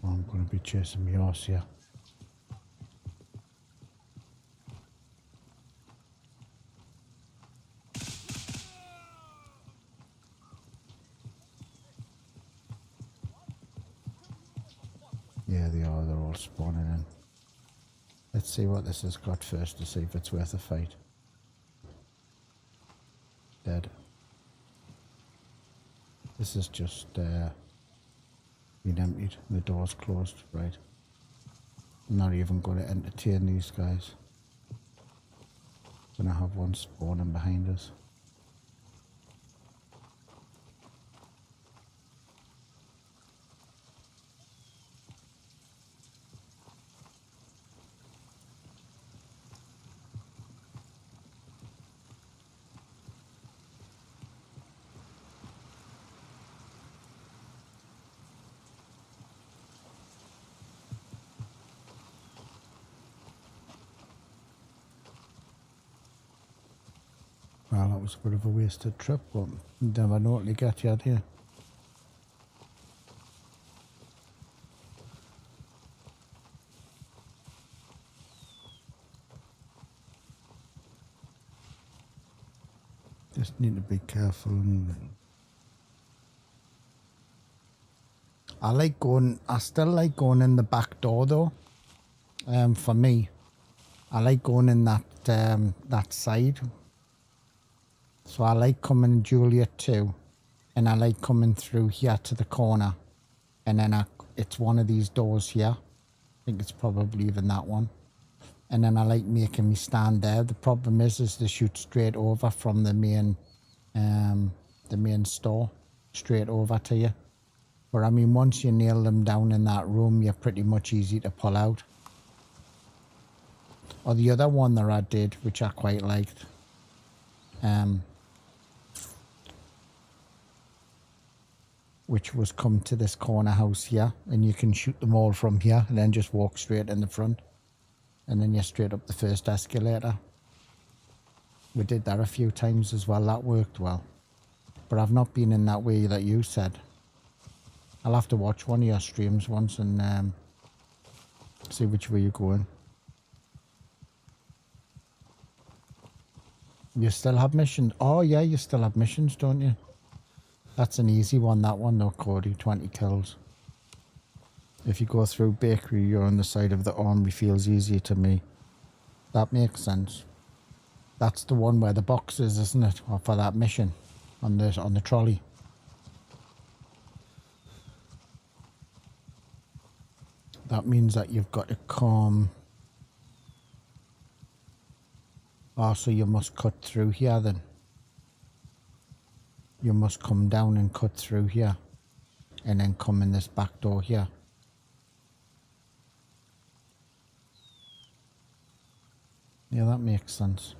Well, I'm going to be chasing my horse here. Yeah, they are. They're all spawning in. Let's see what this has got first to see if it's worth a fight. Dead. This is just been emptied. The door's closed. Right. I'm not even going to entertain these guys. Gonna have one spawning behind us. Well, that was a bit of a wasted trip, but you never know what you get yet here. Just need to be careful. And I still like going in the back door though. For me, I like going in that side. So I like coming Juliet too, and I like coming through here to the corner, and then it's one of these doors here. I think it's probably even that one. and then I like making me stand there. The problem is they shoot straight over from the main store, straight over to you. But I mean, once you nail them down in that room, you're pretty much easy to pull out. Or the other one that I did, which I quite liked, which was come to this corner house here, and you can shoot them all from here and then just walk straight in the front, and then you're straight up the first escalator. We did that a few times as well. That worked well, but I've not been in that way that you said. I'll have to watch one of your streams once and see which way you're going. You still have missions? Oh yeah, you still have missions, don't you? That's an easy one, that one though, Cody. 20 kills. If you go through bakery, you're on the side of the armory, feels easier to me. That makes sense. That's the one where the box is, isn't it? Or for that mission on the trolley. That means that you've got to come. Oh, so you must cut through here then. You must come down and cut through here. And then come in this back door here. Yeah, that makes sense.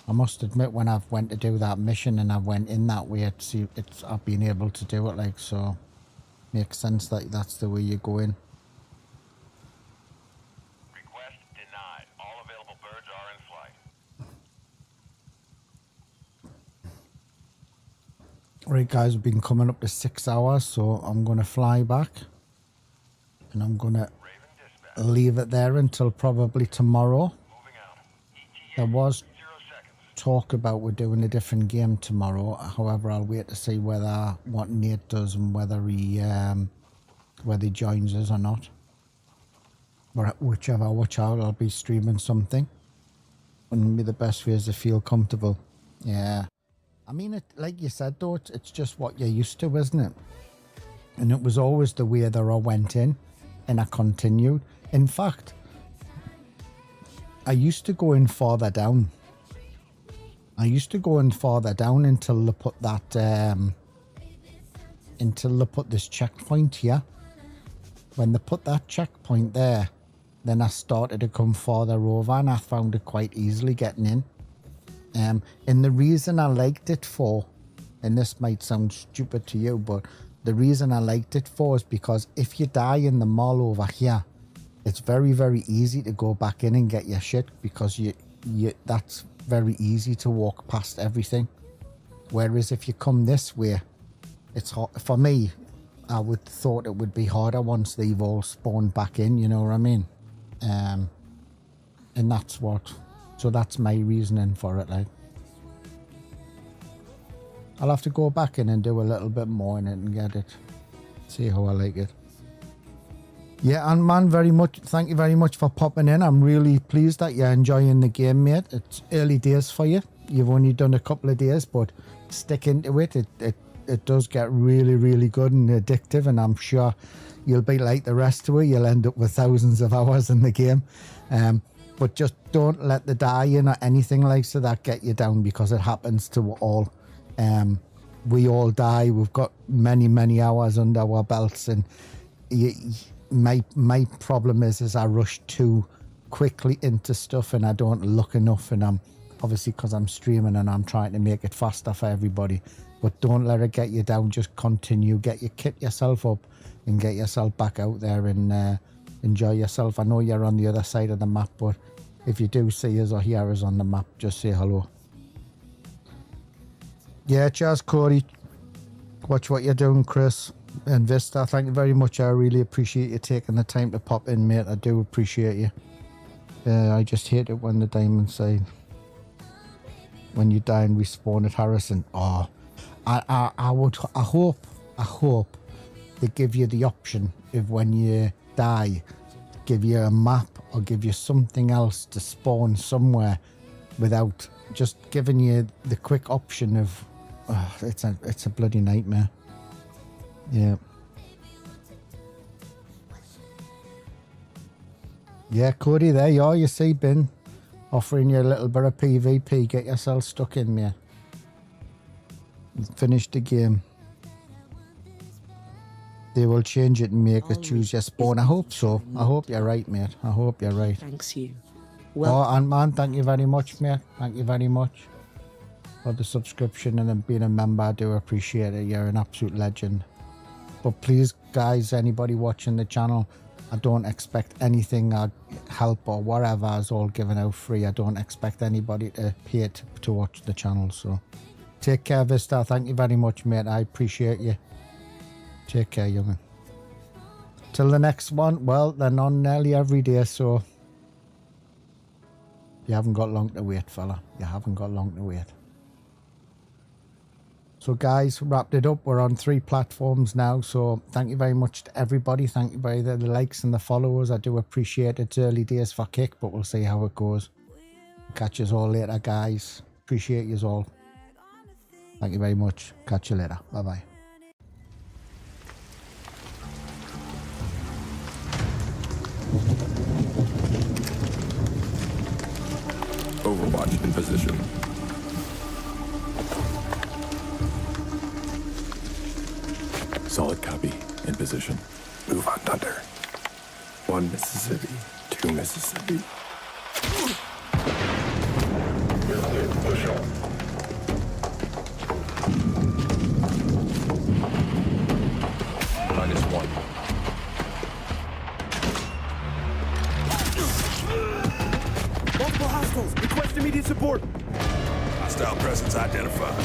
I must admit, when I've went to do that mission and I went in that way, I've been able to do it, like, so makes sense that that's the way you go in. Request denied. All available birds are in flight. Right guys, we've been coming up to 6 hours, so I'm going to fly back. And I'm going to leave it there until probably tomorrow. There was talk about we're doing a different game tomorrow. However, I'll wait to see what Nate does and whether he joins us or not. But whichever out, I'll be streaming something. Wouldn't be the best way to feel comfortable. Yeah. I mean, it, like you said though, it's just what you're used to, isn't it? And it was always the way that I went in. And I continued. In fact, I used to go in farther down. Until they put that until they put this checkpoint here. When they put that checkpoint there, then I started to come farther over, and I found it quite easily getting in. And the reason I liked it for, and this might sound stupid to you, but the reason I liked it for is because if you die in the mall over here, it's very, very easy to go back in and get your shit, because that's very easy to walk past everything. Whereas if you come this way, it's hard. For me, I would thought it would be harder once they've all spawned back in, you know what I mean? And that's my reasoning for it, like. I'll have to go back in and do a little bit more in it and get it. See how I like it. Yeah, and man, thank you very much for popping in. I'm really pleased that you're enjoying the game, mate. It's early days for you. You've only done a couple of days, but stick into it. It does get really, really good and addictive, and I'm sure you'll be like the rest of it. You'll end up with thousands of hours in the game. But just don't let the die-in or anything like so that get you down, because it happens to all. We all die. We've got many, many hours under our belts, and my problem is I rush too quickly into stuff and I don't look enough, and I'm obviously, because I'm streaming and I'm trying to make it faster for everybody. But don't let it get you down. Just continue, kit yourself up and get yourself back out there and enjoy yourself. I know you're on the other side of the map, but if you do see us or hear us on the map, just say hello. Yeah, cheers, Cody. Watch what you're doing, Chris and Vista. Thank you very much. I really appreciate you taking the time to pop in, mate. I do appreciate you. I just hate it when the diamond side, when you die and respawn at Harrison. Oh, I hope they give you the option if when you die, give you a map or give you something else to spawn somewhere without just giving you the quick option of. Oh, it's a bloody nightmare. Yeah. Yeah, Cody, there you are. You see, been offering you a little bit of PvP. Get yourself stuck in, mate. Finish the game. They will change it and make it choose your spawn. I hope so. I hope you're right, mate. I hope you're right. Thanks you. Oh, Ant-Man, thank you very much, mate. Thank you very much for the subscription and then being a member. I do appreciate it. You're an absolute legend. But please, guys, anybody watching the channel, I don't expect anything, help or whatever is all given out free. I don't expect anybody to pay to watch the channel. So take care, Vista. Thank you very much, mate. I appreciate you. Take care, young'un. Till the next one, well, they're on nearly every day, so you haven't got long to wait, fella. You haven't got long to wait. So guys, wrapped it up. We're on 3 platforms now, so thank you very much to everybody. Thank you for the likes and the followers. I do appreciate it. It's early days for Kick, but we'll see how it goes. Catch us all later, guys. Appreciate you all. Thank you very much. Catch you later. Bye-bye. Overwatch in position. Solid copy. In position. Move on, Thunder. 1 Mississippi. 2 Mississippi. You're clear. Push on. -1. Multiple hostiles. Request immediate support. Hostile presence identified.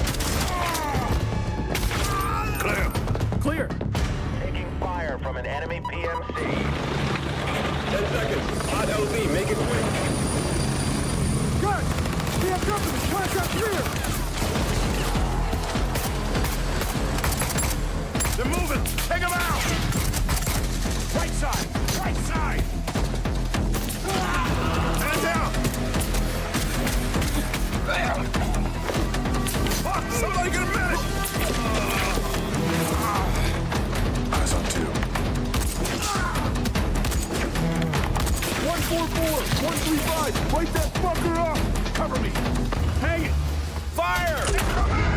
Clear. Clear. Taking fire from an enemy PMC. 10 seconds. Hot LZ. Make it quick. Guys, we have company. Contact clear. They're moving. Take them out. Right side. Right side. Man down. Fuck, somebody get a medic. Eyes on 2. 144, 135. Light that fucker up. Cover me. Hang it. Fire.